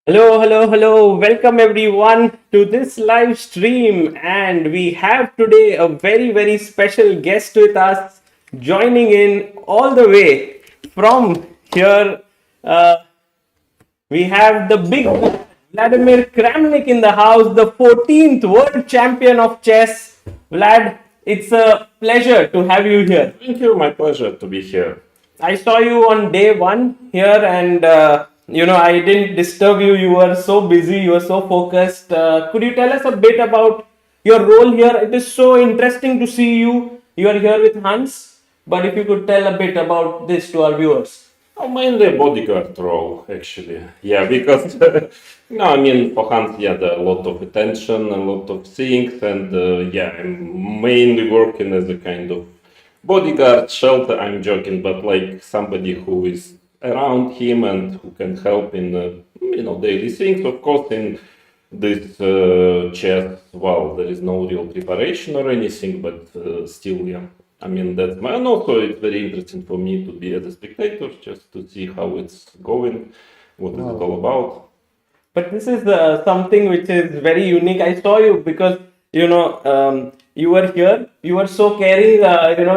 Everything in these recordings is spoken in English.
Hello, hello, hello. Welcome everyone to this live stream. And we have today a very, very special guest with us joining in all the way from here. Uh, we have the big Vladimir Kramnik in the house, the 14th world champion of chess. Vlad, it's a pleasure to have you here. Thank you. My pleasure to be here. I saw you on day one here, and I didn't disturb you. You were so busy, you were so focused. Could you tell us a bit about your role here? It is so interesting to see you. You are here with Hans, but if you could tell a bit about this to our viewers. Mainly a bodyguard role, actually. Yeah, because no, I mean for Hans, yeah, there are a lot of attention, a lot of things, and yeah, I'm mainly working as a kind of bodyguard, shelter. I'm joking, but like somebody who is around him and who can help in daily things. Of course, in this chess, well, there is no real preparation or anything, but still, yeah. I mean, that's my, and also it's very interesting for me to be as a spectator, just to see how it's going, what is it all about. But this is something which is very unique. I saw you because you were here. You were so caring.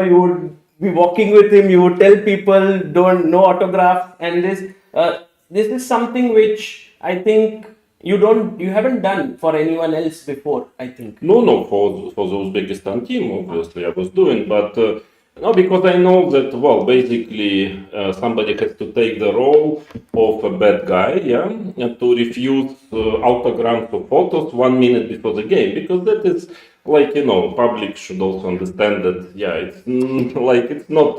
You would be walking with him. You would tell people don't no autographs. And this is something which I think you haven't done for anyone else before. I think. No, for the Uzbekistan team, obviously, I was doing, but no, because I know that, well, basically, somebody has to take the role of a bad guy, yeah, and to refuse autographs or photos 1 minute before the game, because that is like, public should also understand that, yeah, it's like, it's not,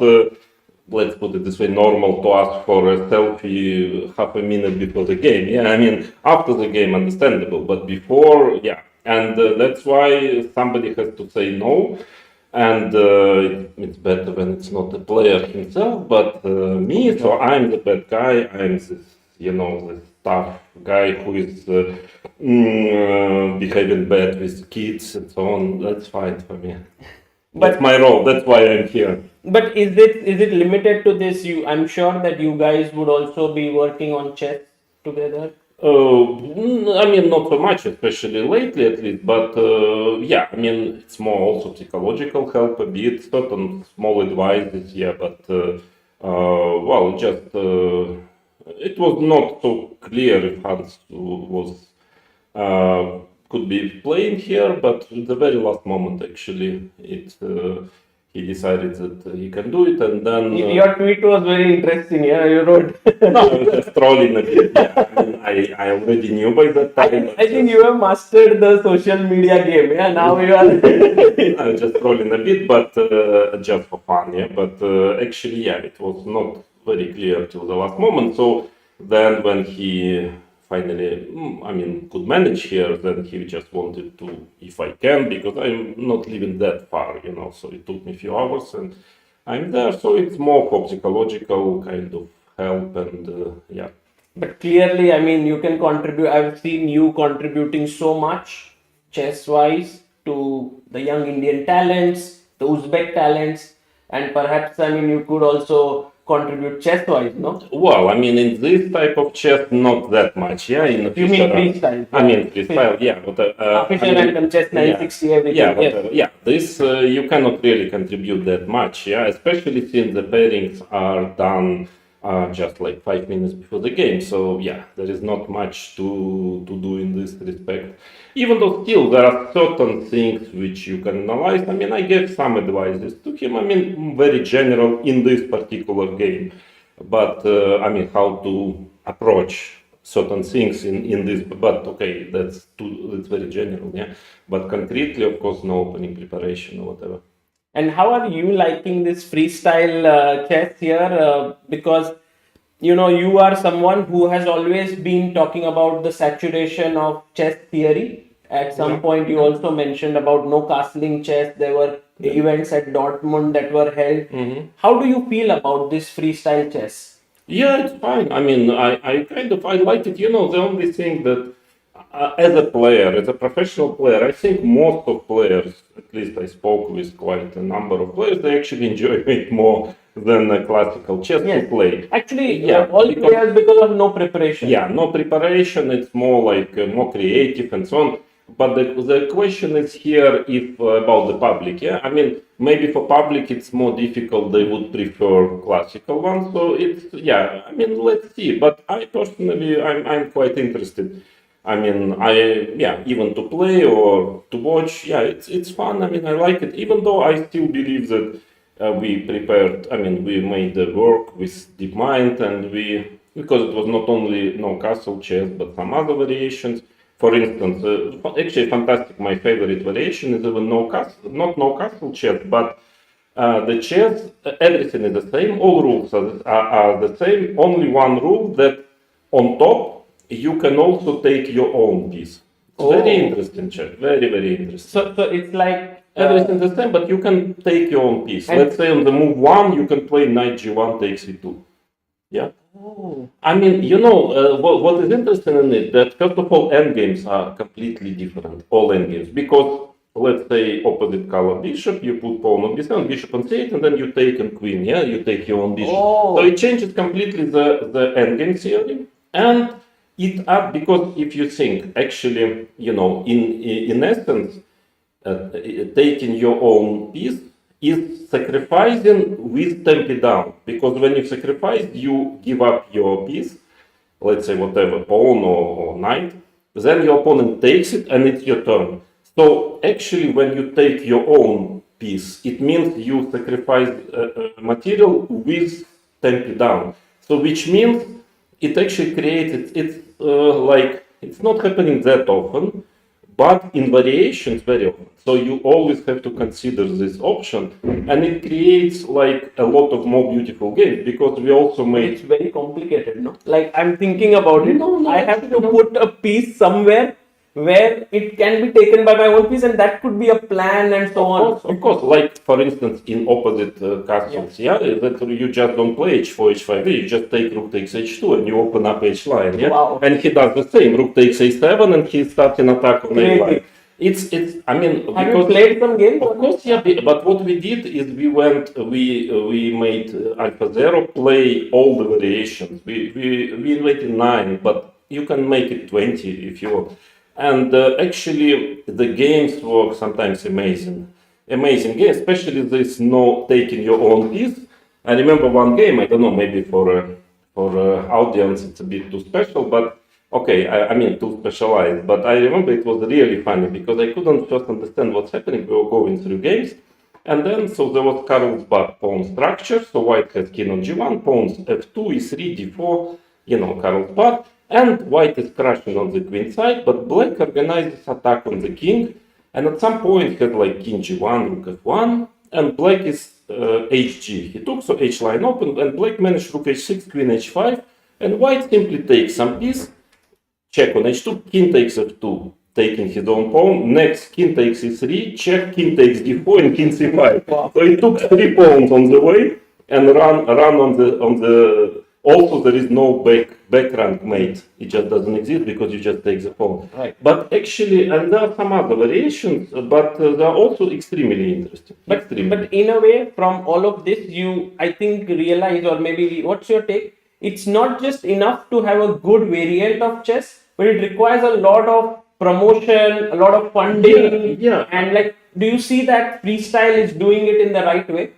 let's put it this way, normal to ask for a selfie half a minute before the game. Yeah, I mean, after the game, understandable, but before, yeah. And that's why somebody has to say no. And it's better when it's not the player himself, but me. So I'm the bad guy. I'm this, the tough guy who is behaving bad with kids and so on. That's fine for me. That's my role. That's why I'm here. But is it limited to this? I'm sure that you guys would also be working on chess together. I mean, not so much, especially lately at least, but yeah, I mean, it's more also psychological help a bit, certain small advices, yeah, but well, just it was not so clear if Hans was could be playing here, but at the very last moment, actually, he decided that he can do it, and then Your tweet was very interesting. Yeah, you wrote. no, I was just trolling a bit. Yeah, I mean, I already knew by that time. I think you have mastered the social media game. Yeah, now you are. I was just trolling a bit, but just for fun. Yeah, but actually, yeah, it was not very clear till the last moment. So then, when he finally, I mean, could manage here, then he just wanted to, if I can, because I'm not living that far, so it took me a few hours and I'm there. So it's more for psychological kind of help and yeah. But clearly, I mean, you can contribute. I've seen you contributing so much chess-wise to the young Indian talents, the Uzbek talents, and perhaps, I mean, you could also contribute chess-wise, no? Well, I mean, in this type of chess, not that much, yeah. In You mean freestyle? I mean, freestyle, yeah. But, official I mean, and chess 960, everything. yeah, but, Yes. yeah. This you cannot really contribute that much, yeah. Especially since the pairings are done just like 5 minutes before the game. So yeah, there is not much to do in this respect. Even though still there are certain things which you can analyze. I mean, I gave some advices to him. I mean, very general in this particular game, but I mean, how to approach certain things in this. But okay, that's very general, yeah. But concretely, of course, no opening preparation or whatever. And how are you liking this freestyle chess here? Because you are someone who has always been talking about the saturation of chess theory. At some point, you also mentioned about no castling chess. There were events at Dortmund that were held. How do you feel about this freestyle chess? Yeah, it's fine. I mean, I kind of I like it. The only thing that as a player, as a professional player, I think most of players, at least I spoke with quite a number of players, they actually enjoy it more than classical chess to play. Actually, all players because of no preparation. Yeah, no preparation. It's more like more creative and so on. But the question is here if about the public. Yeah, I mean maybe for public it's more difficult. They would prefer classical ones. So it's yeah. I mean let's see. But I personally I'm quite interested. I mean even to play or to watch. Yeah, it's fun. I mean I like it. Even though I still believe that we prepared. I mean we made the work with DeepMind and because it was not only no castle chess but some other variations. For instance, actually fantastic, my favorite variation is even not no castle chess, but the chess, everything is the same, all rules are the same, only one rule that on top you can also take your own piece. It's very interesting chess, very, very interesting. So it's like everything the same, but you can take your own piece. Let's say on the move 1, you can play knight g1 takes e2. Yeah. I mean, what is interesting in it, that first of all, endgames are completely different, all endgames, because let's say opposite color bishop, you put pawn on b7, bishop on c8, and then you take on queen, yeah, you take your own bishop. So it changes completely the endgame theory, and because if you think, actually, in essence, taking your own piece is sacrificing with tempi down, because when you sacrifice, you give up your piece, let's say whatever, pawn or knight, then your opponent takes it and it's your turn. So actually when you take your own piece, it means you sacrifice material with tempi down. So which means it actually creates, it's not happening that often, but in variations very often. So you always have to consider this option, and it creates like a lot of more beautiful games, because we also made. It's very complicated, no? Like I'm thinking about it. I have to put a piece somewhere where it can be taken by my own piece, and that could be a plan and so on. Of course, like for instance in opposite castles, that you just don't play h4, h5, you just take rook takes h2 and you open up h line, yeah. Wow. And he does the same, rook takes a7, and he starts an attack on a line. It's. I mean, have you played some games? Of course, yeah. But what we did is we made AlphaZero play all the variations. We invented 9, but you can make it 20 if you want. And actually, the games were sometimes amazing games, especially this taking your own piece. I remember one game. I don't know, maybe for audience it's a bit too special, but. Okay, I mean too specialized, but I remember it was really funny because I couldn't first understand what's happening. We were going through games, and then so there was Carlsbad pawn structure. So white has king on g1, pawns f2, e3, d4, Carlsbad, and white is crashing on the queen side, but black organizes attack on the king, and at some point had like king g1, rook f1, and black is hg. He took so h line open, and black managed rook h6, queen h5, and white simply takes some piece. Check on h2, king takes f2, taking his own pawn. Next, king takes e3, check, king takes d4, and king c5. Wow. So he took 3 pawns on the way and run on the. Also, there is no back rank mate. It just doesn't exist because you just take the pawn. Right. But actually, and there are some other variations, but they are also extremely interesting. But in a way, from all of this, you I think realize, or maybe what's your take? It's not just enough to have a good variant of chess, but it requires a lot of promotion, a lot of funding. Yeah. And like, do you see that freestyle is doing it in the right way?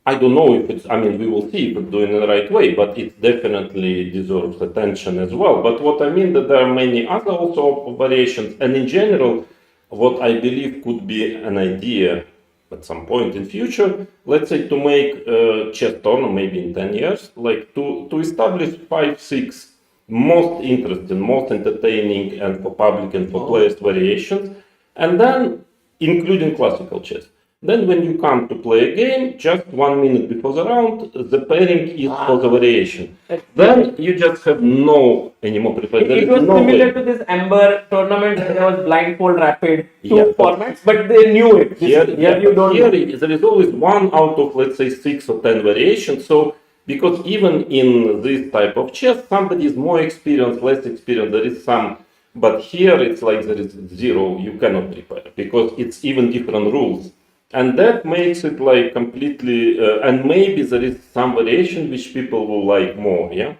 I don't know if it's, we will see if it's doing it the right way, but it definitely deserves attention as well. But what I mean that there are many other also variations, and in general, what I believe could be an idea at some point in future, let's say to make a chess tournament, maybe in 10 years, like to establish 5-6 most interesting, most entertaining, and for public and for players variations, and then including classical chess. Then when you come to play a game, just 1 minute before the round, the pairing is for the variation. Then you just have no anymore preparation. It was similar to this Amber tournament where there was blindfold rapid, two formats, but they knew it. Here there is always one out of, let's say, 6 or 10 variations. So, because even in this type of chess, somebody is more experienced, less experienced, there is some But here it's like there is zero, you cannot prepare because it's even different rules. And that makes it like completely, and maybe there is some variation which people will like more, yeah?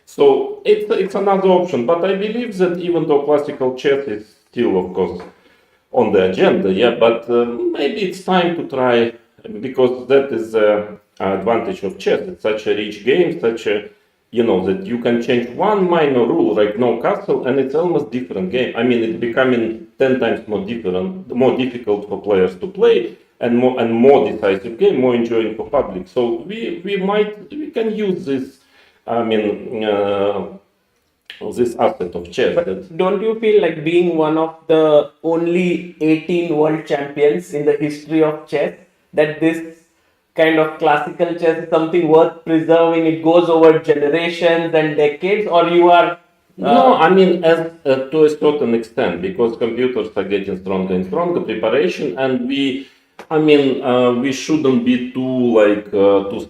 So it's another option, but I believe that even though classical chess is still, of course, on the agenda, yeah, but maybe it's time to try because that is the advantage of chess. It's such a rich game, such a that you can change one minor rule like no castle, and it's almost different game. I mean, it's becoming 10 times more difficult for players to play, and more decisive game, more enjoying for public. So we can use this. I mean. This aspect of chess. But don't you feel like being one of the only 18 world champions in the history of chess, that this kind of classical chess is something worth preserving? It goes over generations and decades, or you are. No, I mean, as to a certain extent, because computers are getting stronger and stronger, preparation, and we shouldn't be too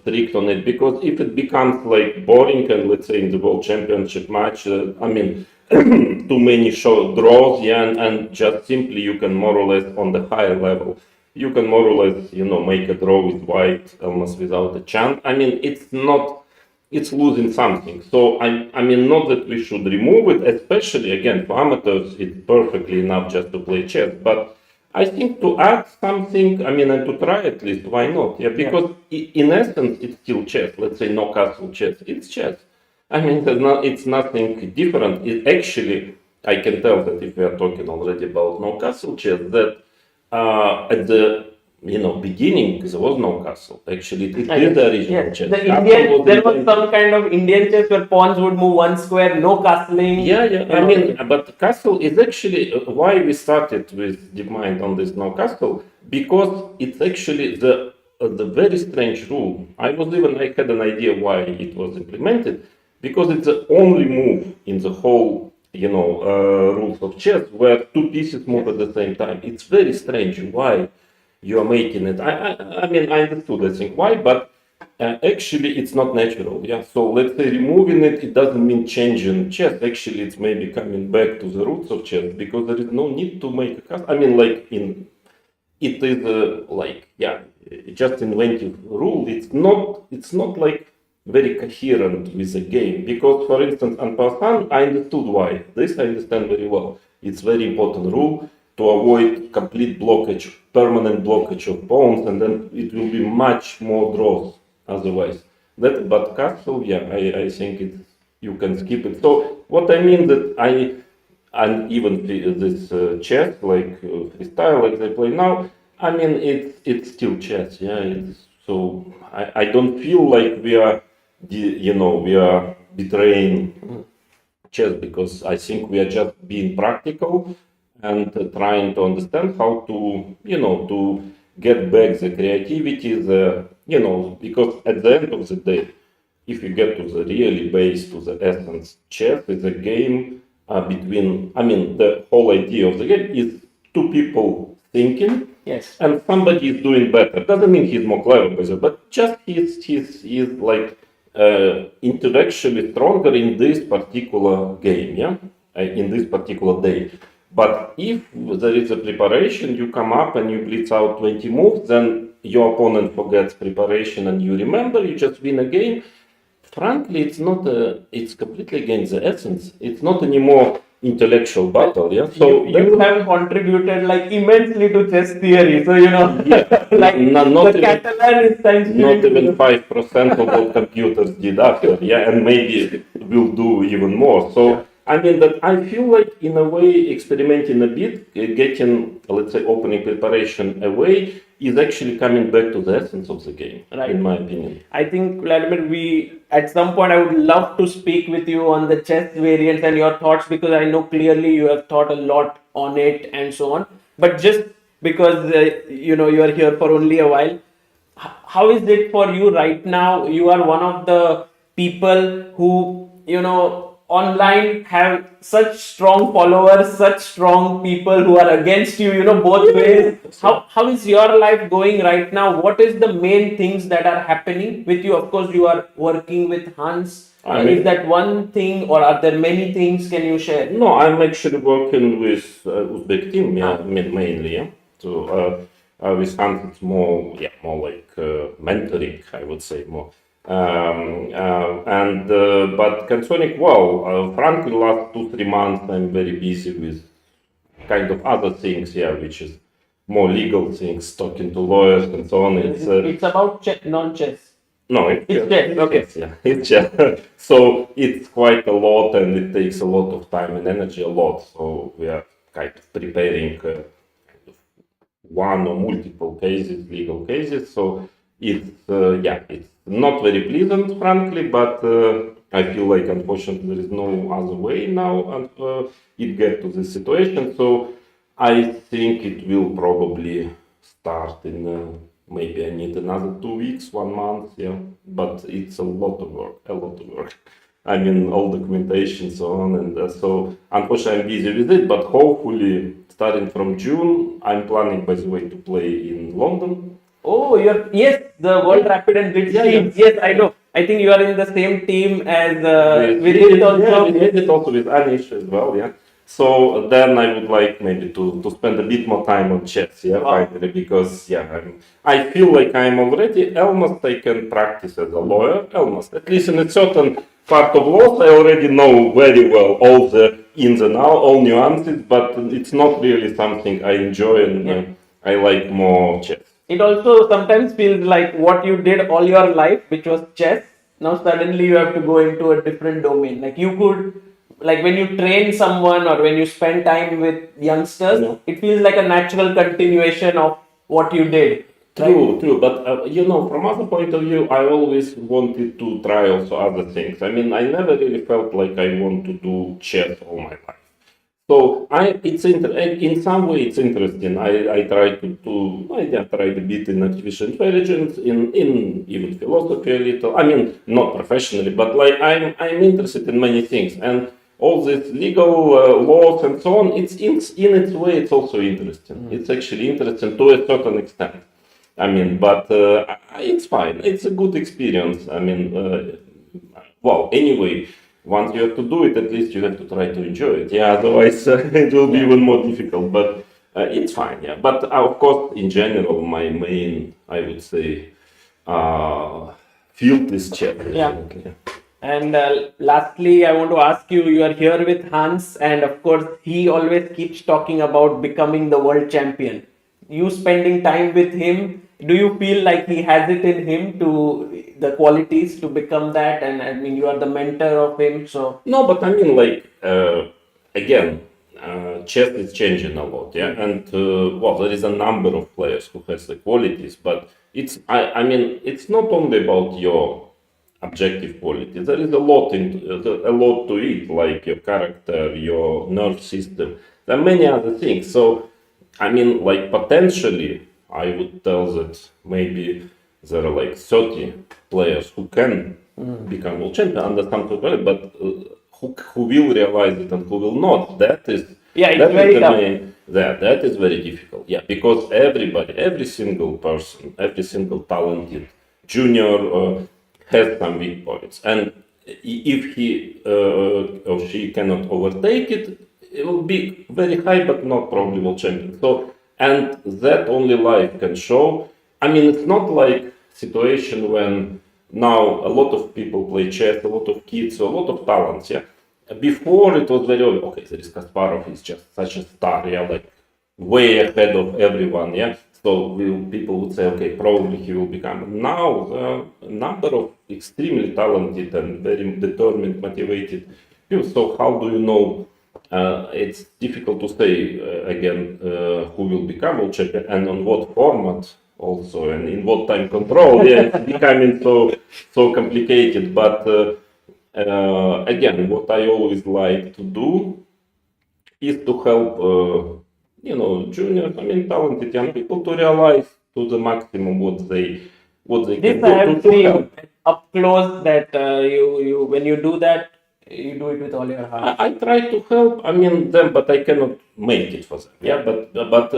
strict on it, because if it becomes like boring, and let's say in the world championship match, too many show draws, yeah, and just simply you can more or less on the higher level, you can more or less, make a draw with white almost without a chance. I mean, it's losing something. So I mean, not that we should remove it, especially again for amateurs, it's perfectly enough just to play chess. But I think to add something, I mean, and to try at least, why not? Yeah, because in essence, it's still chess. Let's say no castle chess, it's chess. I mean, it's nothing different. Actually, I can tell that if we are talking already about no castle chess, that at the beginning there was no castle. Actually, it is the original chess. There was some kind of Indian chess where pawns would move one square, no castling. Yeah. I mean, but castle is actually why we started with DeepMind on this no castle, because it's actually the very strange rule. I had an idea why it was implemented, because it's the only move in the whole rules of chess where two pieces move at the same time. It's very strange why you are making it. I mean, I understood, I think, why, but actually it's not natural. Yeah. So let's say removing it doesn't mean changing chess. Actually, it's maybe coming back to the roots of chess, because there is no need to make a cast. I mean, it is just inventive rule. It's not like very coherent with the game, because for instance, on Passan, I understood why. This I understand very well. It's very important rule to avoid complete blockage, permanent blockage of pawns, and then it will be much more draws otherwise. But castle, I think you can skip it. So what I mean and even this chess, like freestyle, like they play now, I mean, it's still chess, yeah. So I don't feel like we are betraying chess, because I think we are just being practical and trying to understand how to get back the creativity, because at the end of the day, if you get to the really base, to the essence, chess is a game the whole idea of the game is two people thinking. Yes. And somebody is doing better. Doesn't mean he's more clever, but just he's like intellectually stronger in this particular game, yeah, in this particular day. But if there is a preparation, you come up and you blitz out 20 moves, then your opponent forgets preparation and you remember, you just win a game. Frankly, it's completely against the essence. It's not anymore intellectual battle, yeah. So you have contributed like immensely to chess theory. So like not the Catalan is not even 5% of what computers did after, yeah, and maybe will do even more. So I mean that I feel like in a way experimenting a bit, getting, let's say, opening preparation away is actually coming back to the essence of the game, right, in my opinion. I think, Vladimir, at some point I would love to speak with you on the chess variants and your thoughts, because I know clearly you have thought a lot on it and so on. But just because you are here for only a while, how is it for you right now? You are one of the people who online have such strong followers, such strong people who are against you, both ways. How is your life going right now? What is the main things that are happening with you? Of course, you are working with Hans I mean, is that one thing, or are there many things? Can you share? no, I'm actually working with Uzbek team, yeah, Ah. mainly, yeah. So with Hans, it's more like mentoring, I would say more. But concerning frankly, last 2-3 months I'm very busy with kind of other things, yeah, which is more legal things, talking to lawyers and so on. It's about non-chess. No, It's chess. Okay. yeah, it's just so it's quite a lot, and it takes a lot of time and energy, a lot. So we are kind of preparing kind of one or multiple cases, legal cases. So it's not very pleasant, frankly, but I feel like unfortunately there is no other way now, and it get to this situation. So I think it will probably start in. Maybe I need another 2 weeks, 1 month, yeah. But it's a lot of work, a lot of work. I mean, all documentation, so on, and so unfortunately I'm busy with it. But hopefully, starting from June, I'm planning, by the way, to play in London. Oh, yes, the World Rapid and Blitz Yeah, team. yeah. Yes, I know. I think you are in the same team as with Yeah, it also. we did it also with Anish as well, yeah. So then I would like maybe to spend a bit more time on chess, yeah, Wow. finally, because I feel like I'm already almost I can practice as a lawyer, almost at least in a certain part of law I already know very well all the ins and outs, all nuances, but it's not really something I enjoy, and I like more chess. It also sometimes feels like what you did all your life, which was chess. Now suddenly you have to go into a different domain. Like you could, like when you train someone or when you spend time with youngsters, Yeah. it feels like a natural continuation of what you did. True, true. But from other point of view, I always wanted to try also other things. I mean, I never really felt like I want to do chess all my life. So in some way it's interesting. I try I tried a bit in artificial intelligence, in even philosophy a little. I mean, not professionally, but like I'm interested in many things, and all this legal laws and so on. It's in its way, it's also interesting. It's actually interesting to a certain extent. I mean, but it's fine. It's a good experience. I mean, anyway, once you have to do it, at least you have to try to enjoy it. Yeah, otherwise it will be even more difficult. But it's fine. Yeah, but of course, in general, my main, I would say, field is chess. Yeah. Definitely. And lastly, I want to ask you, you are here with Hans, and of course, he always keeps talking about becoming the world champion. You spending time with him, do you feel like he has it in him to the qualities to become that? And I mean, you are the mentor of him, so No, but I mean, like, again, chess is changing a lot, yeah. And there is a number of players who has the qualities, but I mean, it's not only about your objective qualities. There is a lot to it, like your character, your nerve system. There are many other things. So, I mean, like potentially, I would tell that maybe there are like 30 players who can become world champion under some criteria, but who will realize it and who will not. That is it's very tough. that is very difficult. Yeah, because every single person, every single talented junior has some weak points, and if he or she cannot overtake it, it will be very high, but not probably world champion. So, and that only life can show. I mean, it's not like situation when now a lot of people play chess, a lot of kids, a lot of talents. Yeah, before it was very obvious. Okay, there is Kasparov, he's just such a star. Yeah, like way ahead of everyone. Yeah, so people would say, okay, probably he will become. Now, the number of extremely talented and very determined, motivated people. So how do you know? It's difficult to say again who will become world champion and on what format also and in what time control. Yeah, it's becoming so complicated. But again, what I always like to do is to help juniors, I mean talented young people to realize to the maximum what they This can I do have to seen help. up close that you when you do that, you do it with all your heart. I try to help. I mean them, but I cannot make it for them. Yeah, but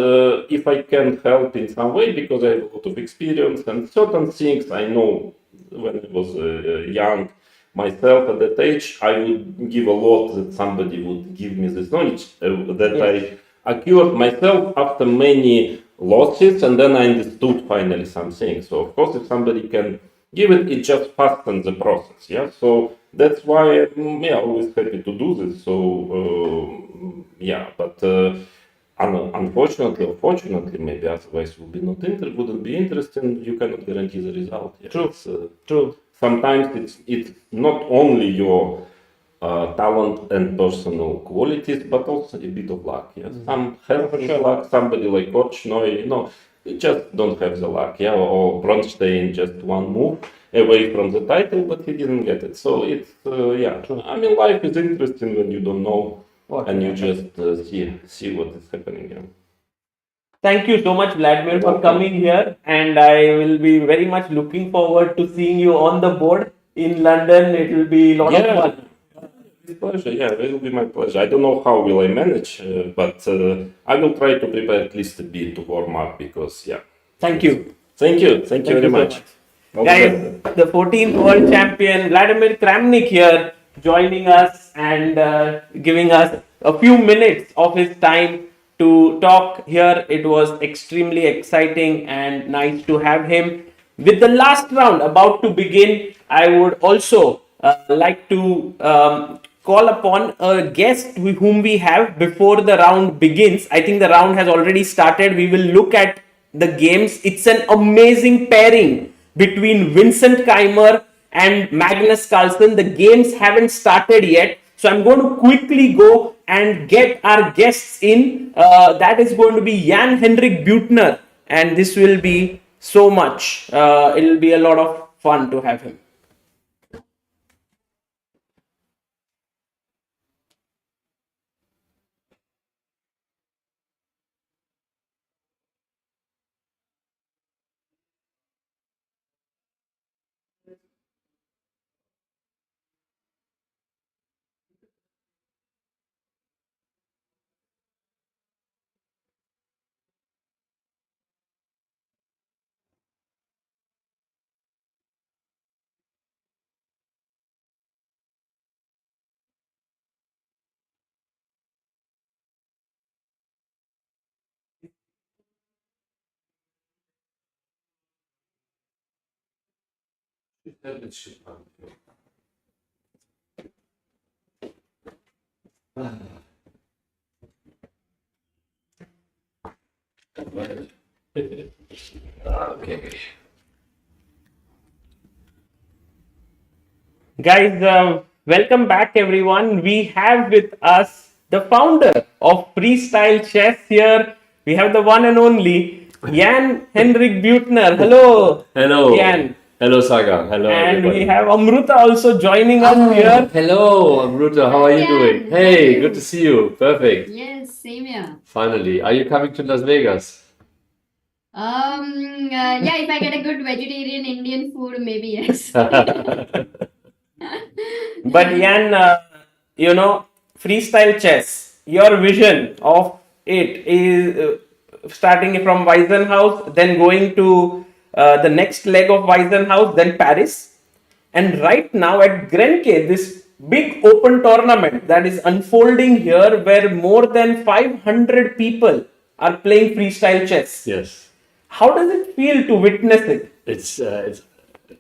if I can help in some way because I have a lot of experience and certain things I know when I was young, myself at that age, I would give a lot that somebody would give me this knowledge that I acquired myself after many losses, and then I understood finally something. So of course, if somebody can give it, it just fastens the process. Yeah. So that's why I'm always happy to do this. So but. Unfortunately or fortunately, maybe otherwise wouldn't be interesting. You cannot guarantee the result. Yeah. True. It's, True. sometimes it's not only your talent and personal qualities, but also a bit of luck. Yeah. Some have luck. Somebody like Korchnoi, they just don't have the luck. Yeah. Or Bronstein, just one move away from the title, but he didn't get it. So it's I mean, life is interesting when you don't know. And you just see what is happening. Yeah. Thank you so much, Vladimir, for coming here, and I will be very much looking forward to seeing you on the board in London. It will be a lot of fun. With pleasure. Yeah, it will be my pleasure. I don't know how will I manage, but I will try to prepare at least a bit to warm up because Thank you. Thank you very so much. Guys, the 14th world champion Vladimir Kramnik here joining us and giving us a few minutes of his time to talk here. It was extremely exciting and nice to have him. With the last round about to begin, I would also like to call upon a guest whom we have before the round begins. I think the round has already started. We will look at the games. It's an amazing pairing between Vincent Keimer and Magnus Carlsen. The games haven't started yet, so I'm going to quickly go and get our guests in. That is going to be Jan-Henrik Buettner, and this will be so much. It will be a lot of fun to have him. Okay. Guys, welcome back, everyone. We have with us the founder of Freestyle Chess here. We have the one and only Jan-Henrik Buettner. Hello. Hello. Jan. Hello, Saga. Hello. And everybody. we have Amruta also joining us here. Hello, Amruta. How are you doing? Jan. Hey, good to see you. Perfect. Yes, same here. Finally. Are you coming to Las Vegas? Yeah, if I get a good vegetarian Indian food, maybe yes. But Jan, freestyle chess, your vision of it is starting from Weissenhaus, then going to the next leg of Weissenhaus, then Paris. And right now at Grenke, this big open tournament that is unfolding here where more than 500 people are playing freestyle chess. Yes. How does it feel to witness it? It's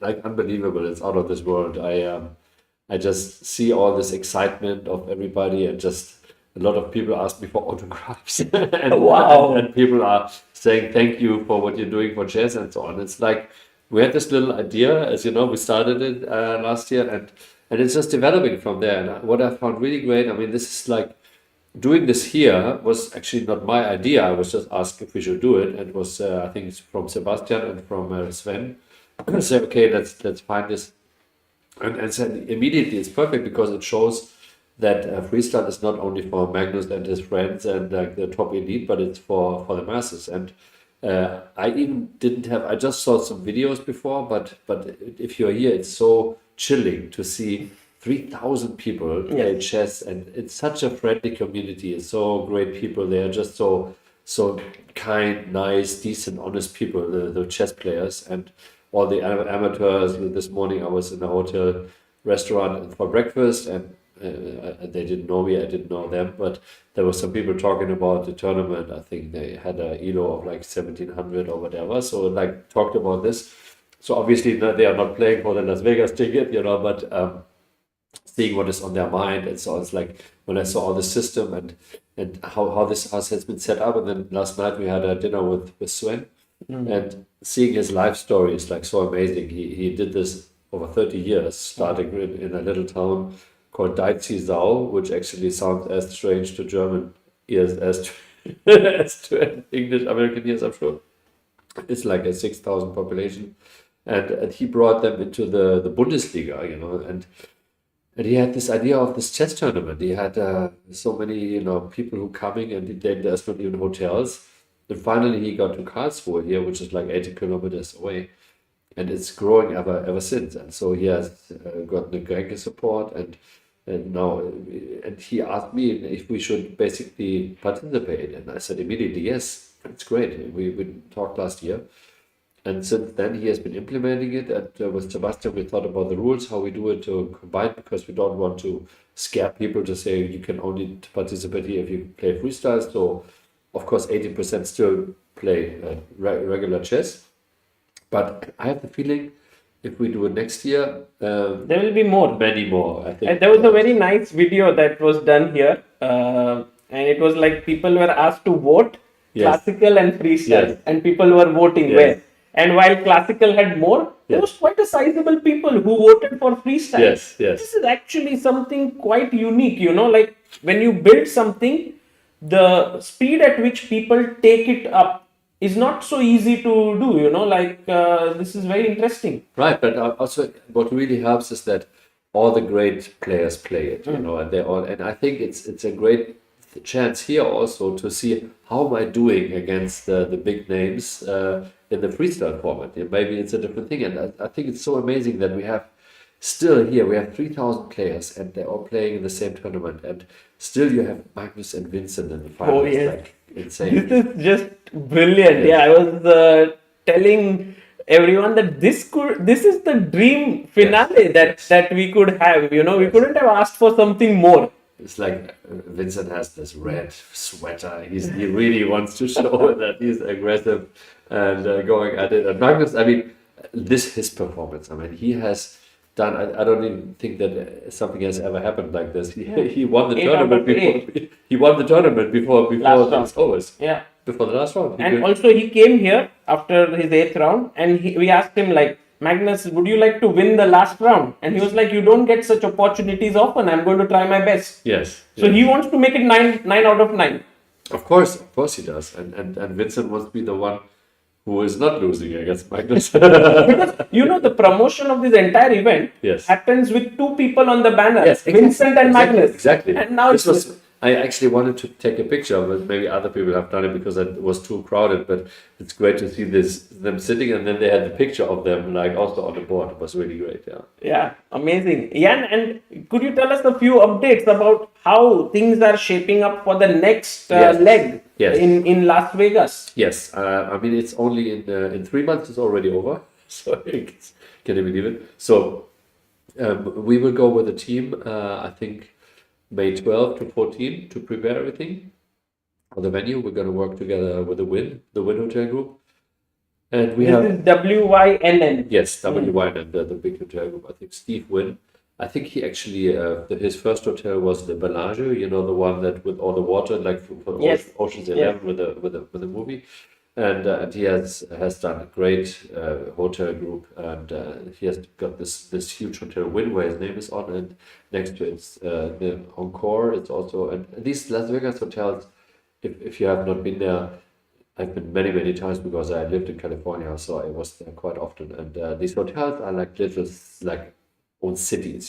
like unbelievable. It's out of this world. I just see all this excitement of everybody, and just a lot of people ask me for autographs. and, Wow. and people are saying thank you for what you're doing for chess and so on. It's like we had this little idea, as you know, we started it last year, and it's just developing from there. And what I found really great, I mean, this is like doing this here was actually not my idea. I was just asked if we should do it, and it was I think it's from Sebastian and from Sven. Say okay, let's find this, and said immediately it's perfect because it shows that freestyle is not only for Magnus and his friends and the top elite, but it's for the masses. And I even didn't have. I just saw some videos before, but if you're here, it's so chilling to see 3,000 people play chess, and it's such a friendly community. It's so great people. They are just so kind, nice, decent, honest people. The chess players and all the amateurs. This morning I was in a hotel restaurant for breakfast, and they didn't know me, I didn't know them, but there were some people talking about the tournament. I think they had a elo of like 1700 or whatever, so like talked about this. So obviously they are not playing for the Las Vegas ticket, but seeing what is on their mind. And so it's like when I saw the system and how this house has been set up. And then last night we had a dinner with Sven, and seeing his life story is like so amazing. He did this over 30 years, starting in a little town called Deizisau, which actually sounds as strange to German ears as to English American ears, I'm sure. It's like a 6,000 population. And he brought them into the Bundesliga, and he had this idea of this chess tournament. He had so many, people who coming, and there's not even hotels. And finally, he got to Karlsruhe here, which is like 80 kilometers away, and it's growing ever since. And so he has got the Grenke support, and now, and he asked me if we should basically participate, and I said immediately yes. It's great. We talked last year. And since then, he has been implementing it. And with Sebastian, we thought about the rules, how we do it to combine, because we don't want to scare people to say you can only participate here if you play freestyle. So, of course, 80% still play regular chess. But I have the feeling if we do it next year, there will be more. Many more, I think. And there was a very nice video that was done here. And it was like people were asked to vote classical and freestyle. And people were voting where. And while classical had more, there was quite a sizable people who voted for freestyle. Yes. This is actually something quite unique, like when you build something, the speed at which people take it up is not so easy to do, this is very interesting. Right, but also what really helps is that all the great players play it, and they all, and I think it's a great chance here also to see how am I doing against the big names in the freestyle format. Maybe it's a different thing, and I think it's so amazing that we have 3,000 players and they're all playing in the same tournament, and still you have Magnus and Vincent in the final. It's like insane. This is just brilliant. I was telling everyone that this is the dream finale that we could have. We couldn't have asked for something more. It's like Vincent has this red sweater. He really wants to show that he's aggressive and going at it. And Magnus, his performance. He has done. I don't even think that something has ever happened like this. He won the tournament before. He won the tournament before the last over. Yeah. Before the last round. And also he came here after his 8th round, and we asked him like, Magnus, would you like to win the last round? And he was like, you don't get such opportunities often. I'm going to try my best. Yes. So he wants to make it 9 out of 9. Of course he does. And Vincent wants to be the one who is not losing against Magnus. Because the promotion of this entire event happens with 2 people on the banner. Yes, Vincent and Magnus. Exactly. And now I actually wanted to take a picture, but maybe other people have done it because it was too crowded. But it's great to see them sitting, and then they had the picture of them like also on the board. It was really great. Yeah, amazing. Jan, and could you tell us a few updates about how things are shaping up for the next leg in Las Vegas? Yes, it's only in 3 months. It's already over. So can you believe it? So we will go with a team. I think May 12 to 14 to prepare everything for the venue. We're going to work together with the Wynn Hotel Group. And this is WYNN. Yes, WYNN, the big hotel group. I think Steve Wynn. I think he actually, his first hotel was the Bellagio, the one that with all the water, like from Ocean's 11 with the movie. And he has done a great hotel group, and he has got this huge hotel Wynn where his name is on, and next to it's the Encore. It's also, and these Las Vegas hotels, if you have not been there, I've been many times because I lived in California, so I was there quite often. And these hotels are like little own cities.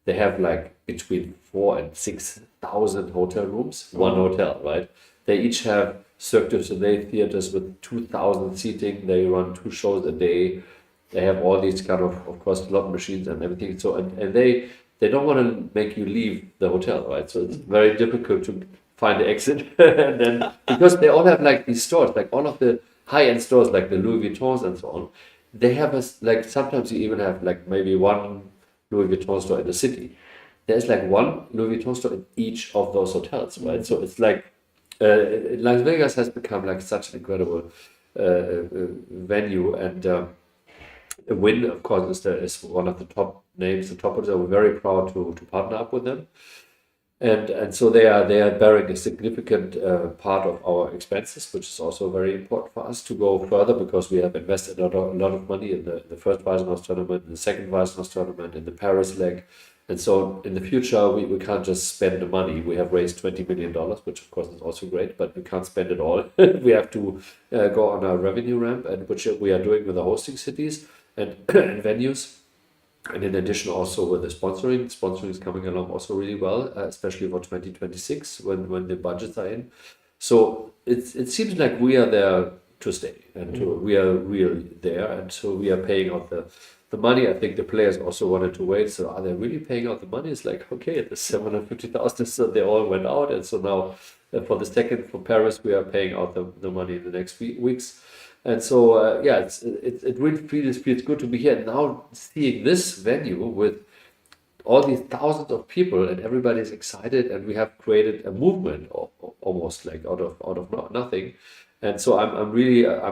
They have like between 4,000 and 6,000 hotel rooms. One hotel, right? They each have Cirque du Soleil theaters with 2,000 seating. They run 2 shows a day. They have all these kind of course, slot machines and everything. So, and they don't want to make you leave the hotel, right? So it's very difficult to find the exit. And then, because they all have like these stores, like all of the high-end stores, like the Louis Vuittons and so on, they have sometimes you even have like maybe one Louis Vuitton store in the city, there's like one Louis Vuitton store in each of those hotels, right? So it's like Las Vegas has become like such an incredible venue, and Wynn, of course, is one of the top names, the top hotels. We're very proud to partner up with them. And so they are bearing a significant part of our expenses, which is also very important for us to go further, because we have invested a lot of money in the first Weissenhaus tournament, in the second Weissenhaus tournament, in the Paris leg. And so in the future, we can't just spend the money. We have raised $20 million, which of course is also great, but we can't spend it all. We have to go on a revenue ramp, and which we are doing with the hosting cities and, and venues. And in addition, also with the sponsoring is coming along also really well, especially for 2026 when the budgets are in. So it seems like we are there to stay, and we are really there, and so we are paying out the money. I think the players also wanted to wait. So are they really paying out the money? It's like, okay, the 750,000, so they all went out, and so now for the second for Paris, we are paying out the money in the next weeks. And so, it really feels good to be here. And now seeing this venue with all these thousands of people, and everybody's excited, and we have created a movement almost like out of nothing. And so I'm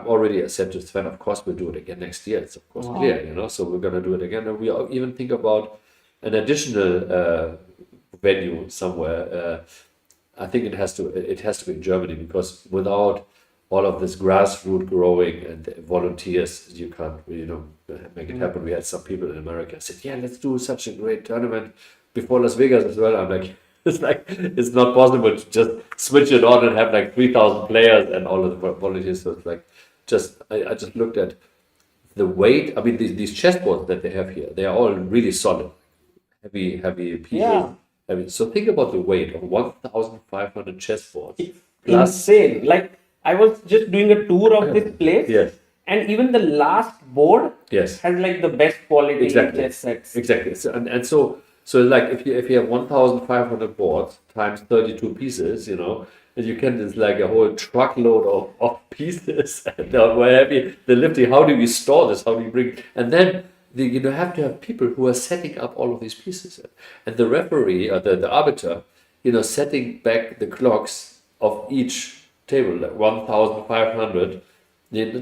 already said to Sven, of course we'll do it again next year. It's of course clear, so we're gonna do it again. And we even think about an additional venue somewhere. I think it has to be in Germany, because without all of this grassroots growing and volunteers, you can't make it happen. We had some people in America said, yeah, let's do such a great tournament before Las Vegas as well. I'm like, it's not possible to just switch it on and have like 3,000 players and all of the volunteers. So it's like, I just looked at the weight. I mean, these chessboards that they have here, they are all really solid, heavy pieces. Yeah. So think about the weight of 1,500 chessboards. It's insane. Like, I was just doing a tour of this place. Yes. And even the last board Yes. has like the best quality Exactly. chess sets. Exactly. So like if you have 1,500 boards times 32 pieces, and you can, it's like a whole truckload of pieces. And where heavy the lifting. How do we store this? How do you bring? And then you have to have people who are setting up all of these pieces, and the referee or the arbiter, setting back the clocks of each table, like 1,500.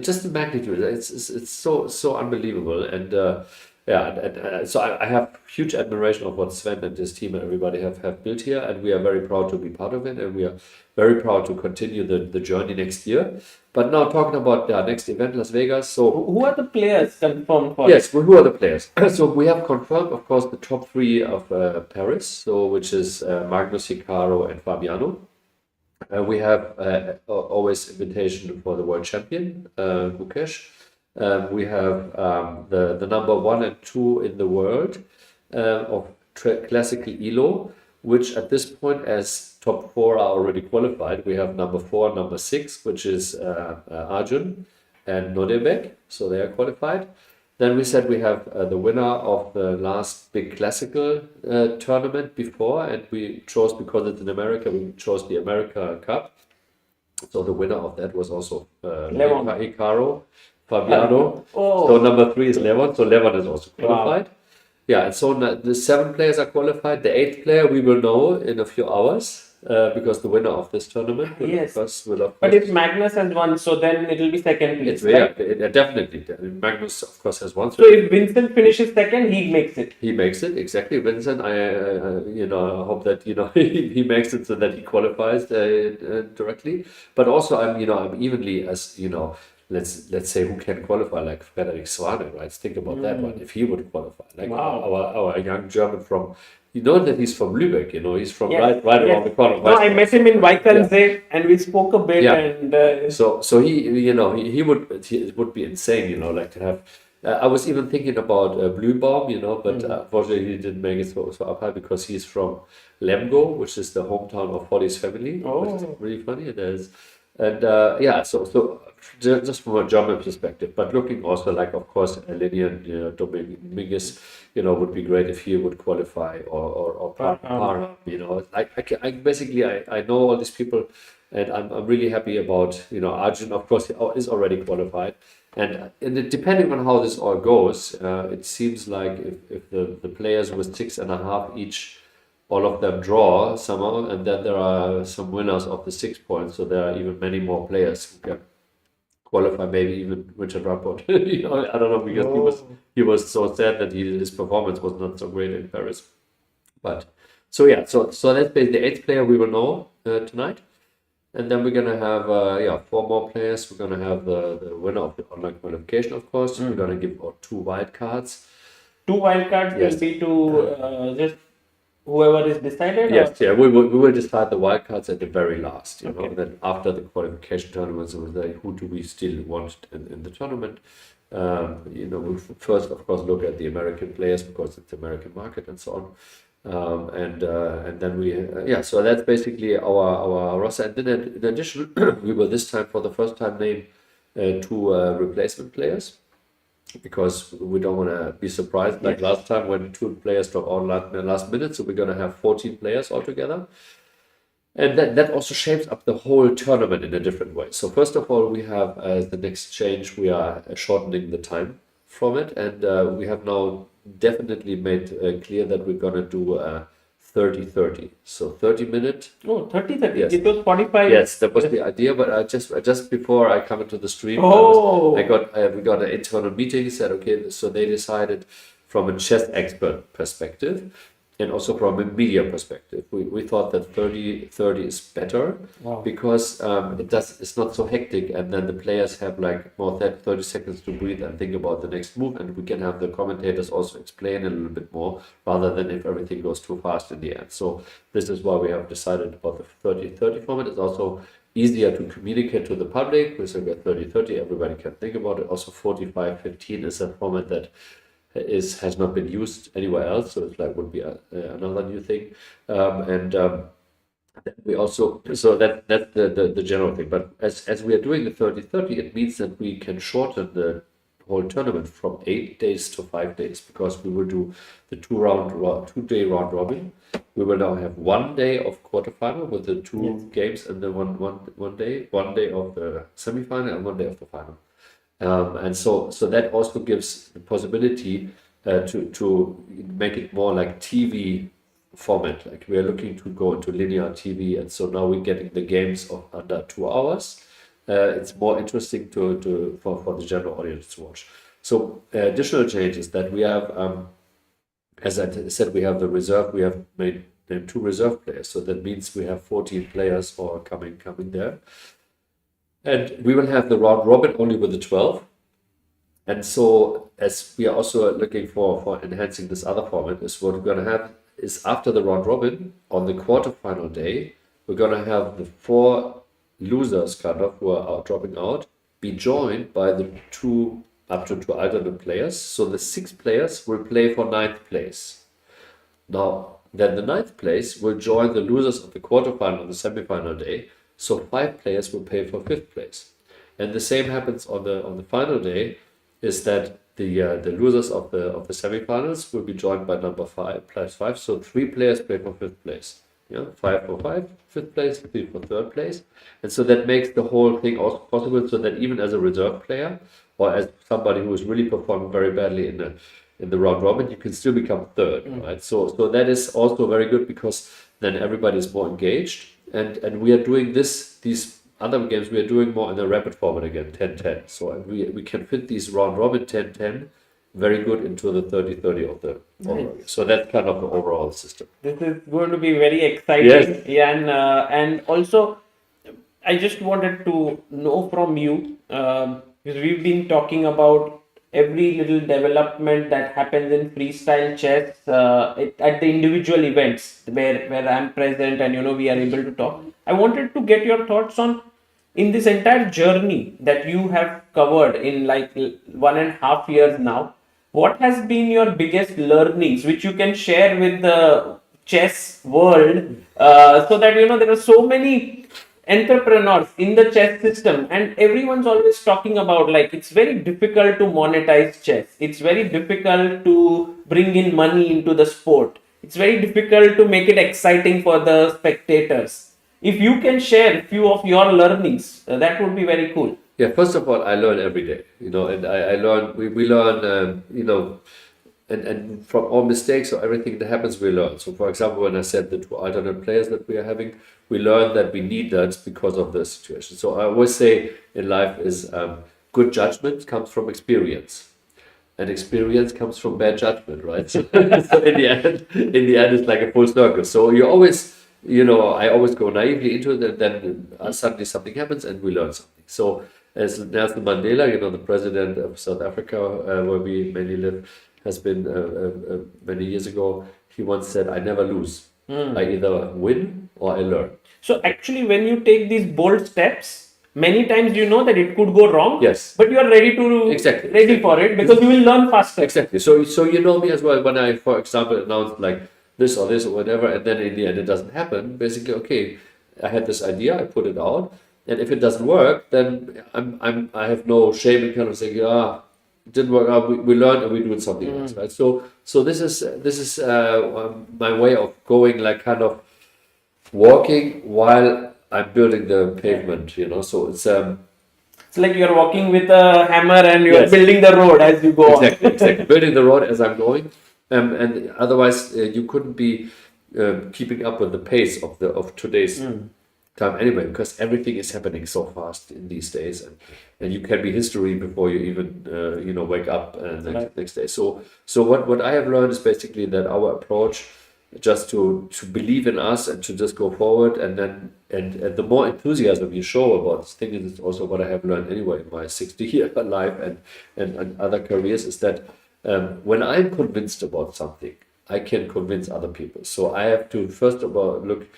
Just the magnitude, it's so unbelievable. And so I have huge admiration of what Sven and his team and everybody have built here, and we are very proud to be part of it, and we are very proud to continue the journey next year. But now talking about the next event, Las Vegas. So who are the players confirmed for? Yes, who are the players? So we have confirmed, of course, the top three of Paris, so which is Magnus, Hikaru, and Fabiano. We have always invitation for the world champion, Gukesh. We have the number 1 and 2 in the world of classical ELO, which at this point, as top 4 are already qualified, we have number 4, number 6, which is Arjun and Nodebek, so they are qualified. Then we said we have the winner of the last big classical tournament before, and we chose, because it's in America, we chose the America Cup. So the winner of that was also Hikaru, Fabiano. Oh. So number 3 is Levon, so Levon is also qualified. Wow. Yeah, and so the 7 players are qualified. The 8th player we will know in a few hours. Because the winner of this tournament will, yes. of course. But if Magnus has won, so then it will be second place. Definitely. Magnus, of course, has won. So if Vincent finishes second, he makes it. He makes it, exactly. Vincent, I hope that he makes it so that he qualifies directly. But also, I'm evenly as let's say who can qualify, like Frederik Swane, right? Think about that one. If he would qualify, like our young German from. You know that he's from Lübeck, he's from right around the corner. No, I met him in Weichensee and we spoke a bit. Yeah. And so he it would be insane, like to have. I was even thinking about Blühbaum, but unfortunately he didn't make it so up high because he's from Lemgo, which is the hometown of Holly's family, which is really funny. So just from a German perspective, but looking also like, of course, Linian, Dominguez, would be great if he would qualify or par. I know all these people, and I'm really happy about, Arjun, of course, is already qualified. depending on how this all goes, it seems like if the players with 6.5 each, all of them draw somehow, and then there are some winners of the 6 points, so there are even many more players who can qualify, maybe even Richard Rapport. I don't know, because he was so sad that his performance was not so great in Paris. But so that's basically the 8th player we will know tonight. And then we're going to have 4 more players. We're going to have the winner of the online qualification, of course. We're going to give out 2 wild cards. 2 wild cards will be to just whoever is decided? Yes, yeah, we will decide the wild cards at the very last. You know, then after the qualification tournaments, we'll say who do we still want in the tournament. We first, of course, look at the American players because it's the American market and so on. And then so that's basically our roster. And then in addition, we will this time for the first time name 2 replacement players, because we don't want to be surprised like last time when 2 players dropped out in the last minute. So we're going to have 14 players altogether. And that also shapes up the whole tournament in a different way. So first of all, we have the next change, we are shortening the time from it. And we have now definitely made clear that we're going to do 30-30. So 30-minute. Oh, 30-30. Yes. It was 45. Yes, that was the idea. But I just before I come into the stream, we got an internal meeting. Said okay, so they decided from a chess expert perspective, and also from a media perspective, we thought that 30-30 is better because it's not so hectic, and then the players have like more than 30 seconds to breathe and think about the next move, and we can have the commentators also explain a little bit more rather than if everything goes too fast in the end. So this is why we have decided about the 30-30 format. It's also easier to communicate to the public. We say we're 30-30, everybody can think about it. Also 45-15 is a format that has not been used anywhere else, so it's like would be another new thing, we also that's the general thing. But as we are doing the 30-30, it means that we can shorten the whole tournament from 8 days to 5 days, because we will do the 2-day round robin. We will now have 1 day of quarterfinal with the 2 games, and then one day of the semifinal and 1 day of the final. And so that also gives the possibility to make it more like TV format. Like we are looking to go into linear TV, and so now we're getting the games of under 2 hours. It's more interesting for the general audience to watch. So additional changes that we have, as I said, we have the reserve. We have made them 2 reserve players, so that means we have 14 players all coming there. And we will have the round robin only with the 12. And so, as we are also looking for enhancing this other format, is what we're going to have is after the round robin, on the quarterfinal day, we're going to have the 4 losers who are dropping out be joined by the 2 alternate players. So the 6 players will play for 9th place. Now, then the 9th place will join the losers of the quarterfinal on the semifinal day. So 5 players will pay for 5th place, and the same happens on the final day. Is that the losers of the semifinals will be joined by number 5 plus 5. So 3 players play for 5th place. 5 for 5th place, 3 for 3rd place, and so that makes the whole thing also possible. So that even as a reserve player or as somebody who is really performing very badly in the round robin, you can still become 3rd, right? So that is also very good, because then everybody is more engaged. And we are doing these other games, we are doing more in a rapid format again, 10-10. So we can fit these round robin 10-10 very good into the 30-30 of the overall. So that's kind of the overall system. This is going to be very exciting. Yes. And also, I just wanted to know from you, because we've been talking about every little development that happens in freestyle chess at the individual events where I'm present, and we are able to talk. I wanted to get your thoughts on, in this entire journey that you have covered in like 1.5 years now, what has been your biggest learnings which you can share with the chess world, so that there are so many entrepreneurs in the chess system, and everyone's always talking about like it's very difficult to monetize chess, it's very difficult to bring in money into the sport, it's very difficult to make it exciting for the spectators. If you can share a few of your learnings, that would be very cool. Yeah, first of all, I learn every day, and I learn, we learn, and from all mistakes or everything that happens, we learn. So, for example, when I said the two alternate players that we are having, we learn that we need that because of the situation. So I always say in life is good judgment comes from experience. And experience comes from bad judgment, right? So, so in the end, it's like a full circle. So you always, I always go naively into it, and then suddenly something happens, and we learn something. So as Nelson Mandela, the president of South Africa, where we mainly live, has been many years ago. He once said, "I never lose. I either win or I learn." So actually, when you take these bold steps, many times you know that it could go wrong. Yes. But you are ready to Exactly. for it because you will learn faster. Exactly. So you know me as well. When I, for example, announced like this or whatever, and then in the end it doesn't happen. Basically, okay, I had this idea, I put it out, and if it doesn't work, then I have no shame in kind of saying, it didn't work out. We learned and we're doing something else, right? So this is my way of going, like kind of walking while I'm building the pavement. So it's It's like you're walking with a hammer and you're Yes. building the road as you go exactly building the road as I'm going, and otherwise you couldn't be keeping up with the pace of today's time anyway, because everything is happening so fast in these days, and you can be history before you even wake up next day. So what I have learned is basically that our approach, just to believe in us and to just go forward, and then and the more enthusiasm you show about this thing, is also what I have learned anyway in my 60-year life and other careers, is that when I'm convinced about something, I can convince other people. So I have to first of all look,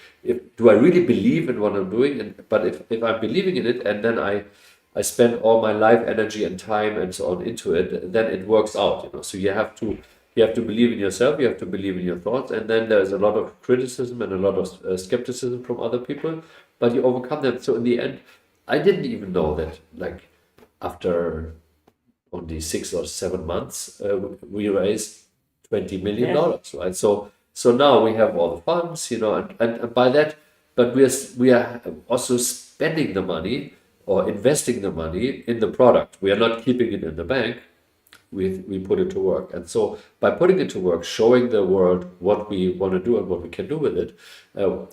do I really believe in what I'm doing? But if I'm believing in it, and then I spend all my life, energy, and time and so on into it, then it works out. So you have to believe in yourself, you have to believe in your thoughts, and then there's a lot of criticism and a lot of skepticism from other people, but you overcome them. So in the end, I didn't even know that, like, after only 6 or 7 months, we raised $20 million, right? So now we have all the funds, and by that, but we are also spending the money or investing the money in the product. We are not keeping it in the bank. We put it to work. And so by putting it to work, showing the world what we want to do and what we can do with it,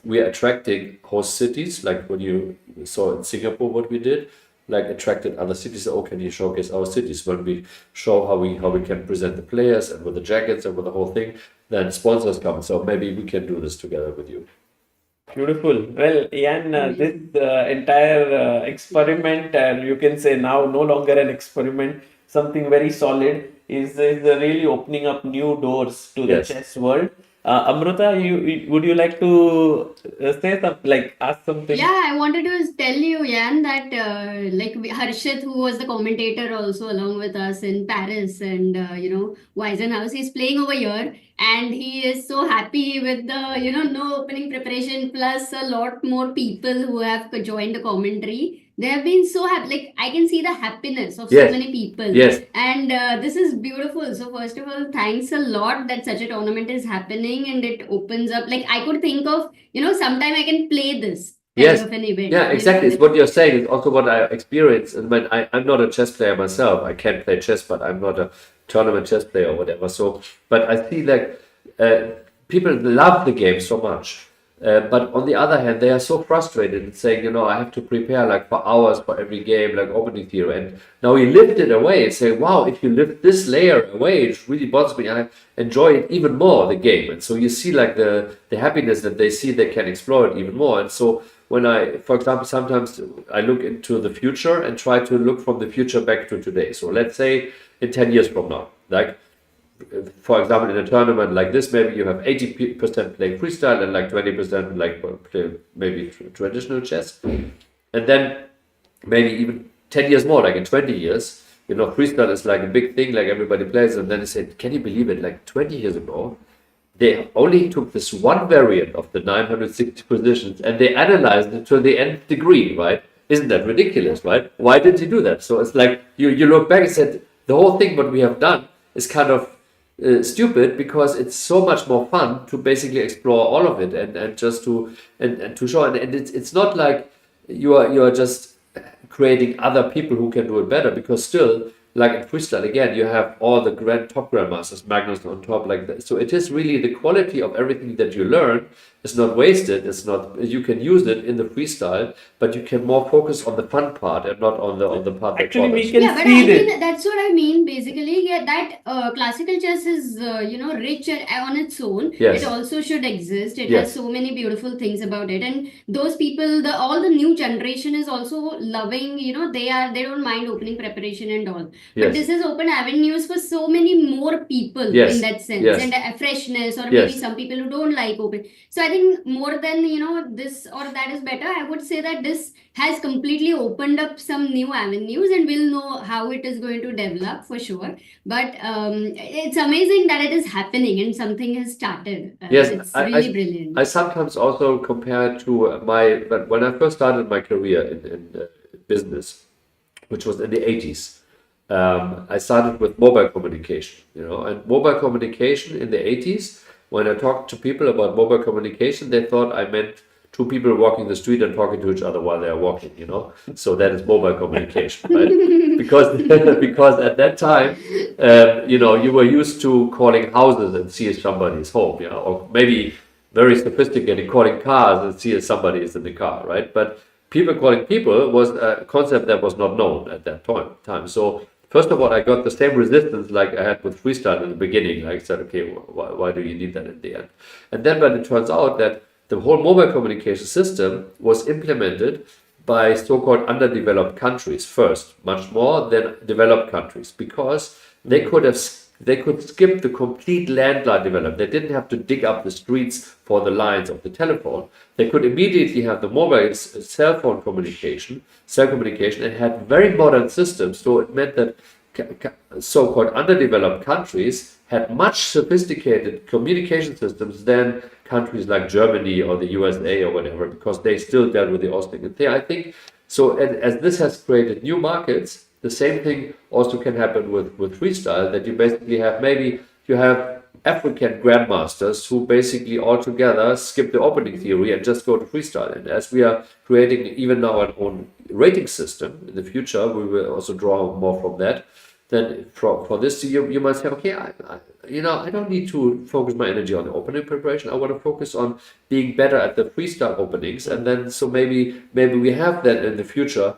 we are attracting host cities, like when you saw in Singapore what we did, like attracted other cities. Oh, can you showcase our cities? When we show how we can present the players and with the jackets and with the whole thing, then sponsors come. So maybe we can do this together with you. Beautiful. Well, Ian, this entire experiment, you can say now no longer an experiment, something very solid, is really opening up new doors to the Yes. chess world. Amruta, would you like to say something, like ask something? Yeah, I wanted to tell you, Jan, that Harshit, who was the commentator also along with us in Paris and Weisenhouse, he's playing over here, and he is so happy with the no opening preparation plus a lot more people who have joined the commentary. They have been so happy. Like, I can see the happiness of so Yes. many people. Yes. And this is beautiful. So first of all, thanks a lot that such a tournament is happening, and it opens up. Like, I could think of, sometime I can play this kind Yes. of an event. Yeah, exactly. It's what you're saying. It's also what I experience. And when I'm not a chess player myself, I can play chess, but I'm not a tournament chess player or whatever. So, but I see like people love the game so much. But on the other hand, they are so frustrated and saying, I have to prepare like for hours for every game, like opening theory. And now you lift it away and say, wow, if you lift this layer away, it really bothers me. I enjoy it even more, the game. And so you see like the happiness that they see they can explore it even more. And so when for example, sometimes I look into the future and try to look from the future back to today. So let's say in 10 years from now, like, for example, in a tournament like this, maybe you have 80% playing freestyle and like 20% like play maybe traditional chess. And then maybe even 10 years more, like in 20 years, freestyle is like a big thing, like everybody plays. And then they said, can you believe it? Like 20 years ago, they only took this one variant of the 960 positions and they analyzed it to the nth degree, right? Isn't that ridiculous, right? Why did you do that? So it's like you look back and said, the whole thing what we have done is kind of stupid, because it's so much more fun to basically explore all of it and just to show, and it's not like you are just creating other people who can do it better, because still, like in freestyle, again, you have all the top grandmasters, Magnus on top, like that. So it is really the quality of everything that you learn is not wasted. It's not, you can use it in the freestyle, but you can more focus on the fun part and not on the part that Actually, we bothers. can Yeah, but see I this. mean, that's what I mean basically. Yeah, that classical chess is, rich on its own. Yes. It also should exist. It Yes. has so many beautiful things about it. And those people, all the new generation is also loving, they don't mind opening preparation and all. But Yes. this has opened avenues for so many more people Yes. in that sense. Yes. And freshness, or Yes. maybe some people who don't like open. So I think more than, this or that is better, I would say that this has completely opened up some new avenues, and we'll know how it is going to develop for sure. But it's amazing that it is happening and something has started. Yes, It's I- really brilliant. I sometimes also compare to but when I first started my career in business, which was in the 80s. I started with mobile communication, and mobile communication in the 80s, when I talked to people about mobile communication, they thought I meant two people walking the street and talking to each other while they are walking, So that is mobile communication, right? Because at that time, you were used to calling houses and see if somebody is home, or maybe very sophisticated calling cars and see if somebody is in the car, right? But people calling people was a concept that was not known at that time. So first of all, I got the same resistance like I had with freestyle in the beginning. Like I said, okay, why do you need that in the end? And then when it turns out that the whole mobile communication system was implemented by so-called underdeveloped countries first, much more than developed countries, because they could skip the complete landline development. They didn't have to dig up the streets for the lines of the telephone. They could immediately have the mobile cell communication, and had very modern systems. So it meant that so-called underdeveloped countries had much sophisticated communication systems than countries like Germany or the USA or whatever, because they still dealt with the Ostling. And I think so. As this has created new markets, the same thing also can happen with freestyle, that you basically have African grandmasters who basically all together skip the opening theory and just go to freestyle. And as we are creating even now our own rating system in the future, we will also draw more from that. Then for this, you might say, okay, I don't need to focus my energy on the opening preparation. I want to focus on being better at the freestyle openings. And then so maybe we have then in the future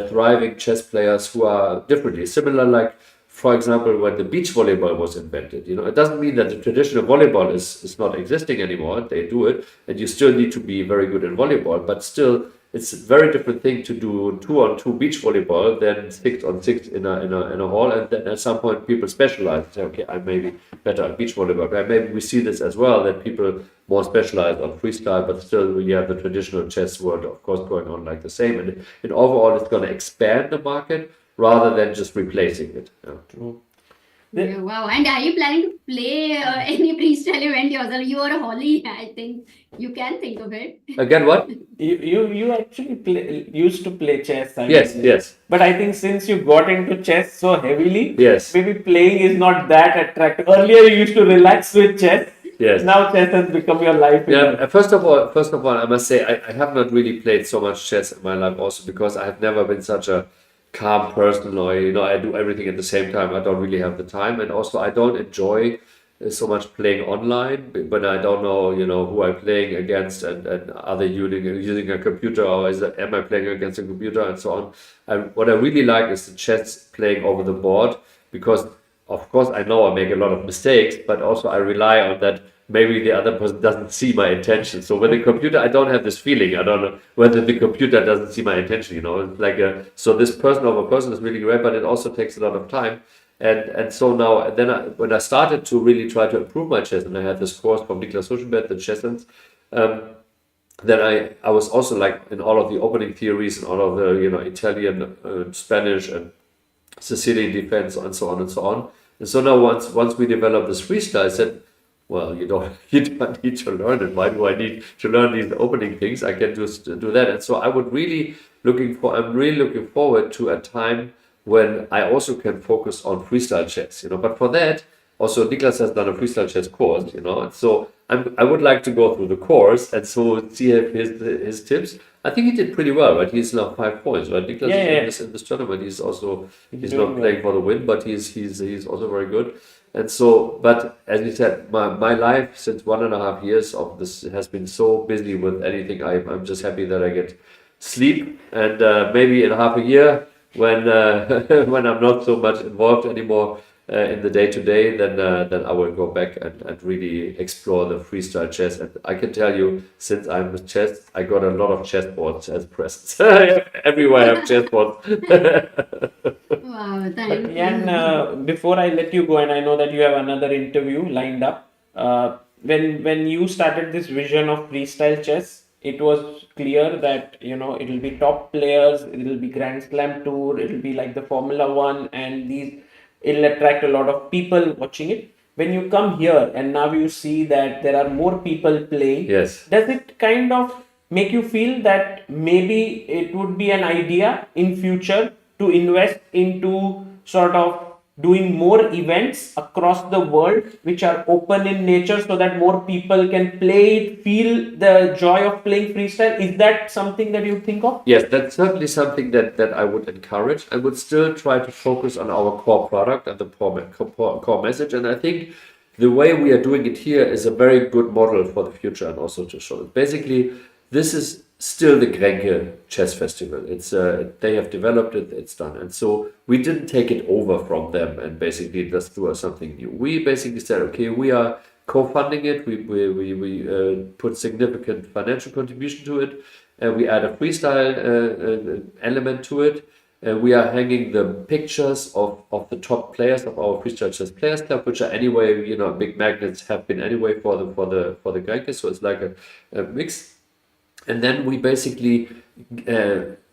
thriving chess players who are differently similar, like for example when the beach volleyball was invented. It doesn't mean that the traditional volleyball is not existing anymore. They do it, and you still need to be very good in volleyball, but still it's a very different thing to do 2-on-2 beach volleyball than 6-on-6 in a hall. And then at some point people specialize and say, okay, I may be better at beach volleyball. But maybe we see this as well, that people more specialized on freestyle, but still we have the traditional chess world, of course, going on like the same. And overall, it's going to expand the market rather than just replacing it. Yeah, wow. And are you planning to play any freestyle event yourself? You are a Holly, I think you can think of it. Again, what? You actually used to play chess. Yes, yes. But I think since you got into chess so heavily, Yes. maybe playing is not that attractive. Earlier you used to relax with chess. Yes. Now chess has become your life. Yeah. First of all, I must say I have not really played so much chess in my life, also because I have never been such a calm person, or I do everything at the same time. I don't really have the time, and also I don't enjoy so much playing online when I don't know who I'm playing against, and are they using a computer, or am I playing against a computer, and so on. What I really like is the chess playing over the board, because of course I know I make a lot of mistakes, but also I rely on that maybe the other person doesn't see my intention. So with the computer, I don't have this feeling. I don't know whether the computer doesn't see my intention. It's like so this person over person is really great, but it also takes a lot of time. And so now, when I started to really try to improve my chess, and I had this course from Niklas Huschenbert, the Chessens, then I was also like in all of the opening theories and all of the Italian, Spanish, and Sicilian defense, and so on and so on. And so now once we developed this freestyle, I said, well, you don't need to learn it. Why do I need to learn these opening things? I can just do that. And so I'm really looking forward to a time when I also can focus on freestyle chess, But for that, also Niklas has done a freestyle chess course, And so I would like to go through the course and so see his tips. I think he did pretty well, right? He's now 5 points, right? Because Yeah. in this tournament, he's also he's doing not playing for the win, but he's also very good. And so, but as you said, my life since 1.5 years of this has been so busy with anything. I'm just happy that I get sleep, and maybe in half a year when when I'm not so much involved anymore in the day to day, then I will go back and really explore the freestyle chess. And I can tell you, since I'm with chess, I got a lot of chessboards as presents. Everywhere I have chessboards. Wow, But thank Jan, you. before I let you go, and I know that you have another interview lined up. When you started this vision of freestyle chess, it was clear that it will be top players, it will be Grand Slam Tour, it will be like the Formula One, and these it'll attract a lot of people watching it. When you come here and now you see that there are more people playing, Yes. does it kind of make you feel that maybe it would be an idea in future to invest into sort of doing more events across the world which are open in nature so that more people can play it, feel the joy of playing freestyle? Is that something that you think of? Yes, that's certainly something that I would encourage. I would still try to focus on our core product and the core message. And I think the way we are doing it here is a very good model for the future and also to show it. Basically, this is still the Grenke Chess Festival. It's they have developed it, it's done. And so we didn't take it over from them and basically just do something new. We basically said, okay, we are co-funding it. We put significant financial contribution to it. We add a freestyle element to it. We are hanging the pictures of the top players of our Freestyle Chess Players Club, which are anyway, big magnets have been anyway for the Grenke. So it's like a mix. And then we basically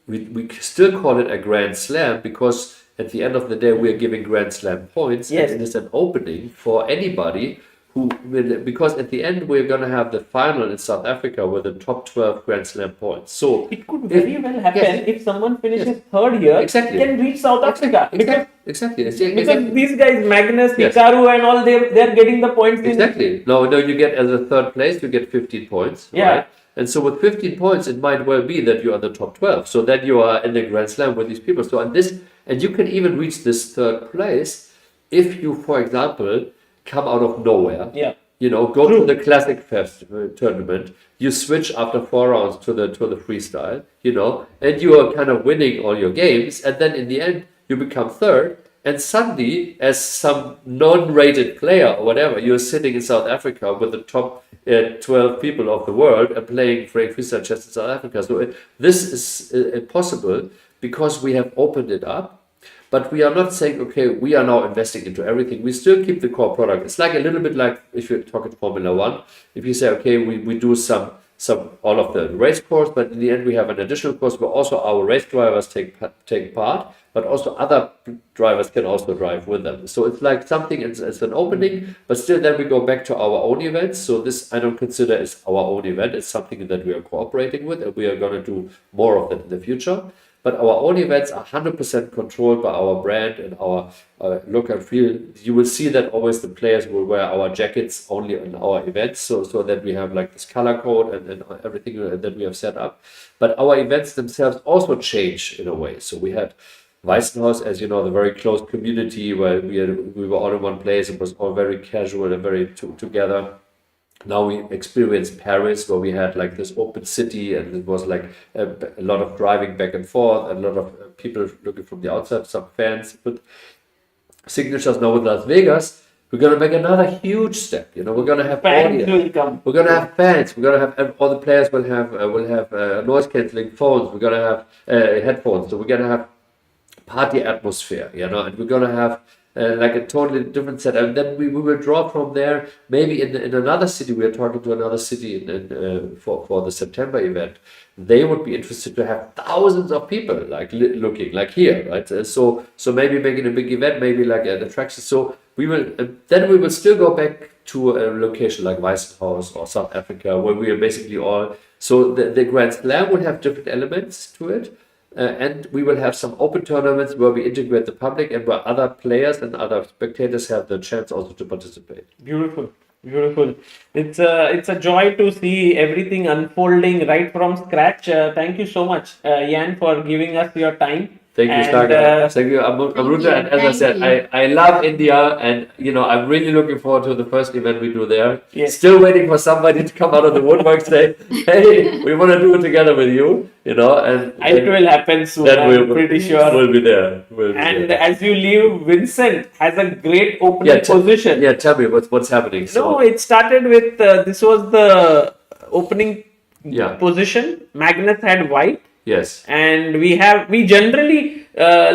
we still call it a Grand Slam because at the end of the day we are giving Grand Slam points. Yes. And it is an opening for anybody who will, because at the end we're going to have the final in South Africa with the top 12 Grand Slam points. So It could very well happen yes. if someone finishes Yes. third here, Exactly. can reach South Africa. Exactly. Because these guys, Magnus, Yes. Hikaru and all, they're getting the points in. Exactly. No, you get as a third place, you get 15 points. Yeah. Right? And so with 15 points, it might well be that you're in the top 12. So then you are in the Grand Slam with these people. So and you can even reach this third place if you, for example, come out of nowhere. Yeah. Go to the classic tournament. You switch after 4 rounds to the freestyle. And you are kind of winning all your games. And then in the end, you become third. And suddenly, as some non-rated player or whatever, you're sitting in South Africa with the top 12 people of the world and playing freestyle chess in South Africa. So this is possible because we have opened it up. But we are not saying, okay, we are now investing into everything. We still keep the core product. It's like a little bit like if you're talking Formula One. If you say, okay, we do some all of the race course, but in the end we have an additional course where also our race drivers take part, but also other drivers can also drive with them. So it's like something, it's an opening, but still then we go back to our own events. So this I don't consider is our own event. It's something that we are cooperating with, and we are going to do more of that in the future. But our own events are 100% controlled by our brand and our look and feel. You will see that always the players will wear our jackets only on our events, so that we have like this color code and everything that we have set up. But our events themselves also change in a way. So we had Weissenhaus, as you know, the very close community where we were all in one place. It was all very casual and very together. Now we experienced Paris, where we had like this open city, and it was like a lot of driving back and forth, and a lot of people looking from the outside, some fans. But signatures now with Las Vegas, we're going to make another huge step. We're going to have Fans audience. will come. We're going to have fans. We're going to have all the players will have noise cancelling phones. We're going to have headphones. So we're going to have party atmosphere, and we're going to have like a totally different setup. And then we will draw from there. Maybe in another city, we are talking to another city for the September event. They would be interested to have thousands of people like looking like here, right? So maybe making a big event, maybe like an attraction. So we will still go back to a location like Weissenhaus or South Africa, where we are basically all. So the Grand Slam will have different elements to it. And we will have some open tournaments where we integrate the public and where other players and other spectators have the chance also to participate. Beautiful. Beautiful. It's a joy to see everything unfolding right from scratch. Thank you so much, Jan, for giving us your time. Thank you, And Sagar. Thank you, Thank Amruta. you. And as I Thank said, you. I love India, and I'm really looking forward to the first event we do there. Yes. Still waiting for somebody to come out of the woodwork say, "Hey, we want to do it together with you." And it will happen soon. then I'm pretty sure. we'll be there. We'll be And there. as you leave, Vincent has a great opening Yeah, position. yeah. Tell me what's happening. No, it started with this was the opening Yeah. position. Magnus had white. Yes. And we generally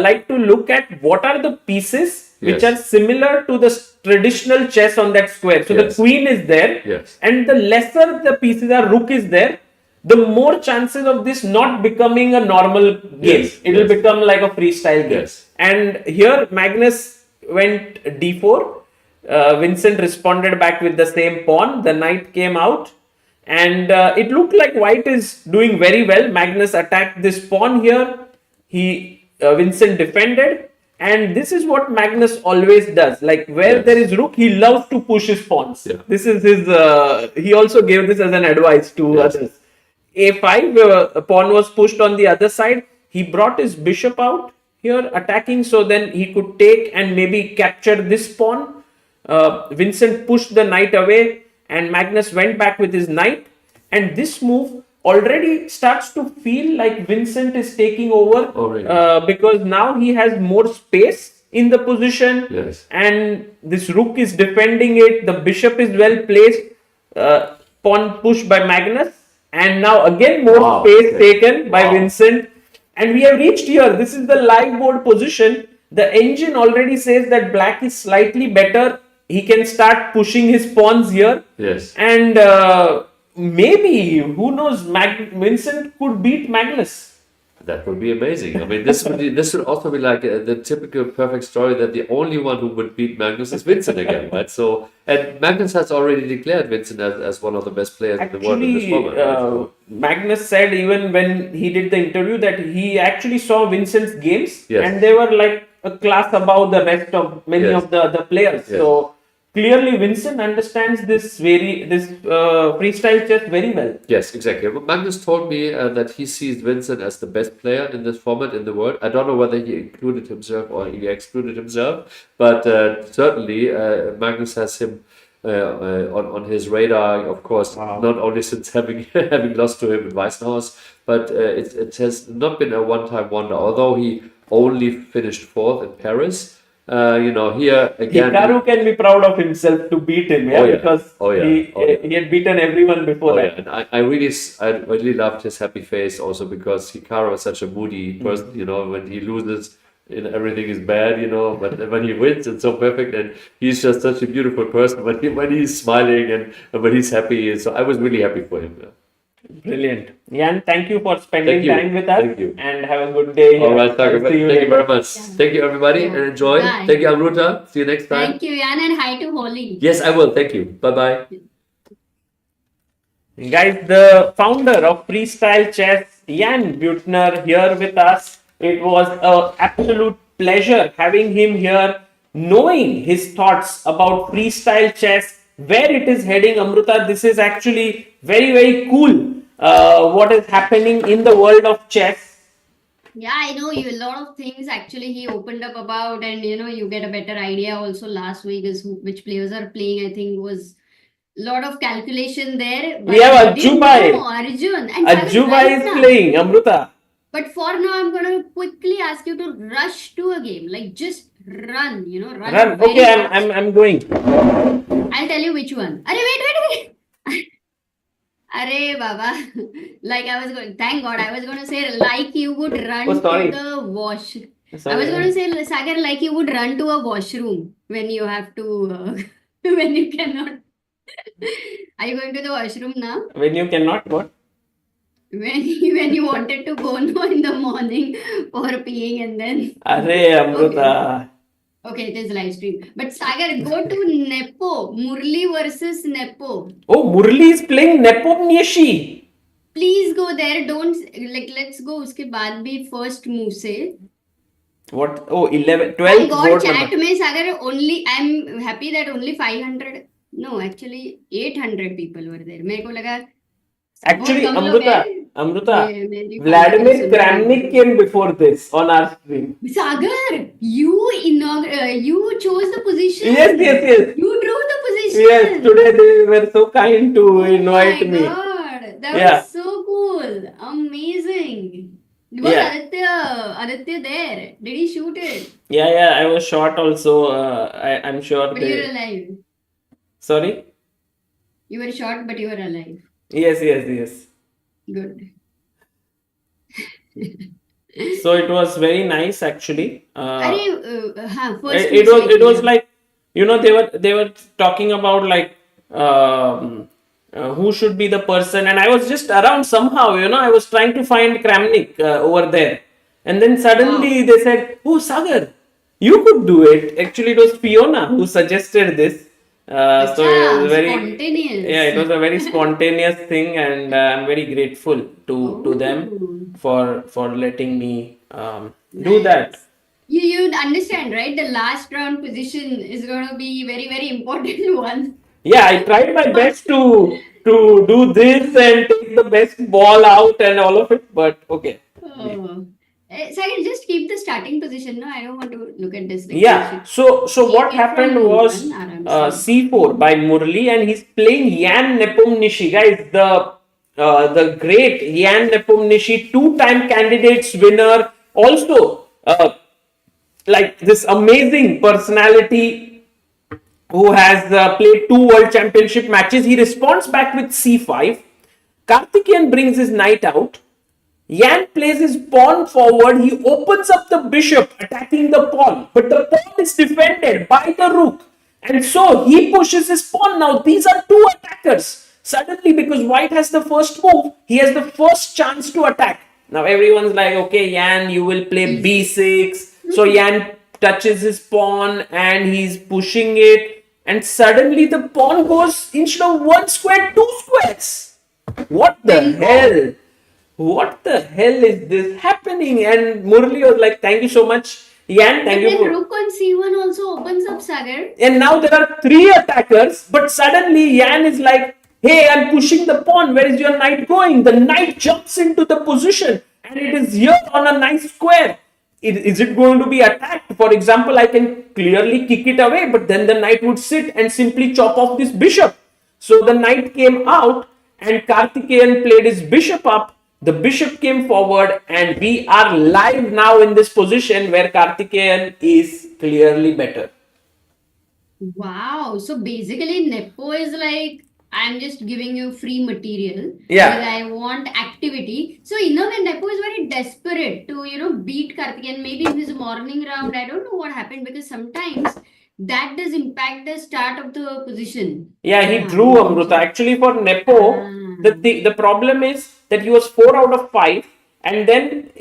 like to look at what are the pieces which Yes. are similar to the traditional chess on that square. So the Yes. queen is there, Yes. and the lesser the pieces are, rook is there, the more chances of this not becoming a normal game. Yes, It will yes. become like a freestyle game. Yes. And here Magnus went d4. Vincent responded back with the same pawn. The knight came out. And it looked like white is doing very well. Magnus attacked this pawn here. Vincent defended. And this is what Magnus always does. Like where Yes. there is rook, he loves to push his pawns. Yeah. This is his, he also gave this as an advice to Yes. others. A5, a pawn was pushed on the other side. He brought his bishop out here attacking. So then he could take and maybe capture this pawn. Vincent pushed the knight away. And Magnus went back with his knight, and this move already starts to feel like Vincent is taking over Already. because now he has more space in the position, Yes. and this rook is defending it. The bishop is well placed, pawn pushed by Magnus, and now again more Wow, space okay. taken by Wow. Vincent, and we have reached here. This is the live board position. The engine already says that black is slightly better. He can start pushing his pawns here. Yes. And maybe, who knows, Vincent could beat Magnus. That would be amazing. I mean, this would also be like the typical perfect story that the only one who would beat Magnus is Vincent again, right? So, and Magnus has already declared Vincent as one of the best players in the world in this Actually, format. Right? So, Magnus said even when he did the interview that he actually saw Vincent's games, Yes. and they were like a class above the rest of many Yes. of the other players. Yes. So clearly Vincent understands this freestyle chess very well. yes, exactly. Well, Magnus told me that he sees Vincent as the best player in this format in the world. I don't know whether he included himself or he excluded himself, but certainly Magnus has him on his radar, of course, Wow. not only since having having lost to him in Weissenhaus, but it has not been a one-time wonder. Although he only finished fourth in Paris, here again. Hikaru can be proud of himself to beat him, yeah, Oh, yeah. because Oh, yeah. he, Oh, yeah. he had beaten everyone before Oh that. yeah, and I really loved his happy face also because Hikaru is such a moody person. When he loses, everything is bad. But when he wins, it's so perfect, and he's just such a beautiful person when he's smiling and when he's happy. So I was really happy for him. Yeah. Brilliant. Jan, thank you for spending Thank you. time with us. Thank you. And have a good day. All right, Sagar, I'll see you thank you later. very much. Thank you everybody, Yeah. and enjoy. Bye. Thank you, Amruta. See you next time. Thank you, Yan, and hi to Holly. Yes, I will. Thank you. Bye bye. Guys, the founder of Freestyle Chess, Jan Butner, here with us. It was an absolute pleasure having him here, knowing his thoughts about freestyle chess, where it is heading. Amruta, this is actually very, very cool. What is happening in the world of chess. Yeah, I know you. A lot of things actually he opened up about, and you get a better idea. Also, last week is which players are playing. I think was a lot of calculation there. We have I didn't Ajubai. know Arjun and Sagar Ajubai right is now. playing, Amruta. But for now, I'm gonna quickly ask you to rush to a game. Like just run. Run. Run. very Okay, fast. I'm going. I'll tell you which one. Arey, wait. Arey, Baba. Like I was going, thank God, I was going to say like you would run Oh, sorry. to the wash. I Sorry. was going to say, Sagar, like you would run to a washroom when you have to, when you cannot. Are you going to the washroom now? When you cannot, what? When you wanted to go no in the morning for peeing and then. Arey, Amruta. Okay, it is live stream. But Sagar, go to Nepo. Murli versus Nepo. Oh, Murli is playing Nepomniachtchi. Please go there. Don't let's go. उसके बाद भी first move से. What? Oh, 11, I 12 got board chat number. में Sagar only. I'm happy that only 500 No, actually 800 people were there. मेरे को लगा बहुत Actually, कम लोग Amruta, हैं. Amruta, मेरी Vladimir सुन Kramnik रही came before this on our stream. Sagar, you chose the position. Yes, yes, yes. You drew the position. Yes, today they were so kind to Oh invite my me. God, that Yeah. was so cool. Amazing. Was Yeah. Aditya there? Did he shoot it? Yeah, I was short also. I'm sure But you were alive. Sorry? You were short, but you were alive. Yes. Good. So it was very nice actually. First It was like, they were talking about like who should be the person, and I was just around somehow, I was trying to find Kramnik over there, and then suddenly they said, "Oh, Sagar, you could do it." Actually, it was Fiona who suggested this. So it was very spontaneous. Yeah, it was a very spontaneous thing, and I'm very grateful to them for letting me do that. You understand, right? The last round position is going to be very, very important one. Yeah, I tried my best to do this and take the best ball out and all of it, but okay. So I can just keep the starting position. No, I don't want to look at this. Yeah. So what happened was C4 by Murli, and he's playing Jan Nepomniachtchi. Guys, the great Jan Nepomniachtchi, two-time candidates winner, also like this amazing personality who has played 2 World Championship matches. He responds back with C5. Karthikeyan brings his knight out. Jan plays his pawn forward. He opens up the bishop, attacking the pawn. But the pawn is defended by the rook. And so he pushes his pawn. Now these are two attackers. Suddenly, because white has the first move, he has the first chance to attack. Now everyone's like, okay, Jan, you will play b6. So Jan touches his pawn and he's pushing it. And suddenly the pawn goes, instead of 1 square, 2 squares. What the hell? What the hell is this happening? And Murli was like, thank you so much, Jan. Thank you. Then rook on c1 also opens up, Sagar. And now there are 3 attackers, but suddenly Jan is like, hey, I'm pushing the pawn. Where is your knight going? The knight jumps into the position and it is here on a nice square. Is it going to be attacked? For example, I can clearly kick it away, but then the knight would sit and simply chop off this bishop. So the knight came out and Karthikeyan played his bishop up. The bishop came forward, and we are live now in this position where Karthikeyan is clearly better. Wow. So basically, Nepo is like, I'm just giving you free material. Yeah. Because I want activity. So, in a way, Nepo is very desperate to, beat Karthikeyan. Maybe in his morning round, I don't know what happened, because sometimes that does impact the start of the position. Yeah, he drew Amruta. Actually, for Nepo, the problem is that he was 4 out of 5, and then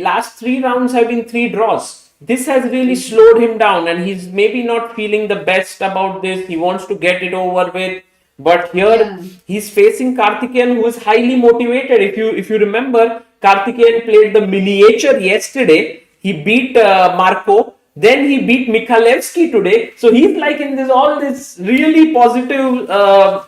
last 3 rounds have been 3 draws. This has really slowed him down, and he's maybe not feeling the best about this. He wants to get it over with. But here he's facing Karthikeyan, who is highly motivated. If you remember, Karthikeyan played the miniature yesterday. He beat Marco. Then he beat Mikhalevsky today. So he's like in this really positive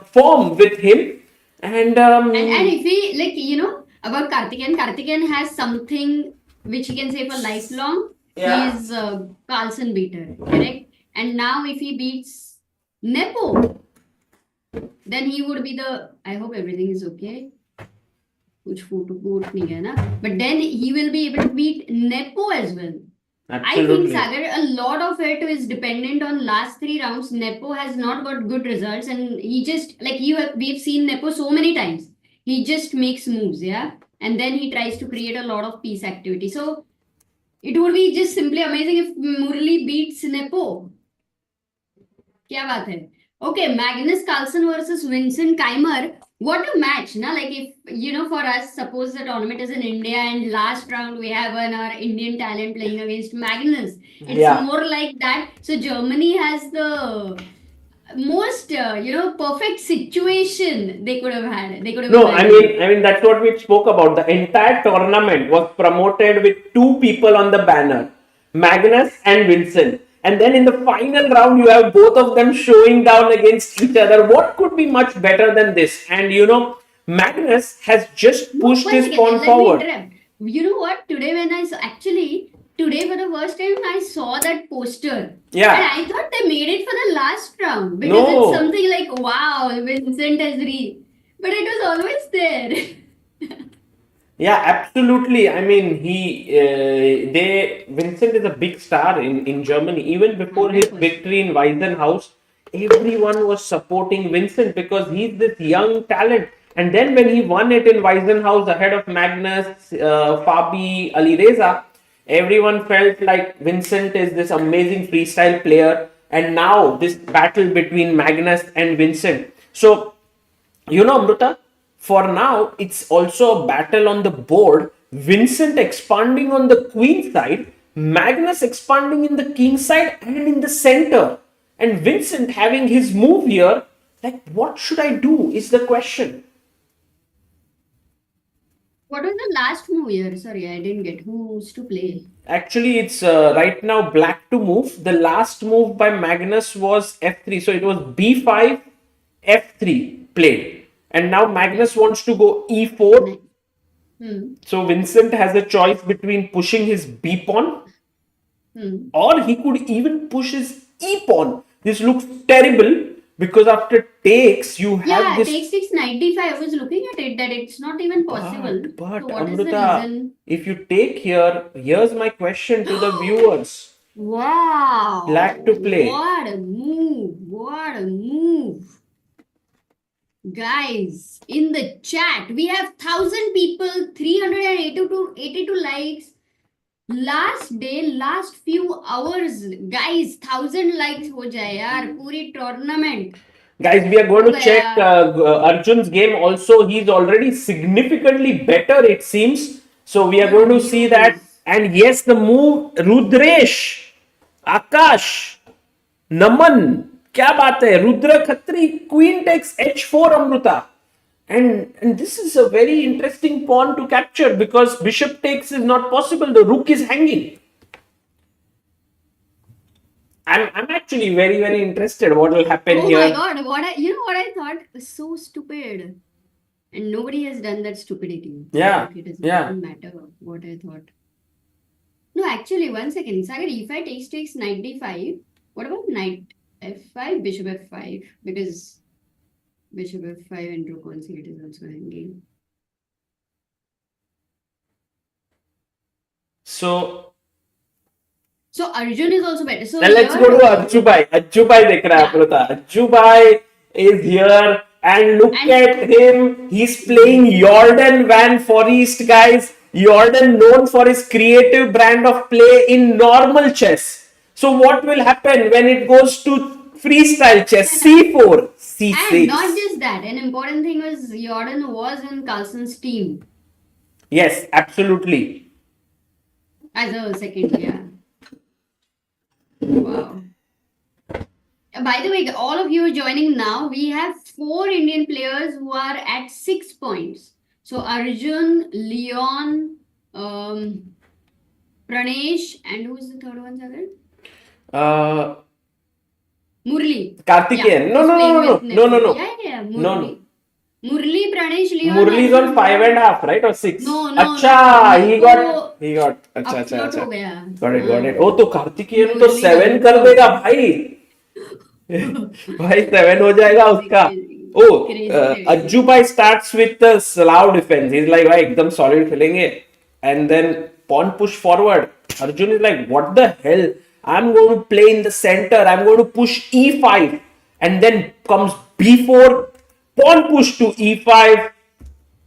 form with him. And if he about Karthikeyan has something which he can say for lifelong. Yeah. He is Carlsen beater, correct? And now if he beats Nepo, then he would be I hope everything is okay. But then he will be able to beat Nepo as well. Absolutely. I think, Sagar, a lot of it is dependent on last 3 rounds. Nepo has not got good results, and he just we've seen Nepo so many times. He just makes moves, yeah, and then he tries to create a lot of piece activity. So it would be just simply amazing if Murli beats Nepo. Kya baat hai? Okay, Magnus Carlsen versus Vincent Keimer. What a match, na? Like if, for us, suppose the tournament is in India and last round we have our Indian talent playing against Magnus. It's more like that. So Germany has the most, perfect situation they could have had. They could have. No, I mean that's what we spoke about. The entire tournament was promoted with 2 people on the banner, Magnus and Vincent. and then in the final round you have both of them showing down against each other. What could be much better than this? And Magnus has just pushed One his second, pawn let me forward. interrupt. You know what? Today when I saw, actually, today for the first time I saw that poster. Yeah. And I thought they made it for the last round because No. it's something like, wow, Vincent has but it was always there. Yeah, absolutely. I mean, Vincent is a big star in Germany. Even before his victory in Weizenhaus, everyone was supporting Vincent because he's this young talent. And then when he won it in Weizenhaus ahead of Magnus, Fabi, Alireza, everyone felt like Vincent is this amazing freestyle player. And now this battle between Magnus and Vincent. So, Amruta, for now, it's also a battle on the board. Vincent expanding on the queen side, Magnus expanding in the king side and in the center. And Vincent having his move here. Like, what should I do is the question. What was the last move here? Sorry, I didn't get who's to play. Actually, it's right now black to move. The last move by Magnus was f3. So it was b5, f3 played. And now Magnus wants to go e4. So Vincent has a choice between pushing his b pawn or he could even push his e pawn. This looks terrible because after takes you have this. Takes 695. I was looking at it that it's not even possible. But so what is the Amruta, reason? if you take here, here's my question to the viewers. Wow. Black to play. What a move. What a move. Guys, in the chat, we have 1,000 people, 382 likes. Last day, last few hours, guys, 1,000 likes ho jaye yaar, puri tournament. Guys, we are going to check Arjun's game also. He's already significantly better, it seems. So we are going to see that. And yes, the move, Rudresh, Akash, Naman. क्या बात है Rudra Khatri queen takes h4 Amruta and this is a very interesting pawn to capture because bishop takes is not possible. The rook is hanging. I'm actually very, very interested what will happen here. Oh my god, what I thought was so stupid. And nobody has done that stupidity. Yeah. It doesn't matter what I thought. No, actually, one second. Sagar, if I takes knight d5, what about knight f5, bishop f5? Because bishop f5 and rook on c8 is also hanging. So Arjun is also better. So let's go to Ajjubai. Ajjubai dekh raha hai Amruta. Ajjubai is here and look at him. He's playing Jordan Van Foreest, guys. Jordan known for his creative brand of play in normal chess. So what will happen when it goes to freestyle chess? C4, C6. And not just that. An important thing was Jordan was in Carlsen's team. Yes, absolutely. As a second, yeah. Wow. By the way, all of you are joining now. We have 4 Indian players who are at 6 points. So Arjun, Leon, Pranesh, and who's the third one, Sagar? Murli. Karthikeyan. Yeah, No. Yeah. Murli. No. Murli, Pranesh, Leon. Murli is on 5.5, right? Or 6? No. Acha, he got. Upload हो गया. Got it. Oh, तो Karthikeyan तो 7 कर देगा भाई. भाई 7 हो जाएगा उसका. Oh, Ajjubai starts with the slow defense. He's like, भाई एकदम solid खेलेंगे. And then pawn push forward. Arjun is like, what the hell? I'm going to play in the center. I'm going to push e5. And then comes b4. Pawn push to e5.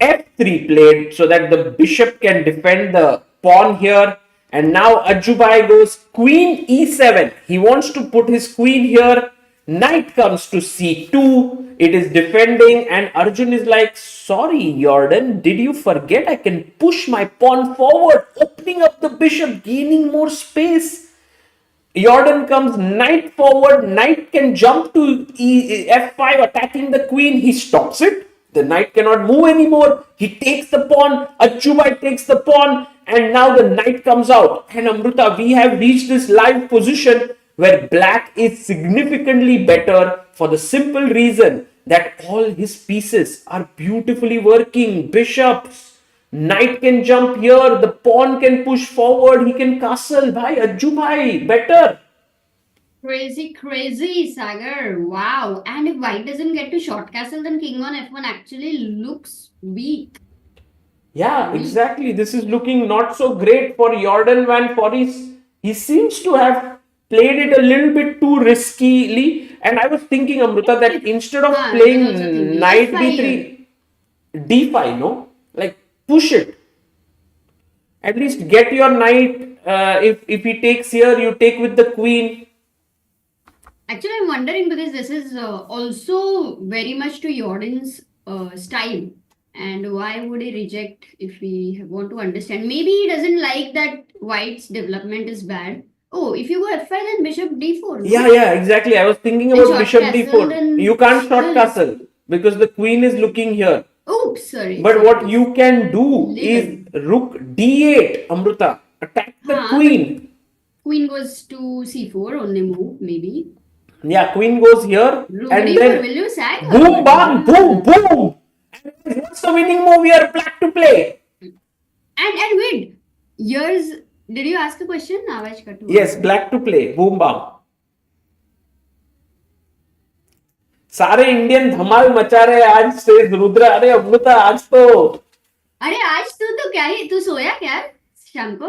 f3 played so that the bishop can defend the pawn here. And now Ajjubai goes queen e7. He wants to put his queen here. Knight comes to c2. It is defending and Arjun is like, sorry Jordan, did you forget I can push my pawn forward, opening up the bishop, gaining more space. Jordan comes knight forward, knight can jump to f5 attacking the queen. He stops it. The knight cannot move anymore. He takes the pawn. Ajjubai takes the pawn and now the knight comes out. And Amruta, we have reached this live position where black is significantly better for the simple reason that all his pieces are beautifully working. Bishops, knight can jump here, the pawn can push forward, he can castle. Bhai, Ajju bhai, better. Crazy, Sagar. Wow. And if white doesn't get to short castle, then king on f1 actually looks weak. Yeah, exactly. This is looking not so great for Jordan van Forest. He seems to have played it a little bit too riskily. And I was thinking, Amrita, that instead of I was also playing thinking knight F5 b3, d5, no? Like push it. At least get your knight. If he takes here, you take with the queen. Actually, I'm wondering because this is also very much to Jordan's style. And why would he reject if we want to understand? Maybe he doesn't like that white's development is bad. Oh, if you go f5, then bishop d4. No? Yeah, exactly. I was thinking And about short bishop castle, d4. then You can't short still- castle because the queen is looking here. Oops, sorry. But what you can do is Legal. rook d8, Amrita. Attack the Huh, queen. Queen goes to c4, only move, maybe. Yeah, queen goes here Rook and d4, then will you sack? or boom, what? bam, boom, boom. And what's the winning move here? Black to play. And wait, yours. Did you ask a question? Avaj Katu. Yes, black to play. Boom, bam. सारे Indian धमाल मचा रहे आज से रुद्र. अरे अमृता आज तो अरे आज तो क्या ही तू सोया क्या शाम को?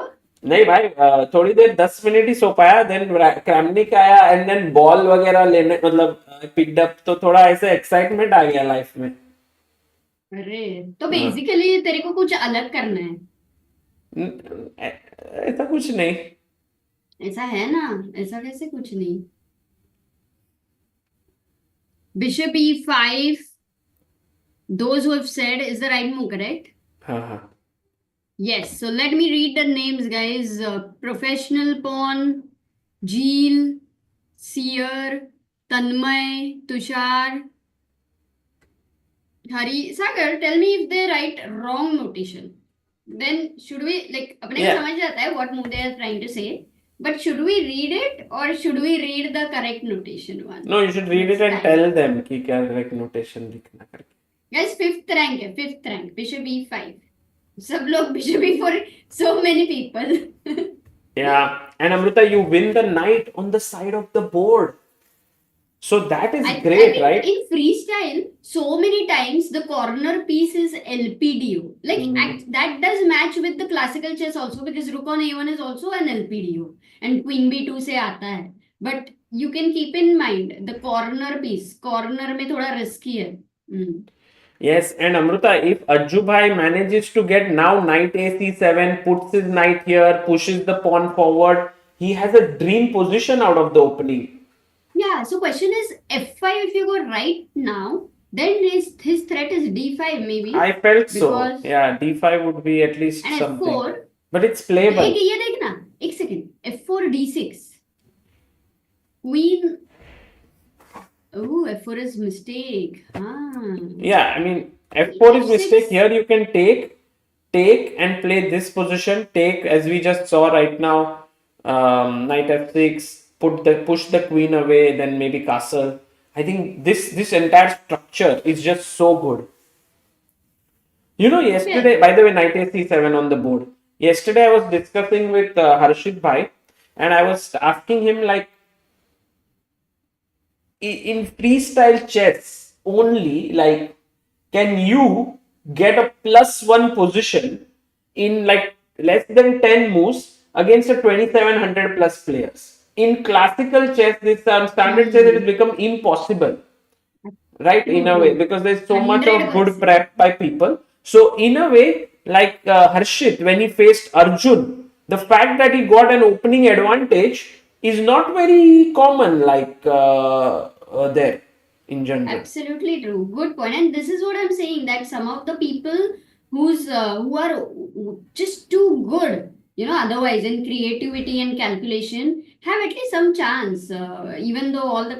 नहीं भाई, थोड़ी देर 10 मिनट ही सो पाया. देन क्रैमनिक आया एंड देन बॉल वगैरह लेने, मतलब पिक्ड अप, तो थोड़ा ऐसे एक्साइटमेंट आ गया लाइफ में. अरे तो बेसिकली तेरे को कुछ अलग करना है. ऐसा कुछ नहीं. ऐसा है ना, ऐसा कैसे कुछ नहीं. Bishop e5, those who have said is the right move, correct? हाँ. Yes, so let me read the names, guys. Professional Pawn, Jeel, Seer, Tanmay, Tushar, Hari. Sagar, tell me if they write wrong notation. Then should we, like, अपने को Yeah. समझ जाता है what move they are trying to say. But should we read it or should we read the correct notation one? No, you should read it and tell them कि क्या correct notation लिखना करके. Guys, fifth rank, Bishop e5. सब लोग Bishop e4, so many people. Yeah, and Amrita, you win the knight on the side of the board. So that is great, I mean, right? in freestyle, so many times the corner piece is LPDO. Like that does match with the classical chess also because rook on a1 is also an LPDO and queen b2 से आता है. But you can keep in mind the corner piece. Corner में थोड़ा risky है. Yes, and Amrita, if Ajju bhai manages to get now knight ac7, puts his knight here, pushes the pawn forward, he has a dream position out of the opening. Yeah, so question is f5 if you go right now, then his threat is d5 maybe. I felt so. Because- Yeah, d5 would be at least And something. f4, But it's playable. एक ये देखना, एक second, f4 d6. Queen. Oh, f4 is mistake. Yeah, I mean, f4 is F6. mistake. Here you can take and play this position. Take, as we just saw right now, knight f6, push the queen away, then maybe castle. I think this entire structure is just so good. You know, yesterday, by the way, knight ac7 on the board. Yesterday, I was discussing with Harshit bhai, and I was asking him, like, in freestyle chess only, like, can you get a +1 position in like less than 10 moves against a 2700 plus players? In classical chess, this standard chess, it has become impossible, right? In a way, because there's so much of good 100%. prep by people. So in a way, like Harshit, when he faced Arjun, the fact that he got an opening advantage is not very common, like there in general. Absolutely true. Good point. And this is what I'm saying, that some of the people who are just too good, otherwise in creativity and calculation, have at least some chance. Even though all the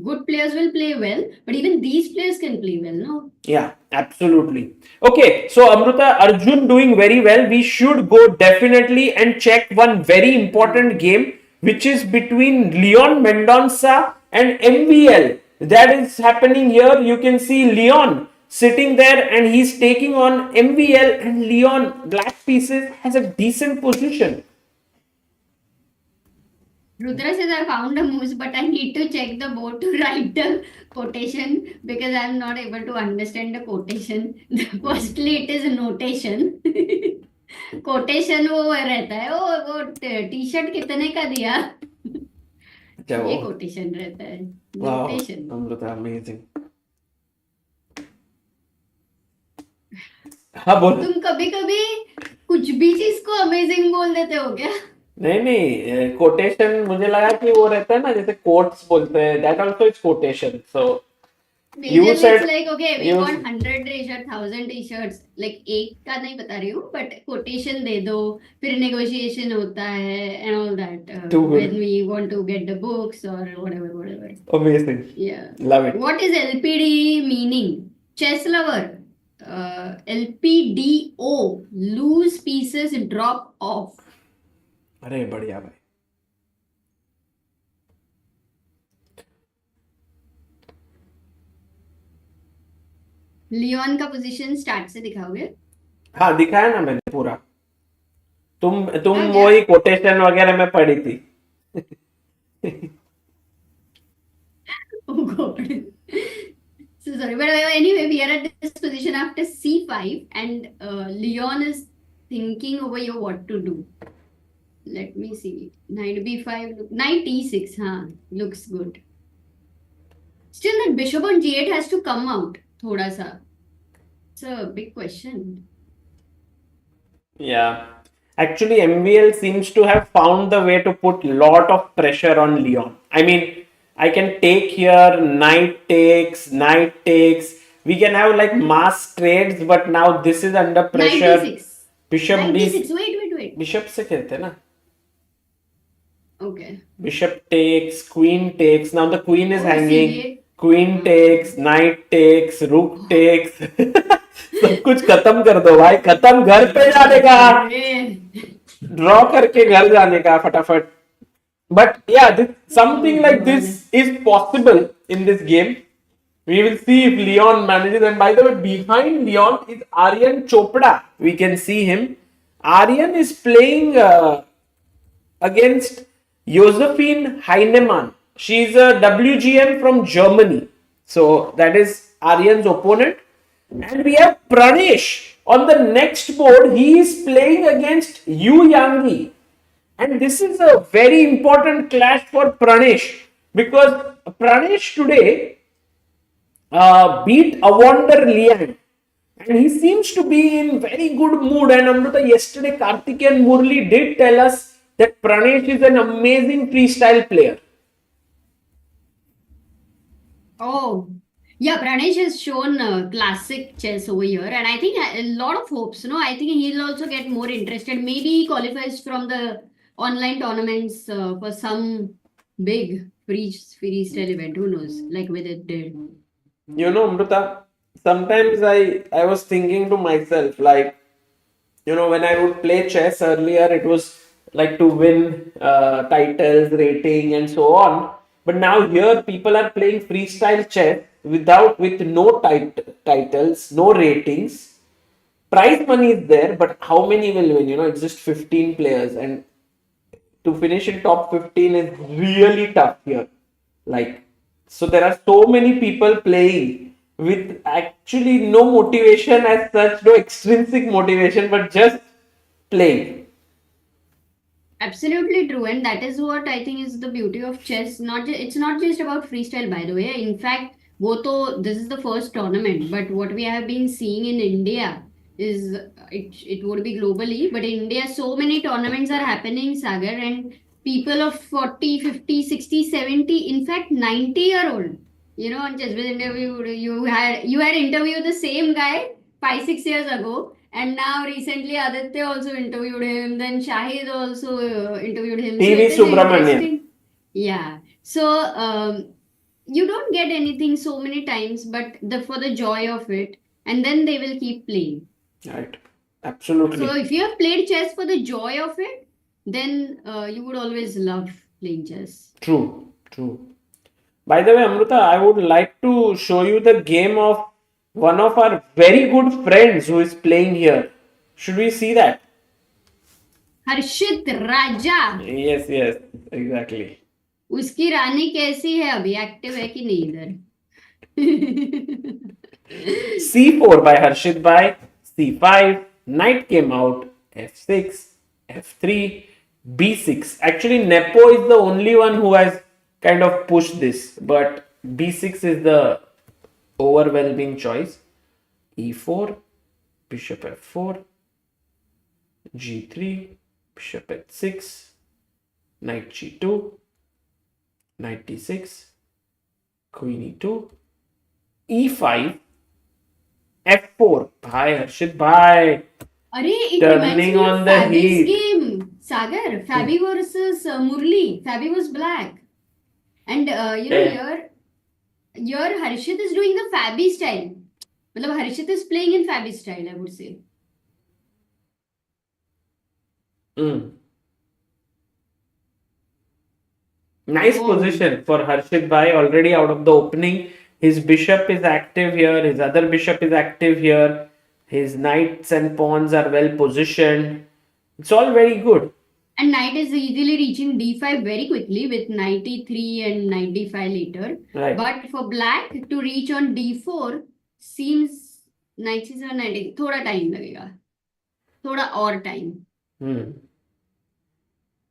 good players will play well, but even these players can play well, no? Yeah, absolutely. Okay, so Amrita, Arjun doing very well. We should go definitely and check one very important game which is between Leon Mendonça and MVL. That is happening here. You can see Leon sitting there and he's taking on MVL, and Leon, black pieces, has a decent position. Rudra says I found a moose, but I need to check the board to write the quotation because I'm not able to understand the quotation. Firstly, it is a notation. Quotation वो रहता है वो T shirt कितने का दिया ये quotation रहता है नोटेशन अमेजिंग हाँ बोल तुम कभी कभी कुछ भी चीज को अमेजिंग बोल देते हो क्या नहीं कोटेशन मुझे लगा कि वो रहता है ना जैसे कोट्स बोलते हैं that also is quotation so You said it's like okay we want 100 t-shirt 1000 t-shirts like एक का नहीं बता रही हूँ but quotation दे दो फिर negotiation होता है and all that when we want to get the books or whatever amazing yeah love it what is LPD meaning chess lover LPDO loose pieces drop off अरे बढ़िया भाई लियोन का position start से दिखाओगे हाँ दिखाया ना मैंने पूरा तुम वही कोटेशन वगैरह में पढ़ी थी oh god so sorry but anyway we are at this position after c5 and Leon is thinking over here what to do let me see knight b5 knight e6 huh looks good still that bishop on g8 has to come out thoda sa it's a big question yeah actually MVL seems to have found the way to put lot of pressure on Leon I mean I can take here knight takes we can have like mass trades but now this is under pressure 96 bishop 96 wait bishop से खेलते ना okay bishop takes queen takes now the queen is hanging c8 queen takes knight takes rook takes सब कुछ खत्म कर दो भाई खत्म घर पे जाने का ड्रॉ करके घर जाने का फटाफट but yeah something like this is possible in this game we will see if Leon manages and by the way behind Leon is Aryan Chopra we can see him Aryan is playing against Josephine Heinemann she is a WGM from Germany so that is Aryan's opponent and we have Pranesh on the next board he is playing against Yu Yangi and this is a very important clash for Pranesh because Pranesh today beat Evander Liang and he seems to be in very good mood and Amrita yesterday Karthik and Murli did tell us that Pranesh is an amazing freestyle player. Oh, yeah, Pranesh has shown classic chess over here, and I think a lot of hopes. No, I think he'll also get more interested. Maybe he qualifies from the online tournaments for some big freestyle event. Who knows? Like with it did. You know, Amrita, sometimes I was thinking to myself, like, you know, when I would play chess earlier, it was like to win titles, rating, and so on. But now here, people are playing freestyle chess with no titles, no ratings. Prize money is there, but how many will win? You know, it's just 15 players, and to finish in top 15 is really tough here. Like, so there are so many people playing with actually no motivation as such, no extrinsic motivation, but just playing. Absolutely true, and that is what I think is the beauty of chess. It's not just about freestyle, by the way. In fact, this is the first tournament, but what we have been seeing in India is it would be globally, but in India, so many tournaments are happening, Sagar, and people of 40, 50, 60, 70, in fact, 90-year-old. You know, on Chess Biz interview, you had interviewed the same guy 5-6 years ago. And now recently Aditya also interviewed him. Then Shahid also interviewed him. TV Subramanian. Yeah. So you don't get anything so many times, but for the joy of it, and then they will keep playing. Right. Absolutely. So if you have played chess for the joy of it, then you would always love playing chess. True, true. By the way, Amruta, I would like to show you the game of one of our very good friends who is playing here. Should we see that? Harshit Raja, Yes, yes, exactly. उसकी रानी कैसी है अभी, active है कि नहीं इधर? C4 by Harshit by C5. Knight came out. F6, F3, B6. Actually, Nepo is the only one who has kind of pushed this, but B6 is the overwhelming choice. E4, Bishop F4, G3, Bishop H6, Knight G2, Knight D6, Queen E2, E5, F4. Bhai, Harshit, bhai. अरे it Turning reminds me on of the Fabi's heat. game, Sagar. Fabi versus Murli. Fabi was black, and Yeah. here Harshit is doing the Fabi style. मतलब Harshit is playing in Fabi style, I would say. Nice Oh. position for Harshit Bhai already out of the opening. His bishop is active here, his other bishop is active here, his knights and pawns are well positioned. It's all very good. And knight is easily reaching d5 very quickly with knight e3 and knight d5 later. Right. But for black to reach on d4 seems knight c7 knight e- थोड़ा time लगेगा, थोड़ा और time.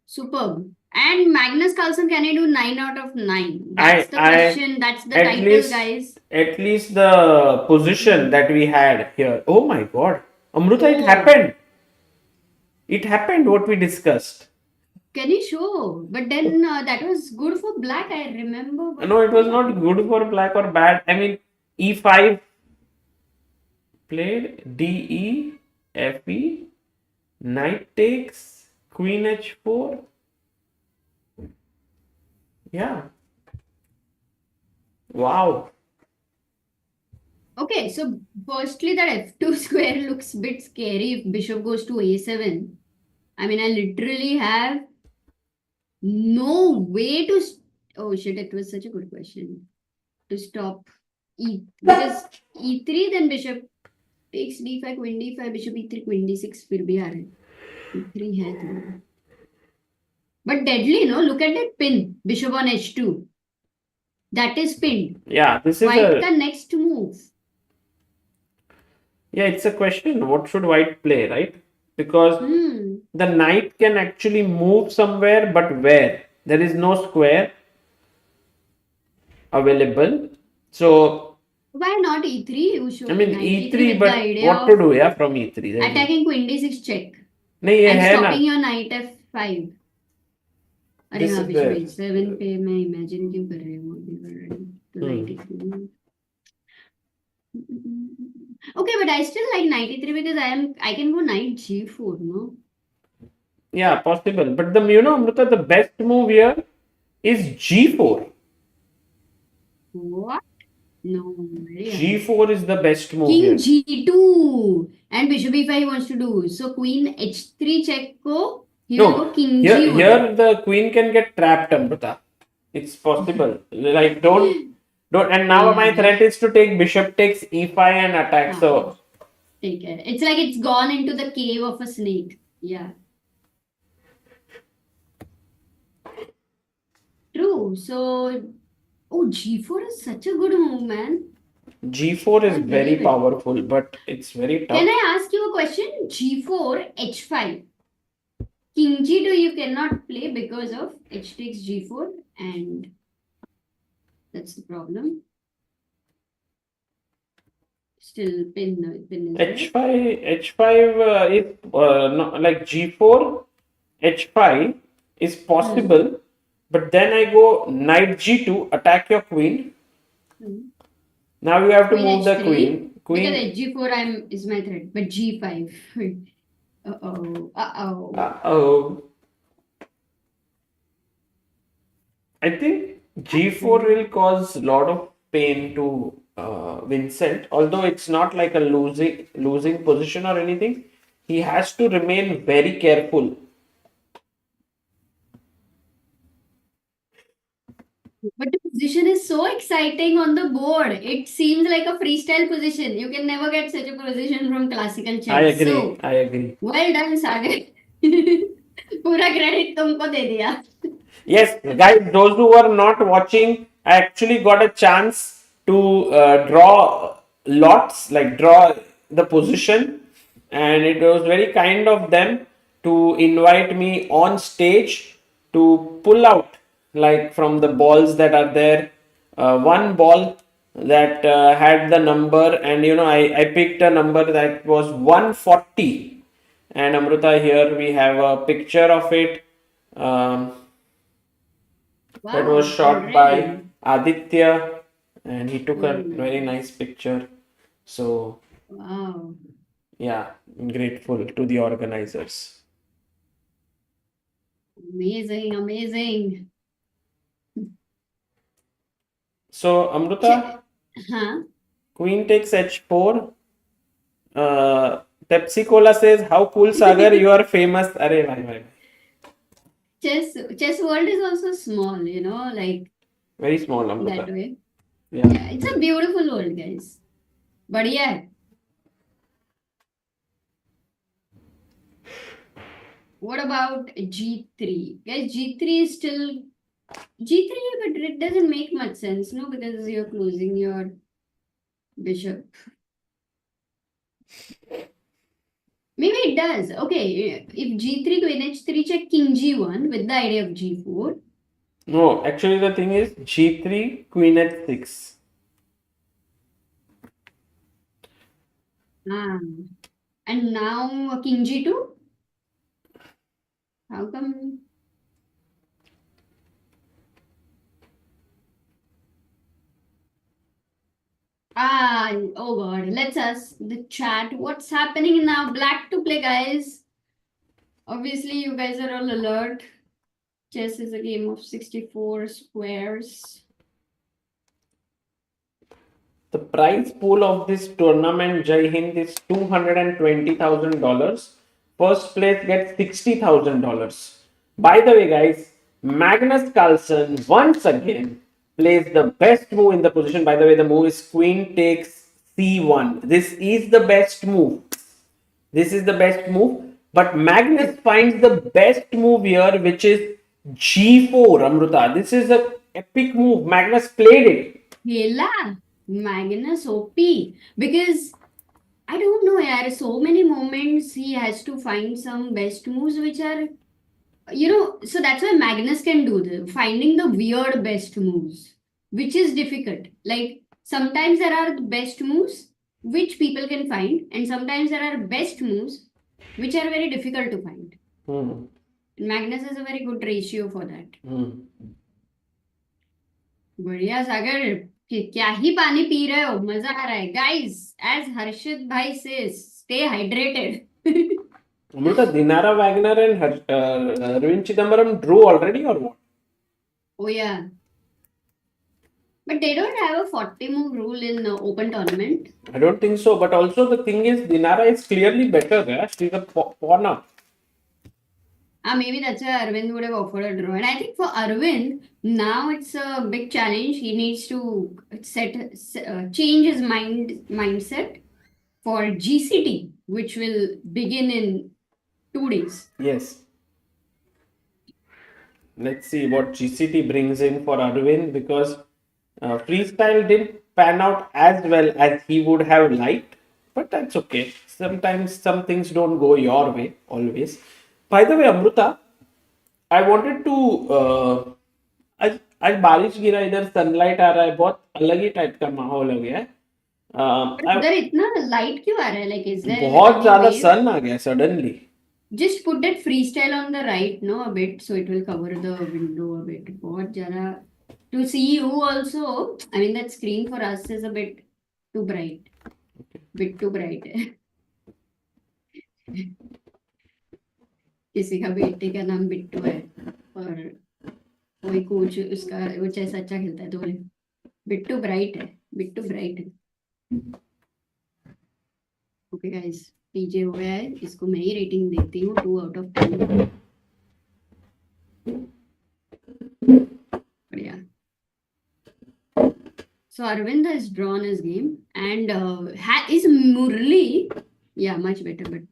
Superb. And Magnus Carlsen, can he do 9 out of 9? That's the question. That's the at title, least- guys. At least the position that we had here. Oh my god. Amruta, it Oh. happened. It happened what we discussed. Can you show? But then that was good for black, I remember. But No, it was not good for black or bad. I mean, E5 played, DE, FE, knight takes, queen H4. Yeah. Wow. Okay, so firstly, that f2 square looks a bit scary if bishop goes to a7. I mean, I literally have no way to. Oh shit, it was such a good question. To stop because e3, then bishop takes d5, queen d5, bishop e3, queen d6, फिर भी आ रहा है. e3 है तो. But deadly, no? Look at that pin. Bishop on h2. That is pinned. Yeah, this is White a the next move. yeah, it's a question. What should white play, right? Because the knight can actually move somewhere, but where? There is no square available. So Why not e3? You should. I mean knight E3, with but the idea what of to do? Yeah, from E3. There is- attacking queen d6 check नहीं ये and है ना. stopping your knight f5. अरे This हाँ is bishop the- h7 पे मैं imagine क्यों कर रही हूँ अभी already. तो knight e3. Okay, but I still like knight e3 because I can go knight g4, no? Yeah, possible. But Amruta, the best move here is G4. What? No. very G4 is the best move King here. g2 and bishop e5 he wants to do. So queen h3 check ko he will No, go king here, g1. here the queen can get trapped, Amruta. It's possible. Like don't. And now my threat is to take bishop takes e5 and attack. So Take care. It's like it's gone into the cave of a snake. Yeah. True. So, oh, g4 is such a good move, man. G4 is Can't very believe it. powerful, but it's very tough. Can I ask you a question? g4, h5. King g2 you cannot play because of h takes g4 and that's the problem. Still pin is there. H5 is no, like G4, H5 is possible, but then I go knight G2, attack your queen. Now you have to Queen move the H3, queen. Because at g4 is my threat, but g5. Uh-oh. I think G4 will cause a lot of pain to Vincent, although it's not like a losing position or anything. He has to remain very careful. But the position is so exciting on the board. It seems like a freestyle position. You can never get such a position from classical I chess. agree. So, I agree. well done, Sagar. पूरा credit तुमको दे दिया. Yes, guys, those who were not watching, I actually got a chance to draw lots, like draw the position, and it was very kind of them to invite me on stage to pull out, like from the balls that are there, one ball that had the number, and I picked a number that was 140. And Amruta, here we have a picture of it. That was Wow, shot by already. Aditya, and he took Oh a my very God. nice picture. So, Wow. yeah, I'm grateful to the organizers. Amazing, amazing. So, Amruta, Huh? Queen takes h4. Pepsi Cola says, "How cool, Sagar! You are famous." Arey, bhai, bhai. Chess world is also small, like Very small, that Amruta. way. Yeah. Yeah, it's a beautiful world, guys. बढ़िया है. What about G3? Guys, G3 is still G3, but it doesn't make much sense, no? Because you're closing your bishop. Maybe it does. Okay, if G3, Queen H3, check King G1 with the idea of G4. No, actually, the thing is G3, Queen h6. Ah. And now King G2? How come? Oh God, let's ask the chat what's happening now. Black to play, guys. Obviously, you guys are all alert. Chess is a game of 64 squares. The prize pool of this tournament, Jai Hind, is $220,000. First place gets $60,000. By the way, guys, Magnus Carlsen once again plays the best move in the position. By the way, the move is Queen takes C1. This is the best move. This is the best move. But Magnus finds the best move here, which is G4, Amruta. This is a epic move. Magnus played it. Hela, Magnus OP. Because I don't know, yaar, so many moments he has to find some best moves which are, so that's why Magnus can do finding the weird best moves, which is difficult. Like sometimes there are the best moves which people can find, and sometimes there are best moves which are very difficult to find. Hmm. And Magnus has a very good ratio for that. बढ़िया सागर क्या ही पानी P रहे हो मजा आ रहा है guys as हर्षित भाई से stay hydrated Amruta, Dinara Wagner and Arvind Chithambaram drew already or what? oh yeah but they don't have a 40 move rule in open tournament. I don't think so. But also the thing is, Dinara is clearly better. Yeah? She's a pawn up. Maybe that's why Arvind would have offered a draw. And I think for Arvind, now it's a big challenge. He needs to change his mindset for GCT, which will begin in 2 days. Yes. Let's see what GCT brings in for Arvind, because freestyle didn't pan out as well as he would have liked. But that's okay. Sometimes some things don't go your way always. By the way, Amruta, I wanted to आज बारिश गिरा, इधर sunlight आ रहा है, बहुत अलग ही type का माहौल हो गया है. उधर इतना लाइट क्यों आ रहा है लाइक इज देयर बहुत ज्यादा सन आ गया suddenly. just put that freestyle on the right no a bit so it will cover the window a bit बहुत ज्यादा to see you also. I mean that screen for us is a bit too bright. Bit too bright है. किसी का बेटे का नाम बिट्टू है और कोई कोच उसका वो चेस अच्छा खेलता है तो बोले बिट्टू ब्राइट है, बिट्टू ब्राइट है. ओके गाइस पीजे हो गया है, इसको मैं ही रेटिंग देती हूँ 2 out of 10. बढ़िया. So Arvind has drawn his game and is Murli, yeah, much better, but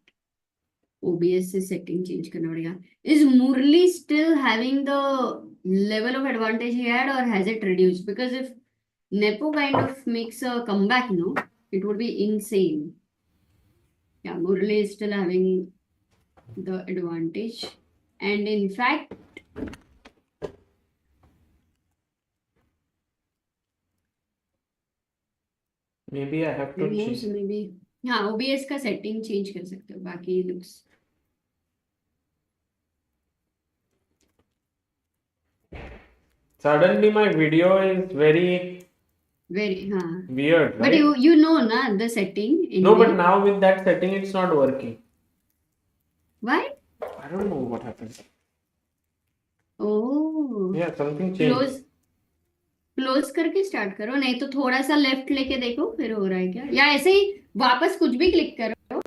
OBS is setting change करना पड़ेगा. Is Murli still having the level of advantage he had, or has it reduced? Because if Nepo kind of makes a comeback, it would be insane. Yeah, Murli is still having the advantage, and in fact, Maybe I have to moves change. maybe. हाँ, OBS का setting change कर सकते हो. बाकी looks. Suddenly my video is very Very, weird, but right? you know na the setting No, but anyway. now with that setting, it's not working. Why? I don't know what happened. Oh, Yeah, something changed. Close करके start करो, नहीं तो थोड़ा सा left लेके देखो फिर हो रहा है क्या, या ऐसे ही वापस कुछ भी क्लिक करो.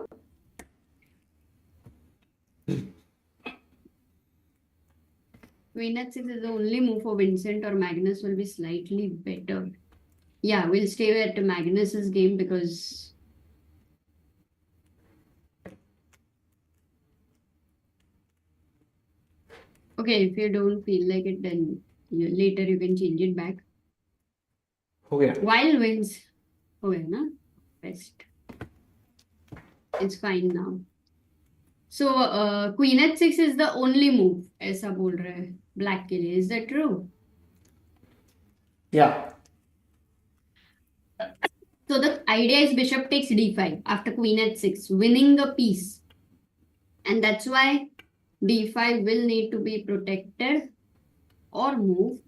Queen h6 is the only move for Vincent, or Magnus will be slightly better. Yeah, we'll stay at Magnus's game because okay, if you don't feel like it, then later you can change it back. हो गया. While wins, हो गया ना? Best. It's fine now. So Queen h6 is the only move, ऐसा बोल रहा है Black के लिए. Is that true? Yeah. So the idea is bishop takes d5 after Queen h6, winning a piece, and that's why d5 will need to be protected or moved.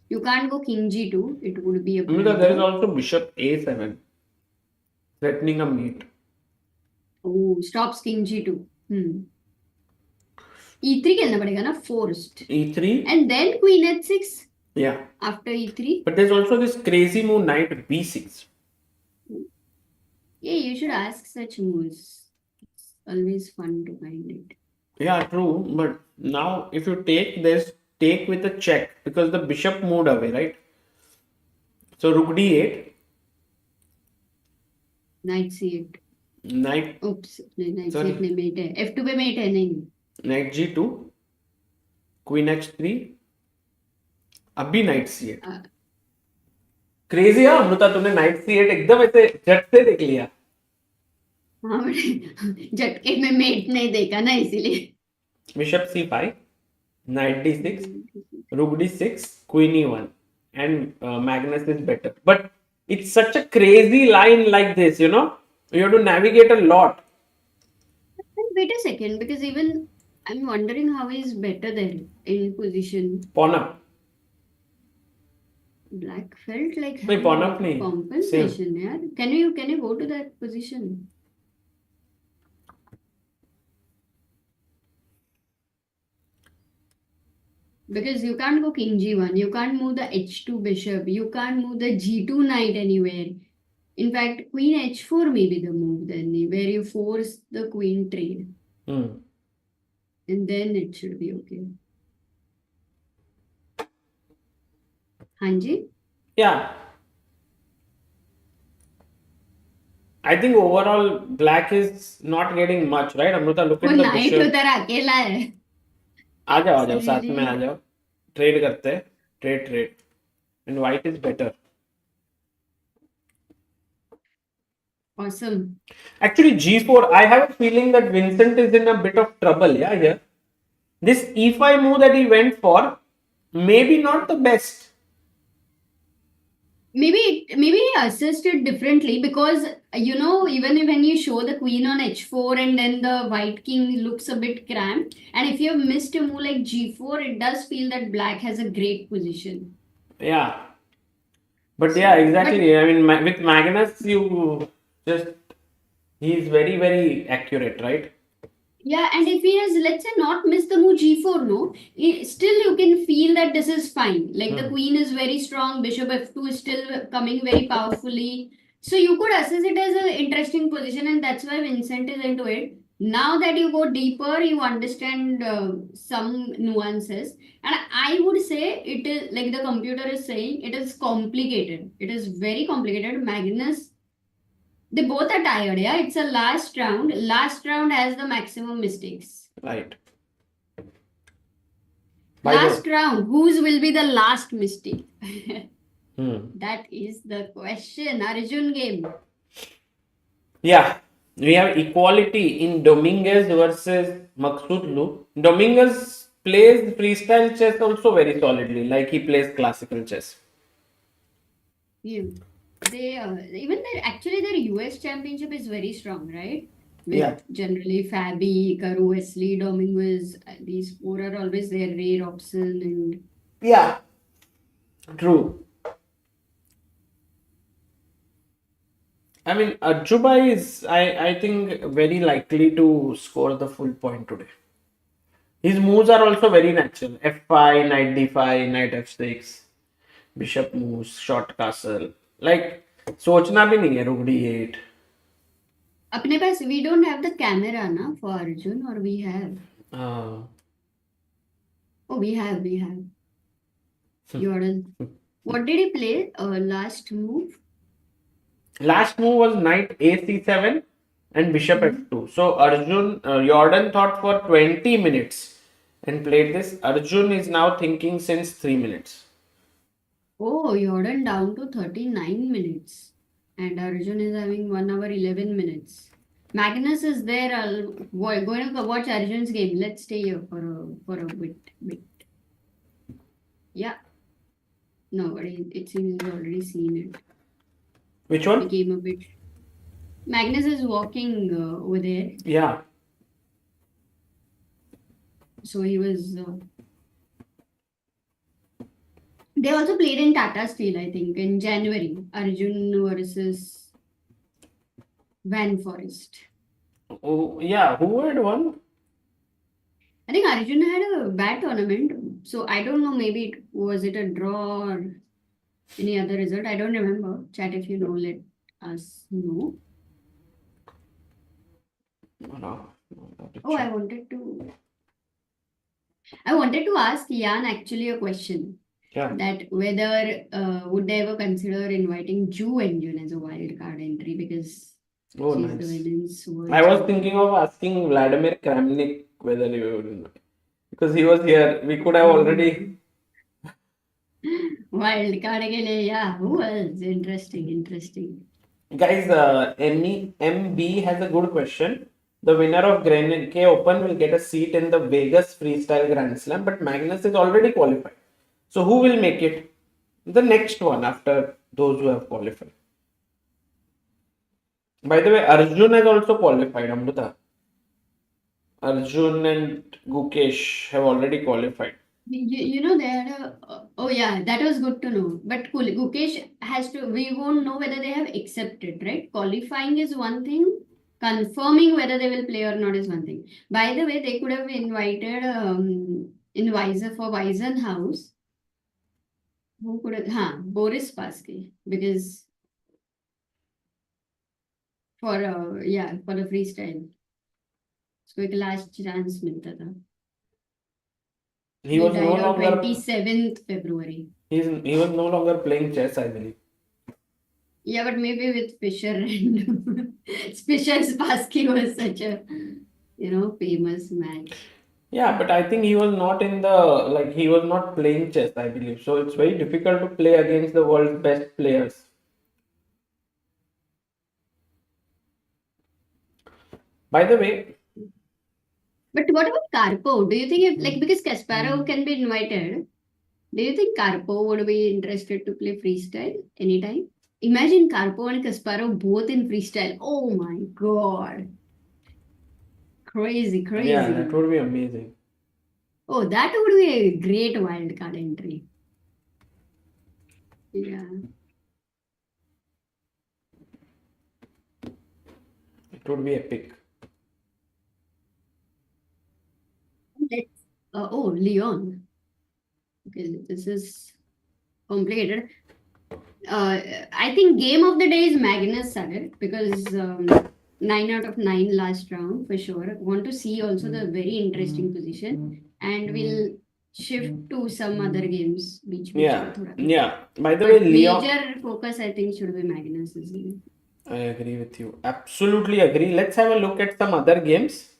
You can't go king g2. It would be a Amrita, there is blunder. also bishop a7, threatening a mate. Oh, stops king g2. e3 खेलना पड़ेगा ना, forced. E3. And then Queen h6 Yeah. after e3. But there's also this crazy move, knight b6. Yeah, you should ask such moves. It's always fun to find it. Yeah, true. But now if you take this, take with a check because the bishop moved away, right? So rook d8, Knight c8. knight, Oops, knight Sorry. c8 नहीं mate है. f2 पे mate है नहीं. knight g2, queen h3, अभी knight c8. Crazy है अमृता, तुमने knight c8 एकदम ऐसे झट से देख लिया. हाँ, but झटके में mate नहीं देखा ना इसीलिए. Bishop c5, knight d6, rook d6, queen e1, and Magnus is better. But it's such a crazy line like this, you have to navigate a lot. Wait a second, because even I'm wondering how he's better there in position. Pawn up. Black felt like नहीं, pawn up नहीं. compensation, यार. Can you go to that position? Because you can't go king g1, you can't move the h2 bishop, you can't move the g2 knight anywhere. In fact, queen h4 may be the move then, where you force the queen trade. Hmm. And then it should be okay. Hanji? Yeah. I think overall black is not getting much, right? Amrita, look वो at the knight bishop. उधर अकेला है. आ जाओ साथ Crazy. में आ जाओ. Trade करते हैं. Trade. And white is better. Awesome. Actually, g4, I have a feeling that Vincent is in a bit of trouble, yeah, here. This e5 move that he went for, maybe not the best. Maybe he assisted differently because even when you show the queen on h4 and then the white king looks a bit cramped, and if you have missed a move like g4, it does feel that black has a great position. Yeah. But yeah, exactly. I mean, with Magnus, he's very, very accurate, right? Yeah, and if he has, let's say, not missed the move g4, still you can feel that this is fine. Like the queen is very strong, bishop f2 is still coming very powerfully. So you could assess it as an interesting position, and that's why Vincent is into it. Now that you go deeper, you understand some nuances. And I would say it is like the computer is saying it is complicated. It is very complicated. Magnus, they both are tired. Yeah, it's a last round. Last round has the maximum mistakes. Right. By the Last round, whose will be the last mistake? Hmm. That is the question. Arjun game. Yeah, we have equality in Dominguez versus Maksudlu. Dominguez plays freestyle chess also very solidly, like he plays classical chess. Yeah. They even their actually their US championship is very strong, right? Yeah. With generally Fabi, Karu, Wesley, Dominguez, these four are always there. Ray Robson and Yeah, true. I mean, Ajubai is, I think, very likely to score the full point today. His moves are also very natural. F5, knight d5, knight f6, bishop moves, short castle. Like, सोचना भी नहीं है रुक d8. अपने पास we don't have the camera na for Arjun or we have. Uh, Oh, we have. Jordan. What did he play? Last move? Last move was knight a7 and bishop f2. So Arjun, Jordan thought for 20 minutes and played this. Arjun is now thinking since 3 minutes. Oh, Jordan down to 39 minutes. And Arjun is having 1 hour 11 minutes. Magnus is there. Going to watch Arjun's game. Let's stay here for a bit. Yeah. No, but it seems he's already seen it. Which one? Became a bit. Magnus is walking over there. Yeah. So he was. They also played in Tata Steel, I think, in January. Arjun versus Van Forest. Oh, yeah. Who had won? I think Arjun had a bad tournament. So I don't know, maybe was it a draw or any other result? I don't remember. Chat if you know, let us know. No. Oh, I wanted to ask Jan actually a question. Yeah. That whether would they ever consider inviting Ju Engine as a wild card entry because Oh, she's nice. the women's world I was champion. thinking of asking Vladimir Kramnik whether he would, because he was here. We could have already. Wild card ke liye, yeah. Who else? Interesting. Guys, MB has a good question. The winner of Grenke Open will get a seat in the Vegas Freestyle Grand Slam, but Magnus is already qualified. So who will make it? The next one after those who have qualified. By the way, Arjun has also qualified, Amrita. Arjun and Gukesh have already qualified. You know, they had oh yeah, that was good to know. But cool, Gukesh has to, we won't know whether they have accepted, right? Qualifying is one thing, confirming whether they will play or not is one thing. By the way, they could have invited advisor for Weisenhaus. Who could have, Boris Spassky, because for the freestyle. So एक last chance मिलता था. He was no died on longer 27th February. he was no longer playing chess, I believe. Yeah, but maybe with Fischer and Fischer Spassky was such a famous match. Yeah, but I think he was not in the he was not playing chess, I believe. So it's very difficult to play against the world's best players. By the way, But what about Karpov? Do you think if because Kasparov can be invited, do you think Karpov would be interested to play freestyle anytime? Imagine Karpov and Kasparov both in freestyle. Oh my god. Crazy. yeah, that would be amazing. Oh, that would be a great wildcard entry. Yeah. It would be epic. Leon. Okay, this is complicated. I think game of the day is Magnus Sagar because 9 out of 9 last round for sure. Want to see also the very interesting position, and we'll shift to some other games beach beach Yeah, में थोड़ा. yeah. By the way, But Leon, major focus I think should be Magnus's game. I agree with you. Absolutely agree. Let's have a look at some other games.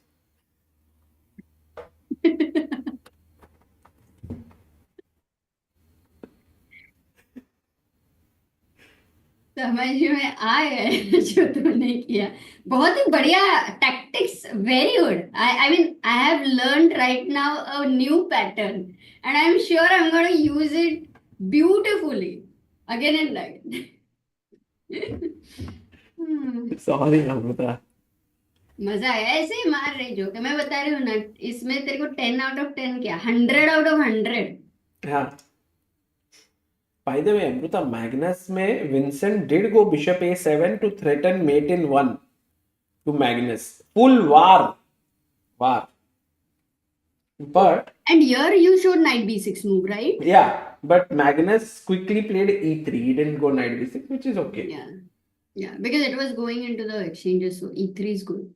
समझ में आ गए जो तूने किया. बहुत ही बढ़िया tactics. Very good. I mean I have learned right now a new pattern, and I'm sure I'm going to use it beautifully again and again. Sorry, Amrita. मजा आया. ऐसे ही मार रहे जो कि मैं बता रही हूँ ना, इसमें तेरे को 10 out of 10 क्या 100 out of 100. Yeah. By the way, Amrita, Magnus में Vincent did go bishop a7 to threaten mate in 1 to Magnus. Full war. But And here you showed knight b6 move, right? yeah, but Magnus quickly played e3. He didn't go knight b6, which is okay. Yeah, because it was going into the exchanges, so e3 is good.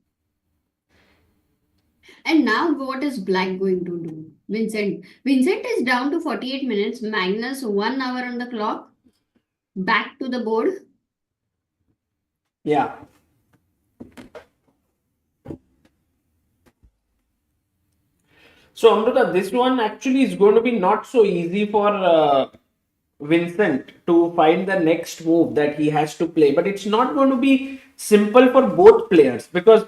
And now what is black going to do? Vincent is down to 48 minutes. Magnus 1 hour on the clock. Back to the board. Yeah. So Amrita, this one actually is going to be not so easy for Vincent to find the next move that he has to play. But it's not going to be simple for both players because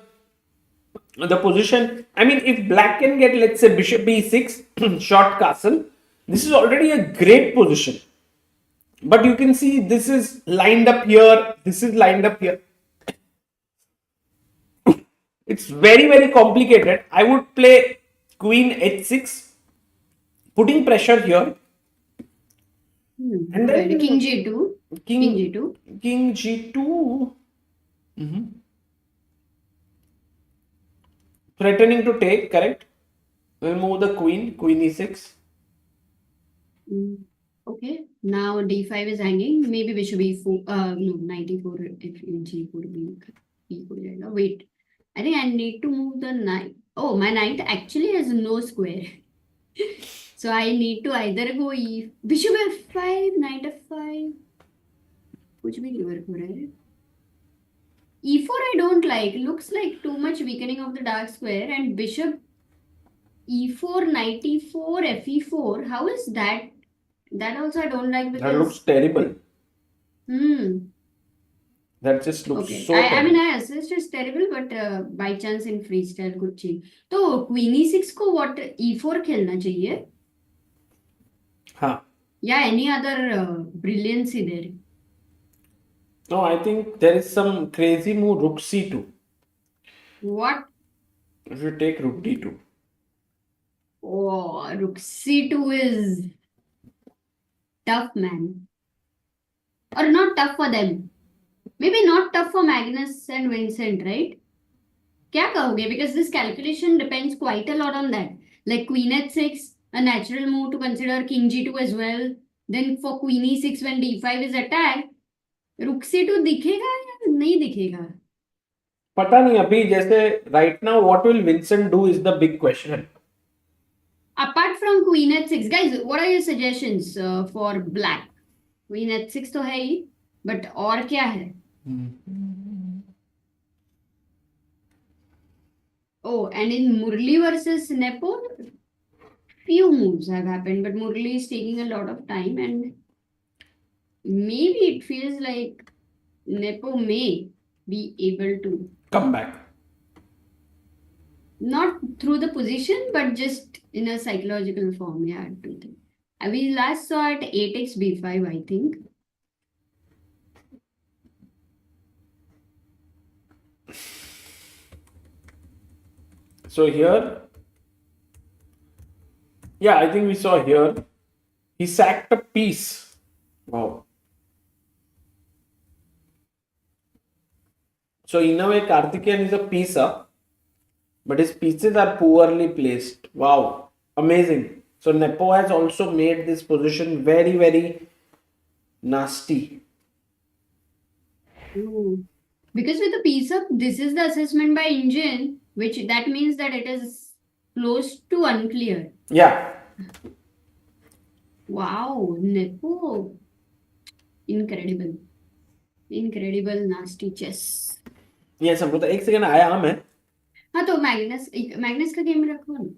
the position, I mean, if black can get, let's say, bishop b6, short castle, this is already a great position. But you can see this is lined up here, this is lined up here. It's very, very complicated. I would play queen h6, putting pressure here. And then king g2. King g2. King g2. Threatening to take, correct? We'll move the queen e6. Okay, now d5 is hanging. Maybe bishop e4. No, knight e4 if g4 b4. Wait, I think I need to move the knight. Oh, my knight actually has no square. So I need to either go bishop f5, knight f5. कुछ भी नहीं work हो रहा है. e4 I don't like. Looks like too much weakening of the dark square. And bishop e4, knight e4, fe4. How is that? That also I don't like because That looks terrible. That just looks okay. so I terrible. mean I assessed it's terrible, but by chance in freestyle could change. तो queen e6 को what e4 खेलना चाहिए? हाँ. Yeah, any other brilliancy there? No, I think there is some crazy move rook c2. What? If you take rook d2. Oh, rook c2 is tough, man. Or not tough for them. Maybe not tough for Magnus and Vincent, right? क्या कहोगे? Because this calculation depends quite a lot on that. Like queen h6, a natural move to consider king g2 as well. Then for queen e6 when d5 is attacked, rook c2 दिखेगा या नहीं दिखेगा? पता नहीं अभी जैसे right now what will Vincent do is the big question. Apart from queen h6, guys, what are your suggestions for black? Queen h6 तो है ही, but और क्या है? Oh, and in Murli versus Nepo, few moves have happened, but Murli is taking a lot of time, and maybe it feels like Nepo may be able to Come back. not through the position, but just in a psychological form. Yeah, I do think. We last saw at 8x b5, I think. So here, yeah, I think we saw here, he sacked a piece. Wow. So in a way, Karthikeyan is a piece up, but his pieces are poorly placed. Wow, amazing. So Nepo has also made this position very, very nasty. Because with a piece of, this is the assessment by engine, which that means that it is close to unclear. Yeah. Wow, Nepo. Incredible. Incredible nasty chess. ये सब तो एक second आया मैं. हाँ तो Magnus Magnus का game रखो ना.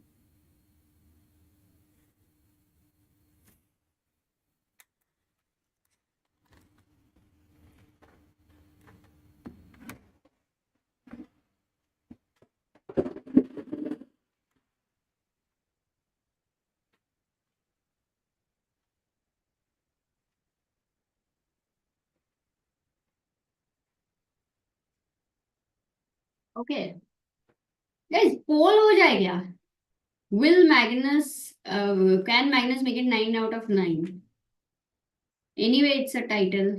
ओके गाइस, पोल हो जाए क्या? Will Magnus, can Magnus make it 9 out of 9? Anyway, it's a title.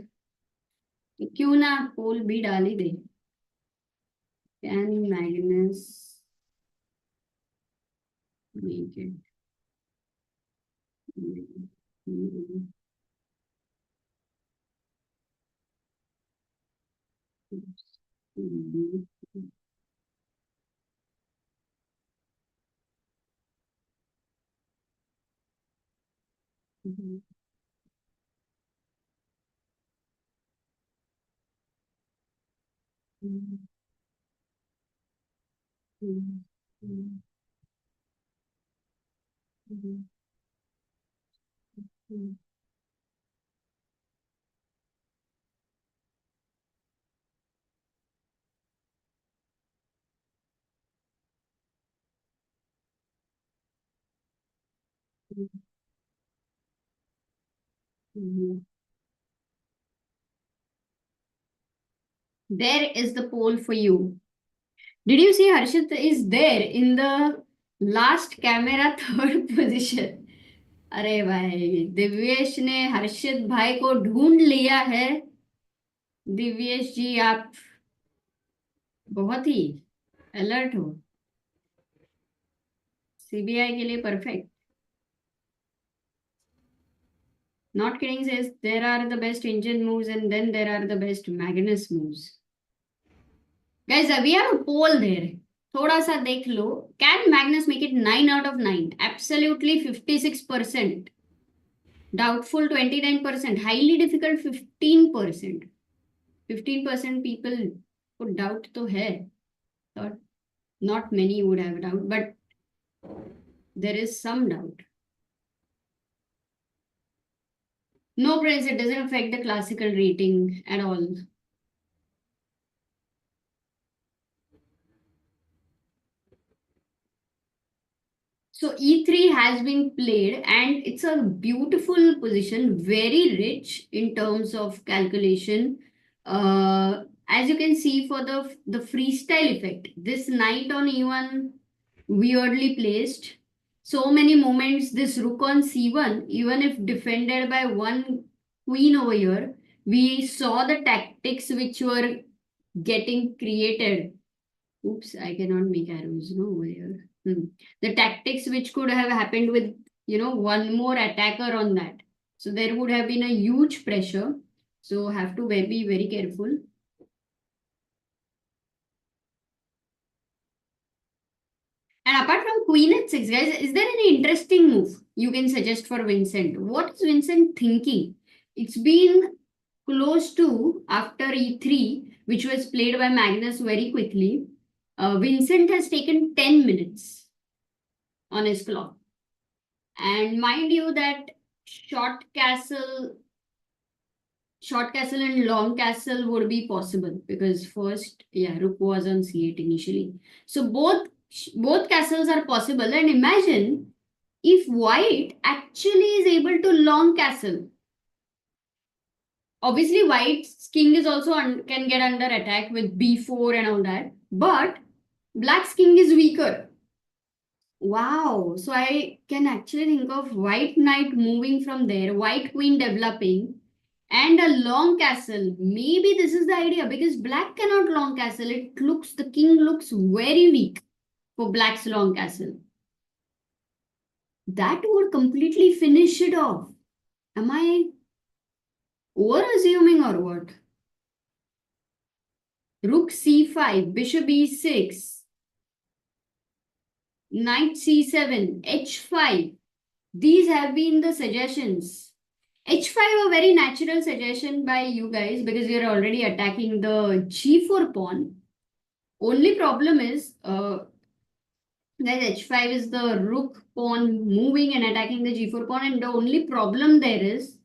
क्यों ना पोल भी डाल ही दे. Can Magnus make it? There is the poll for you. Did you see Harshit is there in the last camera third position? अरे भाई, दिव्येश ने हर्षित भाई को ढूंढ लिया है. दिव्येश जी, आप बहुत ही अलर्ट हो. सीबीआई के लिए perfect. Not kidding says there are the best engine moves and then there are the best Magnus moves. Guys, we have a poll there. थोड़ा सा देख लो. Can Magnus make it 9 out of 9? Absolutely 56%. Doubtful 29%. Highly difficult 15%. 15% people would doubt तो है. Thought not many would have doubt, but there is some doubt. No, Prince, it doesn't affect the classical rating at all. So E3 has been played and it's a beautiful position, very rich in terms of calculation. As you can see for the freestyle effect, this knight on E1 weirdly placed. So many moments, this rook on C1, even if defended by one queen over here, we saw the tactics which were getting created. Oops, I cannot make arrows, no, over here. The tactics which could have happened with, one more attacker on that. So there would have been a huge pressure. So have to be very careful. And apart from queen at 6, guys, is there any interesting move you can suggest for Vincent? What is Vincent thinking? It's been close to after E3, which was played by Magnus very quickly. Vincent has taken 10 minutes on his clock. And mind you that short castle and long castle would be possible because first, rook was on c8 initially. So both castles are possible. And imagine if white actually is able to long castle. Obviously, white's king is also can get under attack with b4 and all that. But black's king is weaker. Wow. So I can actually think of white knight moving from there, white queen developing, and a long castle. Maybe this is the idea because black cannot long castle. The king looks very weak for black's long castle. That would completely finish it off. Am I over assuming or what? Rook c5, bishop e6, knight c7, h5. These have been the suggestions. h5 a very natural suggestion by you guys because you're already attacking the g4 pawn. Only problem is that h5 is the rook pawn moving and attacking the g4 pawn, and the only problem there is,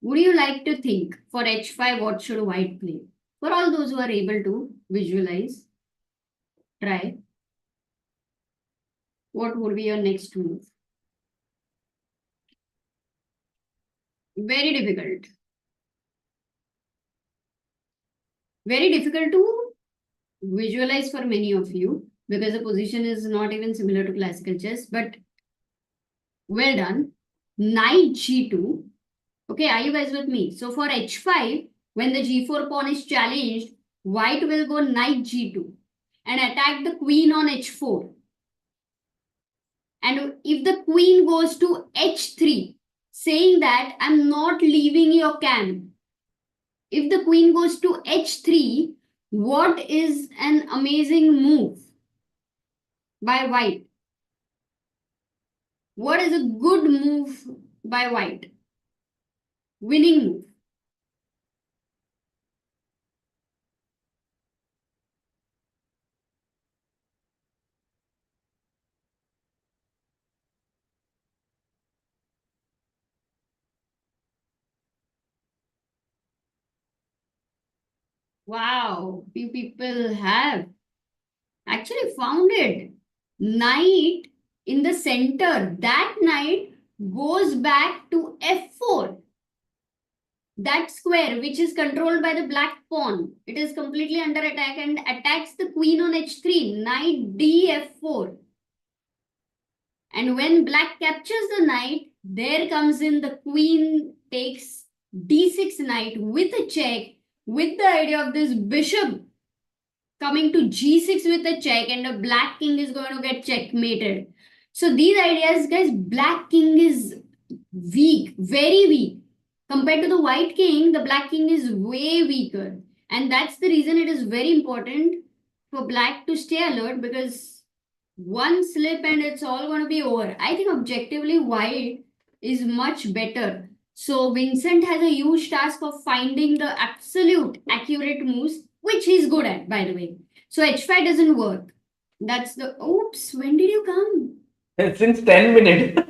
would you like to think for h5 what should white play? For all those who are able to visualize, try. What would be your next move? Very difficult. Very difficult to visualize for many of you because the position is not even similar to classical chess, but well done. Knight g2. Okay, are you guys with me? So for h5, when the g4 pawn is challenged, white will go knight g2 and attack the queen on h4. And if the queen goes to h3, saying that I'm not leaving your camp. If the queen goes to h3, what is an amazing move by white? What is a good move by white? Winning move. Wow, few people have actually found it. Knight in the center. That knight goes back to f4. That square, which is controlled by the black pawn, it is completely under attack and attacks the queen on h3. Knight d f4. And when black captures the knight, there comes in the queen takes d6 knight with a check, with the idea of this bishop coming to g6 with a check, and the black king is going to get checkmated. So these ideas, guys, black king is weak, very weak. Compared to the white king, the black king is way weaker. And that's the reason it is very important for black to stay alert, because one slip and it's all going to be over. I think objectively white is much better. So Vincent has a huge task of finding the absolute accurate moves, which he's good at, by the way. So h5 doesn't work. That's the... Oops, when did you come? Since 10 minutes.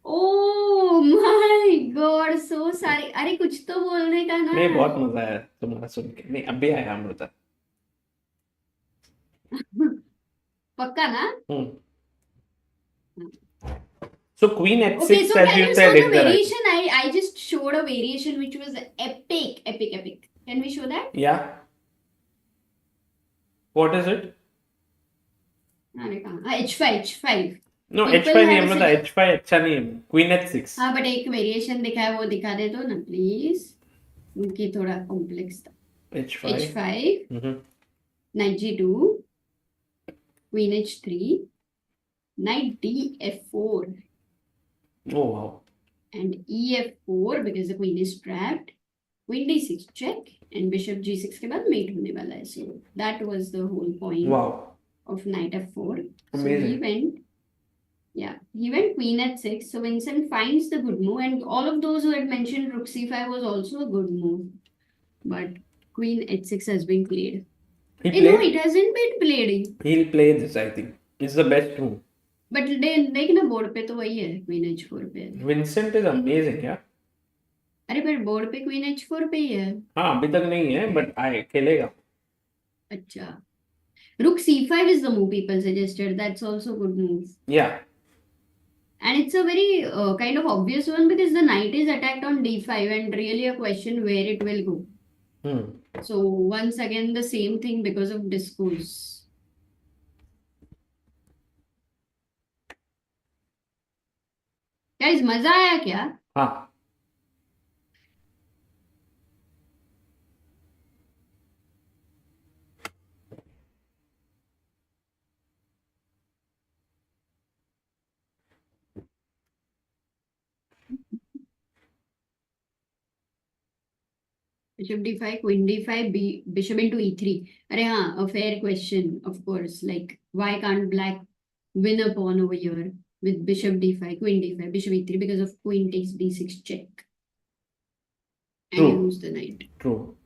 Oh my god, so sorry. अरे कुछ तो बोलने का ना. नहीं, बहुत मजा आया तुम्हारा सुन के. नहीं, अभी आया अमृता. पक्का ना? So queen h6, Okay, so as can you you said, show the is the right. variation? I just showed a variation which was epic, epic, epic. Can we show that? Yeah. What is it? अरे कहाँ? h5, h5. No, People h5 नहीं have Amrita, said- h5 अच्छा नहीं है. Queen h6. हाँ, but एक variation दिखा है, वो दिखा दे दो ना प्लीज. उनकी थोड़ा कॉम्प्लेक्स था. h5. h5, Mhm. knight g2, queen h3, knight d f4, Oh wow. and ef4 because the queen is trapped. Queen d6 check and bishop g6 के बाद mate होने वाला है. So that was the whole point Wow. of knight f4. So Amazing. he went queen h6. So Vincent finds the good move, and all of those who had mentioned rook c5 was also a good move. But queen h6 has been played. He No, played. it hasn't been played. He'll play this, I think. It's the best move. But देख ना board पे तो वही है, queen h4 पे. Vincent is amazing, yeah. अरे पर board पे queen h4 पे ही है. हाँ, अभी तक नहीं है, but आए खेलेगा. अच्छा. Rook c5 is the move people suggested. That's also a good move. Yeah. And it's a very kind of obvious one because the knight is attacked on d5 and really a question where it will go. So once again the same thing because of discourse. Guys, मजा आया क्या? हाँ. Bishop d5, queen d5, bishop into e3. Arey, हाँ, a fair question, of course. Like, why can't black win a pawn over here with bishop d5, queen d5, bishop e3 because of queen takes d6 check. And you True. lose the knight. True.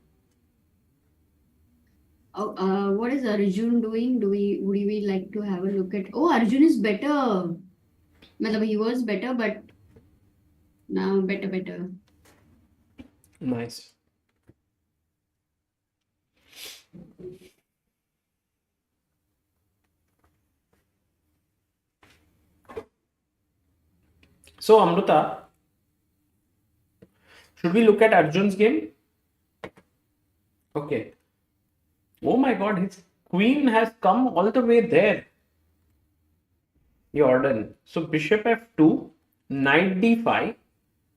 Oh, what is Arjun doing? Would we like to have a look at? Oh, Arjun is better. Matlab, he was better, but now better. Nice. So, Amruta, should we look at Arjun's game? Okay. Oh my god, his queen has come all the way there. Jordan. So, bishop f2, knight d5,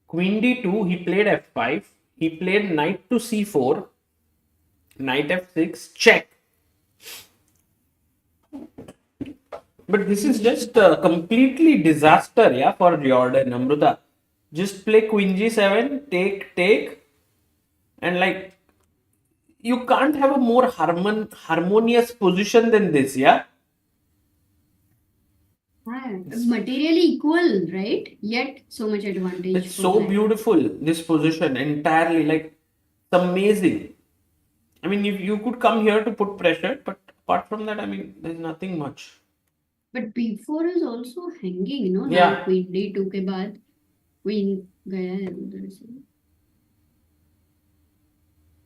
queen d2, he played f5, he played knight to c4, knight f6, check. But this is just a completely disaster, yeah, for Jordan, Amruta. Just play queen g7, take, and like, you can't have a more harmonious position than this, yeah? Materially equal, right? Yet so much advantage. It's for so black. beautiful, this position, entirely, like, it's amazing. I mean, you could come here to put pressure, but apart from that, I mean, there's nothing much. But b4 is also hanging, no? Yeah. Now queen d2 के बाद queen गया है उधर से.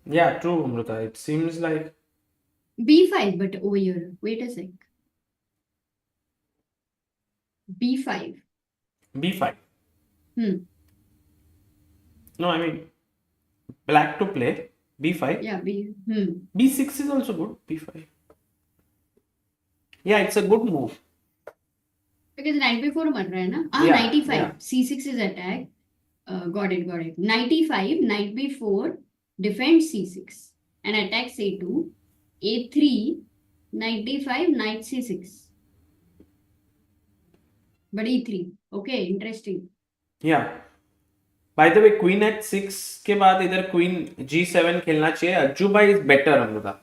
Yeah, true, Amruta. It seems like b5, but over here. Wait a sec. b5. b5. Hmm. No, I mean, black to play, b5. Yeah, b6 is also good, b5. Yeah, it's a good move. Because knight b4 मर रहा है ना? Yeah, knight e5. yeah. c6 is attack. Got it. Knight e5, knight b4, defend c6 and attack c2, a3, knight d5, knight c6. But e3. Okay, interesting. Yeah. By the way, queen h6 के बाद इधर queen g7 खेलना चाहिए. Ajuba is better, Amruta.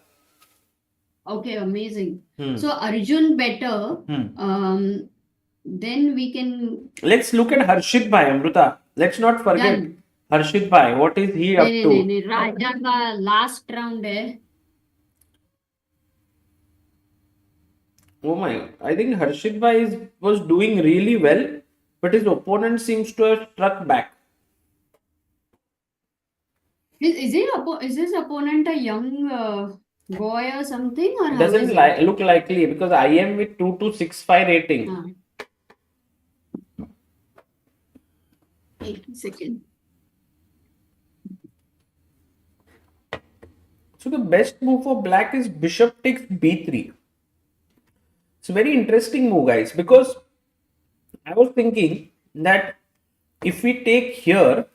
Okay, amazing. So Arjun better. Then we can. Let's look at Harshit Bhai, Amruta. Let's not forget Done. Harshit Bhai. What is he up to? नहीं, राजा का last round है. Oh my! I think Harshit Bhai was doing really well, but his opponent seems to have struck back. Is his opponent a young boy or something, or how Doesn't is it? look likely because I am with 2265 rating. हाँ. Wait a second. So the best move for black is bishop takes b3. It's a very interesting move, guys, because I was thinking that if we take here,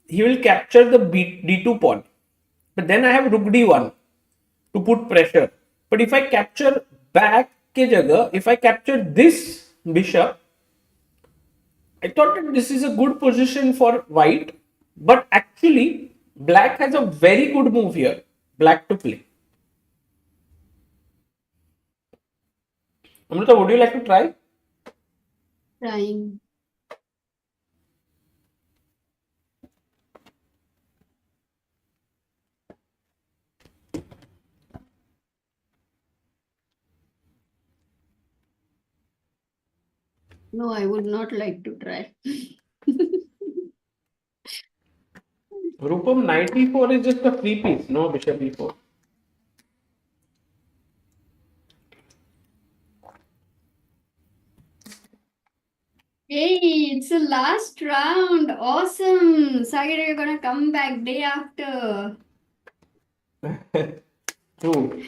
he will capture the d2 pawn. But then I have rook d1 to put pressure. But if I capture back ke jagah, if I capture this bishop, I thought that this is a good position for white. But actually, black has a very good move here. Black to play. Amrita, would you like to try? Trying. No, I would not like to try. Rupam, knight e4 is just a free piece, no bishop e4. Hey, it's the last round. Awesome. Sagar, you're gonna come back day after. True.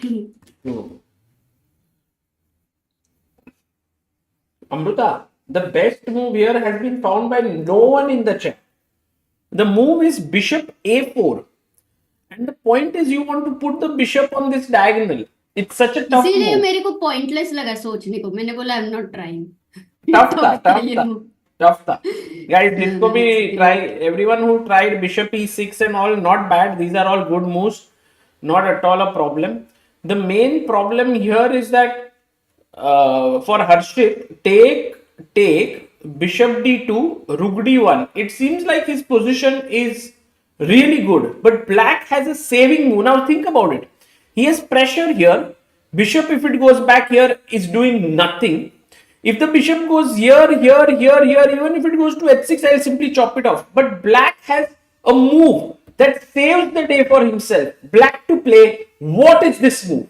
True. Amruta, the best move here has been found by no one in the chat. The move is bishop a4. And the point is you want to put the bishop on this diagonal. It's such a tough इसीलिए move. मेरे को pointless लगा सोचने को. मैंने बोला I'm not trying. Tough tha. Guys, No, जिसको no, भी it's try, great. everyone who tried bishop e6 and all, not bad. These are all good moves, not at all a problem. The main problem here is that for Harshit, take bishop d2, rook d1. It seems like his position is really good, but black has a saving move. Now think about it. He has pressure here. Bishop, if it goes back here, is doing nothing. If the bishop goes here, even if it goes to h6, I'll simply chop it off. But black has a move that saves the day for himself. Black to play. What is this move?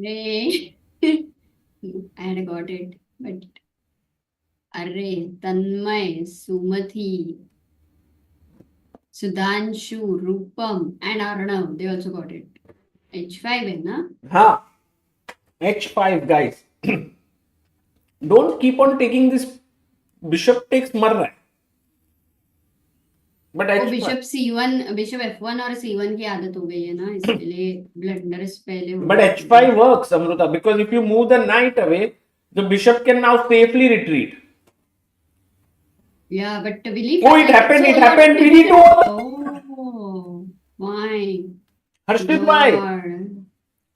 Array. I had got it, but Array, Tanmay, Sumathi, Sudhanshu, Rupam, and Arnav, they also got it. H5 है ना? Huh? h5, guys. Don't keep on taking this. Bishop takes मर रहा है. But वो h5. Bishop C1, bishop F1 और C1 की आदत हो गई है ना, इसके लिए ब्लंडर्स पहले हो But जाते हैं। h5 works, Amruta, because if you move the knight away, the bishop can now safely retreat. Yeah, but believe Oh, it happened. We need to. Oh, my Harshit bhai, God.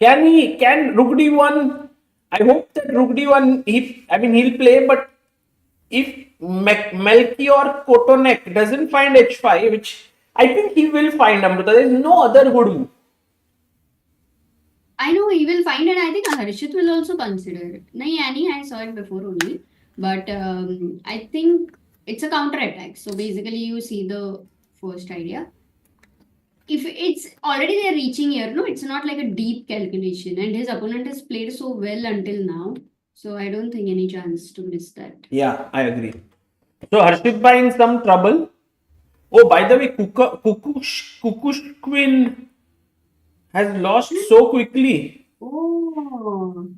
can Rook d1? I hope that Rook d1, he'll play, but if Melchior Kotonek doesn't find h5, which I think he will find, Amruta, there is no other good move. I know he will find it. I think Harshit will also consider it. Nahi, Annie, I saw it before only. But I think it's a counter attack. So basically, you see the first idea. If it's already they're reaching here, no, it's not like a deep calculation. And his opponent has played so well until now. So I don't think any chance to miss that. Yeah, I agree. So Harshit bhai in some trouble. Oh, by the way, Kukush Queen has lost so quickly. Oh.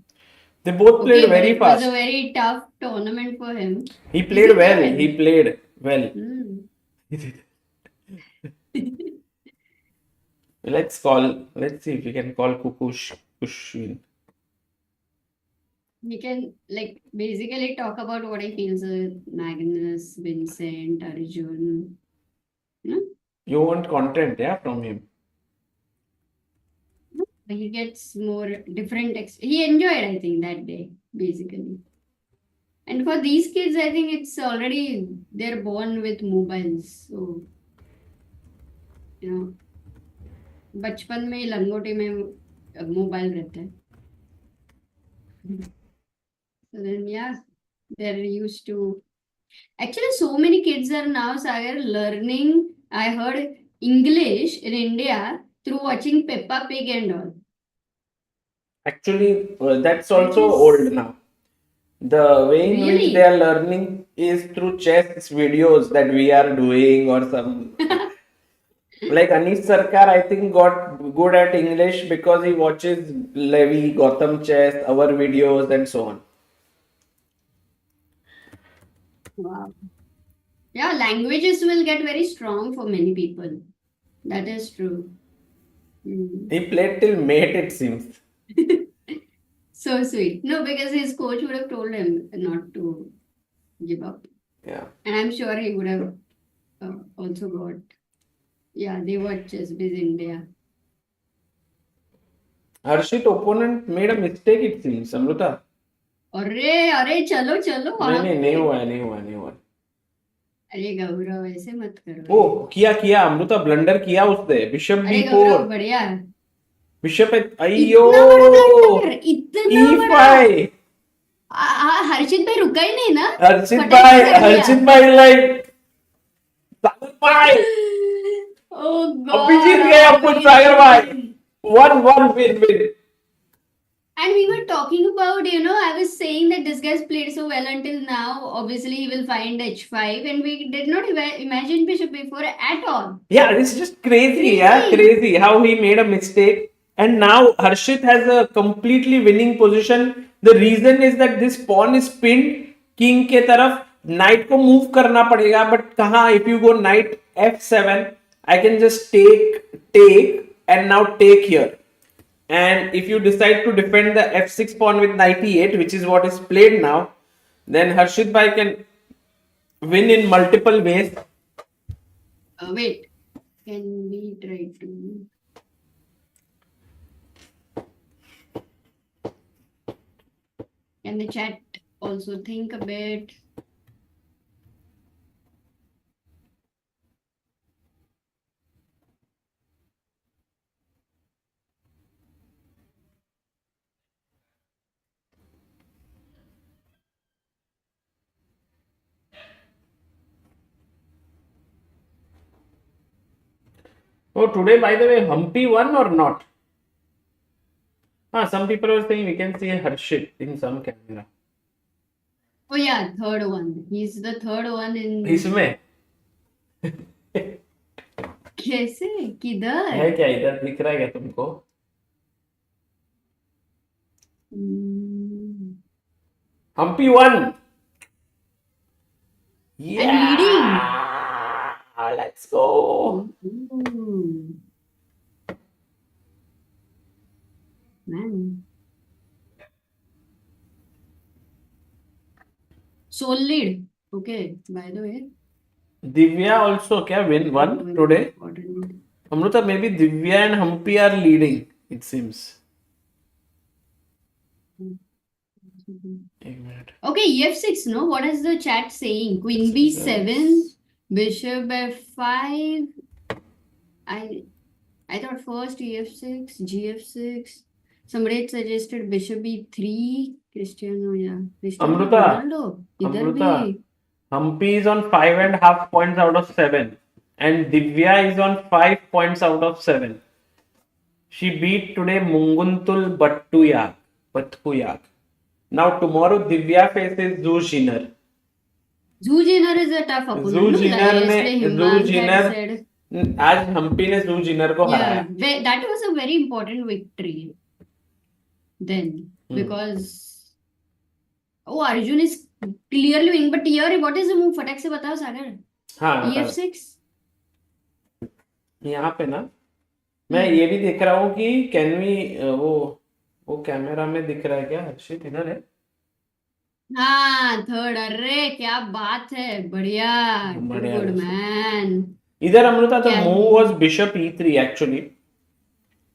They both played Okay, but very it was fast. a very tough tournament for him. He played well. good? He played well. Hmm. Let's see if we can call Kukushwin. He can like basically talk about what he feels with Magnus, Vincent, Arjun. No? You want content, yeah, from him. He gets more different. He enjoyed, I think, that day, basically. And for these kids, I think it's already they're born with mobiles. So, you know, बचपन में लंगोटी में mobile रहता है. So then, yeah, they're used to. Actually, so many kids are now, Sagar, learning. I heard English in India through watching Peppa Pig and all. Actually, that's also is- old now. The way in which Really? they are learning is through chess videos that we are doing or some. Like Anish Sarkar, I think got good at English because he watches Levi, Gotham Chess, our videos, and so on. Wow. Yeah, languages will get very strong for many people. That is true. Hmm. He played till mate, it seems. So sweet. No, because his coach would have told him not to give up. Yeah. And I'm sure he would have also got. Yeah, they watch Chess Biz India. Harshit opponent made a mistake, it seems. Amruta. अरे चलो नहीं हुआ. अरे गौरव ऐसे मत करो. ओ किया Amrita blunder किया उसने. बिशप अरे d4. गौरव बढ़िया. बिशप अयो इतना e5. हर्षित भाई रुका ही नहीं ना. हर्षित भाई लाइक सागर भाई Oh God. अभी जीत गए आप कुछ सागर भाई. 1-1 win. And we were talking about, I was saying that this guy's played so well until now. Obviously, he will find h5, and we did not imagine bishop before at all. Yeah, it's just crazy. Yeah, crazy how he made a mistake. And now Harshit has a completely winning position. The reason is that this pawn is pinned king के तरफ. Knight को move करना पड़ेगा. But कहाँ? If you go knight f7, I can just take take and now take here. And if you decide to defend the f6 pawn with knight e8, which is what is played now, then Harshit Bhai can win in multiple ways. Wait, can we try to? Can the chat also think a bit? Oh, today, by the way, Humpy won or not? Some people are saying we can see Harshit in some camera. Oh yeah, third one. He's the third one in. इसमें कैसे? है किधर? क्या इधर दिख रहा है क्या तुमको? Hmm. Humpy won. I'm leading. Let's go. Ooh. Man. Soul lead. Okay, by the way. Divya also क्या won today? Important. Amruta, maybe Divya and Humpy are leading, it seems. एक minute. Okay, EF6, no? What is the chat saying? Queen B7, Bishop F5. I thought first EF6, GF6. Somebody had suggested Bishop E3. Cristiano, yeah. Cristiano Amruta, Ronaldo. इधर Amruta. भी. Humpy is on 5.5 points out of 7. And Divya is on 5 points out of 7. She beat today Munguntul Batkuyak. Now tomorrow Divya faces Zhu Jinner. Zhu Jinner is a tough opponent. Zhu no? Jinner Like ने yesterday Zhu Himansh had Jinner said. आज हम्पी ने Zhu Jinner को हराया. Yeah, that was a very important victory then because Arjun is clearly winning. But here, what is the move? फटाक से बताओ सागर. हाँ EF6. यहाँ पे ना मैं ये भी देख रहा हूँ कि कैन वी वो कैमरा में दिख रहा है क्या? हर्षित इधर है. हाँ थर्ड. अरे क्या बात है. बढ़िया. बढ़िया गुड दोस्तों. मैन. इधर अमृता the क्या- move was bishop e3 actually.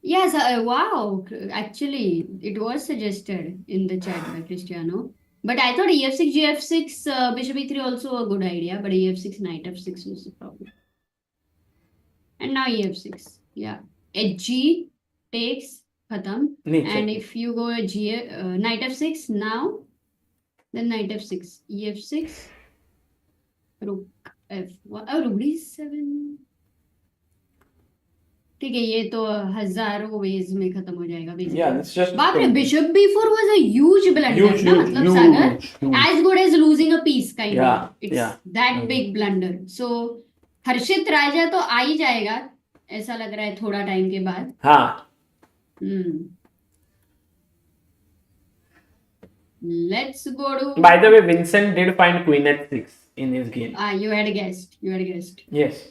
Yes, wow. Actually, it was suggested in the chat by Cristiano. But I thought EF6, GF6, Bishop E3 also a good idea. But EF6, Knight F6 was the problem. And now EF6. Yeah. HG takes Khatam. नीचे. And if you go Knight F6 now, then Knight F6, EF6, Rook F1, oh, Rook D7. ठीक है ये तो हजारों veg में खत्म हो जाएगा Yeah, it's just बाप रे Bishop B4 was a huge blunder huge, ना huge, मतलब सागर huge. as good as losing a piece kind Yeah, of it's yeah. that big blunder so हर्षित राजा तो आ ही जाएगा ऐसा लग रहा है थोड़ा टाइम के बाद हाँ. let's go to By the way, Vincent did find queen at 6 in his game. you had guessed Yes.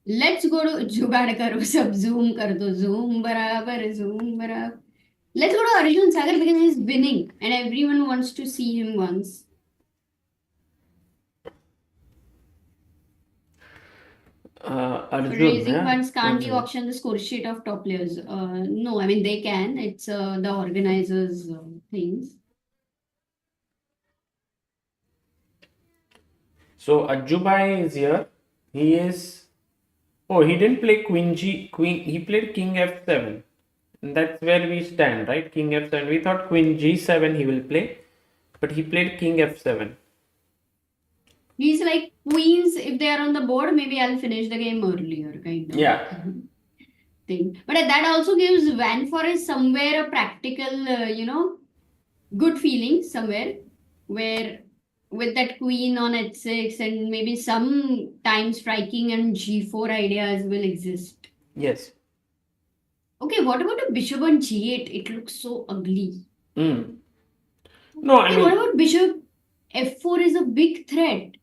let's go to जुगाड़ करो सब zoom कर दो zoom बराबर let's go to Arjun Sagar because he's winning and everyone wants to see him once. Arjun. Raising yeah. funds can't be auction the score sheet of top players. No, I mean they can. It's the organizers' things. So Ajjubai is here. He is. Oh, he didn't play queen. He played king f7. And that's where we stand, right? King f7. We thought queen g7 he will play, but he played king f7. He's like queens. If they are on the board, maybe I'll finish the game earlier, kind of. Yeah. Thing. But that also gives Van Forest somewhere a practical, good feeling somewhere where with that queen on h6 and maybe some striking and g4 ideas will exist. Yes. Okay, what about a bishop on g8? It looks so ugly. No, I Hey, mean. what about bishop f4 is a big threat.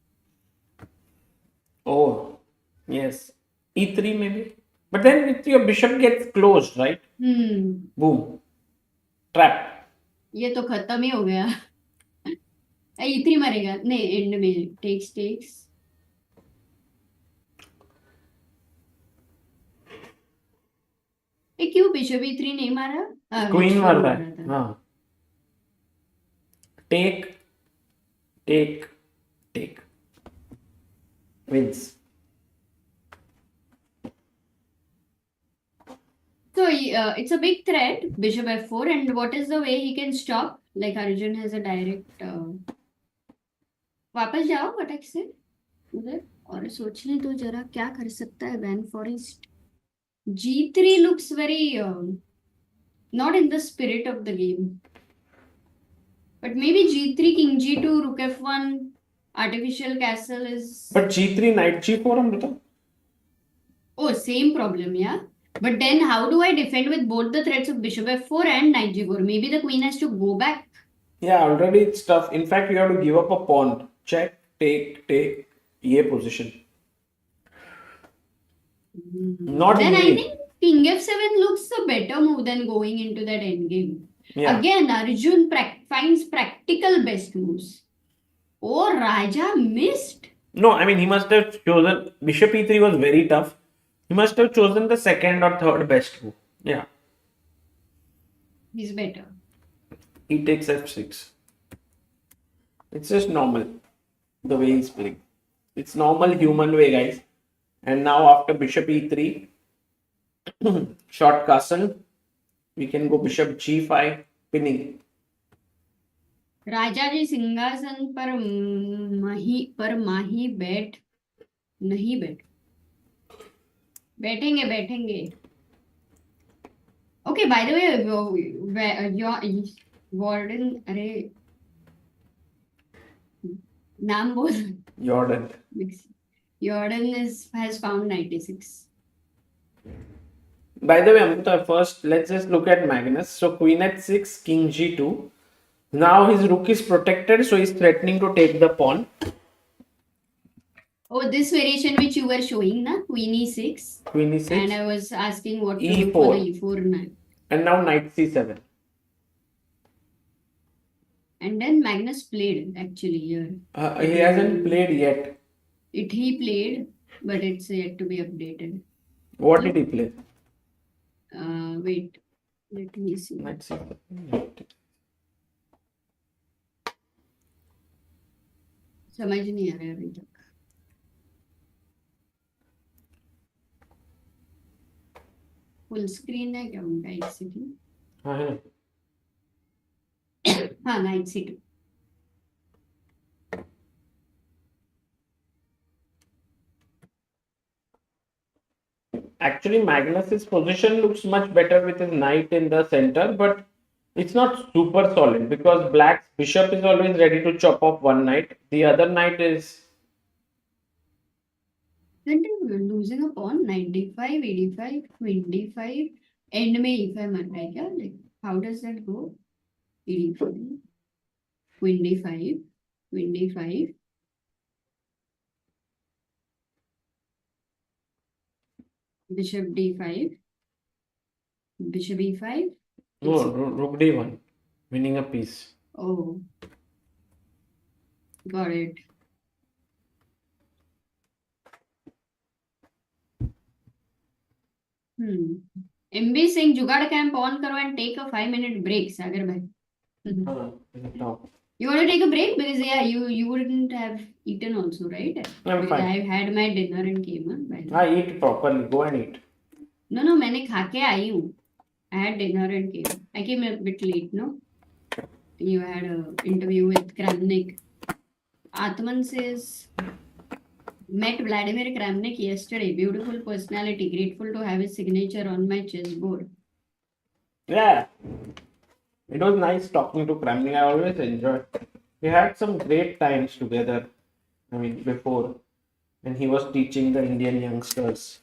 Oh, yes. e3 maybe. But then if your bishop gets closed, right? Boom. Trap. ये तो खत्म ही हो गया. E3 मरेगा नहीं and में takes ये क्यों बिशप E3 नहीं मारा? क्वीन H4 मार रहा मारा है. था. हाँ. Take. Wins. So it's a big threat, bishop f4, and what is the way he can stop? Like Arjun has a direct. वापस जाओ अटैक से उधर और सोचने दो जरा क्या कर सकता है Van Foreest. G3 looks very not in the spirit of the game. But maybe G3, King G2, Rook F1, artificial castle is. But G3, Knight G4, Amrita. Oh, same problem, yeah. But then how do I defend with both the threats of bishop f4 and knight g4? Maybe the queen has to go back. Yeah, already it's tough. In fact, you have to give up a pawn. Check, take, ये position. Not Then easy. I think king f7 looks a better move than going into that endgame. Yeah. Again, Arjun finds practical best moves. Oh, Raja missed. No, I mean, he must have chosen. Bishop E3 was very tough. He must have chosen the second or third best move. Yeah. He's better. He takes F6. It's just normal. The way he's playing. It's normal human way, guys. And now after bishop E3, short castle, we can go bishop G5, pinning. राजा जी सिंहासन पर माही बैठ नहीं बैठेंगे. Okay, by the way, your warden, अरे नाम बोल. Jordan has found 96. By the way, Amrita, first let's just look at Magnus. So queen h6, king g2. Now his rook is protected, so he's threatening to take the pawn. Oh, this variation which you were showing, na? Queen e6. Queen e6. And I was asking what to E4. do for the e4 knight. And now knight c7. And then Magnus played actually here. He hasn't played yet. He played, but it's yet to be updated. What did he play? Wait, let me see. Knight c7. समझ नहीं आ रहा है अभी तक. Full screen है क्या उनका एक सेकंड. हाँ night c2. Actually, Magnus's position looks much better with his knight in the center, but it's not super solid because black's bishop is always ready to chop off one knight. The other knight is. Then losing a pawn, knight d5, e5, queen d5, end में e5 मर रहा है क्या? Like how does that go? e5, queen d5, queen d5. Bishop d5, bishop e5. No, rook d1, winning a piece. Oh, got it. MB saying जुगाड़ camp on करो and take a 5-minute break, Sagar bhai. You want to take a break because yeah, you wouldn't have eaten also, right? I'm fine. I had my dinner and came on. I eat properly. Go and eat. No, मैंने खा के आई हूँ. I had dinner and came. I came a bit late, no? You had an interview with Kramnik. Atman says, met Vladimir Kramnik yesterday. Beautiful personality. Grateful to have his signature on my chessboard. Yeah. It was nice talking to Kramnik. I always enjoyed. We had some great times together. I mean, before. When he was teaching the Indian youngsters.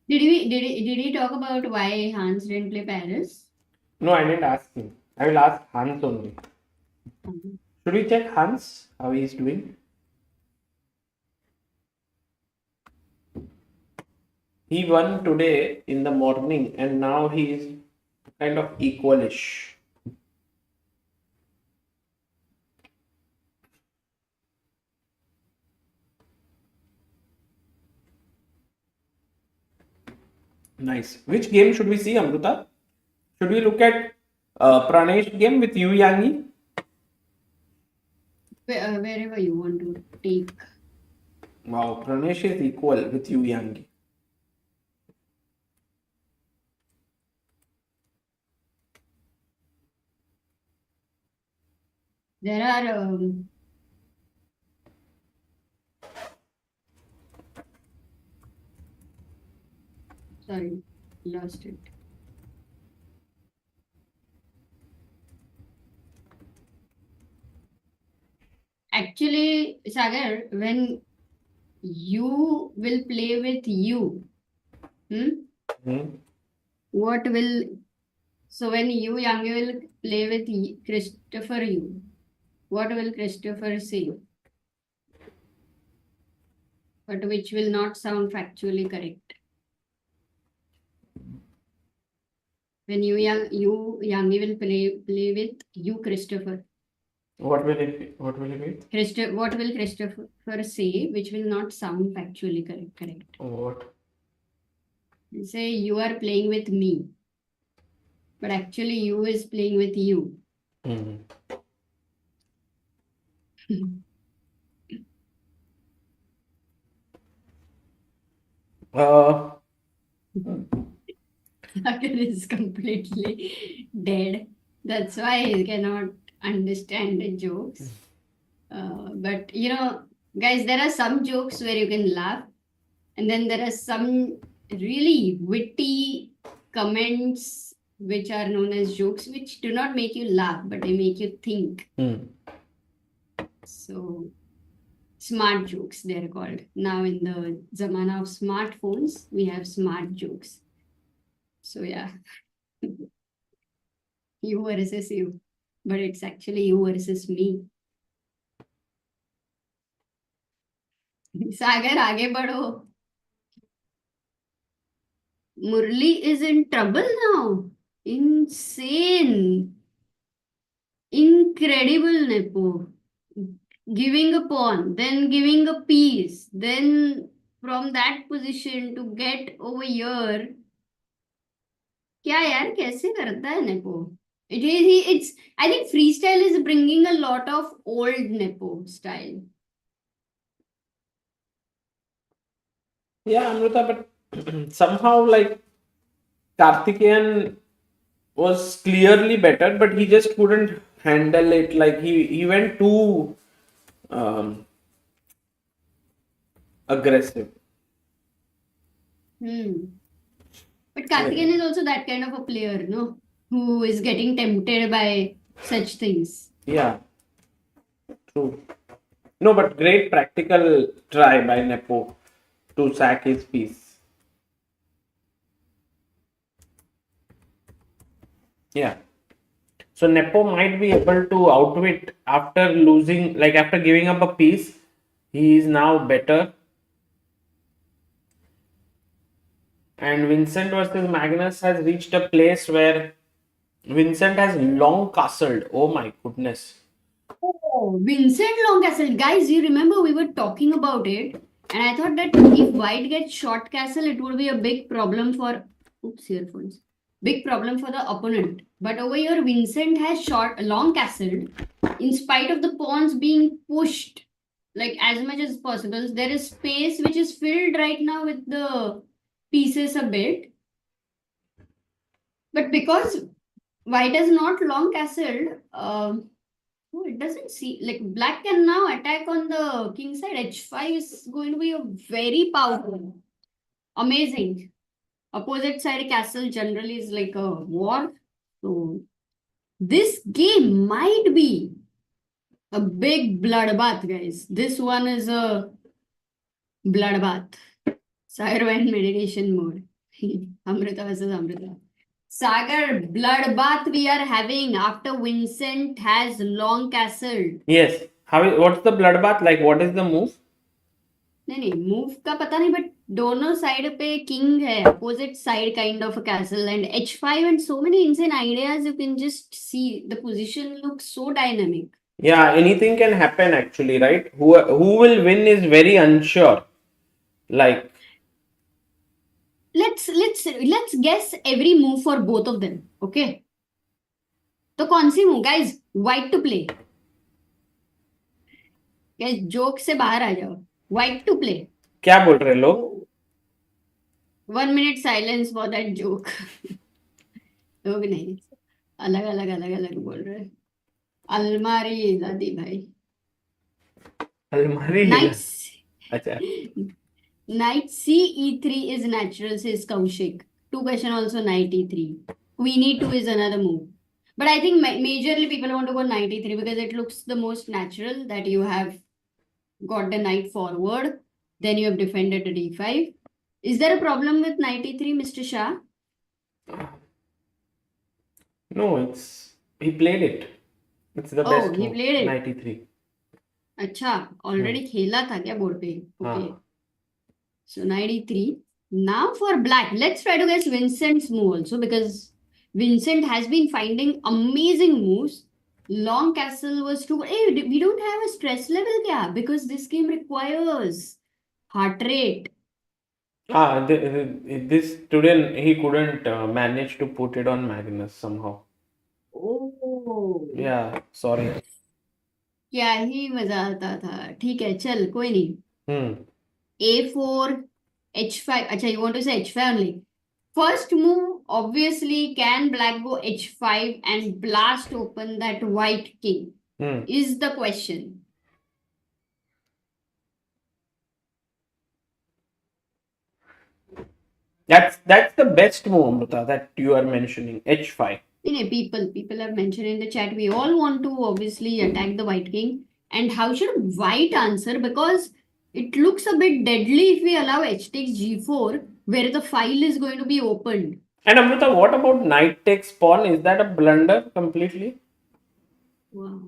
Did he talk about why Hans didn't play Paris? No, I didn't ask him. I will ask Hans only. Should we check Hans? How he is doing? He won today in the morning, and now he is kind of equalish. Nice. Which game should we see, Amruta? Should we look at Pranesh game with Yu Yangi? Wherever you want to take. Wow, Pranesh is equal with Yu Yangi. There are sorry, lost it. Actually, Sagar, when you will play with you, what will, so when you young will play with Christopher you, what will Christopher say? But which will not sound factually correct. When you Yangi will play with you, Christopher. What will it be? What will it be? What will Christopher say, which will not sound factually correct? What? Say you are playing with me, but actually you is playing with you. Sagar is completely dead. That's why he cannot understand the jokes. But you know, guys, there are some jokes where you can laugh, and then there are some really witty comments which are known as jokes, which do not make you laugh, but they make you think. So, smart jokes, they're called. Now, in the zamana of smartphones, we have smart jokes. So, yeah. You versus you. But it's actually you versus me. Sagar, आगे बढ़ो. Murli is in trouble now. Insane. Incredible, Nepo. Giving a pawn, then giving a piece, then from that position to get over here. क्या यार कैसे करता है Nepo? It's I think freestyle is bringing a lot of old Nepo style. Yeah, Amrita, but somehow like Karthikeyan was clearly better, but he just couldn't handle it. Like he went too aggressive. But Karthikeyan is also that kind of a player, no? Who is getting tempted by such things. Yeah, true. No, but great practical try by Nepo to sack his piece. Yeah. So Nepo might be able to outwit after losing, like after giving up a piece. He is now better. And Vincent versus Magnus has reached a place where Vincent has long castled. Oh my goodness. Oh, Vincent long castle. Guys, you remember we were talking about it, and I thought that if White gets short castle, it would be a big problem for earphones. Big problem for the opponent. But over here, Vincent has long castle. In spite of the pawns being pushed like as much as possible, there is space which is filled right now with the pieces a bit. But because White has not long castled, oh, it doesn't see like black can now attack on the king side. H5 is going to be a very powerful, amazing. Opposite side castle generally is like a war. So this game might be a big bloodbath, guys. This one is a bloodbath. Sagar went meditation mode. Amrita versus Amrita. Sagar, bloodbath we are having after Vincent has long castled. Yes. What's the bloodbath like? What is the move? नहीं move का पता नहीं but दोनों side पे king है opposite side kind of a castle and h5 and so many insane ideas you can just see the position looks so dynamic. Yeah, anything can happen actually, right? Who will win is very unsure. Like, let's guess every move for both of them. Okay, तो कौन सी move guys? White to play guys, joke से बाहर आ जाओ. White to play. क्या बोल रहे लोग? 1 minute silence for that joke. लोग नहीं, अलग अलग अलग अलग बोल रहे हैं. अलमारी दादी भाई. अलमारी Knight अच्छा. Knight c e3 is natural, says Kaushik. Two question also knight e3. Queen e2 is another move. But I think majorly people want to go knight e3 because it looks the most natural that you have got the knight forward. Then you have defended the d5. Is there a problem with knight e3, Mr. Shah? No, he played it. It's the best Oh, he move. played it. 93. अच्छा, already खेला था क्या board पे? Okay. So knight e3. Now for black, let's try to guess Vincent's move also because Vincent has been finding amazing moves. Long castle was too. Hey, we don't have a stress level kya? Because this game requires heart rate. This today he couldn't manage to put it on Magnus somehow. Oh. Yeah, sorry. क्या ही मजा आता था. ठीक है, चल कोई नहीं. a4 h5. अच्छा, you want to say h5 only. First move, obviously, can black go h5 and blast open that white king? Is the question. That's the best move, Amrita, that you are mentioning. h5. People have mentioned in the chat. We all want to obviously attack the white king. And how should white answer? Because it looks a bit deadly if we allow h takes g4, where the file is going to be opened. And Amrita, what about knight takes pawn? Is that a blunder completely? Wow.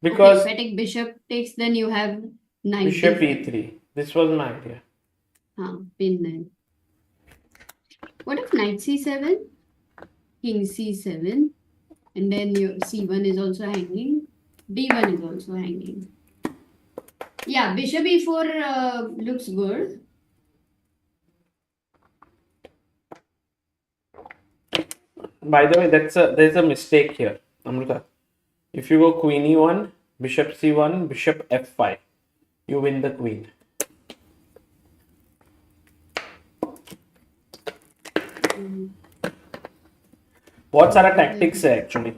Because okay, if I take bishop takes, then you have knight bishop d5. e3. This was my idea. Pin then. What if knight c7? King c7. And then your c1 is also hanging. d1 is also hanging. Yeah, bishop e4 looks good. By the way, there's a mistake here, Amrita. If you go queen e1, bishop c1, bishop f5, you win the queen. बहुत सारा tactics है actually.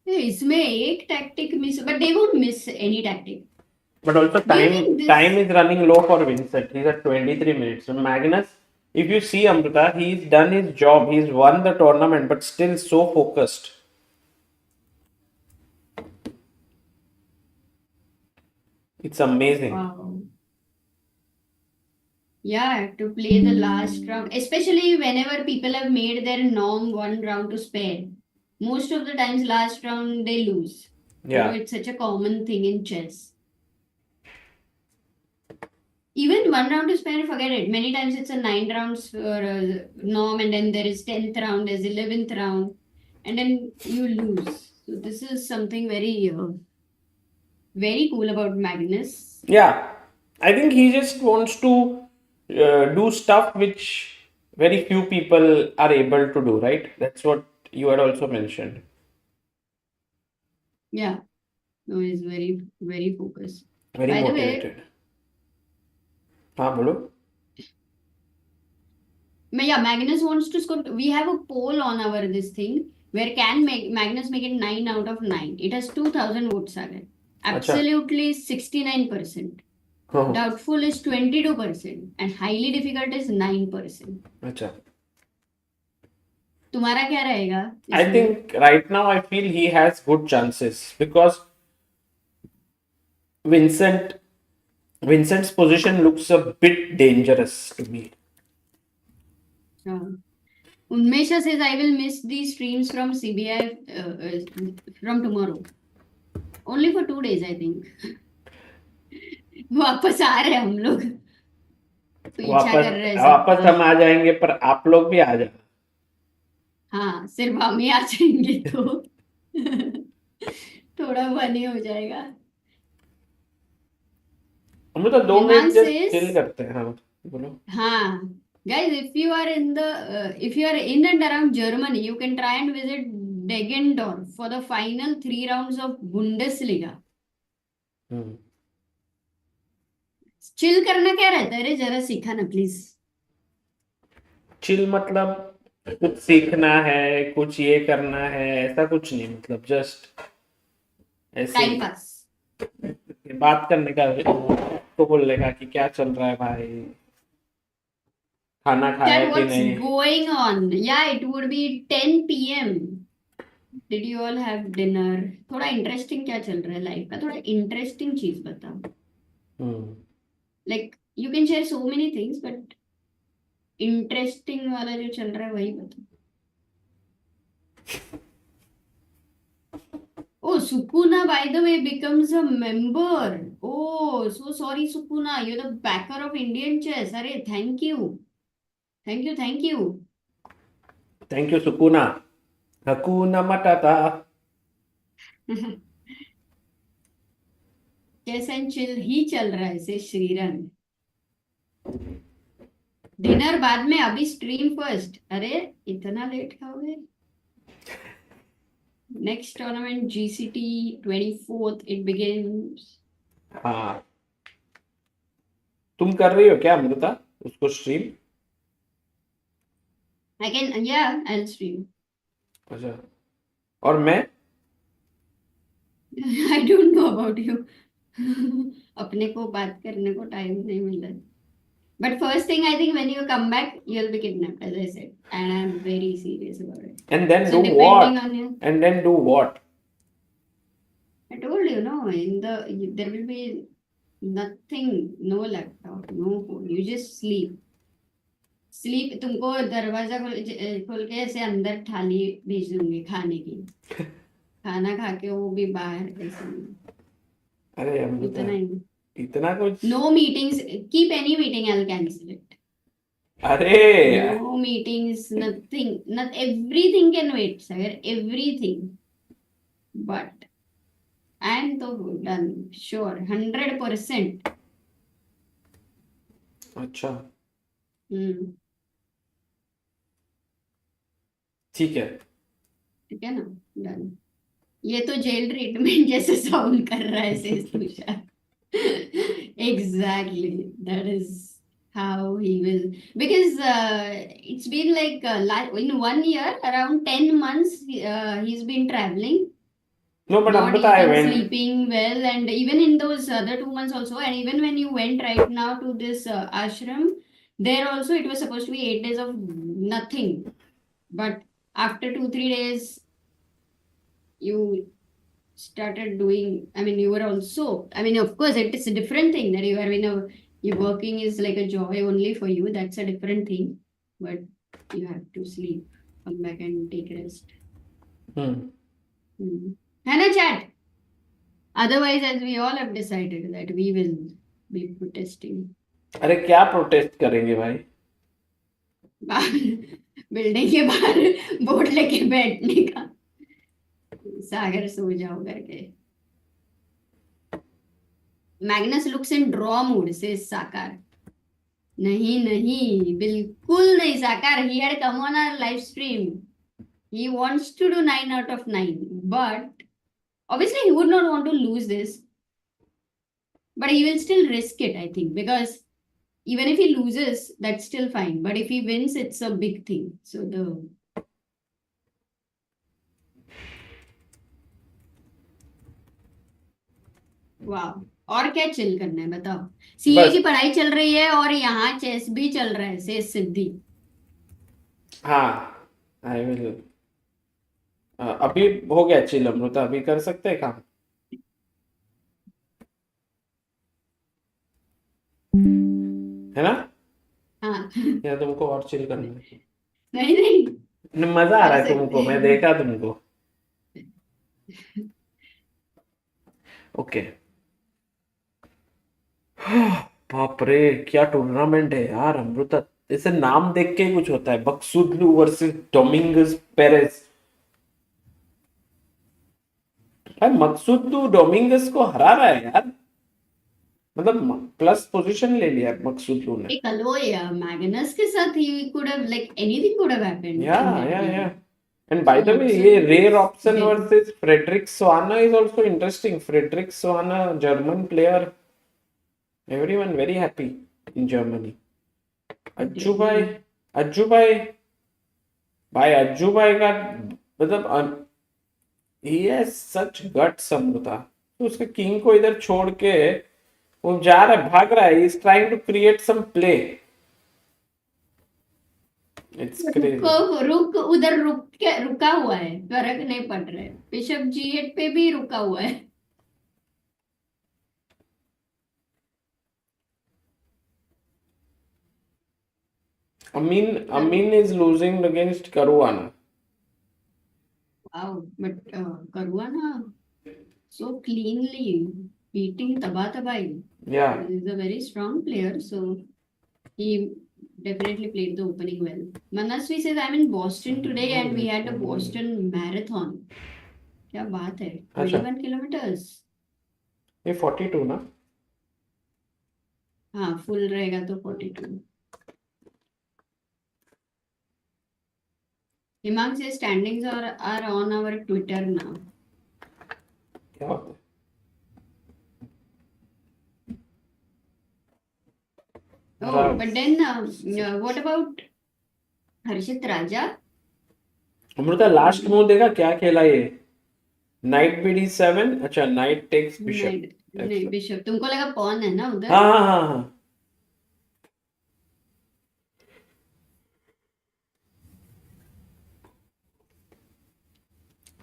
इसमें एक tactic miss, but they won't miss any tactic. But also time is running low for Vincent. He's at 23 minutes. So Magnus, if you see Amrita, he's done his job. He's won the tournament, but still so focused. It's amazing. Wow. Yeah, to play the last round, especially whenever people have made their norm one round to spare. Most of the times, last round they lose. Yeah. It's such a common thing in chess. Even one round to spare, forget it. Many times it's a 9 rounds for norm, and then there is 10th round, there's 11th round, and then you lose. So this is something very, very cool about Magnus. Yeah, I think he just wants to do stuff which very few people are able to do, right? That's what you had also mentioned. Yeah, no, he's very, very focused. Very By the way, motivated. हाँ बोलो. Yeah, Magnus wants to score. We have a poll on our this thing where can Magnus make it 9 out of 9. It has 2000 votes. Absolutely 69%. Doubtful is 22% and highly difficult is 9%. अच्छा. तुम्हारा क्या रहेगा? I think right now I feel he has good chances because Vincent's position looks a bit dangerous to me. Unmesha says I will miss these streams from CBI from tomorrow. Only for 2 days, I think. वापस आ रहे हैं हम लोग, पीछा कर रहे हैं वापस सबका। हम आ जाएंगे, पर आप लोग भी आ जाना। हाँ, सिर्फ हम ही आ जाएंगे तो थोड़ा फनी हो जाएगा। हम लोग तो 2 minute Hemang just chill says, करते हैं। हाँ, बोलो। हाँ, guys, if you are in and around Germany, you can try and visit Deggendorf for the final 3 rounds of Bundesliga. Hmm. Chill करना क्या रहता है रे, जरा सिखा ना प्लीज। चिल मतलब कुछ सीखना है, कुछ ये करना है, ऐसा कुछ नहीं, मतलब जस्ट ऐसे टाइम ही पास। बात करने का, तो बोलने का कि क्या चल रहा है भाई, खाना खाया Chat, कि what's नहीं। going on? Yeah, it would be 10 p.m. Did you all have dinner? थोड़ा इंटरेस्टिंग क्या चल रहा है लाइफ का, थोड़ा इंटरेस्टिंग चीज बताओ। Hmm. Like you can share so many things, but interesting वाला जो चल रहा है वही बताओ। Oh, Sukuna, by the way, becomes a member. Oh, so sorry, Sukuna. You're the backer of Indian chess. Arey, thank you. Thank you, thank you. Thank you Sukuna. Hakuna matata. Chess and chill ही चल रहा है से Shrirang. Dinner बाद में, अभी stream first. अरे, इतना लेट खाओगे? Next tournament GCT 24th it begins. हाँ, तुम कर रही हो क्या अमृता उसको स्ट्रीम? आई कैन, या आई स्ट्रीम। अच्छा, और मैं? I don't know about you. अपने को बात करने को टाइम नहीं मिल रहा। But first thing, I think when you come back, you'll be kidnapped, as I said, and I'm very serious about it. And then do So depending what? on you, And then do what? I told you, no, there will be nothing, no laptop, no phone. You just sleep. Sleep. तुमको दरवाजा खोल के ऐसे अंदर थाली भेज दूंगी खाने की। खाना खा के वो भी बाहर ऐसे नहीं। अरे अमृता, उतना ही। इतना कुछ? No meetings. Keep any meeting, I'll cancel it. अरे No meetings, nothing. Not everything can wait, sir. Everything. But I'm so done. Sure. 100%. अच्छा, हम्म। ठीक है। ठीक है ना? डन। ये तो जेल ट्रीटमेंट जैसे साउंड कर रहा है से Tushar. Exactly. That is how he will. Because it's been like in 1 year, around 10 months, he's been traveling, No, but not Amrita, I eating, went. sleeping well, and even in those other 2 months also, and even when you went right now to this ashram, there also it was supposed to be 8 days of nothing. But after 2 3 days, you started doing. I mean, you were also. I mean, of course, it is a different thing that you are in a. Your working is like a joy only for you. That's a different thing. But you have to sleep, come back and take rest. Hmm. Hmm. Hannah, chat. Otherwise, as we all have decided that we will be protesting. अरे क्या protest करेंगे भाई? Building के बाहर board लेके बैठने का, सागर सो जाओ करके। Magnus looks in draw mood से साकार। नहीं नहीं, बिल्कुल नहीं Sagar. He had come on our live stream. He wants to do 9 out of 9, but obviously he would not want to lose this, but he will still risk it, I think, because even if he loses, that's still fine. But if he wins, it's a big thing. So the वाह। और क्या chill करना है बताओ? CA बस। की पढ़ाई चल रही है और यहाँ चेस भी चल रहा है से सिद्धि। हाँ, आई विल। अभी हो गया चिल अमृता, अभी कर सकते हैं काम, है ना? हाँ। या तुमको और चिल करना है? नहीं नहीं, मजा आ रहा कर है सकते तुमको, मैं हैं। देखा तुमको। ओके। बाप रे, क्या टूर्नामेंट है यार अमृता। इसे नाम देख के ही कुछ होता है। बक्सुदलू वर्सेस डोमिंगस पेरेस। भाई मकसूदलू डोमिंगस को हरा रहा है यार। मतलब प्लस पोजीशन ले लिया मकसूदलू ने। एक अलोय मैग्नस के साथ ही could have like anything could have happened in Yeah, that yeah, game. yeah. And by So the way, ये Hudson Ray Robson did. versus Frederick Soana is also interesting. Frederick Soana, German player. Everyone very happy in Germany. Ajju भाई, अज्जू भाई, भाई अज्जू भाई का मतलब he has such guts Amrita. तो उसके king को इधर छोड़ के वो जा रहा है, भाग रहा है। He is trying to create some play. It's crazy. रुक उधर रुका हुआ है, फर्क नहीं पड़ रहा है। बिशप G8 पे भी रुका हुआ है। Amin is losing against Caruana. Wow, but Caruana so cleanly beating Tabatabhai. Yeah. He's a very strong player, so he definitely played the opening well. Manasvi says, I'm in Boston today and we had a Boston marathon. क्या बात है, 21 kilometers. ये 42 ना? हाँ, full रहेगा तो 42. Himang says standings are on our Twitter now. क्या बात है? Oh, but then what about Harshit Raja? Amrita last move देखा क्या खेला ये? Night BD7। अच्छा, नाइट टेक्स बिशप। नहीं, बिशप। तुमको लगा पॉन है ना उधर? हाँ हाँ हाँ हाँ।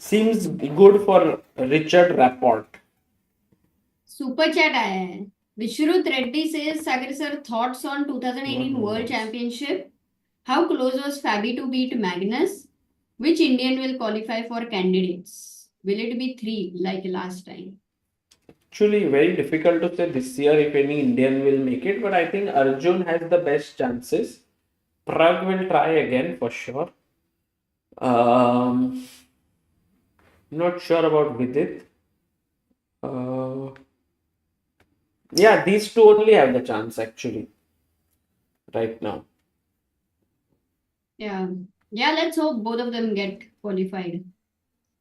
Seems good for Richard Rapport. Super chat आया है। विश्रुत Reddy says, Sagar sir, thoughts on 2018 World Championship? How close was Fabi to beat Magnus? Which Indian will qualify for candidates? Will it be 3 like last time? Actually, very difficult to say this year if any Indian will make it, but I think Arjun has the best chances. Prag will try again for sure. Not sure about Vidit. Yeah, these two only have the chance actually right now. Yeah, let's hope both of them get qualified.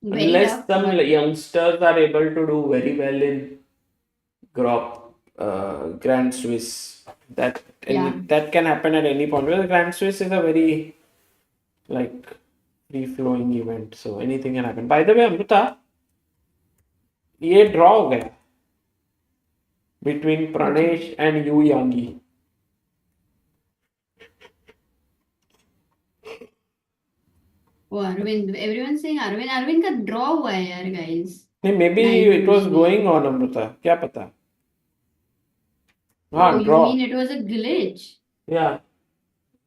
Very Unless tough, some but youngsters are able to do very well in Grand Swiss. That can happen at any point. Well, Grand Swiss is a very like free-flowing event, so anything can happen. By the way, Amrita, ये draw हो गया between Pranesh and Yu Yangi. oh, Arvind, everyone's saying Arvind का draw हुआ है यार guys. नहीं, maybe it was going on Amrita, क्या पता। हाँ, Oh, you draw. mean it was a glitch? Yeah.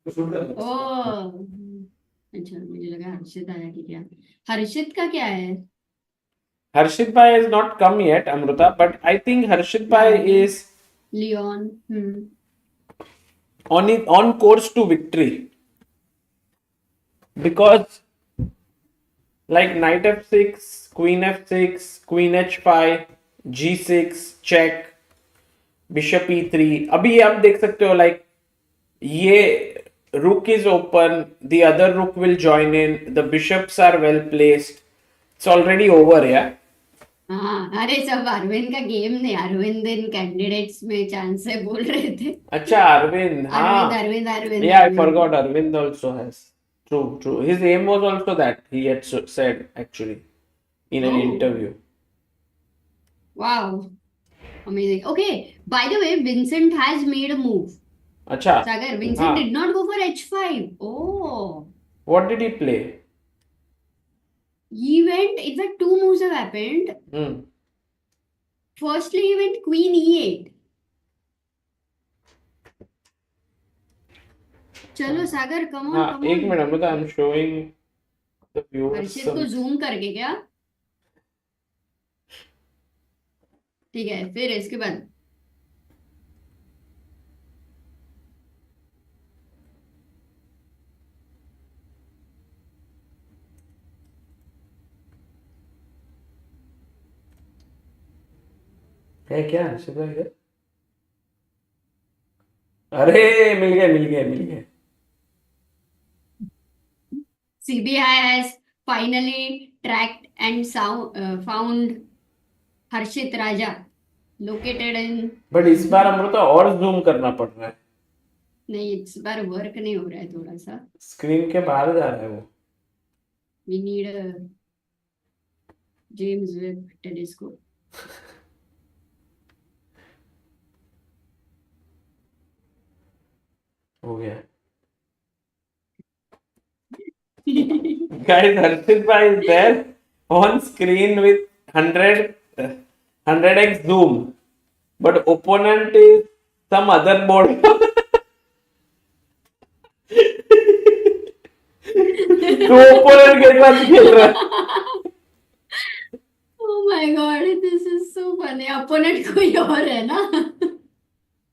Oh, अच्छा, मुझे लगा हर्षित आया कि क्या। हर्षित का क्या है? Harshit Bhai has not come yet, Amrita, but I think Harshit Bhai is Leon. on course to victory. Because like knight f6, queen f6, queen h5, g6, check, bishop e3. अभी ये आप देख सकते हो, like ये rook is open, the other rook will join in, the bishops are well placed. It's already over, yeah. हाँ, अरे सब अरविंद का गेम नहीं, अरविंद इन कैंडिडेट्स में चांस है बोल रहे थे। अच्छा, Arvind, हाँ. Arvind. Yeah, I forgot. Arvind also has. True. His aim was also that he had said actually in an interview. Wow, amazing. Okay, by the way, Vincent has made a move. Acha. Sagar, Vincent did not go for h5. Oh. What did he play? He went, in fact, 2 moves have happened. Firstly, he went queen e8. चलो सागर, come on. एक minute Amrita, I'm showing the viewers. हर्षित को zoom करके क्या? ठीक है, फिर इसके बाद है क्या हर्षित भाई इधर? अरे मिल गए. CBI has finally tracked and found Harshit Raja, located in. But इस बार अमृता और जूम करना पड़ रहा है. नहीं, इस बार वर्क नहीं हो रहा है थोड़ा सा. स्क्रीन के बाहर जा रहा है वो. We need a James Webb telescope. हो गया. Guys, Harshit bhai is there on screen with 100x zoom, but opponent is some other board. तो opponent के साथ खेल रहा है. Oh my God, this is so funny. Opponent कोई और है ना?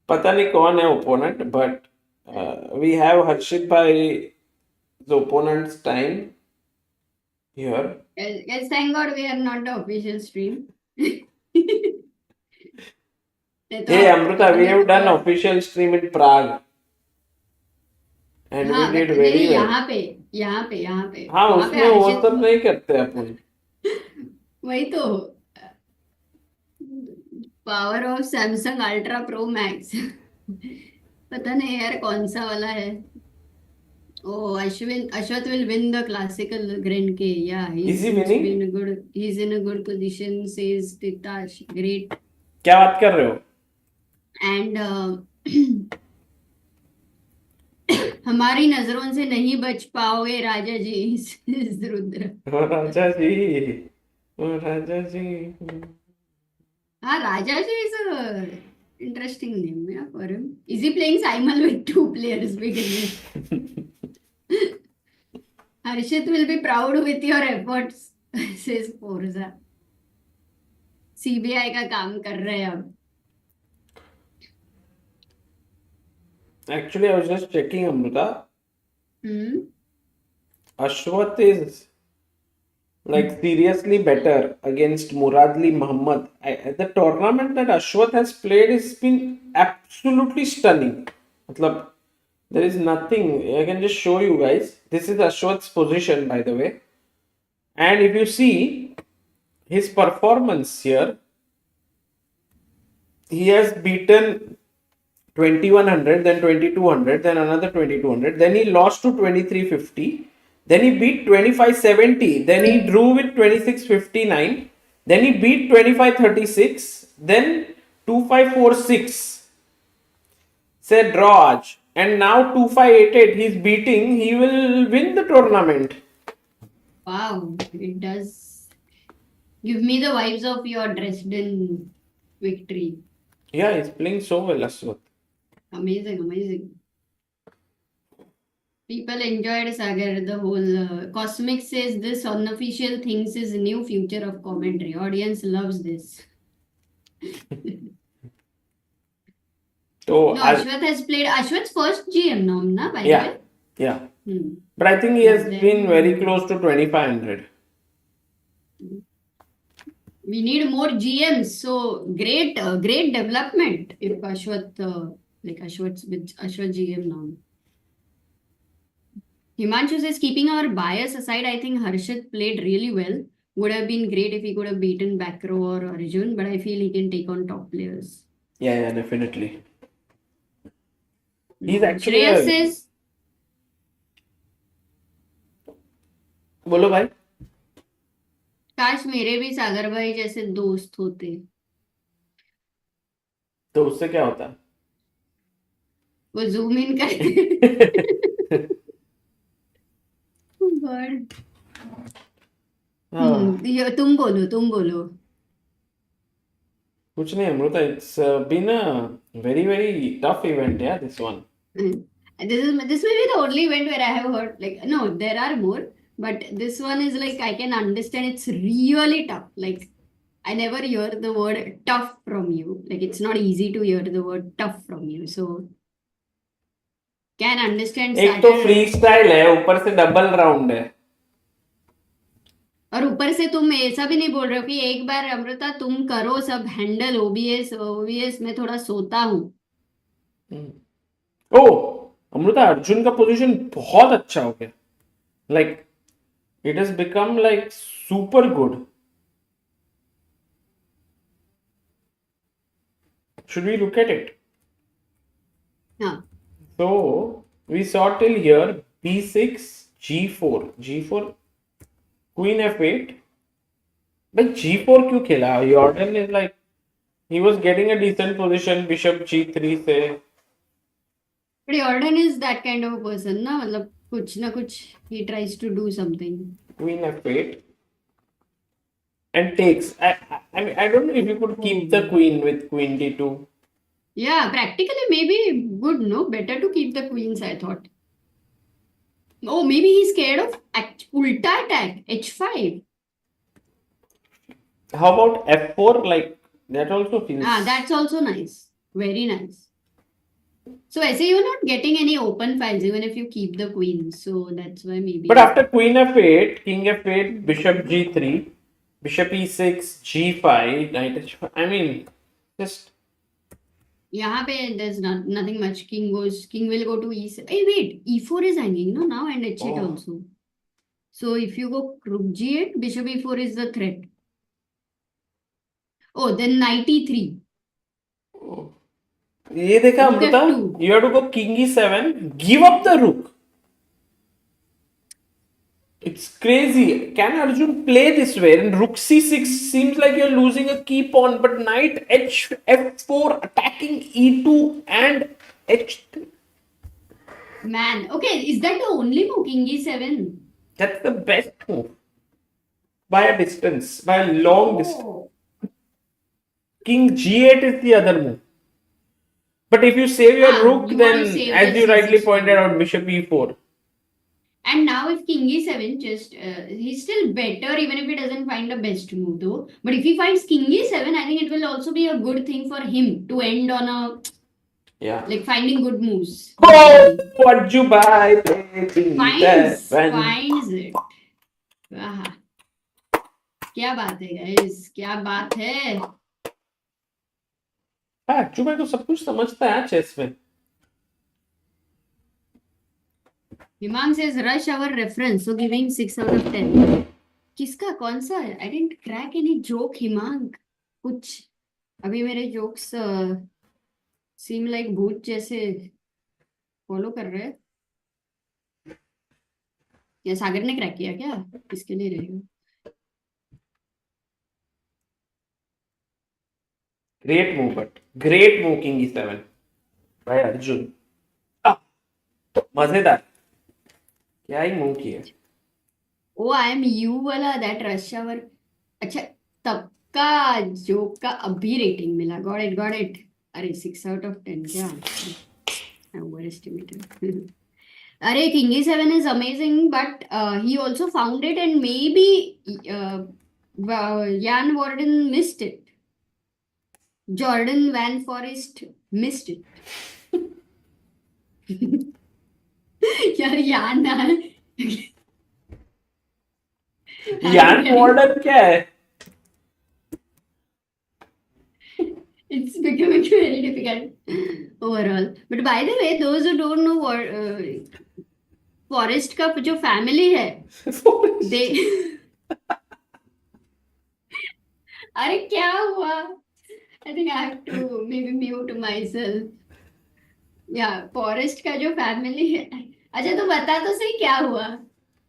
पता नहीं कौन है opponent, but we have Harshit bhai the opponent's time here. Yes, thank God we are not the official stream. Hey Amrita, we have done official stream in Prague. And हाँ, we did but very नहीं, well. यहाँ पे हाँ वहाँ पे उसमें वो हर्षित सब नहीं करते अपन. वही तो power of Samsung ultra pro max. पता नहीं यार कौन सा वाला है. Oh, Ashwat will win the classical Grenke. Yeah, Is he winning? He's in a good position, says Titash. Great. क्या बात कर रहे हो? And हमारी नजरों से नहीं बच पाओगे राजा जी. रुद्र. ओ राजा जी, ओ राजा जी. हाँ, राजा जी is a interesting name, yeah, for him. Is he playing Simon with two players? Harshit will be proud with your efforts, says Forza. CBI का काम कर रहे हैं अब. Actually, I was just checking Amrita. Ashwat is like seriously better against Muradli Muhammad. The tournament that Ashwat has played has been absolutely stunning. मतलब there is nothing. I can just show you guys. This is Ashwat's position, by the way. And if you see his performance here, he has beaten 2100, then 2200, then another 2200, then he lost to 2350, then he beat 2570, then he drew with 2659, then he beat 2536, then 2546, said draw Aj, and now 2588 he's beating. He will win the tournament. Wow, it does give me the vibes of your Dresden victory. Yeah, he's playing so well, Ashwat. Amazing. People enjoyed Sagar. The whole Cosmic says this unofficial things is new future of commentary. Audience loves this. So No, Ashwat has played Ashwat's first GM nom, na, by the way. Yeah. But I think he has been very close to 2500. We need more GMs. So great development if Ashwat Ashwat's with Ashwat GM now. Himanshu says, keeping our bias aside, I think Harshit played really well. Would have been great if he could have beaten Bakro or Arjun, but I feel he can take on top players. Yeah, definitely. He's actually Shreyas says, बोलो भाई. काश मेरे भी सागर भाई जैसे दोस्त होते. तो उससे क्या होता? वो जूम इन करते. God. तुम बोलो. कुछ नहीं Amrita. It's been a very very tough event, yeah, this one. This may be the only event where I have heard no, there are more, but this one is I can understand it's really tough. I never hear the word tough from you. It's not easy to hear the word tough from you. So can understand. एक तो freestyle है, ऊपर से double round है. और ऊपर से तुम ऐसा भी नहीं बोल रहे हो कि एक बार अमृता तुम करो सब हैंडल, ओबीएस में थोड़ा सोता हूँ. ओ अमृता, अर्जुन का पोजीशन बहुत अच्छा हो गया. Like it has become like super good. Should we look at it? हाँ. So we saw till here b6, g4, queen f8. भाई g4 क्यों खेला? Jordan is like he was getting a decent position. Bishop g3 से. But Jordan is that kind of a person ना, मतलब कुछ ना कुछ he tries to do something. Queen f8 and takes. I mean I don't know if you could keep the queen with queen d2. Yeah, practically maybe good, no? Better to keep the queens, I thought. Oh, maybe he's scared of ulta attack, h5. How about f4? Like that also feels. That's also nice. Very nice. So I say you're not getting any open files even if you keep the queen. So that's why maybe. But after queen f8, king f8, bishop g3, bishop e6, g5, knight h5. I mean, just. यहाँ पे there's nothing much. King will go to e7. Hey, wait, e4 is hanging, no, now, and h8 also. So if you go rook g8, bishop e4 is the threat. Oh, then knight e3. ये देखा Rook Amrita? f2. You have to go king e7. Give up the rook. It's crazy. Can Arjun play this way? And rook c6 seems like you're losing a key pawn, but knight f4 attacking e2 and h3. Man, okay, is that the only move, king e7? That's the best move. By a distance, by a long distance. Oh. King g8 is the other move. But if you save your rook, you then want to save as the you rightly c6 pointed out, bishop e4. And now if king e7, just he's still better even if he doesn't find the best move though. But if he finds king e7, I think it will also be a good thing for him to end on a like finding good moves. Oh, what you buy? Finds it. वाह, क्या बात है guys, क्या बात है. अर्जुन भाई तो सब कुछ समझता है चेस में. Himang says rush our reference, so giving 6 out of 10. किसका कौन सा है? I didn't crack any joke, Himang. कुछ अभी मेरे jokes seem like भूत जैसे फॉलो कर रहे हैं. या सागर ने क्रैक किया क्या? किसके लिए रहेगा? Great move, but great move king e7 by Arjun. मजेदार. क्या ही मूव किया. ओ आई एम यू वाला दैट रश आवर. अच्छा, तब का जोक का अभी रेटिंग मिला. Got it. अरे 6 आउट ऑफ 10 क्या? I overestimated. अरे king e7 is amazing, but he also found it and maybe Jan Warden missed it. Jordan Van Forest missed it. यार यान Warden क्या है? It's becoming very difficult overall. But by the way, those who don't know what Forest का जो family है, they अरे क्या हुआ? I think I have to maybe mute myself. Yeah, Forest का जो family है. अच्छा तो बता तो सही क्या हुआ?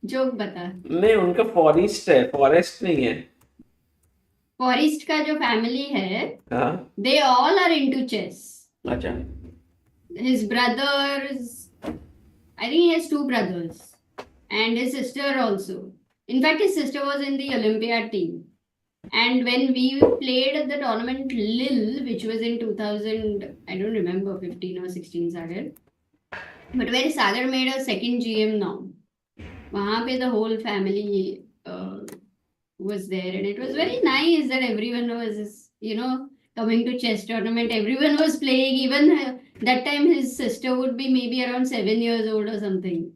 जोक बता. नहीं, उनका फॉरेस्ट है, फॉरेस्ट नहीं है. फॉरेस्ट का जो फैमिली है, they all are into chess. अच्छा. His brothers, I think he has 2 brothers, and his sister also. In fact, his sister was in the Olympiad team. And when we played at the tournament Lille, which was in 2000, I don't remember, 15 or 16, Sagar. But where Sagar made a second GM now, वहाँ पे the whole family was there, and it was very nice that everyone was, coming to chess tournament. Everyone was playing. Even that time, his sister would be maybe around 7 years old or something.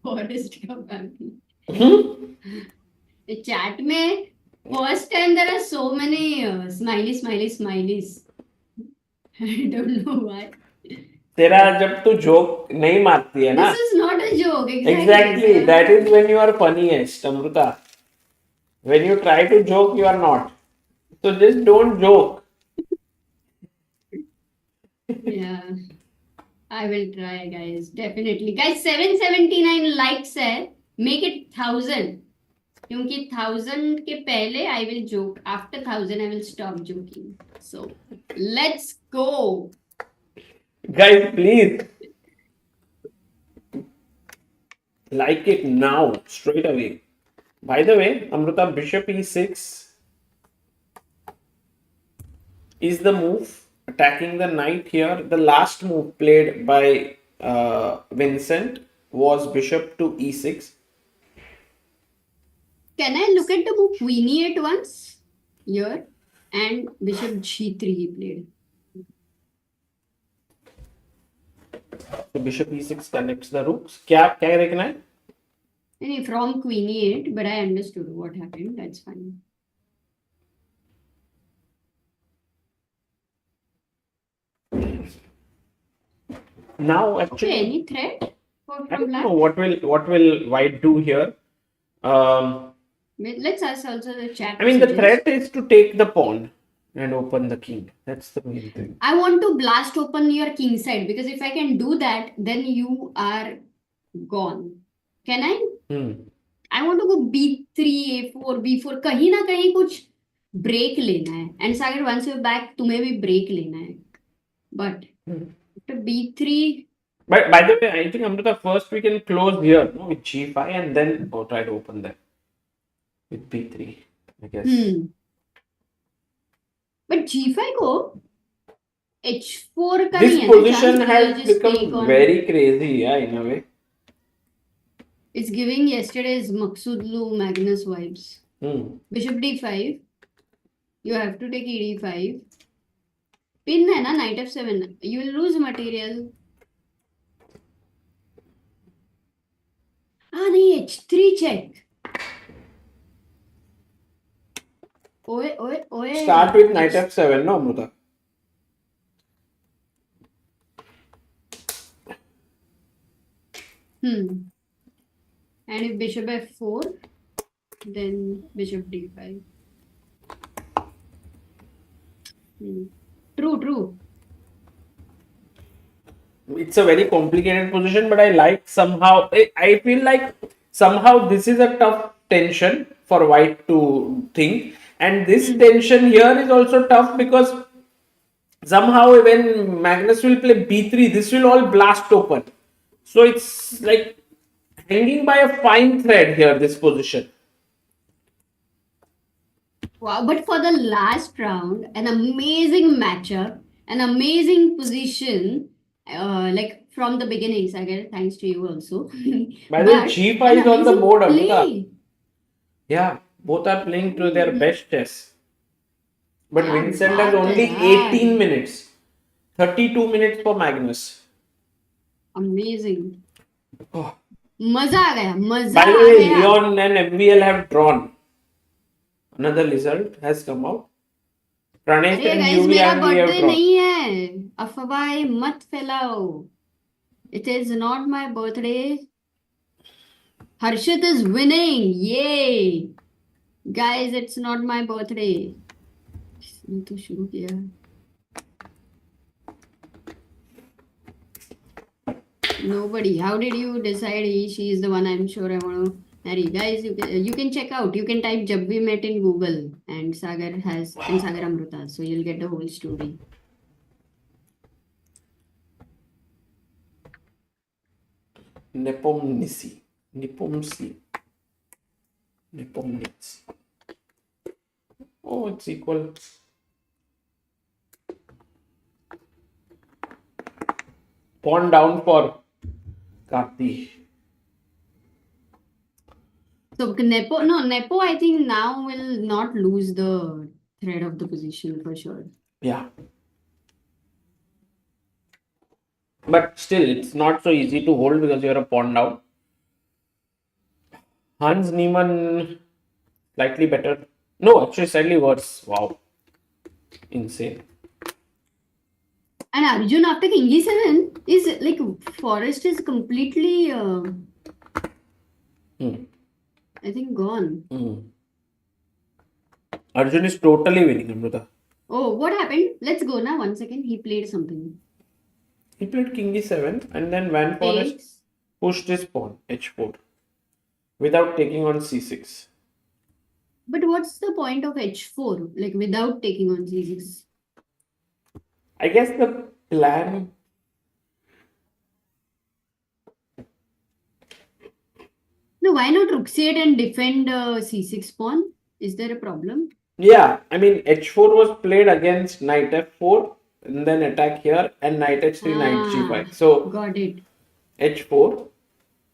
Forest का family. Hmm? The chat में first time there are so many smileys. I don't know why. तेरा जब तू joke नहीं मारती है ना, This is not a joke. exactly, sir. that is when you are funniest, Amruta. When you try to joke, you are not. So just don't joke. Yeah. I will try, guys. Definitely. Guys, 779 likes है. Make it 1000. क्योंकि 1000 के पहले I will joke. After 1000 I will stop joking. So let's go. Guys, please like it now, straight away. By the way, Amruta, bishop e6 is the move, attacking the knight here. The last move played by Vincent was bishop to e6. Can I look at the move queen e8 once? Here. And bishop g3 he played. So bishop e6 connects the rooks. क्या देखना है? And from queen e8, but I understood what happened. That's fine. Now Okay, actually, any threat I from don't black? know what will white do here. Let's ask also the chat. I mean, the messages. threat is to take the pawn and open the king. That's the main thing. I want to blast open your king side because if I can do that, then you are gone. Can I? Hmm. I want to go b3, a4, b4. कहीं ना कहीं कुछ break लेना है. And Sagar, once you're back, तुम्हें भी break लेना है. But after b3, But by the way, I think Amrita, first we can close here, no, with g5 and then try to open that with b3, I guess. But g5 को h4 का This नहीं है ना position chance, has we'll just take become on. very crazy, yeah, in a way. It's giving yesterday's Maksudlu Magnus vibes. Bishop d5. You have to take e d5. Pin है ना knight f7. You will lose material. नहीं h3 check. Oe. Start with knight f7, no, Amrita? And if bishop f4, then bishop d5. True. It's a very complicated position, but I like somehow. I feel like somehow this is a tough tension for white to think, and this tension here is also tough because somehow when Magnus will play b3, this will all blast open. So it's like hanging by a fine thread here, this position. Wow, but for the last round, an amazing matchup, an amazing position, like from the beginning, Sagar, thanks to you also. By the way, g5 is on the board, Amrita. play. Yeah, both are playing to their best chess. But Yeah, Vincent has baat only hai yaar. 18 minutes. 32 minutes for Magnus. Amazing. Oh. मजा आ गया, मजा By the uh way, गया. Leon and MVL have drawn. Another result has come out. Pranesh अरे and guys, Yuvi मेरा and we have birthday drawn. नहीं है. अफवाहें मत फैलाओ. It is not my birthday. Harshit is winning. Yay! Guys, it's not my birthday. इसने तो शुरू किया. Nobody. How did you decide she is the one? I'm sure I want to marry. Guys, you can check out. You can type Jab We Met in Google and Sagar Amruta. So you'll get the whole story. Nepomniachtchi. Oh, it's equal. Pawn down for Karthi. So Nepo, I think now will not lose the thread of the position for sure. Yeah. But still, it's not so easy to hold because you're a pawn down. Hans Niemann slightly better. No, actually slightly worse. Wow. Insane. And Arjun after King E7 is like Forest is completely, Hmm. I think, gone. Arjun is totally winning, Amruta. Oh, what happened? Let's go now. 1 second. He played something. He played King E7 and then Van Forest Takes. pushed his pawn H4 without taking on C6. But what's the point of H4? Like without taking on C6? I guess the plan. No, why not Rook C8 and defend C6 pawn? Is there a problem? Yeah, I mean H4 was played against Knight F4 and then attack here and Knight H3, Knight G5. So Got it. H4.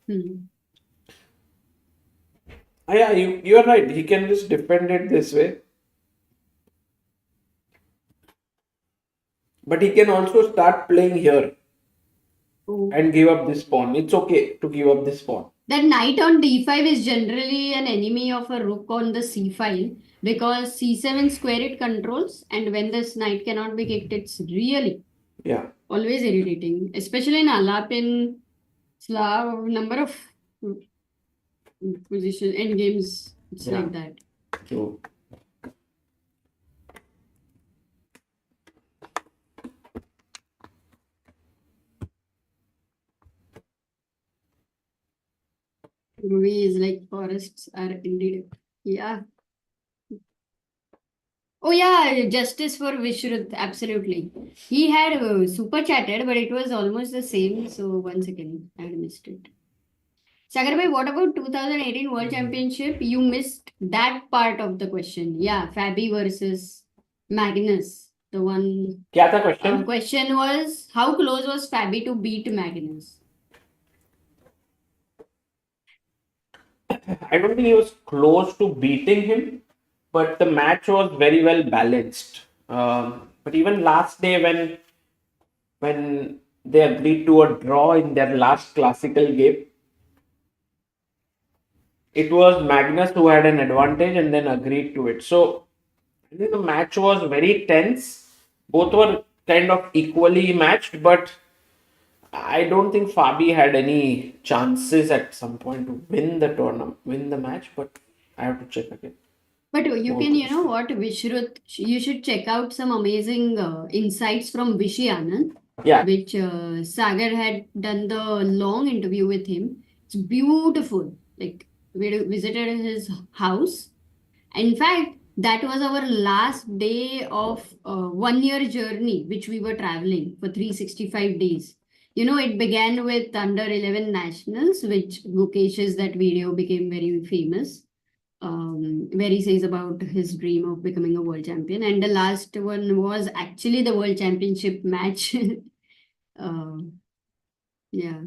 Hmm. Yeah, you are right. He can just defend it this way. But he can also start playing here Oh. and give up this pawn. It's okay to give up this pawn. That knight on d5 is generally an enemy of a rook on the c file because c7 square it controls, and when this knight cannot be kicked, it's really Yeah. always irritating, especially in Alapin, Slav, number of position end games. It's Yeah. like that. True. Movies like forests are indeed. Yeah. Oh yeah, justice for Vishruth, absolutely. He had super chatted, but it was almost the same. So 1 second, I had missed it. Sagar bhai, what about 2018 World Championship? You missed that part of the question. Yeah, Fabi versus Magnus. The one क्या था question? question was how close was Fabi to beat Magnus? I don't think he was close to beating him, but the match was very well balanced. But even last day, when they agreed to a draw in their last classical game, it was Magnus who had an advantage and then agreed to it. So I think the match was very tense. Both were kind of equally matched, but I don't think Fabi had any chances at some point to win the tournament, win the match. But I have to check again. But you can, you know what, Vishruth, you should check out some amazing insights from Vishy Anand, Yeah, which Sagar had done the long interview with him. It's beautiful. Like, we visited his house. In fact, that was our last day of 1 year journey, which we were traveling for 365 days. You know, it began with under 11 nationals, which Gukesh's that video became very famous, where he says about his dream of becoming a world champion. And the last one was actually the world championship match. uh, yeah.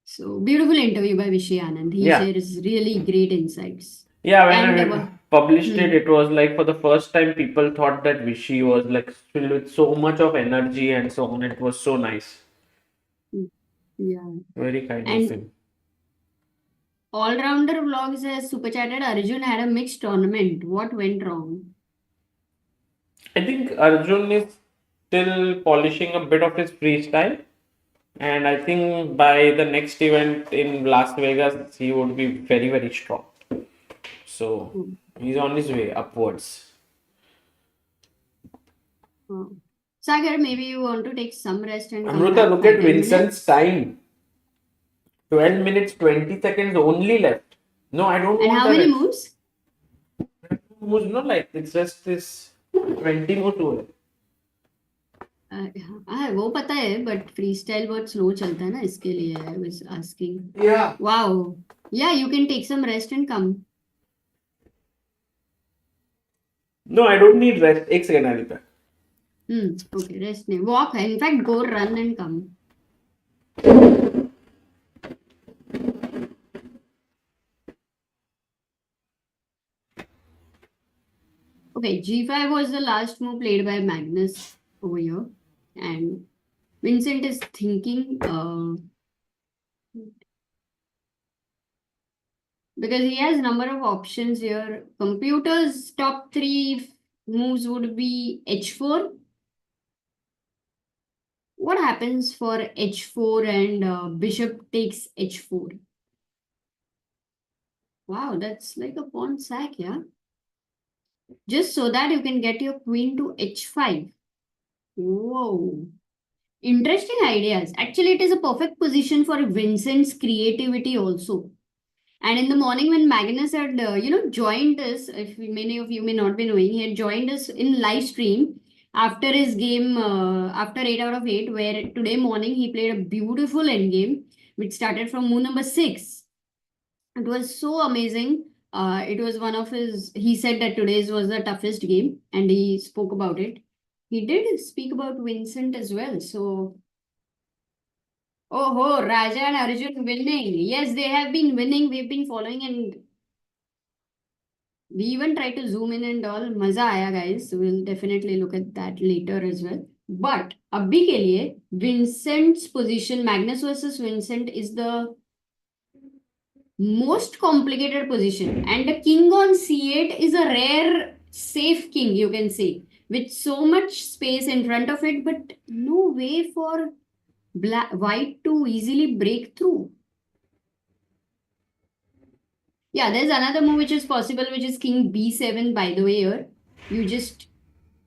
So beautiful interview by Vishy Anand. He yeah, shares really great insights. yeah. When And I published it, hmm, it was like for the first time people thought that Vichy was like filled with so much of energy and so on. It was so nice. yeah. Very kind of And him. all-rounder vlogs has super chatted Arjun had a mixed tournament. What went wrong? I think Arjun is still polishing a bit of his freestyle. And I think by the next event in Las Vegas, he would be very, very strong. So Hmm. he's on his way upwards. Oh. Sagar, maybe you want to take some rest and come Amruta, back look for at 10 Vincent's minutes. time. 12 minutes, 20 seconds only left. No, I don't And want how the many rest. moves? Moves, no, like it's just this 20 moves हुए. हाँ वो पता है but freestyle बहुत slow चलता है ना इसके लिए I was asking. Yeah. Wow. Yeah, you can take some rest and come. No, I don't need rest. एक second, I'll be back. Okay, rest नहीं. Walk. In fact, go run and come. Okay, G5 was the last move played by Magnus over here. And Vincent is thinking, Because he has number of options here. Computer's top 3 moves would be h4. What happens for h4 and bishop takes h4? Wow, that's like a pawn sack, yeah? Just so that you can get your queen to h5. Whoa. Interesting ideas. Actually, it is a perfect position for Vincent's creativity also. And in the morning when Magnus had, joined us, if many of you may not be knowing, he had joined us in live stream after his game, after 8 out of 8, where today morning he played a beautiful endgame, which started from move number 6. It was so amazing. It was one of his, he said that today's was the toughest game and he spoke about it. He did speak about Vincent as well. So, oh, Raja and Arjun winning. Yes, they have been winning. We've been following and we even try to zoom in and all. Maza aaya, guys. So we'll definitely look at that later as well. But abhi ke liye, Vincent's position, Magnus versus Vincent, is the most complicated position. And the king on c8 is a rare safe king, you can say, with so much space in front of it, but no way for white to easily break through. Yeah, there's another move which is possible, which is king b7, by the way. Here you just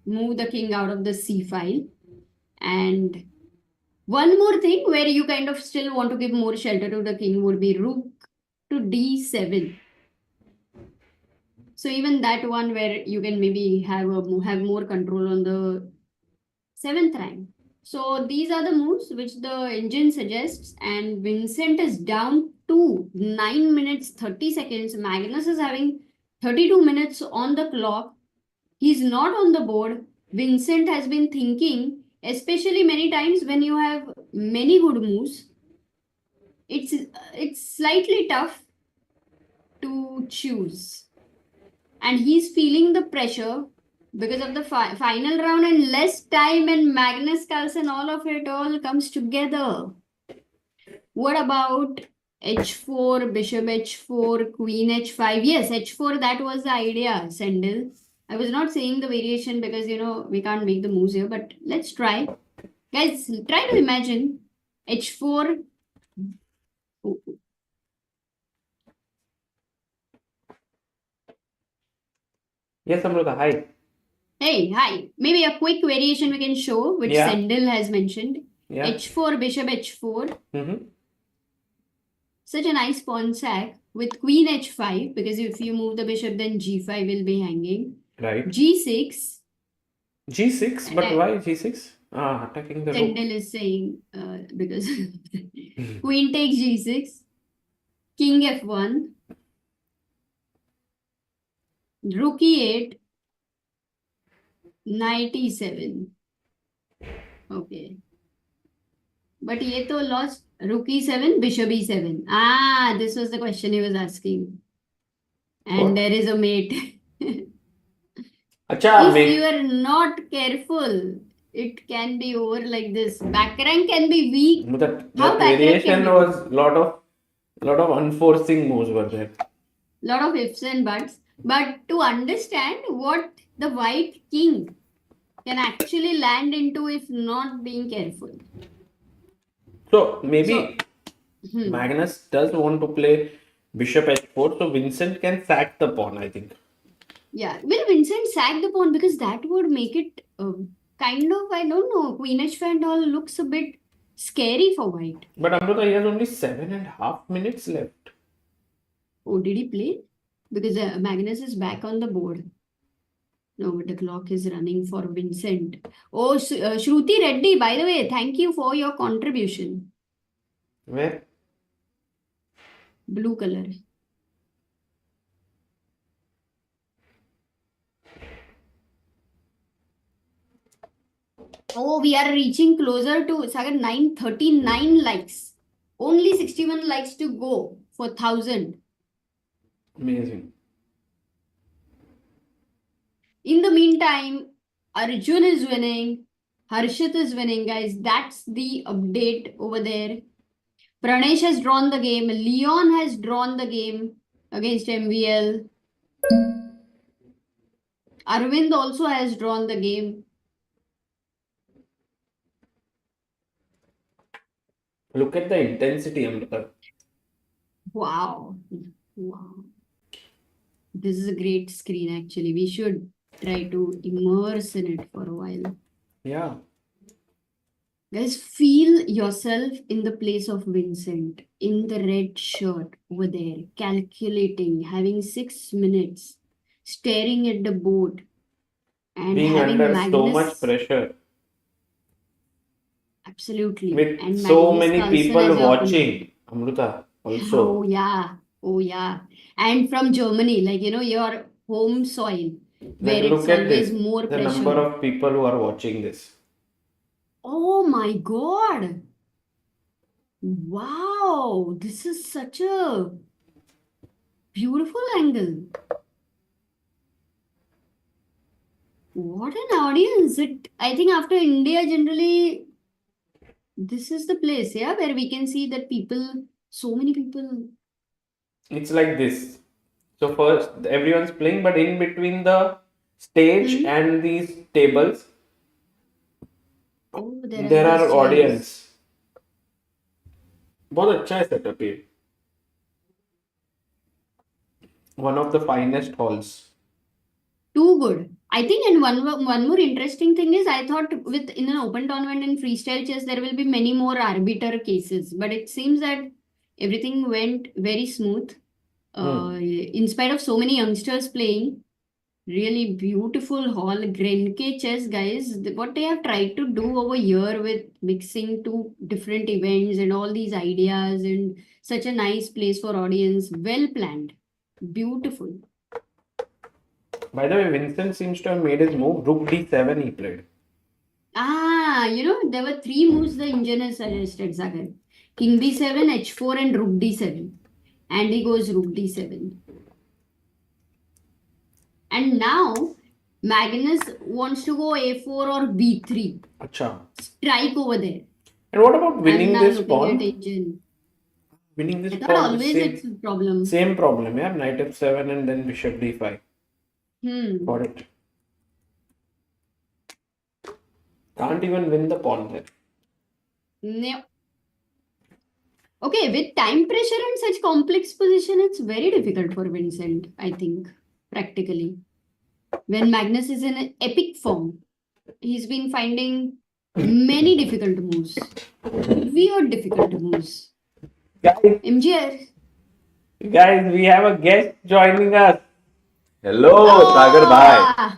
move the king out of the c file. And one more thing where you kind of still want to give more shelter to the king would be rook to d7. So even that one where you can maybe have more control on the 7th rank. So these are the moves which the engine suggests, and Vincent is down to 9 minutes 30 seconds. Magnus is having 32 minutes on the clock. He's not on the board. Vincent has been thinking, especially many times when you have many good moves. It's slightly tough to choose. And he's feeling the pressure because of the final round and less time and Magnus Carlsen, all of it all comes together. What about h4, bishop h4, queen h5? Yes, h4, that was the idea, Sendil. I was not saying the variation because, we can't make the moves here, but let's try. Guys, try to imagine h4. Yes, Amrita, hi. Hey, hi. Maybe a quick variation we can show, which Sendil has mentioned. Yeah. h4, bishop h4. Mm-hmm. Such a nice pawn sack with queen h5, because if you move the bishop, then g5 will be hanging. Right. g6. G6, but why G6? Attacking the rook. Sendil is saying because queen takes g6, king f1, rook e8, knight e7. Okay. But ye to lost rook e7, bishop e7. This was the question he was asking. And What? there is a mate. If you are not careful, it can be over like this. Back rank can be weak. That How back rank variation can be? was lot of unforeseen moves were there. Lot of ifs and buts. But to understand what the white king can actually land into if not being careful. So maybe Magnus does want to play bishop h4, so Vincent can sack the pawn, I think. Yeah, will Vincent sack the pawn because that would make it kind of, I don't know, queen h5 and all looks a bit scary for white. But Amrita, he has only 7.5 minutes left. Oh, did he play? Because Magnus is back on the board. No, but the clock is running for Vincent. Oh, Shruti Reddy, by the way, thank you for your contribution. Where? Blue color. Oh, we are reaching closer to Sagar 939 likes. Only 61 likes to go for 1000. Amazing. In the meantime, Arjun is winning. Harshit is winning, guys. That's the update over there. Pranesh has drawn the game. Leon has drawn the game. against MVL. Arvind also has drawn the game. Look at the intensity, Amrita. Wow. Wow. This is a great screen actually. We should try to immerse in it for a while. Yeah. Guys, feel yourself in the place of Vincent, in the red shirt over there, calculating, having 6 minutes, staring at the board, and Being having under so much Magnus. pressure Absolutely. with And so Magnus many Carlsen people as your opponent. watching, Amrita, also. Oh, yeah. Oh, yeah. And from Germany, like, your home soil, where Like, it's look at always this. more The number pressure. of people who are watching this. Oh my God. Wow. This is such a beautiful angle. What an audience. I think after India, generally, this is the place, yeah, where we can see that so many people. It's like this. So first, everyone's playing, but in between the stage Hmm? and these tables, Oh, there there are are these chairs. audience. बहुत अच्छा है setup ये. One of the finest halls. Too good. I think, and one more interesting thing is, I thought in an open tournament in freestyle chess there will be many more arbiter cases, but it seems that everything went very smooth. In spite of so many youngsters playing, really beautiful hall. Grenke chess, guys. What they have tried to do over here with mixing two different events and all these ideas and such a nice place for audience. Well planned. Beautiful. By the way, Vincent seems to have made his move. Rook d7 he played. There were three moves the engineer suggested, Sagar. King b7, h4 and rook d7. And he goes rook d7. And now Magnus wants to go a4 or b3. Acha. Strike over there. And what about winning I'm now this looking pawn? at engine. Winning this I thought pawn. always it's a problem. Same problem, yeah. Knight f7 and then bishop d5. Got it. Can't even win the pawn there. No. Okay, with time pressure and such complex position, it's very difficult for Vincent, I think, practically. When Magnus is in an epic form, he's been finding many difficult moves. Weird difficult moves. Guys, MGR. guys, we have a guest joining us. Hello, Sagar bhai. Ah,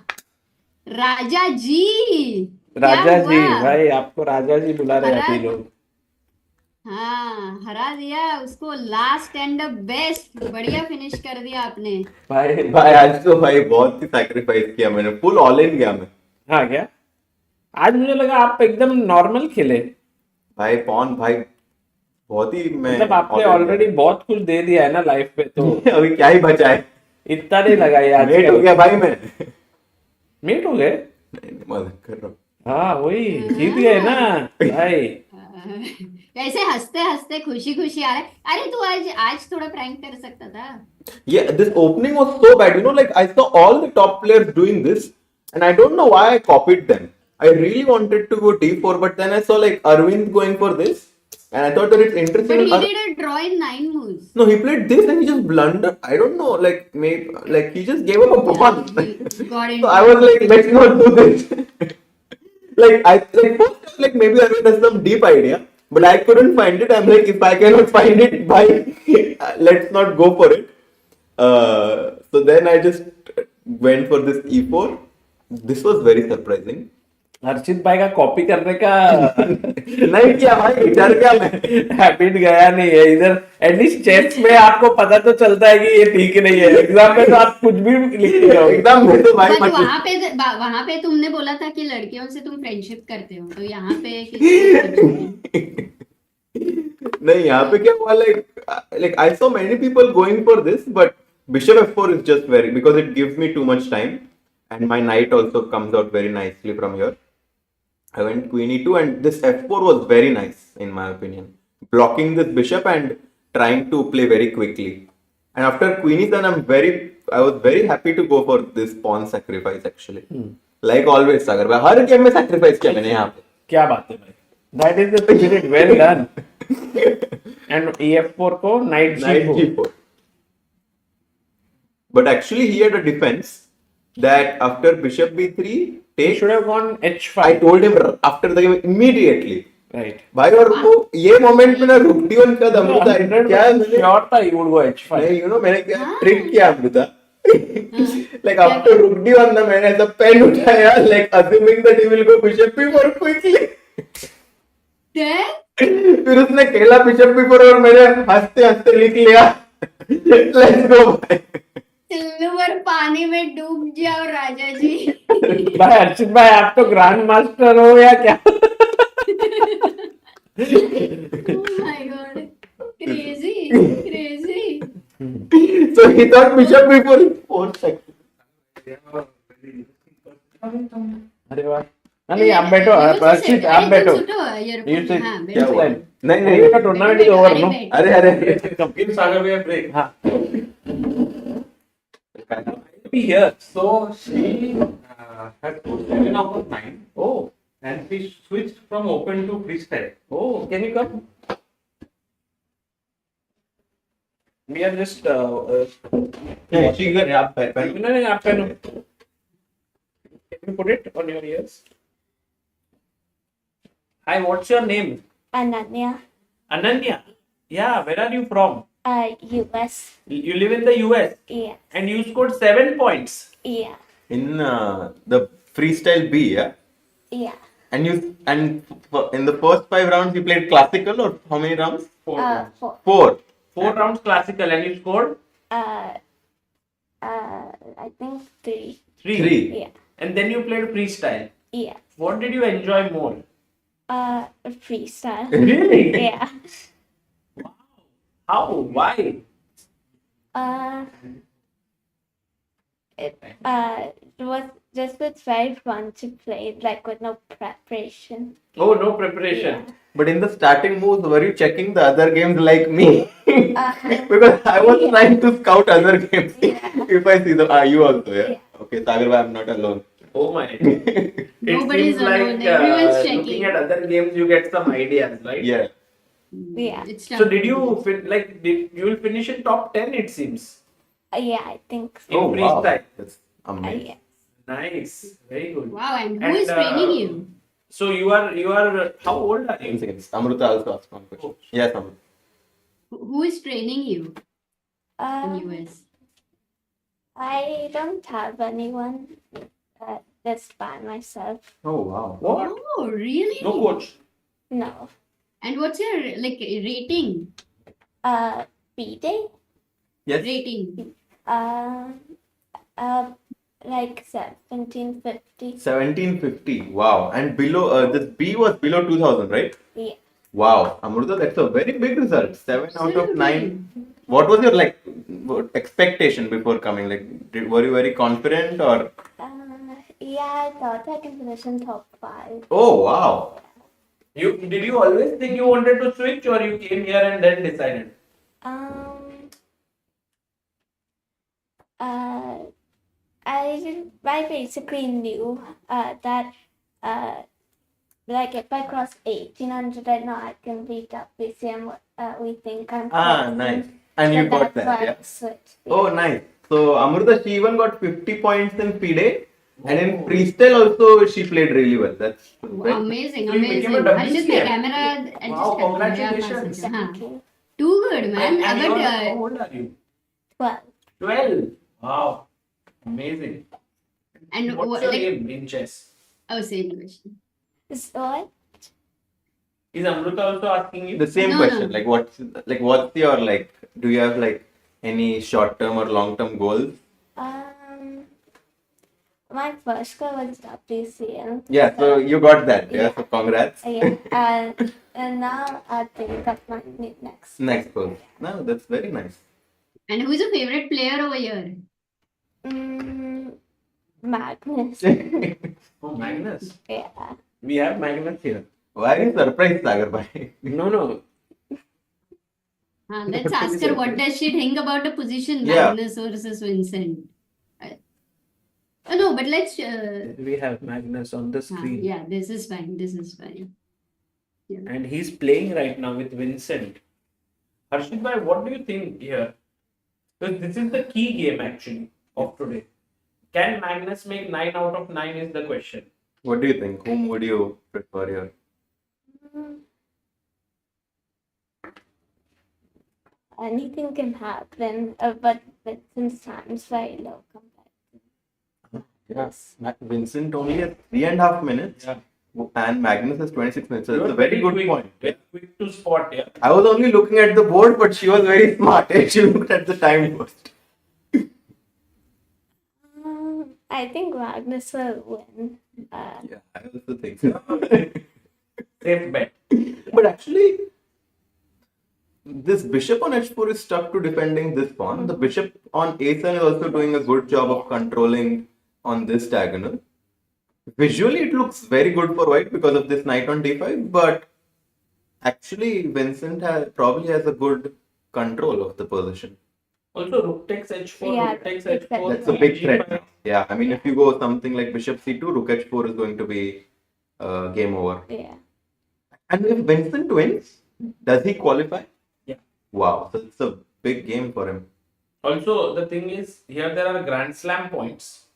राजा जी राजा क्या जी, हुआ? भाई आपको राजा जी बुला रहे हैं हरा- अभी लोग. हाँ, हरा दिया उसको लास्ट एंड द बेस्ट. बढ़िया फिनिश कर दिया आपने. भाई भाई आज तो भाई बहुत ही सैक्रिफाइस किया मैंने फुल ऑल इन गया मैं हाँ क्या? आज मुझे लगा आप एकदम नॉर्मल खेले. भाई पॉन भाई बहुत ही मैं मतलब आपने all in ऑलरेडी बहुत कुछ दे दिया है ना लाइफ पे, तो गया। अभी क्या ही बचा है इतना नहीं लगा ये आज. लेट हो गया भाई मैं मीट हो गए. नहीं, मजाक कर रहा हूँ हाँ वही जीत गए ना भाई. ऐसे हंसते हंसते खुशी खुशी आ रहा है. अरे तू आज थोड़ा प्रैंक कर सकता था. Yeah, this opening was so bad. You know, like I saw all the top players doing this, and I don't know why I copied them. I really wanted to go d4, but then I saw like Arvind going for this, and I thought that it's But interesting. he did a draw in 9 moves. No, he played this and he just blundered. I don't know, like maybe like he just gave up a pawn. He got So I was like, let's not do this. First, like maybe Arvind has some deep idea, but I couldn't find it. I'm like, if I cannot find it, bye. Let's not go for it. So then I just went for this e4. This was very surprising. हर्षित भाई का copy करने का नहीं किया भाई, डर गया मैं. हैबिट गया नहीं है इधर. एटलीस्ट चेस में आपको पता तो चलता है कि ये ठीक नहीं है. एग्जाम में तो आप कुछ भी लिखते हो. एकदम मैं तो भाई But मत वहां पे तुमने बोला था कि लड़कियों से तुम फ्रेंडशिप करते हो, तो यहाँ पे किससे? नहीं यहाँ पे क्या हुआ like I saw many people going for this, but bishop f4 is just very because it gives me too much time and my knight also comes out very nicely from here. I went queen e2 and this f4 was very nice in my opinion, blocking this bishop and trying to play very quickly. And after Queen E7, I was very happy to go for this pawn sacrifice actually. Like always, Sagar bhai, her game में sacrifice किया मैंने यहाँ पे. क्या बात है भाई. That is the spirit. Well done. And EF4 को knight Knight G4. G4. But actually, he had a defense that after Bishop B3, He take. should have gone H5. I told him after the game immediately. Right. भाई और वो ये moment में ना रुक D1 का अमृता क्या मैंने श्योर था he would go H5. नहीं मैंने क्या ट्रिक किया अमृता like after रुक D1 ना मैंने ऐसा पेन उठाया like assuming that he will go Bishop B4 quickly. Then फिर उसने खेला Bishop B4 और मैंने हंसते हंसते लिख लिया let's go भाई. सिल्वर पानी में डूब जाओ राजा जी. भाई अर्चित भाई आप तो ग्रैंड मास्टर हो या क्या? Oh my god. Crazy. So he thought Bishop B4 is 4 seconds. अरे वाह. नहीं आप बैठो अर्चित आप बैठो. You sit. हाँ क्या बैठो. हुआ? नहीं नहीं नहीं का टूर्नामेंट इज ओवर नो. अरे Give Sagar a break. हाँ. Be here. So she had put 7 out of 9. Oh. And she switched from open to freestyle. Oh, can you come? We are just watching the rap pen. no, आप पहनो. Can you put it on your ears? Hi, what's your name? Ananya, Ananya. Yeah, where are you from? US. You live in the US Yeah, and you scored 7 points. yeah, In the freestyle B, yeah. yeah. And in the first 5 rounds you played classical or how many rounds? 4 rounds. 4. 4. 4 rounds classical and you scored I think 3. 3. 3. Yeah, And then you played freestyle. yeah. What did you enjoy more? Freestyle. Really? Yeah. How? Why? It was very fun to play, like with no preparation. Oh, no preparation. But in the starting moves, were you checking the other games like me? Uh, Because I was Yeah. trying to scout other games. Yeah. If I see you also, yeah. Yeah. Okay, Sagar bhai, I'm not alone. Oh my. It Nobody's seems like alone. Everyone's checking. looking at other games, you get some ideas, right? Yeah. Yeah. It's So did you you will finish in top 10? It seems Yeah, I think so. in Oh wow, freestyle. that's amazing. Yeah. Nice, very good. Wow, and who And, is training you? So you are how old are you? 1 second. Amruta also asked one question. Yes, Amruta. Who is training you in Um, US? I don't have anyone. Just by myself. Oh wow. What? Oh, really? No coach. No. And what's your rating? B-Day? Yes. Rating. Like 1750. 1750. Wow. And below this B was below 2000, right? Yeah. Wow. Amruta, that's a very big result. 7 out of 9. Absolutely. What was your expectation before coming? Were you very confident or? Yeah, I thought I can finish in top 5. Oh wow. Did you always think you wanted to switch, or you came here and then decided? I basically knew that like if I cross 1800, I know I can beat up BCM. We think I'm crossing. Nice. And you So got that's that, why I yeah. switched. Oh, nice. So Amruta, she even got 50 points in FIDE, and in freestyle also she played really well. That's Wow, amazing, So you became a amazing. Harshit, WCM. camera adjust Wow, kar. congratulations. Yeah, Thank you. too good, man. And But how old are you? 12. 12. Wow, amazing. and What's what, your like, aim in chess? oh, same question. So what? Is Amruta also asking you? the same No, question. no. What's your do you have any short term or long term goals? My first goal was WCM. Yeah, so you got that. Yeah, so congrats. Yeah, and now I think of my next. Next goal. No, that's very nice. And who's your favorite player over here? Magnus. Oh, Magnus. Yeah. We have Magnus here. Why are you surprised, Sagar bhai? No. Let's ask her what does she think about the position Yeah. Magnus versus Vincent. No, but let's. We have Magnus on the screen. Yeah, this is fine. This is fine. Yeah. And he's playing right now with Vincent. Harshit bhai, what do you think here? Because this is the key game actually of today. Can Magnus make 9 out of 9 is the question. What do you think? Whom would you prefer here? Anything can happen, but Vincent's time's very low compared. Yes. Vincent only has 3.5 minutes. Yeah. And Magnus has 26 minutes. So You're it's a very good quick, point. Very quick to spot, yeah. I was only looking at the board, but she was very smart. She looked at the time first. I think Magnus will win. Yeah, I also think so. Safe bet. But actually, this bishop on h4 is stuck to defending this pawn. The bishop on a7 is also doing a good job of controlling on this diagonal. Visually, it looks very good for white because of this knight on d5, but actually, Vincent probably has a good control of the position. Also, rook takes h4, Yeah, rook takes exactly. h4. That's a big g5. threat now. Yeah, I mean, if you go something like bishop c2, rook h4 is going to be game over. Yeah. And if Vincent wins, does he qualify? Yeah. Wow, so it's a big game for him. Also, the thing is, here there are Grand Slam points.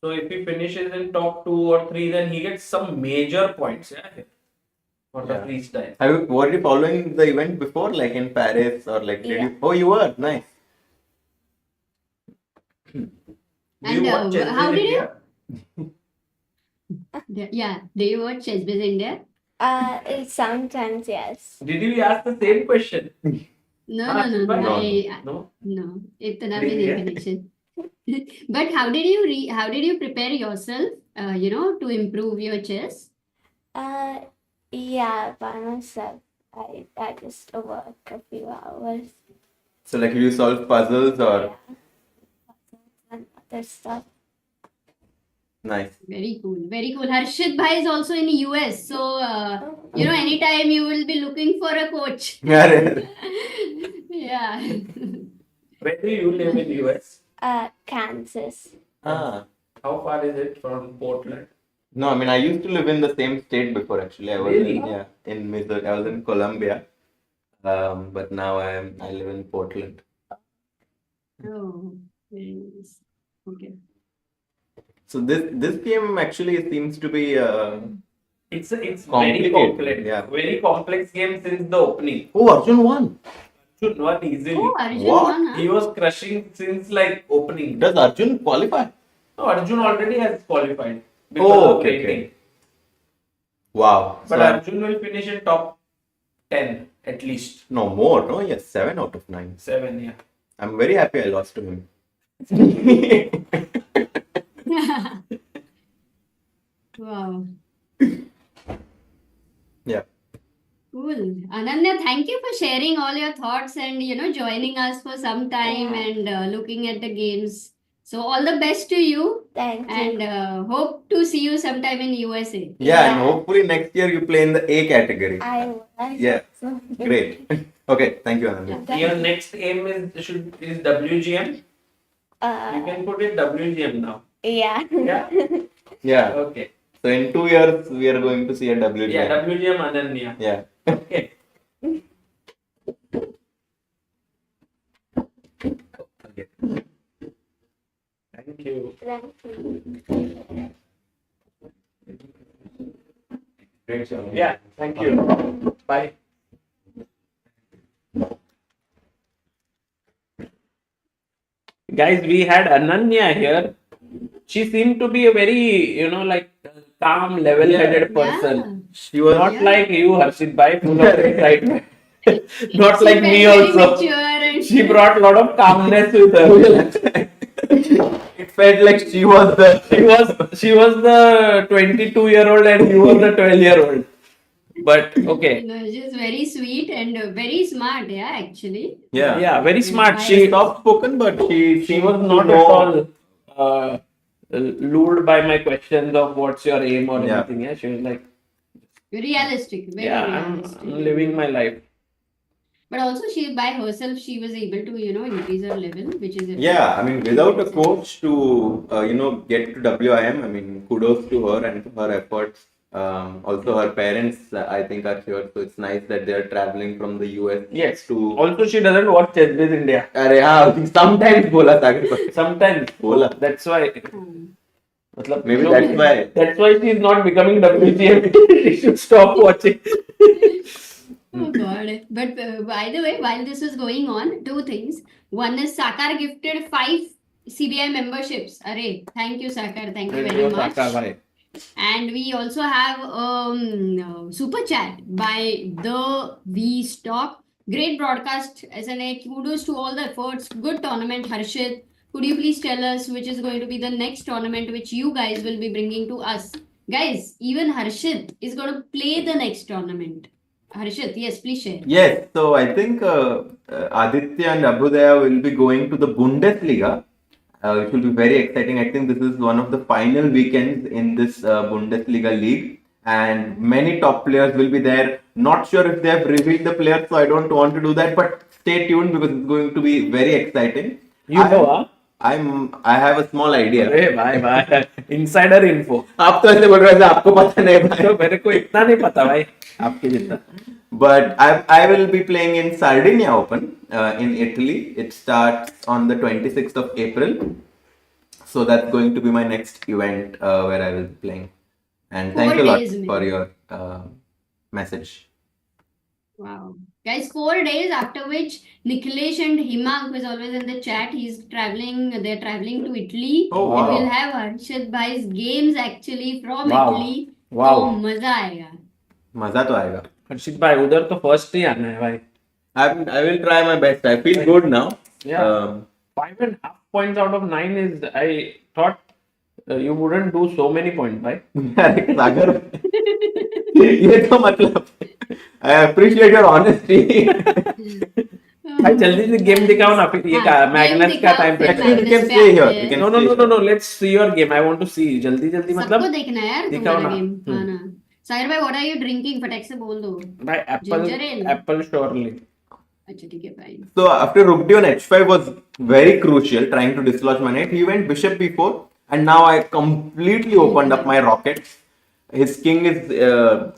So if he finishes in top 2 or 3, then he gets some major points, yeah, for the Yeah. freestyle. Were you following the event before, like in Paris, or like did Yeah. you? Oh, you were nice. Do And you watch Chess how Biz did you? India? Yeah, do you watch Chess Biz India? Sometimes yes. Did you ask the same question? No, Ah, no, no, but- no. No. No, itna Really, bhi nahi yeah? connection. But how did you prepare yourself, to improve your chess? Yeah, by myself. I just work a few hours. So like you solve puzzles or Yeah. And other stuff. nice. Very cool, very cool. Harshit bhai is also in US, so anytime you will be looking for a coach. Yeah. Yeah. Where do you live in US? Kansas. Ah. How far is it from Portland? No, I mean I used to live in the same state before actually. I was Really? in Missouri. I was in Columbia. But now I live in Portland. Oh, very nice. Okay. So this game actually seems to be It's very Complicated, complex. yeah. Very complex game since the opening. oh, Arjun won. Should not easily. Oh, Arjun What? won, huh? He was crushing since like opening. Does Arjun qualify? No, Arjun already has qualified because Oh, of okay, rating. okay. Wow. But So Arjun will finish in top 10 at least. no more, no? Yes, 7 out of 9. 7, yeah. I'm very happy I lost to him. Wow. Yeah. Cool. Ananya, thank you for sharing all your thoughts and joining us for some time and looking at the games. So all the best to you Thank you. and hope to see you sometime in USA. Yeah, and hopefully next year you play in the A category. I will. Yeah. So, Great. Okay, thank you, Anand. Thank Your you. next aim is WGM. You can put it WGM now. Yeah. Yeah. Yeah. Okay. So in 2 years we are going to see a WGM. Yeah, WGM Ananya. Yeah. Okay. Okay. Thank you. Thank you. Great job. Yeah, thank you. Bye. Guys, we had Ananya here. She seemed to be a very, calm, level-headed person. She was Not Yeah. like you, Harshit Bhai, full of excitement. Not She like felt me very also. mature and She brought a lot of calmness with her. it felt like she was the She was the 22-year-old and you were the 12-year-old. But okay. she's very sweet and very smart, yeah, actually. yeah. Yeah, very smart. She She soft spoken, but she was seemed not to at know- all lured by my questions of what's your aim or Yeah. anything. Yeah, she was like, Realistic, very yeah, realistic. I'm living my life. But also she by herself she was able to increase her level, which is Yeah, I mean, without a coach to get to WIM, I mean, kudos to her and to her efforts. Also, her parents, I think, are here, so it's nice that they are traveling from the US. Yes. To Also, she doesn't watch Chess Biz India. अरे हाँ, sometimes बोला सागर को. Sometimes. बोला. That's why. Hmm. Maybe that's why. That's why she is not becoming WGM. She should stop watching. Oh God. But by the way, while this is going on, two things. One is Sakar gifted 5 CBI memberships. Array, thank you, Sakar. Thank you very much. And we also have super chat by the V Stock. Great broadcast, SNA. Kudos to all the efforts. Good tournament, Harshit. Could you please tell us which is going to be the next tournament which you guys will be bringing to us? Guys, even Harshit is going to play the next tournament. Harshit, yes, please share. Yes, so I think Aditya and Abhudaya will be going to the Bundesliga, which will be very exciting. I think this is one of the final weekends in this Bundesliga league, and many top players will be there. Not sure if they have revealed the players, so I don't want to do that, but stay tuned because it's going to be very exciting. I have a small idea. अरे भाई भाई insider info. आप तो ऐसे बोल रहे थे आपको पता नहीं भाई. तो मेरे को इतना नहीं पता भाई आपके जितना. But I will be playing in Sardinia Open in Italy. It starts on the 26th of April. So that's going to be my next event where I will be playing. And thank 4 you a lot days, man. for your message. Wow. Guys, 4 days after which Nikhilesh and Himang, who is always in the chat, they're traveling to Italy. Oh, wow. And we'll have Harshit Bhai's games actually from Wow. Italy. Wow. तो मजा आएगा. मजा तो आएगा. हर्षित भाई उधर तो first ही आना है भाई. I will try my best. I feel good now. Yeah. 5.5 points out of 9 is, I thought you wouldn't do so many points, भाई. सागर ये तो मतलब I appreciate your honesty. भाई जल्दी से गेम दिखाओ ना फिर ये का मैग्नस का टाइम पे. Actually, we can stay here. We can No, no, stay no, here. no, no. Let's see your game. I want to see. जल्दी जल्दी सबको मतलब. देखना है यार दिखाओ तुम्हारा ना. गेम. हाँ ना. सागर भाई, what are you drinking? फटाक से बोल दो. भाई Ginger ale. Apple surely. अच्छा ठीक है fine. So after rook d on h5 was very crucial, trying to dislodge my knight. He went bishop b4, and now I completely opened up my rockets. His king is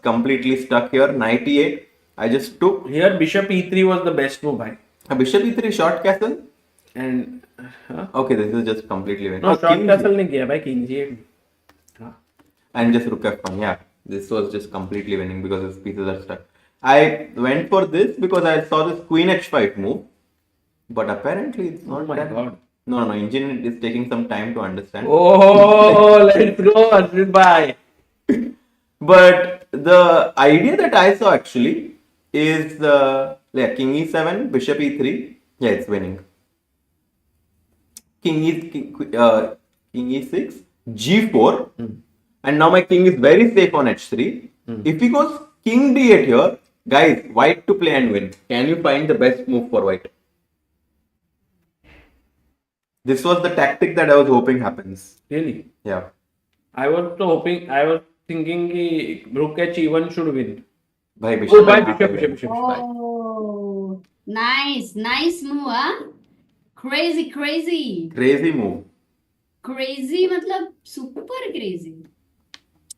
completely stuck here. Knight e8. I just took Here bishop e3 was the best move, भाई. a bishop e3 short castle. And Okay, this is just completely winning. no, short king castle नहीं किया भाई, king g8. and just rook f1. Yeah, this was just completely winning because his pieces are stuck. I went for this because I saw this queen h5 move, but apparently it's not. Oh my that. god. No, engine is taking some time to understand. Oh, let's go, Arjun bhai. But the idea that I saw actually is king e7, bishop e3. Yeah, it's winning. King e6, g4, and now my king is very safe on h3. If he goes king d8 here, guys, white to play and win. Can you find the best move for white? This was the tactic that I was hoping happens. Really? Yeah. I was thinking कि rook h1 should win. Bhai, Oh, bye, bishop. Oh, nice move, huh? Crazy. Crazy move. Crazy मतलब super crazy.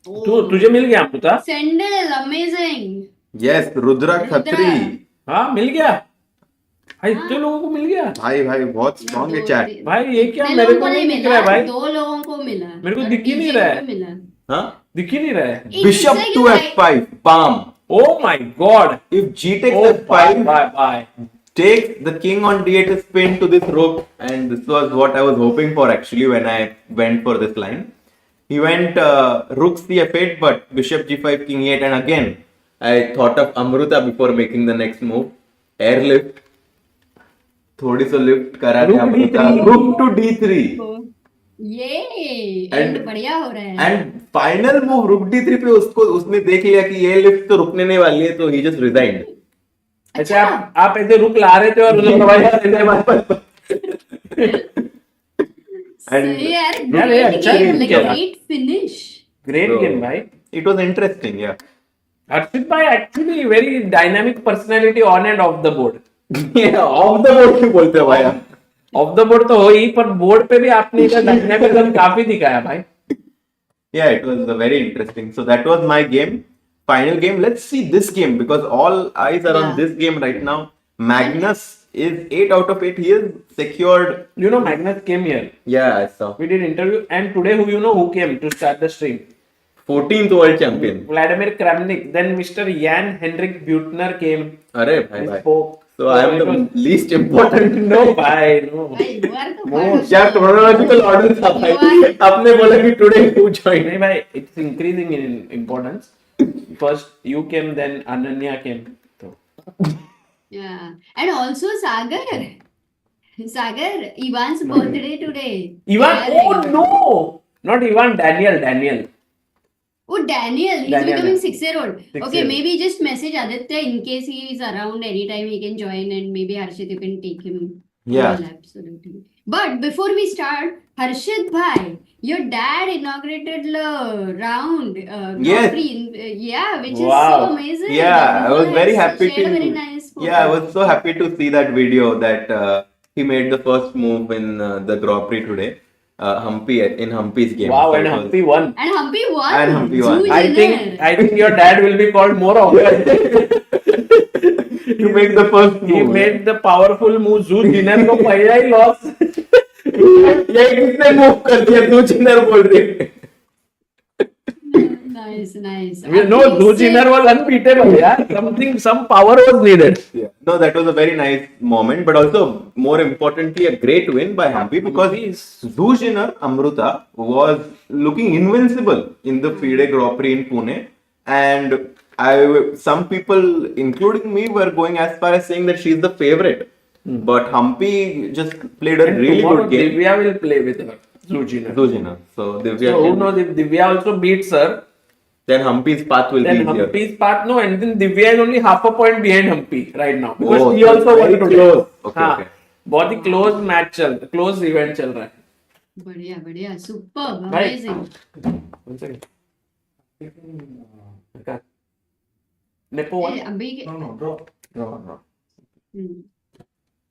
तुझे मिल गया Amrita? Sandal, amazing. Yes, Rudra Khatri. हाँ मिल गया भाई, इतने लोगों को मिल गया भाई बहुत strong है chat. भाई. ये क्या इतने मेरे लोगों को को नहीं नहीं दिख रहा है मिला, भाई. 2 लोगों को मिला. मेरे को और दिख ही नहीं DJ रहा है. को मिला. Huh? दिख ही नहीं रहा है. Bishop It's to like f5. Bam. Oh my god. If g takes Oh f5, bye. takes the king on d8 is pinned to this rook, and this was what I was hoping for actually when I went for this line. He went rook cf8, but bishop g5, king e8, and again I thought of Amruta before making the next move. Airlift. थोड़ी सी lift करा था Amrita. Rook to d3. ये And- and बढ़िया हो रहा है. And final move rook d3 पे उसने देख लिया कि ये लिफ्ट तो रुकने नहीं वाली है, तो he just resigned. अच्छा आप ऐसे रुक ला रहे थे और उधर दवाई आ रही थी हमारे पास. And यार ये अच्छा great game, game like खेला. great finish. Great So- game भाई. it was interesting, yeah. Harshit bhai actually very dynamic personality on and off the board. Yeah, off the board क्यों बोलते हो भाई आप? ऑफ द बोर्ड तो हो ही, पर बोर्ड पे भी आपने इधर डायनामिज्म काफी दिखाया भाई. Yeah, it was very interesting. So that was my game. Final game. Let's see this game because all eyes are on Yeah. this game right now. Magnus is 8 out of 8. He is secured. You know, Magnus came here. Yeah, I saw. We did interview, and today who came to start the stream? 14th world champion. Vladimir Kramnik. Then Mr. Jan Henrik Butner came. Arey, bhai, He bhai. spoke. So I am it the was- least important. No, bhai, no. Bhai, you are the No, part of क्या the- chronological order था भाई? You आपने बोला कि today you joined. नहीं भाई, it's increasing in importance. First you came, then Ananya came. So, Yeah. And also Sagar. Sagar, Ivan's birthday today. Ivan, Yeah, oh no! Not Ivan, Daniel. Oh, Daniel, he's Daniel, becoming yeah. 6-year-old. Okay, 6-year-old. maybe just message Aditya in case he is around anytime he can join, and maybe Harshit, you can take him. Yeah. Well, absolutely. But before we start, Harshit bhai, your dad inaugurated the round. Grand Yes. Prix yeah, which is Wow. so amazing. Yeah, I was People very have happy shared a very to. nice photo. Yeah, I was so happy to see that video that he made the first move in the Grand Prix today. Humpy's game. Wow, So and it was- Humpy won. And Humpy won. And Humpy won. Zoo I winner. think your dad will be called more often. You make the first He move. made the powerful move. Zoo Jinner को पहला ही loss. ये किसने move कर दिया? तू चिन्नर बोल रही है. Nice. No, Zoo Jinner was unbeatable. Yeah, some power was needed. Yeah. No, that was a very nice moment, but also more importantly, a great win by Humpy because Zujiner Amruta was looking invincible in the FIDE Grand Prix in Pune, and some people, including me, were going as far as saying that she's the favorite. But Humpy just played a And really tomorrow good game. Divya will play with her. Zoo Jinner. Zujiner. So Divya, So who knows if Divya also beats her? then Humpy's path will Then be easier. Humpy's path, no, and then Divya is only half a point behind Humpy right now because Oh, he so also it's won very today. close. Okay, हाँ, okay. बहुत ही close match close event चल रहा है. बढ़िया. Superb. Right. Amazing. One second. Nepo won. अभी Draw. Hmm.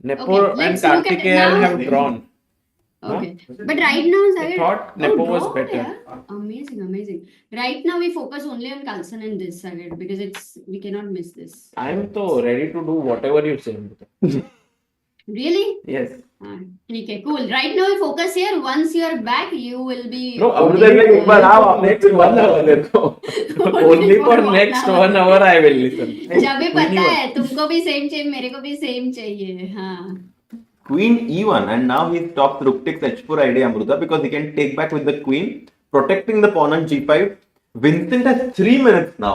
Nepo Okay, and let's look at it Kartikeyan now. have drawn. Okay. But right now, Sagar, thought Nepo was draw, better. yeah. Amazing. Right now, we focus only on Carlsen and this, Sagar, because we cannot miss this. I am so ready to do whatever you say. Really? Yes. Okay, cool. Right now, we focus here. Once you are back, you will be. No, Amruta is like, एक बार आओ, आप next 1 hour देखो. Only for next 1 hour I will listen. जब भी पता है तुमको भी सेम चाहिए मेरे को भी सेम चाहिए हाँ Queen E1, and now he stops rook takes h4 idea Amruta because he can take back with the queen, protecting the pawn on g5. Vincent has 3 minutes now,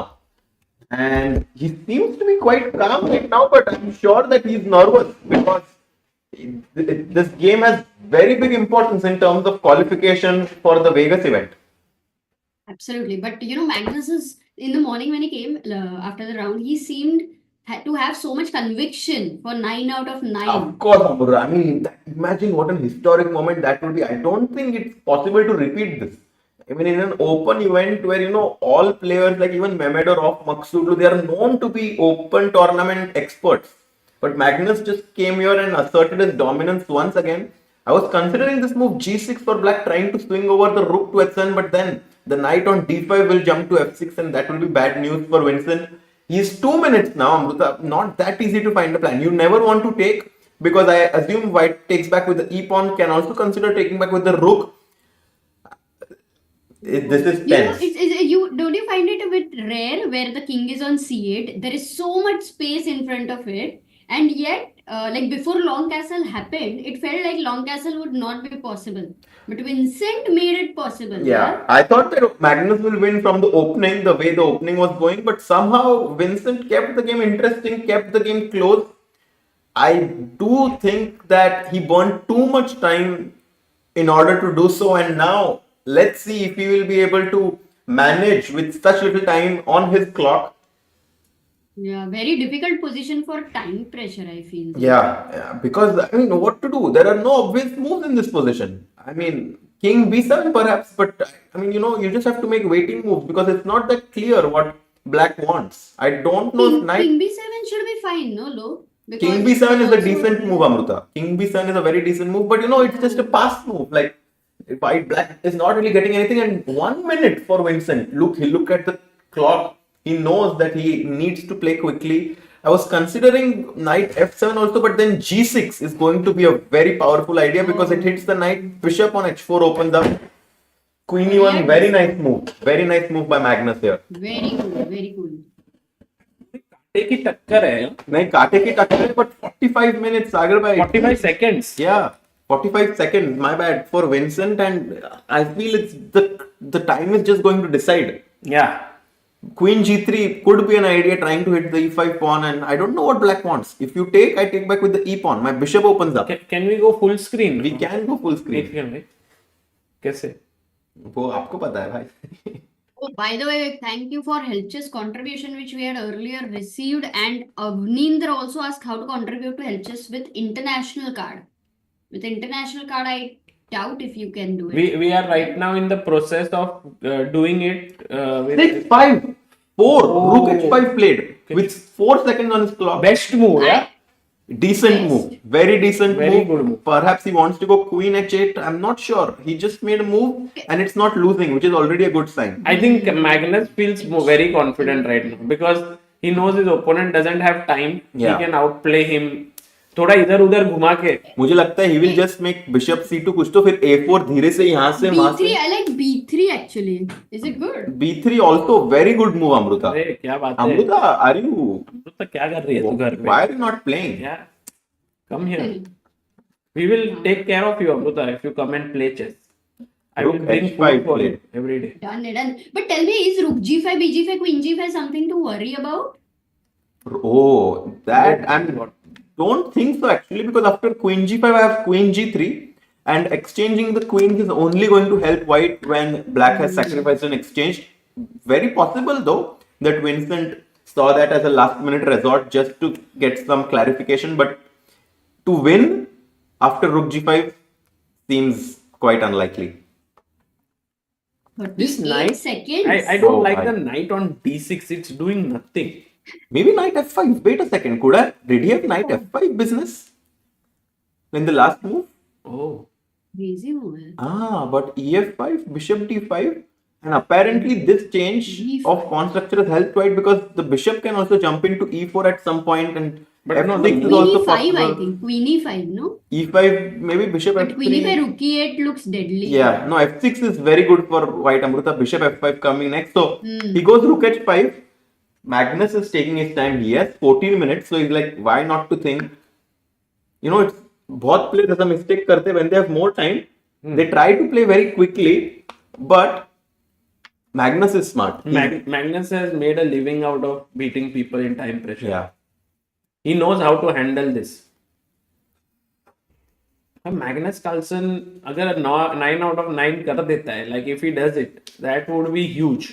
and he seems to be quite calm right now, but I'm sure that he's nervous because this game has very big importance in terms of qualification for the Vegas event. absolutely but Magnus is in the morning when he came after the round he seemed to have so much conviction for 9 out of 9 Of course, Amruta. I mean, imagine what an historic moment that would be. I don't think it's possible to repeat this. I mean, in an open event where, all players like even Mehmed or Off Maksudlu, they are known to be open tournament experts. But Magnus just came here and asserted his dominance once again. I was considering this move g6 for black, trying to swing over the rook to h7, but then the knight on d5 will jump to f6 and that will be bad news for Vincent. He's 2 minutes now, Amruta. Not that easy to find a plan. You never want to take because I assume white takes back with the e pawn, can also consider taking back with the rook. This is tense. don't you find it a bit rare where the king is on c8 there is so much space in front of it and yet like before long castle happened it felt like long castle would not be possible but Vincent made it possible Yeah, I thought that Magnus will win from the opening, the way the opening was going, but somehow Vincent kept the game interesting, kept the game close. I do think that he burned too much time in order to do so, and now let's see if he will be able to manage with such little time on his clock. Yeah, very difficult position for time pressure I feel Yeah, because I mean, what to do? There are no obvious moves in this position. I mean, King B7 perhaps, but I mean, you just have to make waiting moves because it's not that clear what black wants. I don't know if King, knight. King B7 should be fine, no, low. King B7 is a decent move, Amruta. King B7 is a very decent move, but it's just a pass move. Like, white black is not really getting anything, and 1 minute for Vincent. He look at the clock. He knows that he needs to play quickly. I was considering knight F7 also, but then G6 is going to be a very powerful idea because it hits the knight. Bishop on H4 opens up. Queen E1, very nice move. Very nice move by Magnus here. Very cool, very cool. काटे की टक्कर है नहीं काटे की टक्कर है, but 45 minutes Sagar bhai. 45 seconds. Yeah, 45 seconds. My bad for Vincent, and I feel it's the time is just going to decide. Yeah. Queen G3 could be an idea, trying to hit the E5 pawn, and I don't know what black wants. If you take, I take back with the E pawn. My bishop opens up. Can we go full screen? We can go full screen. कैसे? वो आपको पता है भाई. Oh, by the way, thank you for Helch's contribution, which we had earlier received. And Avnindra also asked how to contribute to Helch's with international card. With international card, I doubt if you can do it. We are right now in the process of doing it with 6-5, 4. Rook H5 played with 4 seconds on his clock. best move. Yeah. Decent Best. move. Very decent Very move. good move. Perhaps he wants to go Queen H8. I'm not sure. He just made a move and it's not losing, which is already a good sign. I think Magnus feels very confident right now because he knows his opponent doesn't have time. Yeah. He can outplay him. थोड़ा इधर उधर घुमा के मुझे लगता है he will just make bishop c2 कुछ तो फिर a4 धीरे से यहाँ से वहाँ B3, से. I like B3 actually. Is it good? b3 also very good move, Amruta. अरे क्या बात है Amruta, are you? तो क्या कर रही है तू घर पे? Why are you not playing? Yeah, come here. We will take care of you, Amruta, if you come and play chess. I will Rook bring H5 food for you played. every day. Done, done. But tell me, is Rook G5, BG5, Queen G5 something to worry about? Oh, that don't think so actually, because after Queen G5 I have Queen G3, and exchanging the queens is only going to help white when black has sacrificed an exchange. Very possible though that Vincent saw that as a last minute resort just to get some clarification, but to win after Rook G5 seems quite unlikely. This 38 knight, seconds. I don't Oh, like I- the knight on d6. It's doing nothing. Maybe knight f5. Wait a second, did he have knight f5 business in the last move? Oh, Crazy move. But ef5, bishop d5, and apparently this change D5. of pawn structure has helped white because the bishop can also jump into e4 at some point, and But f6 no, the is Queen also E5, I possible. think. Queen E5, no? e5, maybe bishop But Queen E5, f3. Rook E8 looks deadly. Yeah, no, f6 is very good for white, Amruta. Bishop f5 coming next. So Hmm. he goes rook h5. Magnus is taking his time. He has 14 minutes. So he's like, why not to think? It's both players ऐसा mistake करते when they have more time. They try to play very quickly, but Magnus is smart. Magnus has made a living out of beating people in time pressure. Yeah. He knows how to handle this. अब Magnus Carlsen अगर 9 out of 9 कर देता है, like if he does it, that would be huge.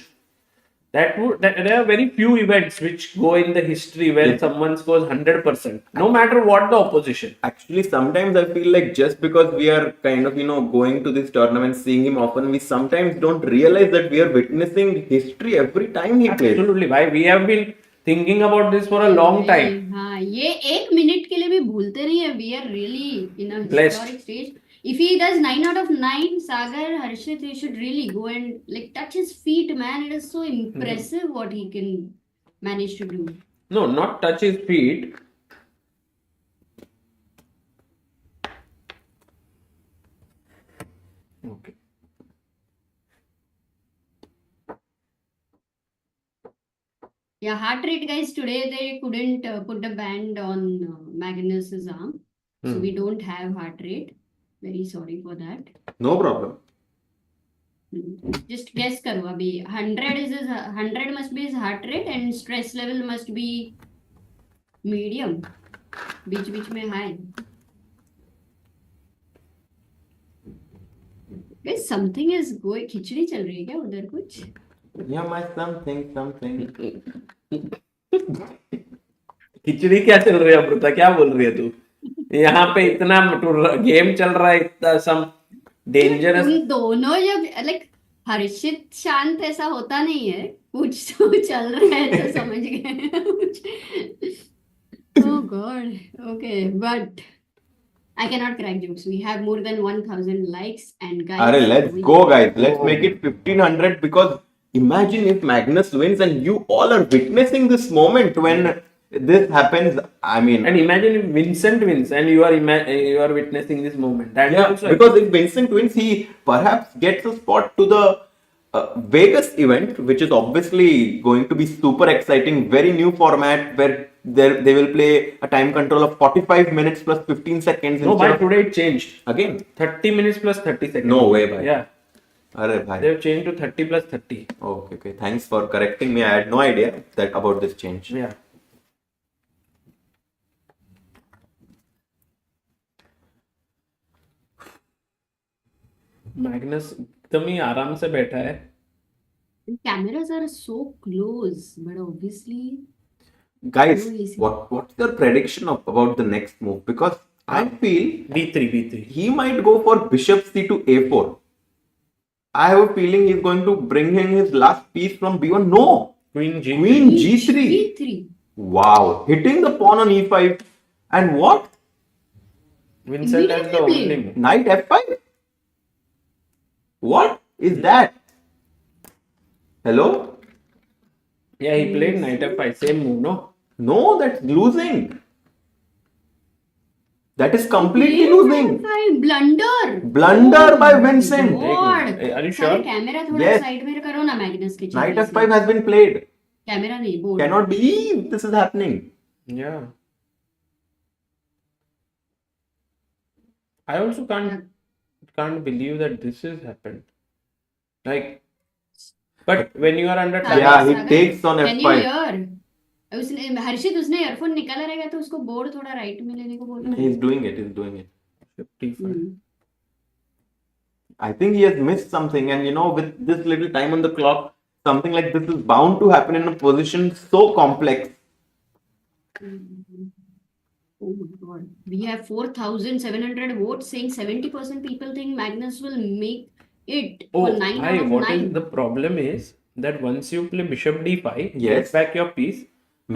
There are very few events which go in the history where someone scores 100%, no matter what the opposition. Actually, sometimes I feel like just because we are kind of, going to this tournament, seeing him often, we sometimes don't realize that we are witnessing history every time he plays. Absolutely. Why we have been thinking about this for a long time. हाँ, ये 1 minute के लिए भी भूलते नहीं है. We are really in a Blessed. historic stage. If he does 9 out of 9, Sagar, Harshit, they should really go and touch his feet, man. It is so impressive what he can manage to do. No, not touch his feet. Okay. Yeah, heart rate guys, today they couldn't put a band on Magnus's arm. So we don't have heart rate. Very sorry for that. No problem. Just guess करो अभी 100 must be his heart rate and stress level must be medium. बीच में high. Guys, something is going. खिचड़ी चल रही है क्या उधर कुछ? Yeah, my something. खिचड़ी क्या चल रही है अमृता? क्या बोल रही है तू? यहाँ पे इतना गेम चल रहा है, इतना सम डेंजरस. तुम दोनों जब हर्षित शांत ऐसा होता नहीं है. कुछ तो चल रहा है तो समझ गए. Oh God. Okay, but I cannot crack jokes. We have more than 1,000 likes, and guys. Alright, let's we- go, guys. Let's make it 1500 because imagine if Magnus wins and you all are witnessing this moment when this happens. I mean, And imagine if Vincent wins and you are witnessing this moment. That yeah, also because if Vincent wins, he perhaps gets a spot to the Vegas event, which is obviously going to be super exciting. Very new format where they will play a time control of 45 minutes plus 15 seconds. no, instead by of- today it changed. Again, 30 minutes plus 30 seconds. No way, bhai. Yeah, Arre bhai. they've changed to 30 plus 30. Okay. Thanks for correcting me. I had no idea that about this change. Yeah. Magnus एकदम ही आराम से बैठा है. Cameras are so close, but obviously. Guys, No, easy. what's your prediction about the next move? Because I feel B3. he might go for bishop c to a4. I have a feeling he's going to bring in his last piece from b1. No, Queen G3. queen g3. E3. Wow, hitting the pawn on e5. And what? Vincent has the Immediately only played. move. Knight f5? What is that? Hello? Yeah, he played knight f5. Same move, no? No, that's losing. That is completely Played losing. Fine. Blunder. Blunder by Vincent. God. Are you सारे sure? Camera थोड़ा Yes. Side में करो ना Magnus के Knight चलने से. f5 has been played. Camera नहीं board. Cannot believe this is happening. Yeah. I also can't believe that this has happened. Like, but when you are under time, Yeah, he Sagar, takes on Can you f5. hear? उसने हर्षित उसने earphone निकाला रहेगा तो उसको board थोड़ा right में लेने को बोलना. He's doing it. 55. Hmm. I think he has missed something. And with this little time on the clock, something like this is bound to happen in a position so complex. Oh my God. We have 4,700 votes saying 70% people think Magnus will make it Oh, for 9 hi, out of what 9. is the problem is that once you play bishop d5, Yes. get back your piece,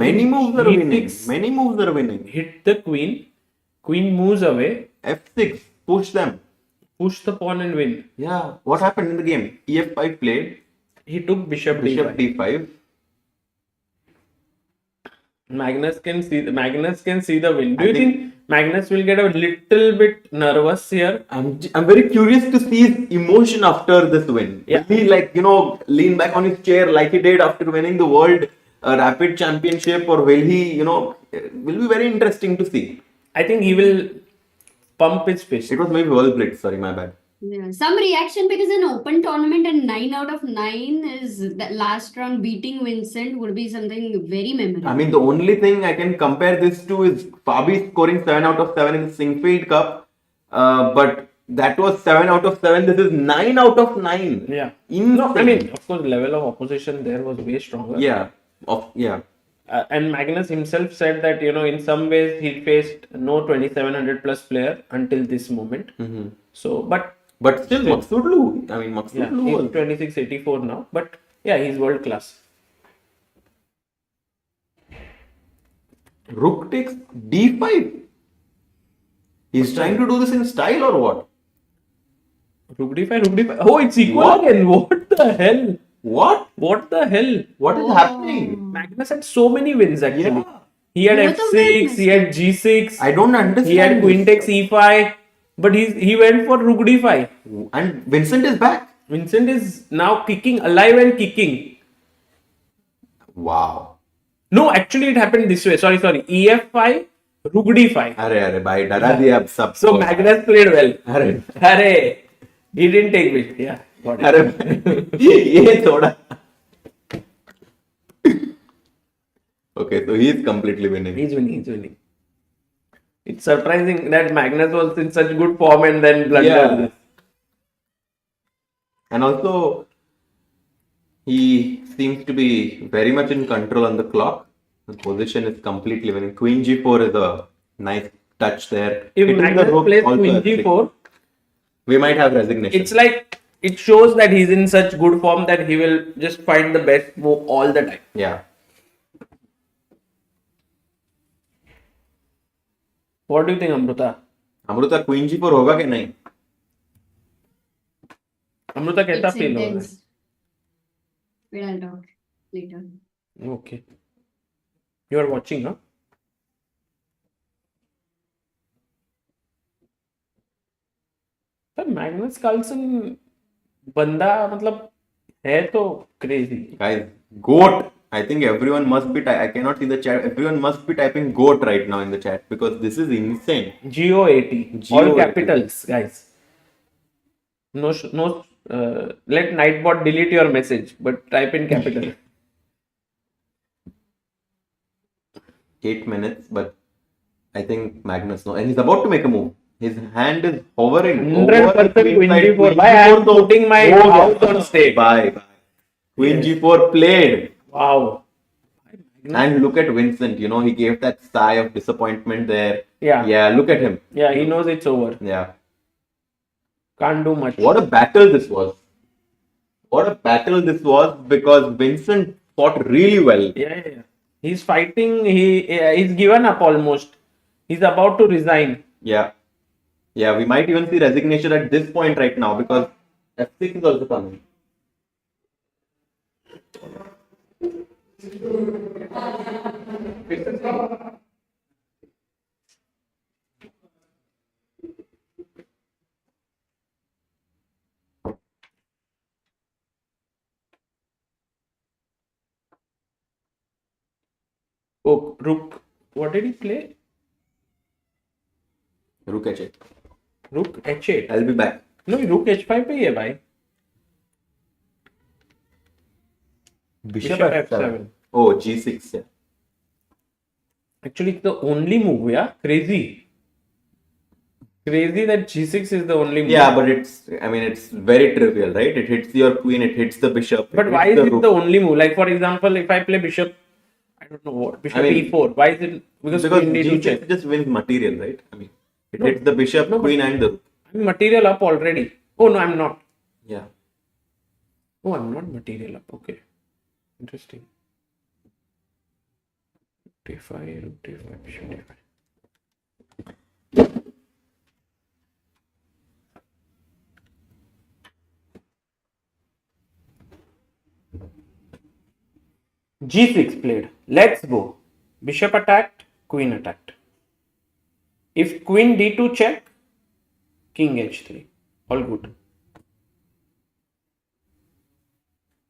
Many moves are He winning. takes- Many moves are winning. hit the queen moves away, f6, push them. push the pawn and win. Yeah. What happened in the game? ef5 played, He took bishop bishop d5. d5. Magnus can see the win. Do I you think- think Magnus will get a little bit nervous here? I'm very curious to see his emotion after this win. Yeah. Will he lean back on his chair like he did after winning the world rapid championship, or will he will be very interesting to see. I think he will pump his fist. It was maybe World Blitz, sorry, my bad. Yeah, some reaction because an open tournament and 9 out of 9 is that last round beating Vincent would be something very memorable. I mean, the only thing I can compare this to is Fabi scoring 7 out of 7 in the Singfield Cup, but that was 7 out of 7. This is 9 out of 9. Yeah. Insane. No, I mean, of course, level of opposition there was way stronger. Yeah. Yeah. And Magnus himself said that, in some ways he faced no 2700 plus player until this moment. Mm-hmm. So, but But still, Maksudlu. I mean, yeah, Maksudlu he's was 2684 now. But yeah, he's world class. Rook takes d5. He's trying to do this in style or what? Rook d5. Oh, it's equal What? again. What the hell? What? What the hell? What is Oh. happening? Magnus had so many wins actually. Yeah. He had Both of f6, them he had g6, I don't understand. he had queen this. takes e5, but he went for rook d5. And Vincent is back. Vincent is now kicking, alive and kicking. Wow. No, actually it happened this way. Sorry. ef5, rook d5. अरे भाई डरा दिया अब सब. So Magnus played well. अरे He didn't take it. Yeah, got it. अरे ये थोड़ा. Okay, so he is completely winning. He's winning. It's surprising that Magnus was in such good form and then blundered Yeah. this. And also, he seems to be very much in control on the clock. The position is completely winning. Queen g4 is a nice touch there. If Hitting the Magnus rook plays also queen has six. g4, we might have resignation. it's like it shows that he's in such good form that he will just find the best move all the time. Yeah. What do you think, Amruta? Amruta queen G पर होगा कि नहीं? Amruta, कैसा It's feel हो रहा है? intense. But I'll talk later. Okay. You are watching, huh? Magnus Carlsen बंदा मतलब है तो crazy. Guys, goat. I think everyone must be. I cannot see the chat. Everyone must be typing goat right now in the chat because this is insane. GOAT. All GOAT. capitals, guys. No, let Nightbot delete your message, but type in capital. 8 minutes, but I think Magnus no, and he's about to make a move. His hand is hovering. 100% Queen Queen side. G4. Queen Why I am G4 तो putting my हो गया. house on stake. Bye. Queen G4 played. Wow. And look at Vincent, you know, he gave that sigh of disappointment there. Yeah. Yeah, look at him. Yeah, he knows it's over. Yeah. Can't do much. What a battle this was. What a battle this was because Vincent fought really well. Yeah. He's fighting. He's given up almost. He's about to resign. Yeah. Yeah, we might even see resignation at this point right now because F6 is also coming. Oh, Rook. What did he play? Rook H8. Rook H8. I'll be back. No, Rook H5 पे ही है भाई. Bishop F7. F7. Oh, G6. Yeah. Actually, it's the only move. Yeah, crazy. Crazy that G6 is the only move. Yeah, but it's very trivial, right? It hits your queen, it hits the bishop. But it why hits is it rook. the only move? Like, for example, if I play bishop, I don't know what, bishop E4. Why is it? Because queen D2 G6 check. just wins material, right? I mean, it No. hits the bishop, No, but- queen, and the rook. I'm material up already. Oh, no, I'm not. Yeah. Oh, I'm not material up. Okay. Interesting. Rook D5, rook D5, bishop D5. G6 played. Let's go. Bishop attacked, queen attacked. If queen D2 check, king H3. All good.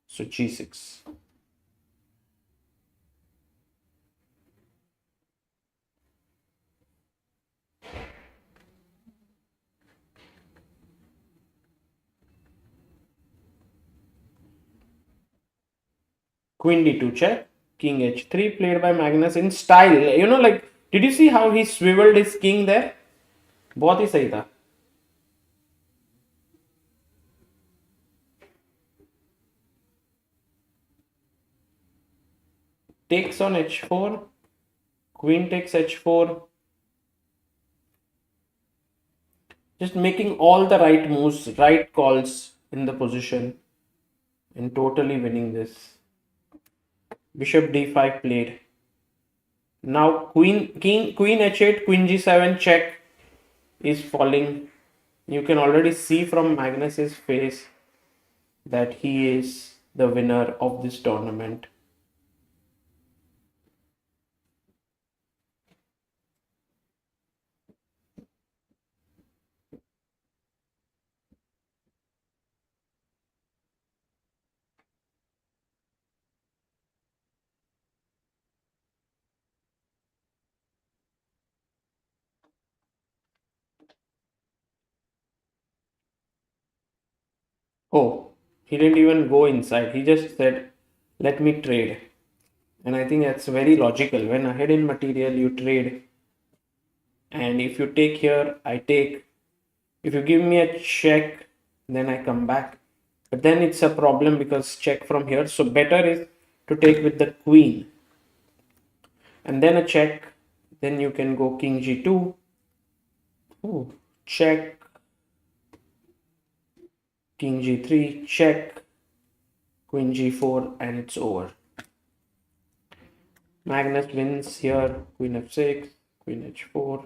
So G6. Queen D2 check. King H3 played by Magnus in style. You know, like, did you see how he swiveled his king there? बहुत ही सही था. Takes on H4. Queen takes H4. Just making all the right moves, right calls in the position, and totally winning this. Bishop D5 played. Now queen H8, queen G7 check is falling. You can already see from Magnus's face that he is the winner of this tournament. Oh, he didn't even go inside. He just said, let me trade. And I think that's very logical. When ahead in material, you trade. And if you take here, I take. If you give me a check, then I come back. But then it's a problem because check from here. So better is to take with the queen. And then a check. Then you can go king G2. Ooh, check. King G3, check, Queen G4, and it's over. Magnus wins here, Queen F6, Queen H4,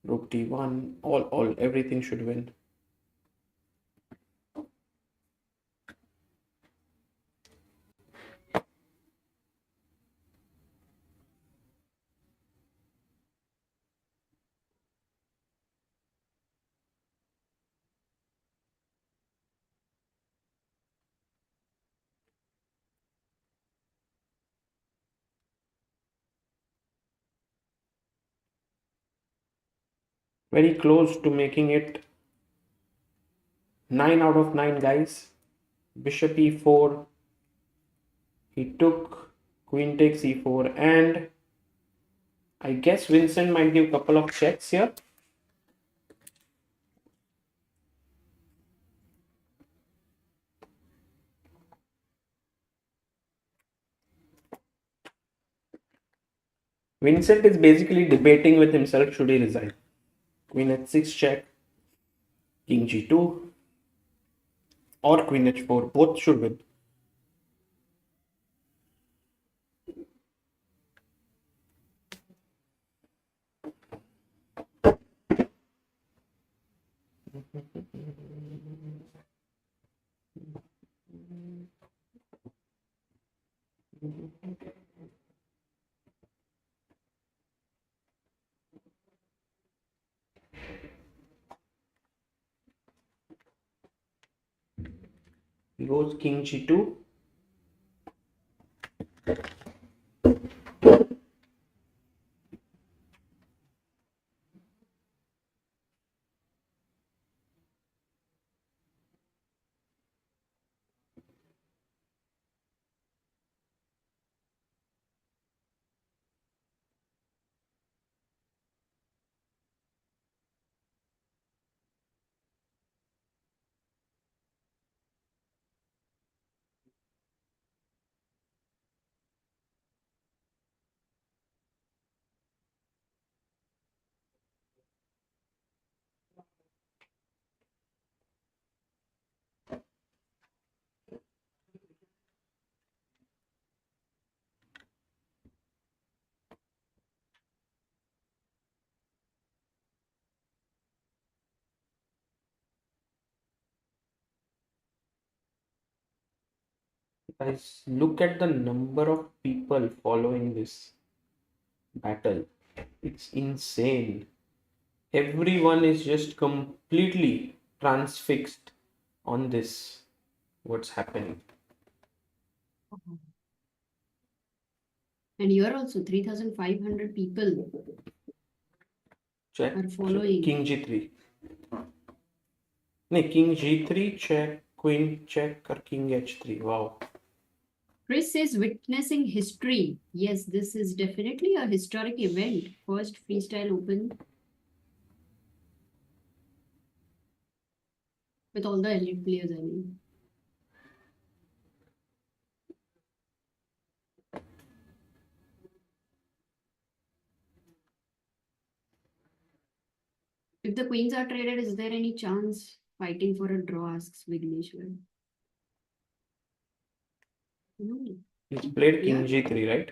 Rook D1, everything should win. Very close to making it 9 out of 9, guys. Bishop E4. He took Queen takes E4, and I guess Vincent might give a couple of checks here. Vincent is basically debating with himself, should he resign? Queen H6 check, King G2, or Queen H4, both should win. He goes King G2. Guys, look at the number of people following this battle. It's insane. Everyone is just completely transfixed on this. What's happening? And here also 3,500 people Check. are following. King G3. No, King G3 check, Queen check, or King H3. Wow. Chris is witnessing history. Yes, this is definitely a historic event. First Freestyle Open with all the elite players, I mean. If the queens are traded, is there any chance fighting for a draw? Asks Vigneshwar. No. He's played King Yeah. G3, right?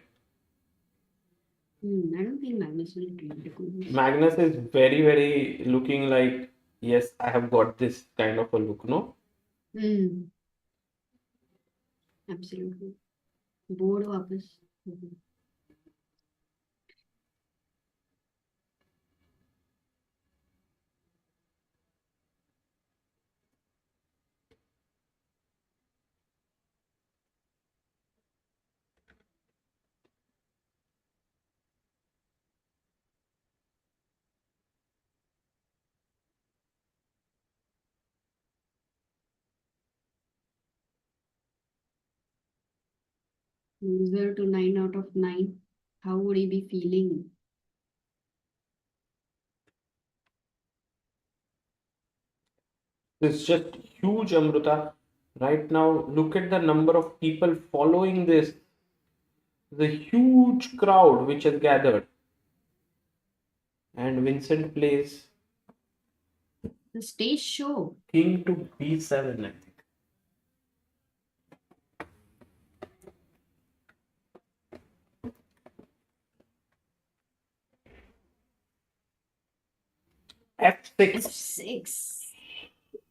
I don't think Magnus will trade the queens. Magnus is very, very looking like, yes, I have got this kind of a look, no? Absolutely. Board वापस. Loser to 9 out of 9. How would he be feeling? It's just huge, Amruta. Right now, look at the number of people following this. The huge crowd which has gathered. And Vincent plays The stage show. King to B7, I think. F6. F6.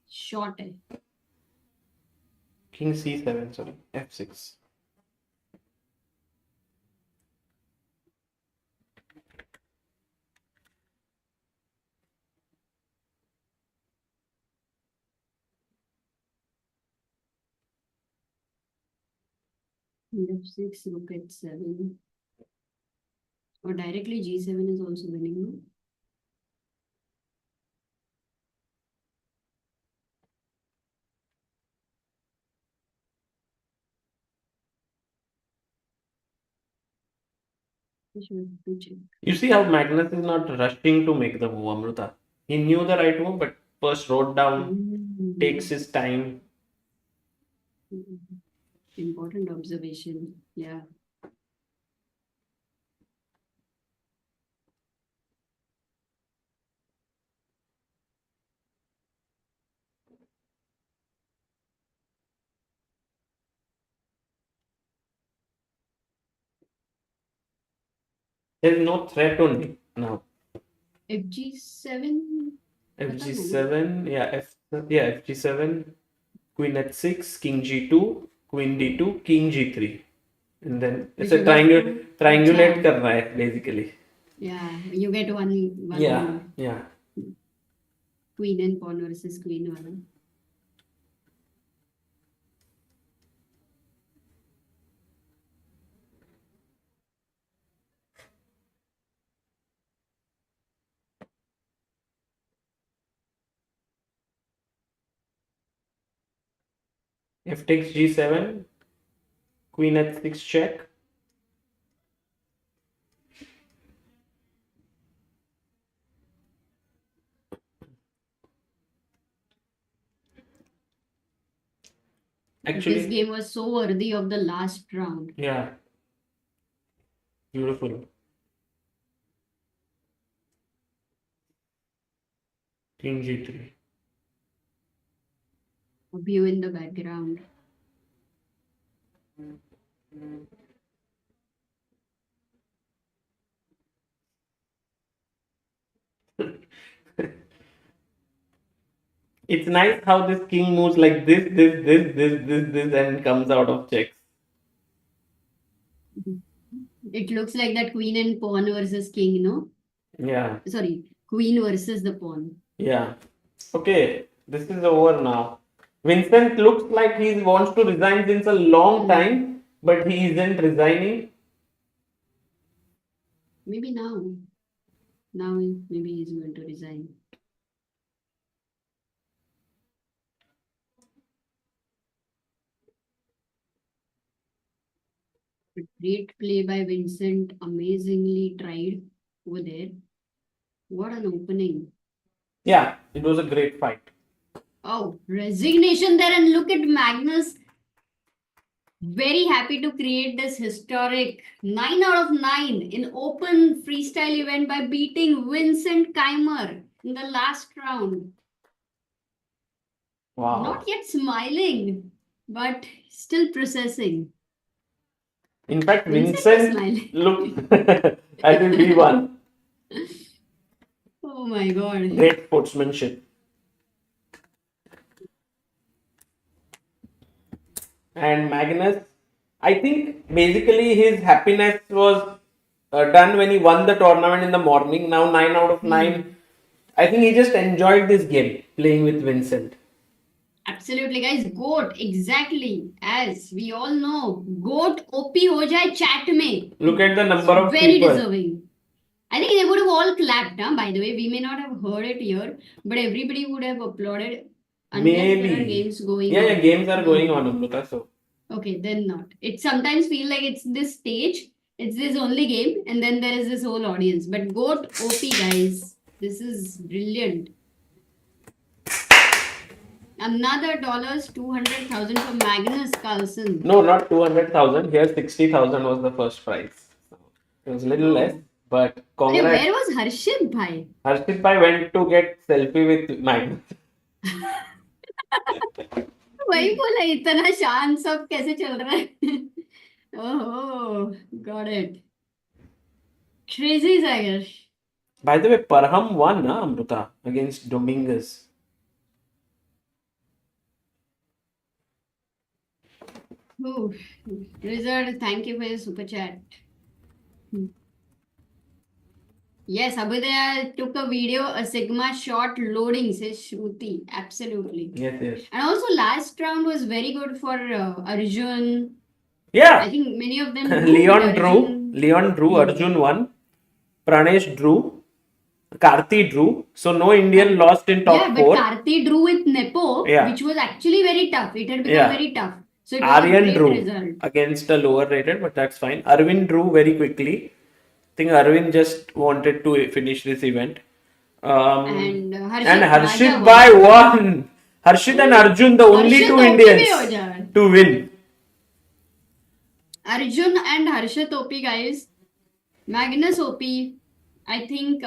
Short. King C7, sorry. F6. F6, rook H7. Or directly G7 is also winning, no? You see how Magnus is not rushing to make the move, Amruta. He knew the right move, but first wrote down, takes his time. Important observation. Yeah. There's no threat only now. FG7. FG7, yeah, FG7, Queen H6, King G2, Queen D2, King G3. And then it's a triangulate karna hai, basically. Yeah, you get one Yeah, move. yeah. Queen and pawn versus queen. One. F takes G7, Queen H6 check. Actually, this game was so worthy of the last round. Yeah. Beautiful. King G3. A view in the background. It's nice how this king moves like this, and comes out of checks. It looks like that queen and pawn versus king, no? Yeah. Sorry, queen versus the pawn. Yeah. Okay, this is over now. Vincent looks like he wants to resign since a long time, but he isn't resigning. Maybe now. Now maybe he's going to resign. Great play by Vincent. Amazingly tried over there. What an opening. Yeah, it was a great fight. Oh, resignation there, and look at Magnus. Very happy to create this historic 9 out of 9 in open freestyle event by beating Vincent Keimer in the last round. Wow. Not yet smiling, but still processing. In fact, Vincent was Vincent smiling. looked as if he won. Oh my god. Great sportsmanship. And Magnus, I think basically his happiness was done when he won the tournament in the morning. Now 9 out of 9. I think he just enjoyed this game playing with Vincent. Absolutely, guys. GOAT, exactly. As we all know, GOAT OP ho jaye chat mein. Look at the number of Very people. deserving. I think they would have all clapped, huh? By the way. We may not have heard it here, but everybody would have applauded. Unless Maybe. there are games going Yeah, on. yeah, games are going on, Amruta. So Okay, then not. It sometimes feel like it's this stage, it's this only game, and then there is this whole audience. But GOAT OP, guys. This is brilliant. Another $200,000 for Magnus Carlsen. no, not 200,000. Here 60,000 was the first prize. So it was a little less. But Arey, congrats. where was Harshit bhai? Harshit Bhai went to get selfie with Magnus. वही बोला इतना शांत सब कैसे चल रहा है oh got it crazy Sagar. By the way, Parham won, na, Amruta, against Dominguez. Oh, Rizard, thank you for your super chat. Yes, Abhidaya took a video, a Sigma shot loading, says Shruti. Absolutely. Yes, yes. And also, last round was very good for Arjun. I Yeah, think many of them Leon drew. Arjun. Leon drew. Arjun won. Pranesh drew. Karthi drew. So no Indian lost in Yeah, top but 4. Karthi drew with Nepo, Yeah. which was actually very tough. It had become Yeah. very tough. So it was a Aryan great drew result. against a lower rated, but that's fine. Arvind drew very quickly. I think Arvind just wanted to finish this event. And And Harshit Harshit Raja Bhai won. Harshit and Arjun, the only Harshit two OP Indians bhi ho jaye. to win. Arjun and Harshit OP guys. Magnus OP. I think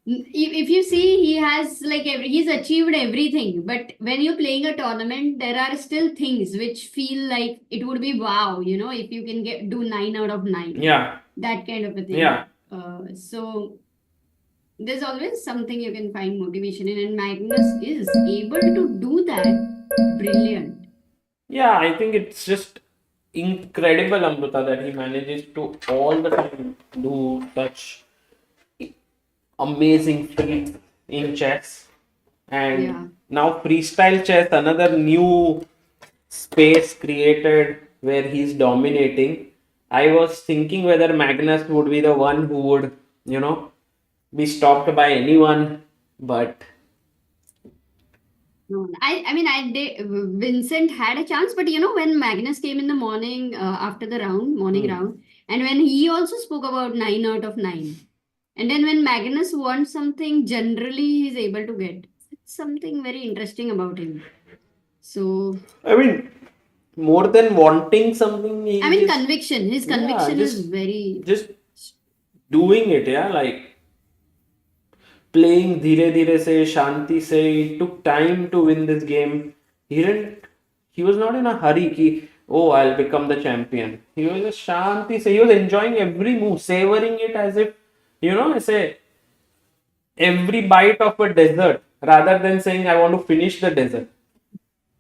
if you see, he has like he's achieved everything. But when you're playing a tournament, there are still things which feel like it would be wow, you know, if you can do 9 out of 9. Yeah. That kind of a thing. Yeah. So there's always something you can find motivation in, and Magnus is able to do that. Brilliant. Yeah, I think it's just incredible, Amruta, that he manages to all the time do such amazing feats in chess. And Yeah. now freestyle chess, another new space created where he's dominating. I was thinking whether Magnus would be the one who would, you know, be stopped by anyone, but No, I mean, I did. Vincent had a chance, but you know, when Magnus came in the morning after the morning round, and when he also spoke about 9 out of 9, and then when Magnus wants something, generally he's able to get. It's something very interesting about him. So, I mean, more than wanting something, he I mean, just- conviction. His Yeah, conviction is just- very. just doing it, yeah, like playing धीरे धीरे से शांति से. It took time to win this game. He was not in a hurry कि oh, I'll become the champion. He was just शांति से. He was enjoying every move, savoring it as if, you know, say every bite of a dessert rather than saying I want to finish the dessert.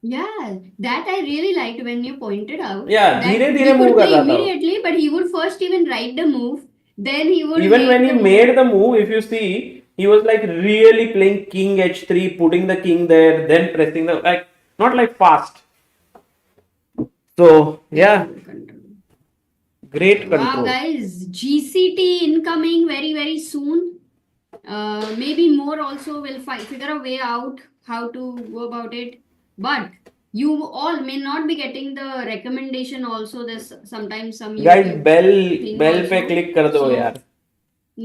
Yeah, that I really liked when you pointed out. Yeah, that धीरे he धीरे could move कर play रहा था वो. immediately, but he would first even write the move, then he would Even make when he the move. made the move, if you see, he was like really playing king h3, putting the king there, then pressing the like not like fast. So yeah, great Wow, control. guys, GCT incoming very soon. Maybe more also will figure a way out how to go about it. But you all may not be getting the recommendation also. There's sometimes some Guys, YouTube thing bell पे also. click कर दो So, यार.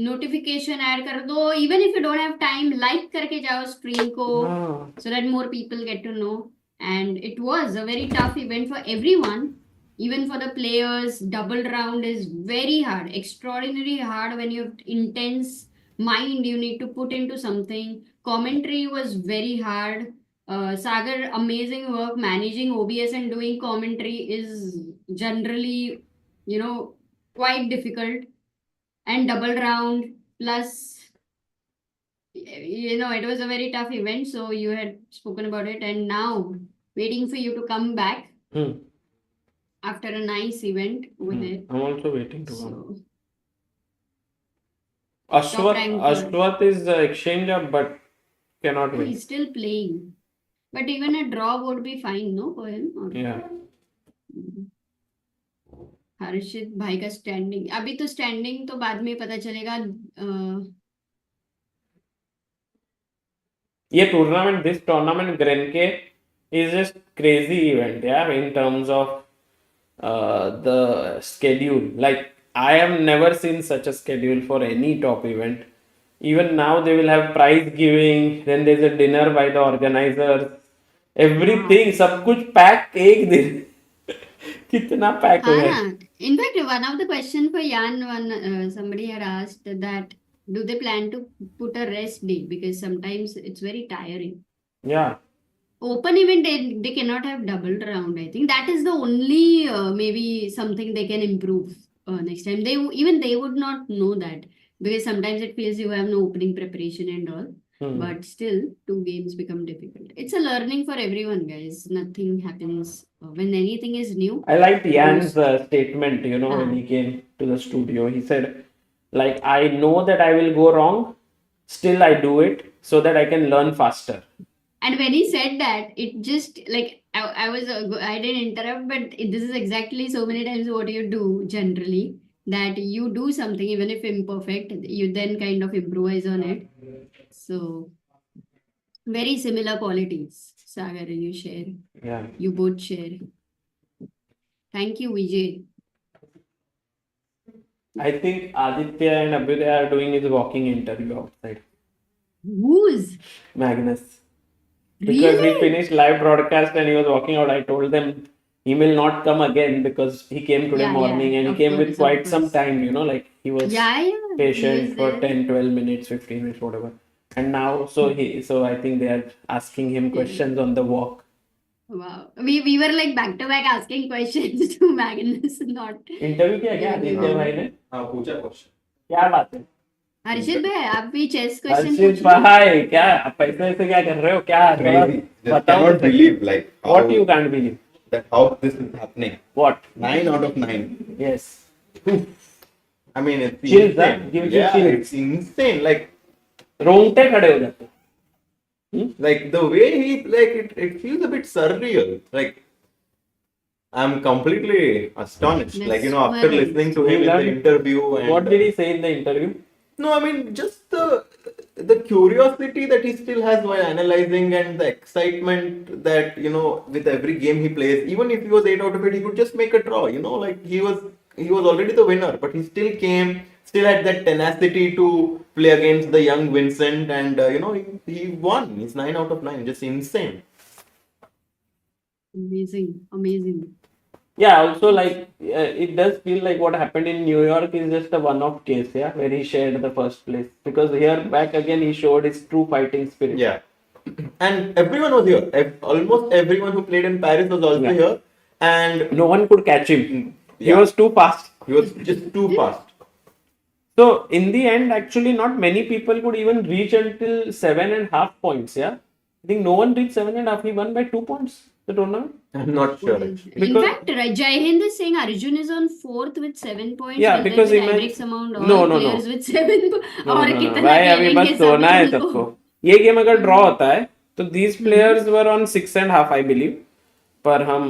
Notification add कर दो. Even if you don't have time, like करके जाओ stream को हाँ. so that more people get to know. And it was a very tough event for everyone, even for the players. Double round is very hard, extraordinarily hard when you have intense mind you need to put into something. Commentary was very hard. Sagar, amazing work managing OBS and doing commentary is generally, you know, quite difficult. And double round plus, you know, it was a very tough event. So you had spoken about it, and now waiting for you to come back Hmm. after a nice event over there. I'm also waiting to come. So Ashwath is the exchanger, but cannot win. he's still playing, but even a draw would be fine, no, for him. Or- Yeah. हर्षित भाई का standing अभी तो standing तो बाद में पता चलेगा ये tournament, this tournament, Grenke is just crazy event, yeah, in terms of the schedule. Like, I have never seen such a schedule for any top event. Even now, they will have prize giving, then there's a dinner by the organizers. Everything, सब कुछ pack एक दिन. कितना pack हो हाँ गया. ना In fact, one of the question for Jan, somebody had asked that do they plan to put a rest day because sometimes it's very tiring. Yeah. Open event they cannot have doubled round. I think that is the only maybe something they can improve next time. They would not know that because sometimes it feels you have no opening preparation and all. But still, 2 games become difficult. It's a learning for everyone, guys. Nothing happens when anything is new. I liked Jan's statement, when he came to the studio. He said, like, I know that I will go wrong, still I do it so that I can learn faster. And when he said that, it just like I didn't interrupt, but this is exactly so many times what you do generally, that you do something even if imperfect, you then kind of improvise on it. So very similar qualities, Sagar, you share. Yeah. You both share. Thank you, Vijay. I think Aditya and Abhyuday are doing his walking interview outside. Who's? Magnus. Because he Really? finished live broadcast and he was walking out. I told them he will not come again because he came today Yeah, morning yeah, and he of came with course, quite of some course. time, like he was Yeah, he patient was for there. 10, 12 minutes, 15 minutes, whatever. And now, so I think they are asking him questions on the walk. Wow. We were like back to back asking questions to Magnus, not. Interview किया क्या आदित्य भाई ने? हाँ पूछा question. क्या बात है? हर्षित भाई आप भी चेस क्वेश्चन हर्षित भाई क्या आप पैसे से क्या कर रहे हो क्या? Crazy. Just बताओ cannot तो सही. believe like What you can't believe? that how this is happening. What? 9 out of 9. Yes. I mean, it's Chills, huh? insane. Gives you Yeah, chills. it's insane. Like रोंगटे खड़े हो जाते. the way he it feels a bit surreal. Like I'm completely astonished. Like after Mesmerized. listening to him You in the learned- interview and What did he say in the interview? No, I mean just the curiosity that he still has while analyzing and the excitement that with every game he plays. Even if he was 8 out of 8, he could just make a draw. Like he was already the winner, but he still still had that tenacity to play against the young Vincent, and he won. He's 9 out of 9, just insane. Amazing. Yeah, also like it does feel like what happened in New York is just a one-off case, yeah, where he shared the first place. Because here back again he showed his true fighting spirit. Yeah, and everyone was here. Almost everyone who played in Paris was also here, and No one could catch him. He Yeah. was too fast. he was just too fast. So in the end, actually, not many people could even reach until 7.5 points. Yeah, I think no one reached 7.5. He won by 2 points the tournament. I'm not sure. Actually. In Because- fact, Jai Hind is saying Arjun is on 4th with 7 points. Yeah, and then because with imagine- Hendricks amount all No, no, players no. with 7 और कितना भाई अभी खेलेंगे बस सोना है सभी सबको. को. ये गेम अगर ड्रॉ होता है तो these players were on 6.5, I believe. पर हम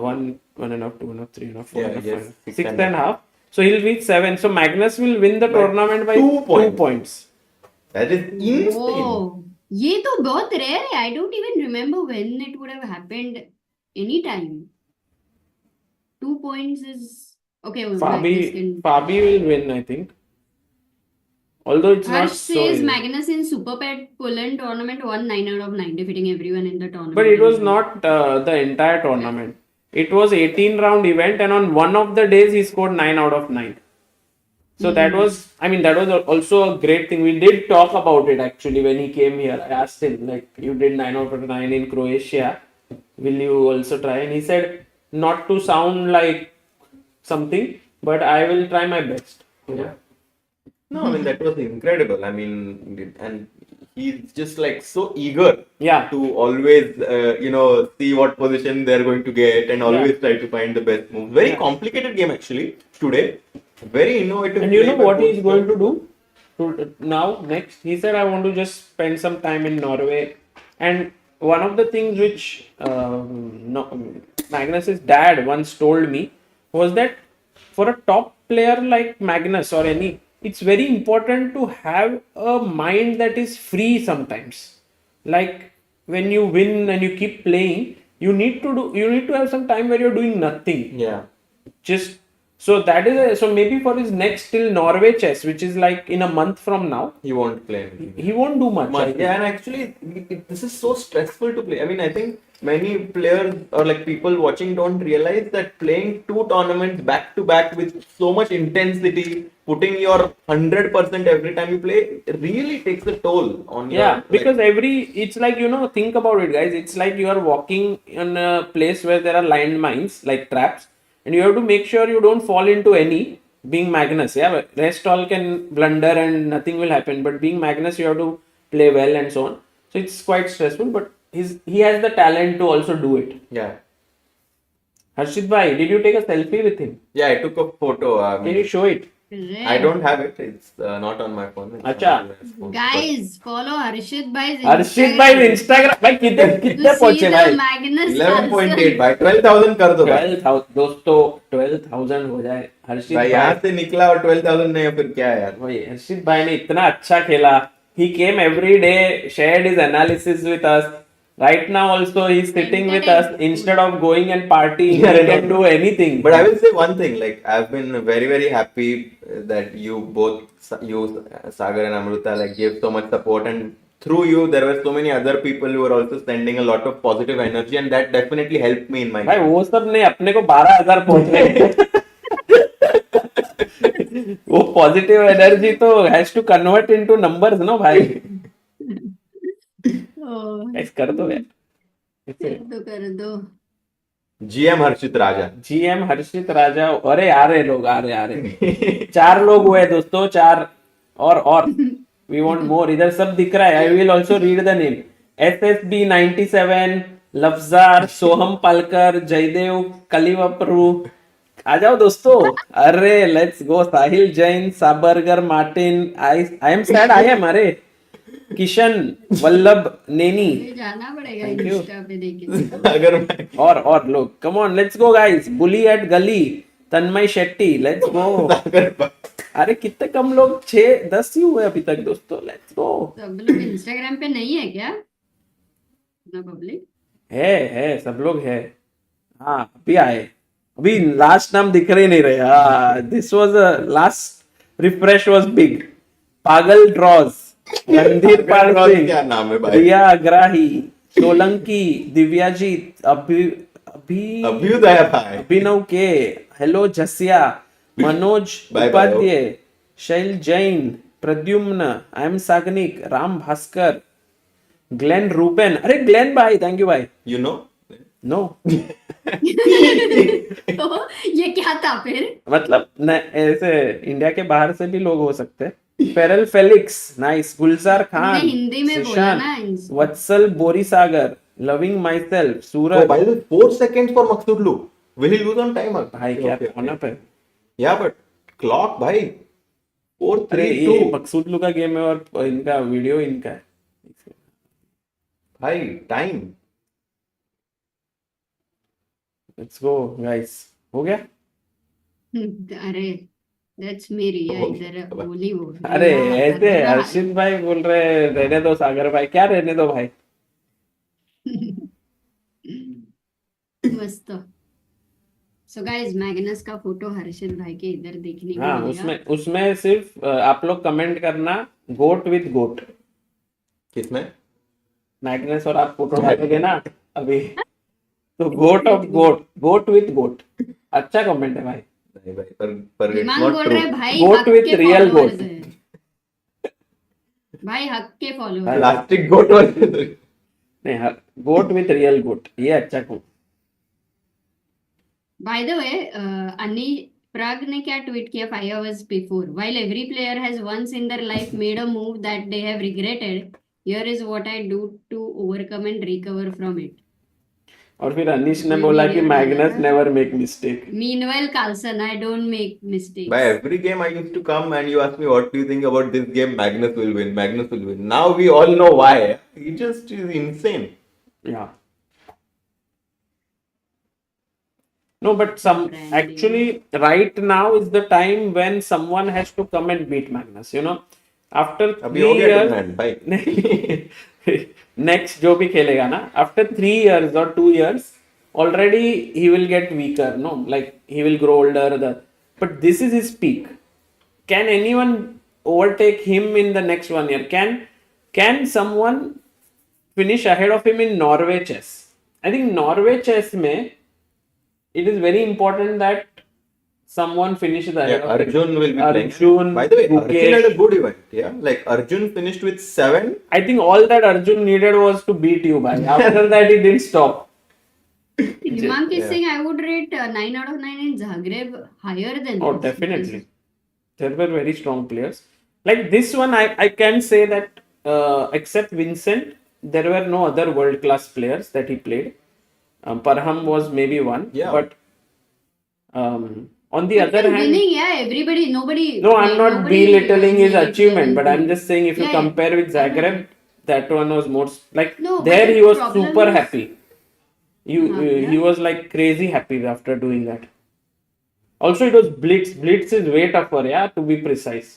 1.5, 2.5, 3.5, 4.5, Yeah, yes, 6.5. So he'll reach 7. So Magnus will win the tournament by 2 2 points. That is insane. Oh, ये तो बहुत rare है. I don't even remember when it would have happened any time. 2 points is okay. Magnus can- Fabi will win, I think. Although it's not Harsh so says easy. Magnus in Super Pet Poland tournament won 9 out of 9, defeating everyone in the tournament. But it was not the entire tournament. It was 18 round event, and on one of the days he scored 9 out of 9. So that was, I mean, that was also a great thing. We did talk about it actually when he came here. I asked him, like, you did 9 out of 9 in Croatia. Will you also try? And he said, not to sound like something, but I will try my best. Yeah. No, I mean that was incredible. I mean, and he's just like so eager Yeah. to always, see what position they're going to get and always try to find the best move. Very complicated game actually today. Very innovative. And you know play by what both he's going to players. do now next? He said, I want to just spend some time in Norway. And one of the things which Magnus's dad once told me was that for a top player like Magnus or any, it's very important to have a mind that is free sometimes. Like when you win and you keep playing, you need to have some time where you're doing nothing. Yeah. Just So that is so maybe for his next till Norway chess, which is like in a month from now, He won't play anything. he won't do much. I think. Yeah, and actually, this is so stressful to play. I mean, I think many players or like people watching don't realize that playing 2 tournaments back to back with so much intensity, putting your 100% every time you play, it really takes a toll on your. Yeah, because it's like, think about it, guys. It's like you are walking in a place where there are lined mines, like traps, and you have to make sure you don't fall into any. Being Magnus, yeah, but rest all can blunder and nothing will happen. But being Magnus, you have to play well and so on. So it's quite stressful, but he has the talent to also do it. Yeah. Harshit bhai, did you take a selfie with him? Yeah, I took a photo. Can you show it? I don't have it. It's not on my phone. It's Acha. on my phone. Guys, follow Harshit bhai's Harshit bhai Instagram, भाई कितने to see पहुंचे the भाई? Magnus 11.8 Carlsen. भाई 12,000 कर दो भाई 12,000 दोस्तों, 12,000 हो जाए. हर्षित भाई यहाँ से निकला और 12,000 नहीं फिर क्या है यार. भाई हर्षित भाई ने इतना अच्छा खेला. He came every day, shared his analysis with us. Right now also he's sitting with us instead of going and partying. Yeah, He I can know. do anything. But I will say one thing, like I've been very very happy that you both, you Sagar and Amruta, like gave so much support, and through you there were so many other people who were also sending a lot of positive energy, and that definitely helped me in my भाई game. वो सब नहीं, अपने को 12,000 पहुंचने. वो positive energy तो has to convert into numbers, no भाई. Oh, ऐसे कर दो यार. कर दो. GM हर्षित राजा. जीएम हर्षित राजा. अरे आ रहे लोग, आ रहे 4 लोग हुए दोस्तों, 4 और वी वांट मोर. इधर सब दिख रहा है. I will also read the name. SSB 97, लफ्जार, सोहम पालकर, जयदेव, कलिवप्रु. आ जाओ दोस्तों. अरे लेट्स गो. साहिल जैन, साबरगर Martin. I am sad. I am. अरे किशन वल्लभ नेनी. ये जाना पड़ेगा इंस्टा पे देखे. अगर मैं और लोग. Come on, let's go guys. बुली एट गली, तन्मय शेट्टी. Let's go. अरे कितने कम लोग, 6-10 ही हुए अभी तक दोस्तों. Let's go. सब लोग इंस्टाग्राम पे नहीं है क्या? ना पब्लिक है सब लोग है. हाँ अभी आए. अभी लास्ट नाम दिख रहे नहीं रहे. हाँ, this was last refresh was big. पागल ड्रॉज, रणधीर पाल सिंह, क्या नाम है भाई? रिया अग्राही, सोलंकी, दिव्याजीत, अभ्युदय भाई. Abhinav K, hello Jasiya, Manoj Bye bye. Upadhyay, Shail Jain, Pradyumna, I am Sagnik, Ram Bhaskar, Glen Ruben. अरे ग्लेन भाई, थैंक यू भाई. You know? नो तो ये क्या था फिर? मतलब ऐसे इंडिया के बाहर से भी लोग हो सकते हैं. Feral Felix, nice. Gulzar Khan, हमने हिंदी में बोला सुशांत, ना. Vatsal Borisagar, loving myself, Oh, Suraj. by the way, 4 seconds for Maksudlu. Will he lose on timer? भाई क्या Okay, okay. होना पे. Yeah, but clock भाई. 4, अरे 3, ये 2. मकसूदलू का गेम है और इनका वीडियो इनका है. भाई time. Let's go guys. हो गया. अरे दैट्स मेरी इधर बोली वो. अरे ऐसे हर्षित भाई बोल रहे रहने दो. सागर भाई क्या रहने दो भाई. मस्त. सो गाइस, मैग्नस का फोटो हर्षित भाई के इधर देखने को हाँ, मिलेगा. उसमें सिर्फ आप लोग कमेंट करना गोट विद गोट. किसमें? मैग्नस और आप फोटो डालोगे ना अभी, तो गोट ऑफ गोट, गोट विद गोट. अच्छा कमेंट है भाई. नहीं भाई, पर it's विमान not बोल true. रहे भाई Goat हक with के real followers goat. हैं. भाई हक के फॉलोअर. Plastic goat वाले. नहीं, गोट विद रियल गोट, ये अच्छा को. बाय द वे, अनि प्राग ने क्या ट्वीट किया 5 hours before? While every player has once in their life made a move that they have regretted, here is what I do to overcome and recover from it. और फिर अनिश ने बोला कि Magnus never make mistake. Meanwhile, Carlsen, I don't make mistakes. By every game I used to come and you ask me what do you think about this game, Magnus will win, Magnus will win. Now we all know why. He just is insane. Yeah. No, but Branding. actually right now is the time when someone has to come and beat Magnus, you know. After अभी 3 हो गया years, tournament भाई. next जो भी खेलेगा ना, after 3 years or 2 years, already he will get weaker, no, like he will grow older. but this is his peak. Can anyone overtake him in the next 1 year? Can someone finish ahead of him in Norway chess? I think Norway chess it is very important that someone finishes ahead of him. Arjun will be playing. Arjun, By the way, Arjun had a Gukesh. good event. Yeah, like Arjun finished with 7. I think all that Arjun needed was to beat you, bhai. After that, he didn't stop. Dimank is saying I would rate 9 out of 9 in Zagreb higher than Oh, this. definitely. There were very strong players. Like this one, I can say that except Vincent, there were no other world-class players that he played. Parham was maybe one. Yeah. But on the other hand, Winning, yeah, everybody, nobody. no, I'm not nobody belittling his made achievement, but I'm anything. just saying if you Yeah, compare with Zagreb, that one was more like No, but there the he was problem super is- happy. He Yeah. was like crazy happy after doing that. Also, it was Blitz. Blitz is way tougher, yeah, to be precise.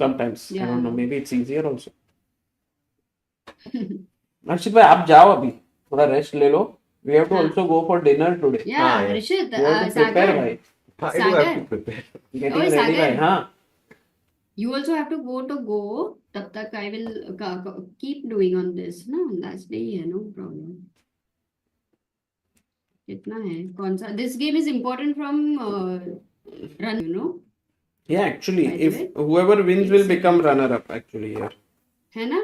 Sometimes. I don't know. Yeah. Maybe it's easier also. Harshit bhai, आप जाओ अभी थोड़ा rest ले लो. We have to also go for dinner today. Yeah, Ah, yeah. Harshit, We have to prepare, Sagar, bhai. I do have to Sagar. prepare. Getting Oi, ready, Sagar. bhai. हाँ. You also have to go. Tab tak I will keep doing on this. No, last day है, no problem. कितना है? कौन सा? This game is important from run, you know. Yeah, actually, By the if way, whoever wins will it's become runner-up. Actually, here. है ना?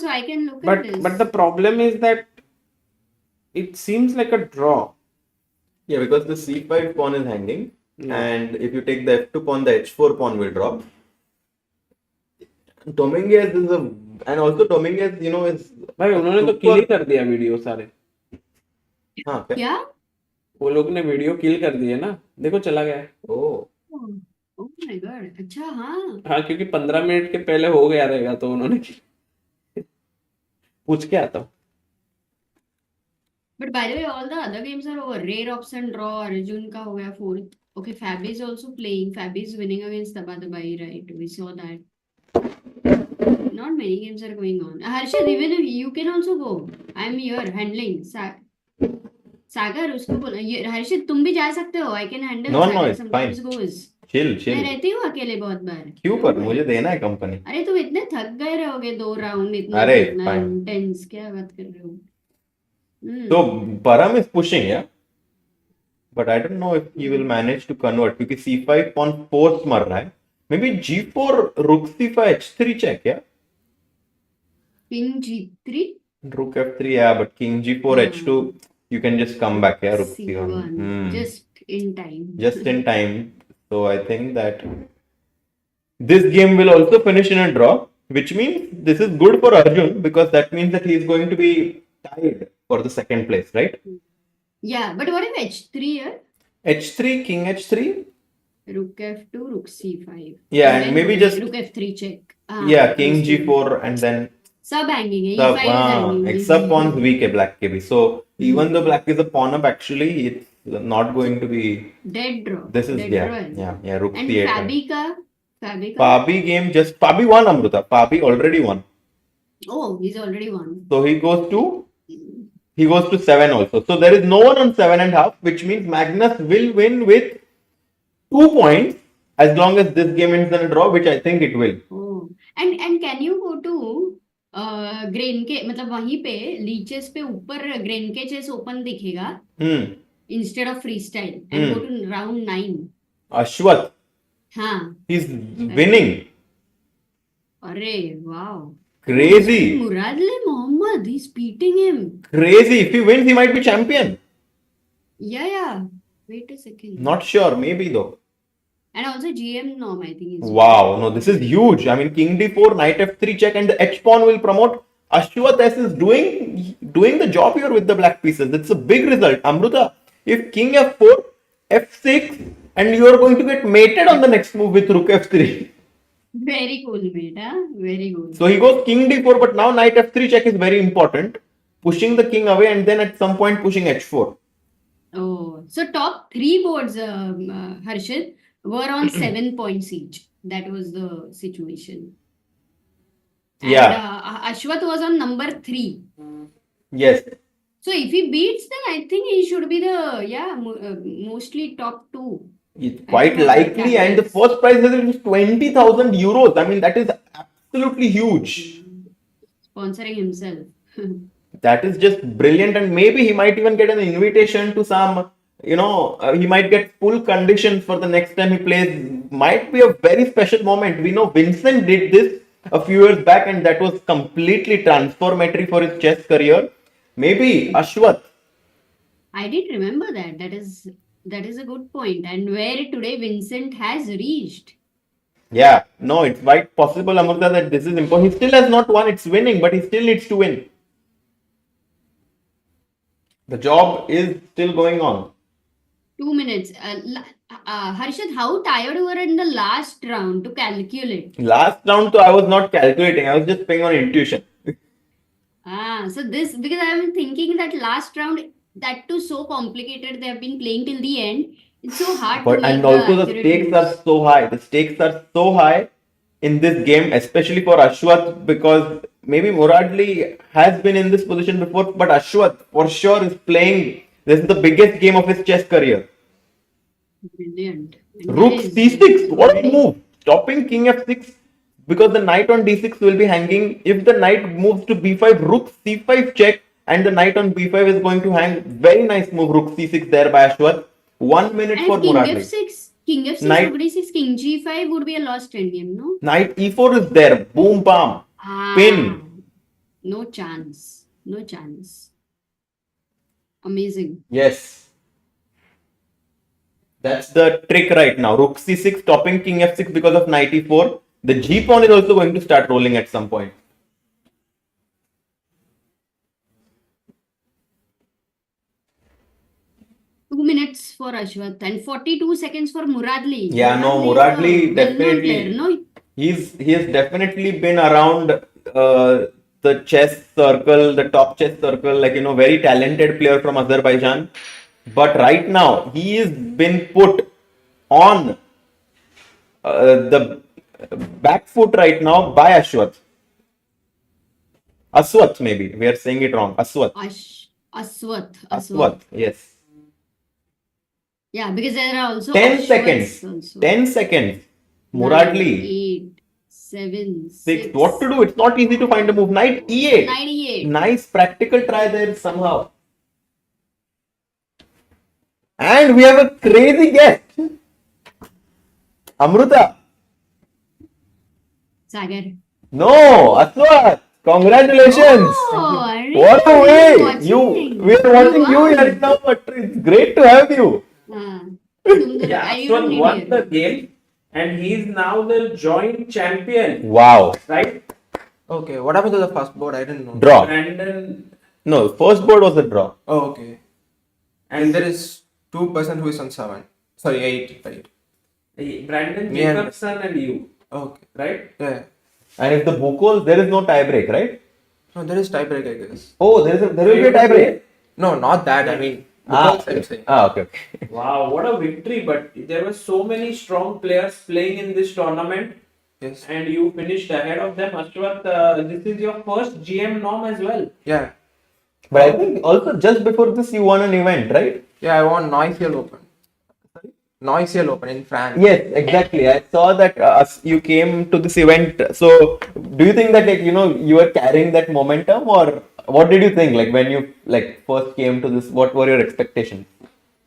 So I can look at this. But the problem is that it seems like a draw. Yeah, because the c5 pawn is hanging, and if you take the f2 pawn, the h4 pawn will drop. Dominguez is and also Dominguez, is. भाई उन्होंने तो किल ही कर दिया video सारे. हाँ, क्या? क्या? वो लोग ने वीडियो किल कर दिए ना. देखो चला गया. Oh. Oh my god. अच्छा हाँ. हाँ, क्योंकि 15 मिनट के पहले हो गया रहेगा तो उन्होंने पूछ के आता हूँ. But by the way, all the other games are over. Rare option draw. Arjun का हो गया 4th. Okay, Fabi is also playing. Fabi is winning against Tabatabai, right? We saw that. Not many games are going on. Harshad, even if you can also go. I'm here handling. Sagar, उसको बोलो. Harshad, तुम भी जा सकते हो. I can handle. No, Sagar it's sometimes fine. goes. Chill. मैं रहती हूँ अकेले बहुत बार. क्यों पर मुझे देना है कंपनी. अरे तुम इतने थक गए रहोगे 2 राउंड इतना अरे, इतना fine. intense क्या बात कर रहे हो? So Param is pushing, yeah. But I don't know if he will manage to convert because c5 pawn force मर रहा है. Maybe g4 rook c5 h3 check, yeah. King G3. Rook f3, yeah, but king g4 h2 you can just come back, yeah. Rook c1. C1. Just in time. Just in time. So I think that this game will also finish in a draw, which means this is good for Arjun because that means that he is going to be tied for the second place, right? Yeah, but what if H3 here? h3, king h3. Rook F2, Rook C5. Yeah, And and then maybe just Rook F3 check. yeah, king g4 and then Sub hanging है. sub, E5 is hanging. except pawns weak है black के भी. So even though black is a pawn up, actually it's not going to be. Dead draw. This is Dead yeah, draw है. yeah, rook And c8. Fabi ka? Fabi game just Fabi won Amruta. Fabi already won. Oh, he's already won. So he goes to 7 also. So there is no one on 7.5, which means Magnus will win with 2 points as long as this game ends in a draw, which I think it will. Oh, and can you go to Grenke मतलब वहीं पे leches पे ऊपर Grenke chess open दिखेगा instead of freestyle and go to round 9. Ashwath, हाँ. he's winning. अरे wow. Crazy. Muradle Mohammad, he's beating him. Crazy. If he wins, he might be champion. Yeah. Wait a second. Not sure. Maybe though. And also GM norm, I think. Is Wow. No, this is huge. I mean, king d4, knight f3 check, and the h pawn will promote. Ashwath S is doing the job here with the black pieces. It's a big result. Amruta, if king f4, f6, and you are going to get mated on the next move with rook f3. very cool, mate. Huh? Very good. So he goes king d4, but now knight f3 check is very important. Pushing the king away and then at some point pushing h4. Oh, so top 3 boards, Harshit, were on 7 points each. That was the situation. And, Yeah. Ashwath was on number 3. Yes. So if he beats, then I think he should be mostly top two. It's quite I don't know about likely, and the candidates. first prize is 20,000 euros. I mean, that is absolutely huge. Sponsoring himself. That is just brilliant, and maybe he might even get an invitation to some, he might get full conditions for the next time he plays. Might be a very special moment. We know Vincent did this a few years back, and that was completely transformatory for his chess career. Maybe Ashwath. I did remember that. That is a good point. And where today Vincent has reached. Yeah, no, it's quite possible, Amrita, that this is important. He still has not won. It's winning, but he still needs to win. The job is still going on. 2 minutes. Harshad, how tired you were in the last round to calculate? Last round, though, I was not calculating. I was just playing on intuition. So this, because I was thinking that last round, that too so complicated, they have been playing till the end. It's so hard to But make and also the accurate stakes moves. are so high. The stakes are so high in this game, especially for Ashwath, because maybe Muradli has been in this position before, but Ashwath for sure is playing. This is the biggest game of his chess career. Brilliant. And Rook guys, c6. What a already- move! Stopping king f6 because the knight on d6 will be hanging. If the knight moves to b5, rook c5 check, and the knight on b5 is going to hang. Very nice move, rook c6 there by Ashwath. 1 minute And for king Muradli. f6, king f6, Knight- rook d6, king g5 would be a lost endgame, no? Knight e4 is there. Boom, bam. Pin. No chance. No chance. Amazing. Yes. That's the trick right now. Rook c6 stopping king f6 because of knight e4. The g pawn is also going to start rolling at some point. Two minutes for Ashwath and 42 seconds for Muradli. Yeah, no, is a Muradli well-known definitely. player, no? He has definitely been around the chess circle, the top chess circle, very talented player from Azerbaijan. But right now, he is been put on the back foot right now by Ashwath. Aswath, maybe. We are saying it wrong. Aswath. Aswath. Aswath, yes. Yeah, because there are also 10 Ashwaths seconds. also. 10 seconds. 9, Muradli. 8, 7, 6. What to do? It's not easy to find a move. Knight e8. 98. Nice practical try there somehow. And we have a crazy guest. Amruta. Sagar. No, Aswath. Congratulations. Oh, I What a really way. watching. We are watching you Wow. here now, but it's great to have you. Sundar, Yeah, I Ashwath even won did the it. game and he's now the joint champion, Wow. right? Okay, what happened to the first board? I didn't know. Draw. Brandon No, first board was a draw. Oh, okay. And there is 2% who is on 7. Sorry, 8. Right. Brandon Me and- Jacobson and you, Okay. right? Yeah. And if the Bukol, there is no tie break, right? No, there is tiebreak, I guess. Oh, there will be a tie break. No, not that. I mean, Ah, because I'm saying. okay. Wow, what a victory! But there were so many strong players playing in this tournament, Yes. and you finished ahead of them. Ashwath, this is your first GM norm as well. Yeah. But I think also just before this, you won an event, right? Yeah, I won Noisiel Open. Noisiel Open in France. Yes, exactly. I saw that you came to this event. So, do you think that you were carrying that momentum, or what did you think when you first came to this? What were your expectations?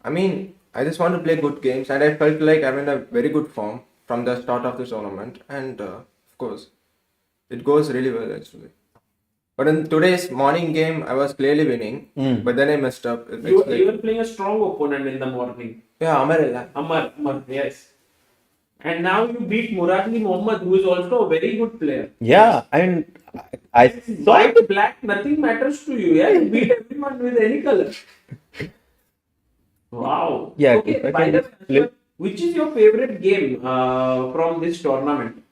I mean, I just want to play good games, and I felt like I'm in a very good form from the start of the tournament, and of course, it goes really well actually. But in today's morning game, I was clearly winning, but then I messed up. You were playing a strong opponent in the morning. Yeah, Amarilla. Amar, yes. And now you beat Muradli Mohammad, who is also a very good player. Yeah, and I saw White, black, nothing matters to you. Yeah, you beat everyone with any color. Wow. Yeah, Okay. if I By can the just way, flip. which is your favorite game from this tournament?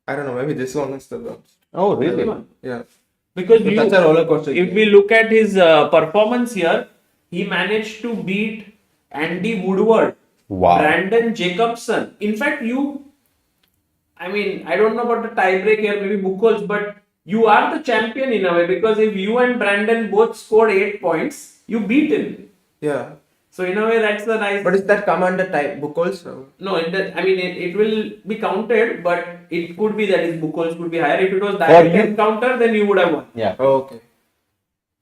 I don't know, maybe this one is the best. Oh, really? Yeah. Because But that's a roller coaster if game. we look at his performance here, he managed to beat Andy Woodward, Wow. Brandon Jacobson. In fact, I mean, I don't know about the tiebreak here, maybe Buchholz, but you are the champion in a way because if you and Brandon both scored 8 points, you beat him. Yeah. So in a way, that's the nice. But is that come under type book also? No, it will be counted, but it could be that his Buchholz could be higher. If it was direct encounter, then you would have won. Yeah. Oh, okay.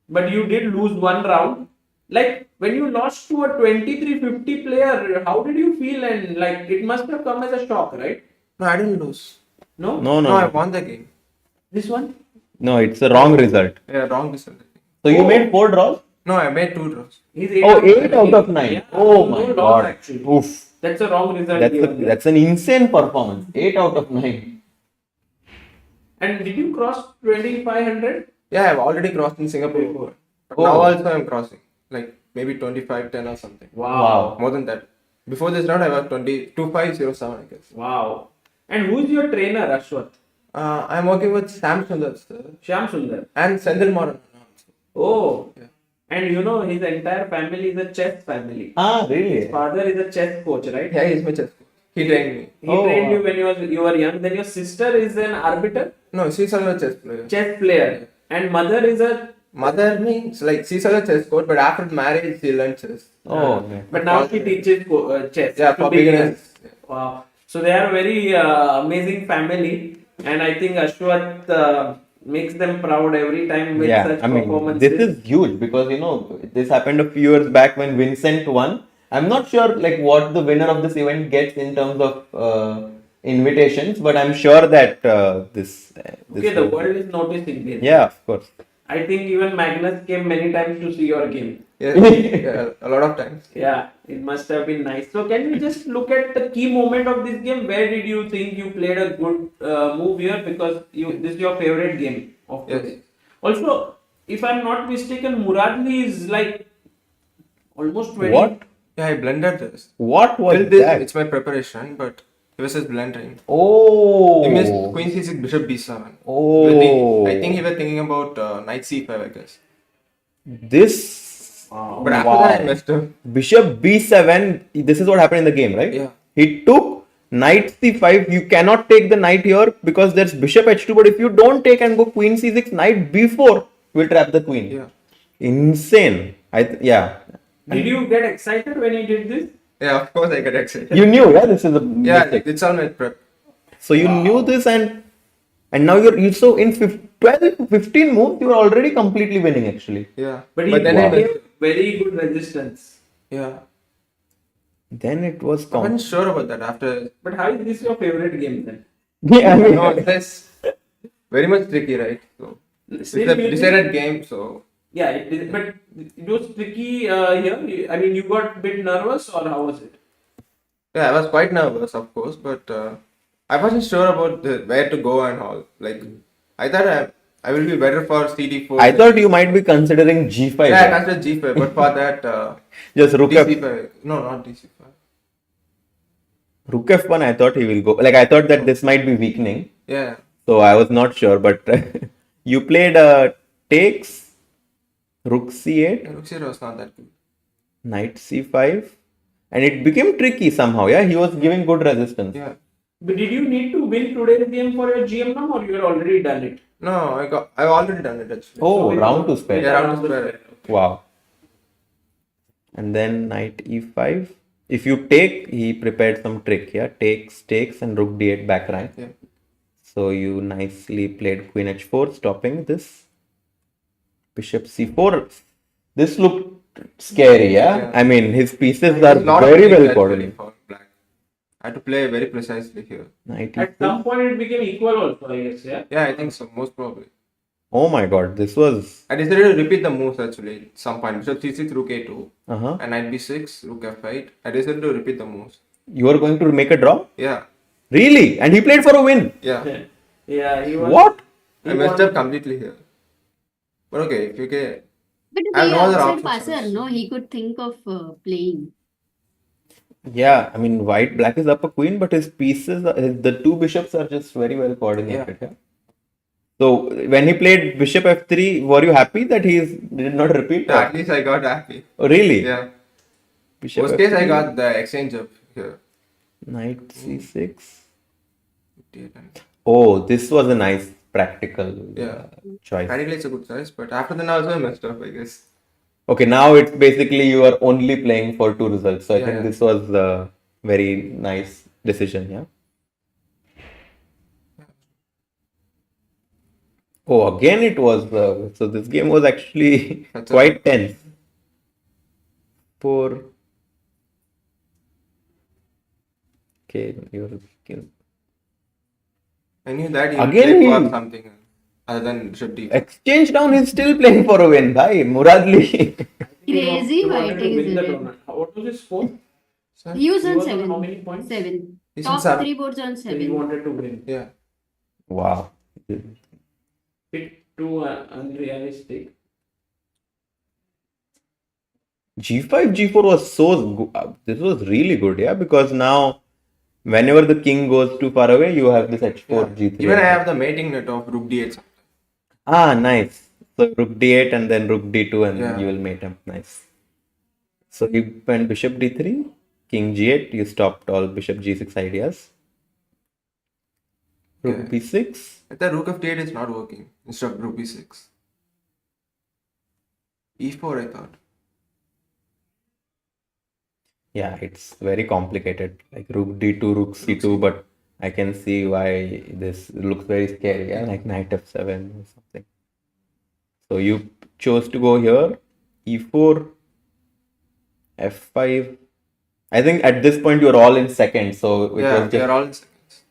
But you did lose one round. Like when you lost to a 23-50 player, how did you feel? And like it must have come as a shock, right? No, I didn't lose. No? No, No, I no. won the game. This one? No, it's a wrong result. Yeah, wrong result. So you made 4 draws? No, I made 2 draws. He's 8 out of 9. Yeah, Oh no my loss, god. actually. Oof. That's a wrong result. given there. That's an insane performance. 8 out of 9. And did you cross 2500? Yeah, I've already crossed in Singapore before. But Oh. now also I'm crossing. Like maybe 25-10 or something. Wow. More than that. Before this round I was 2507 I guess. Wow. And who's your trainer, Ashwath? I'm working with Sam Sundar sir, Shyam Sundar. and Sendil Moran. Oh. Yeah. And you know, his entire family is a chess family. Ah, really? His father is a chess coach, right? Yeah, he's my chess coach. He trained me. He Oh, trained you wow. when you were young. Then your sister is an arbiter, No, she's also a chess player. chess player. And mother is a... Mother means like she's also a chess coach, but after marriage she learned chess. Oh, okay. But now she teaches chess. Yeah, to for beginners. Wow. So they are a very amazing family. And I think Ashwath makes them proud every time with Yeah, such I mean, performances. this is huge because this happened a few years back when Vincent won. I'm not sure like what the winner of this event gets in terms of invitations, but I'm sure that this. Okay, the world is noticing this. Yeah, of course. I think even Magnus came many times to see your game. Yeah, yeah, a lot of times. Yeah, it must have been nice. So can you just look at the key moment of this game? Where did you think you played a good move here? Because this is your favorite game of Yes. today. Also, if I'm not mistaken, Muradli is like almost 20. What? Yeah, I blended this. What was Till this, that? it's my preparation, but it was just blending. Oh. He missed Queen C6, Bishop B7. Oh. I think he was thinking about Knight C5, I guess. This. But after that, I messed up. Bishop b7. This is what happened in the game, right? Yeah. He took knight c5. You cannot take the knight here because there's bishop h2. But if you don't take and go queen c6, knight b4 will trap the queen. Yeah. Insane. Yeah. Did you get excited when he did this? Yeah, of course I got excited. You knew, yeah, this is a Yeah, mistake. it's all my prep. So you knew this and now you so in 12, 15 moves you are already completely winning actually. Yeah. But he then I gave messed up. very good resistance. Yeah. Then it was I wasn't sure about that after. But how is this your favorite game then? Yeah, I mean, No, it's very much tricky, right? So it's Still a you think- decided game, so. Yeah, but it was tricky here. I mean, you got a bit nervous or how was it? Yeah, I was quite nervous, of course, but I wasn't sure about where to go and all. Like, I thought I will be better for CD4. I thought you might be considering g5. Yeah, I considered G5, but for that, Just rook f DC5. No, not DC5. rook f1. I thought he will go. Like I thought that this might be weakening. Yeah. So I was not sure, but you played takes, rook c8, Luxir was not that good. knight c5, and it became tricky somehow. Yeah, he was giving good resistance. Yeah. But did you need to win today's game for your GM now or you had already done it? No, I've already done it actually. Oh, So it round was- to spare. Yeah, round to spare. Wow. And then knight e5. If you take, he prepared some trick. Yeah, takes, and rook d8 back rank. Yeah. So you nicely played queen h4, stopping this. Bishop c4. This looked scary, yeah? Yeah. I mean, his pieces There's are a lot of very things well actually coordinated. for black. I had to play very precisely here. Knight At e4. some point it became equal also, I guess, yeah? Yeah, I think so, most probably. Oh my god, this was. I decided to repeat the moves actually at some point. Bishop c6, rook a2, Uh-huh. and knight b6, rook f8. I decided to repeat the moves. You are going to make a draw? Yeah, Really? And he played for a win. yeah. Yeah, he was. What? I messed up completely here. But okay, if you get. But to I have be no other outside options passer, also. no, he could think of playing. Yeah, I mean, black is up a queen, but his pieces, the two bishops are just very well coordinated. Yeah. So when he played bishop f3, were you happy that did not repeat? Yeah, at least I got happy. Oh, really? Yeah. Bishop Worst case, I f3, got the exchange up here. knight c6. Oh, this was a nice practical Yeah. choice. Practically it's a good choice, but after then also I messed up, I guess. Okay, now it's basically you are only playing for two results. So I Yeah, think yeah. this was a very nice decision. Yeah. Oh, again it was. So this game was actually That's quite tense. For okay, I knew that he Again played for he- something other than should D4. exchange down is still playing for a win. Bhai, Muradli. Crazy He wanted to fighting, win the isn't it? tournament. What was his score? He was He on was on seven. how many points? 7. He's on Top 7. 3 boards on So he 7. wanted to win. Yeah. Wow. Bit too unrealistic. G5, G4 was so good. This was really good, yeah, because now whenever the king goes too far away, you have this H4, Yeah. G3. Even I have the mating net of Rook D8. Ah, nice. So Rook D8 and then Rook D2 and Yeah. you will mate him. Nice. So you went Bishop D3, King G8, you stopped all Bishop G6 ideas. Rook Yeah. B6. The Rook of D8 is not working instead of Rook B6. E4 I thought. Yeah, it's very complicated. Like Rook D2, Rook C2, but I can see why this looks very scary. Yeah, like Knight F7 or something. So you chose to go here, E4, F5. I think at this point you're all in second, so it Yeah, was they just are all in seconds.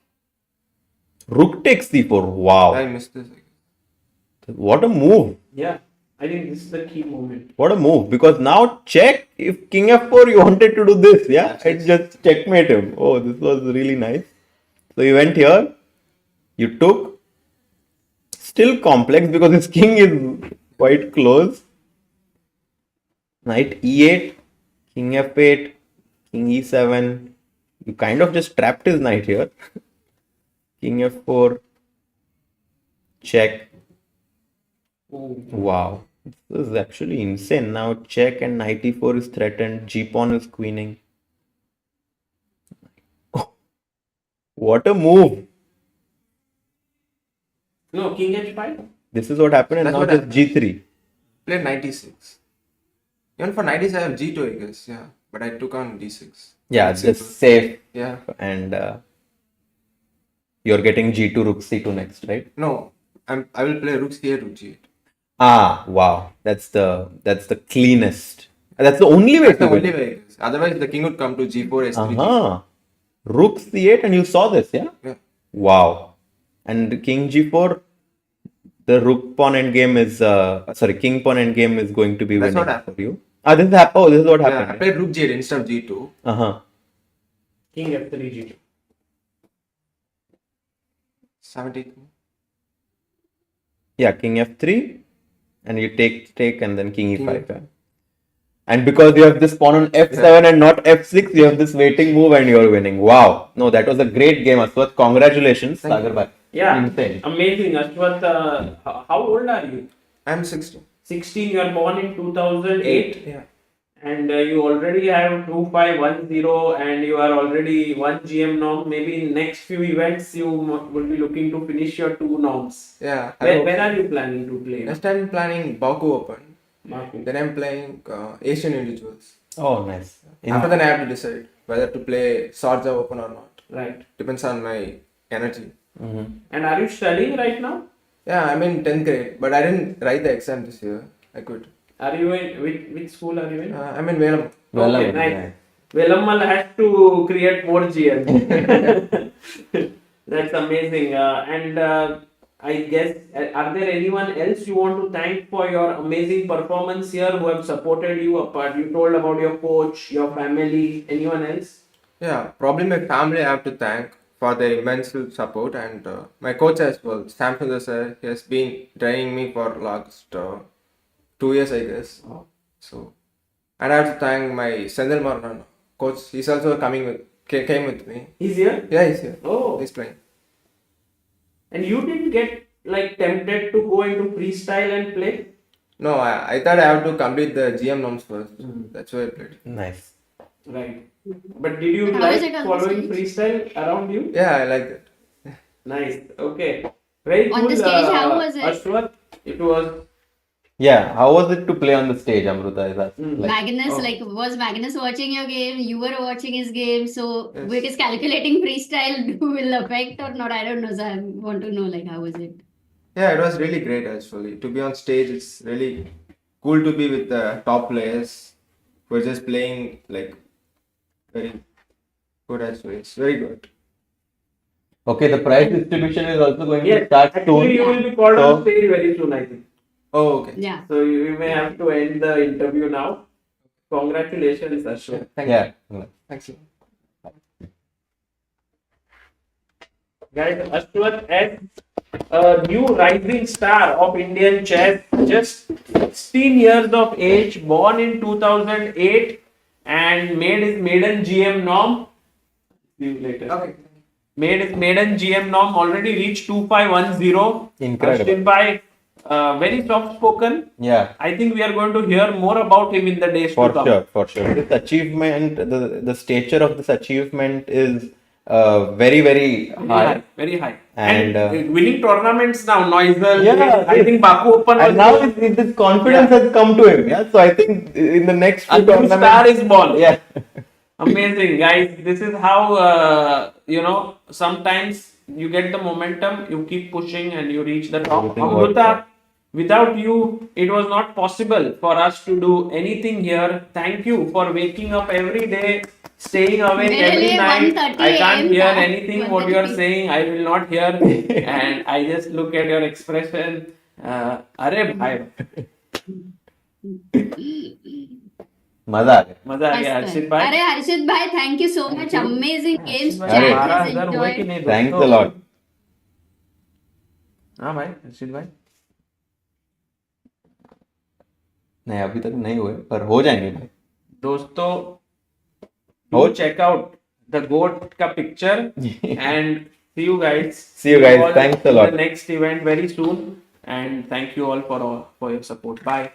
Rook takes C4. Wow, I missed this. what a move! Yeah, I think this is the key moment. What a move! Because now check if King F4 you wanted to do this, yeah, and just checkmate him. Oh, this was really nice. So you went here, you took. Still complex because his king is quite close. Knight E8, King F8, King E7. You kind of just trapped his knight here. King F4, check. Oh. Wow, this is actually insane. Now check and Knight E4 is threatened. G pawn is queening. What a move! No, King H5. This is what happened, and That's now what just happened. G3. Played 96. Even for 90s I have G2 I guess. Yeah. But I took on D6. Yeah, It's just simple. safe, Yeah. and you're getting G2, Rook C2 next, right? No. I will play Rook C8, Rook G8. Ah, wow. That's the cleanest. That's the only way That's to the win. only way. I guess. Otherwise the king would come to G4, S3, G4. Uh-huh. Rook C8 and you saw this, yeah? Yeah. Wow. And King G4, the rook pawn endgame is king pawn endgame is going to be That's winning what happened. for you. Ah, this is what Yeah, I happened. played Rook G8 instead of G2. Uh-huh. King F3 G2. 70. Yeah, King F3 and you take and then King E5. King Yeah. And because you have this pawn on F7 and not F6, you have this waiting move and you're winning. Wow. No, that was a great game, Aswath. Congratulations, Thank you. Sagar bhai. Yeah, Insane. amazing. Ashwath, how old are you? I'm 16. 16. You are born in 2008. Yeah. And you already have 2510 and you are already 1 GM norm. Maybe in next few events you will be looking to finish your 2 norms. Yeah. When are you planning to play? Next time I'm planning Baku Open. Baku. Then I'm playing Asian individuals. Oh, nice. After that I have to decide whether to play Sharjah Open or not. Right. Depends on my energy. And are you studying right now? Yeah, I'm in 10th grade, but I didn't write the exam this year. I quit. Are you in which school are you in? I'm in Velam. Well, Okay, yeah. nice. Velammal has to create more GM. That's amazing. I guess, are there anyone else you want to thank for your amazing performance here who have supported you apart? You told about your coach, your family, anyone else? Yeah, probably my family I have to thank for their immense support and my coach as well, Sam Sundar sir. He has been training me for last 2 years, I guess. So, and I have to thank my Sendil Marnan coach. He's also came with me. He's here? Yeah, he's here. Oh. He's playing. And you didn't get like tempted to go into freestyle and play? No, I thought I have to complete the GM norms first. That's why I played. Nice. Right. But did you How like is it on the following stage? freestyle around you? Yeah, I like that. Nice. Okay. Very On cool. the stage, how was it? Ashwath, it was. Yeah, how was it to play on the stage, Amruta? Is that like, Magnus, Oh. like, was Magnus watching your game? You were watching his game. So, Yes. because calculating freestyle will affect or not, I don't know. So, I want to know, like, how was it? Yeah, it was really great actually. To be on stage, it's really cool to be with the top players who are just playing like very good actually. It's very good. okay, the prize distribution is also going to Yes. start Actually, soon. you will be called on So- stage very soon, I think. Oh, okay. Yeah. So you may have to end the interview now. Congratulations, Ashwath. Thank Yeah. you. Thanks. Guys, Ashwath as a new rising star of Indian chess, just 16 years of age, born in 2008 and made his maiden GM norm. See you later. Okay. Made his maiden GM norm, already reached 2510. Incredible. Harshit bhai, very soft spoken. Yeah. I think we are going to hear more about him in the days For to come. sure, for sure. This achievement, the stature of this achievement is very, very high. Very high. And, winning tournaments now, Noisel. Yeah, I think Baku Open was And now this confidence has come to him. Yeah, so I think in the next few a new tournaments, star is born. yeah, Amazing, guys. This is how, sometimes you get the momentum, you keep pushing and you reach the top. Everything works Amruta, out. without you, it was not possible for us to do anything here. Thank you for waking up every day, staying awake every Really, night. 1:30 I can't AM, hear huh? anything what you are 1:30. saying. I will not hear. And I just look at your expression. Arey bhai. मजा आ गया. मजा आ गया मस्त हर्षित है. भाई. अरे हर्षित भाई, thank you so much. Amazing games. भाई, Chat has 12,000 हुए कि enjoyed. नहीं Thanks दोस्तों? a lot. हाँ भाई, हर्षित भाई. नहीं अभी तक नहीं हुए पर हो जाएंगे भाई. दोस्तों, हो- do check out the goat का picture and see you guys. See you guys. all Thanks a in lot. The next event very soon, and thank you all for your support. Bye.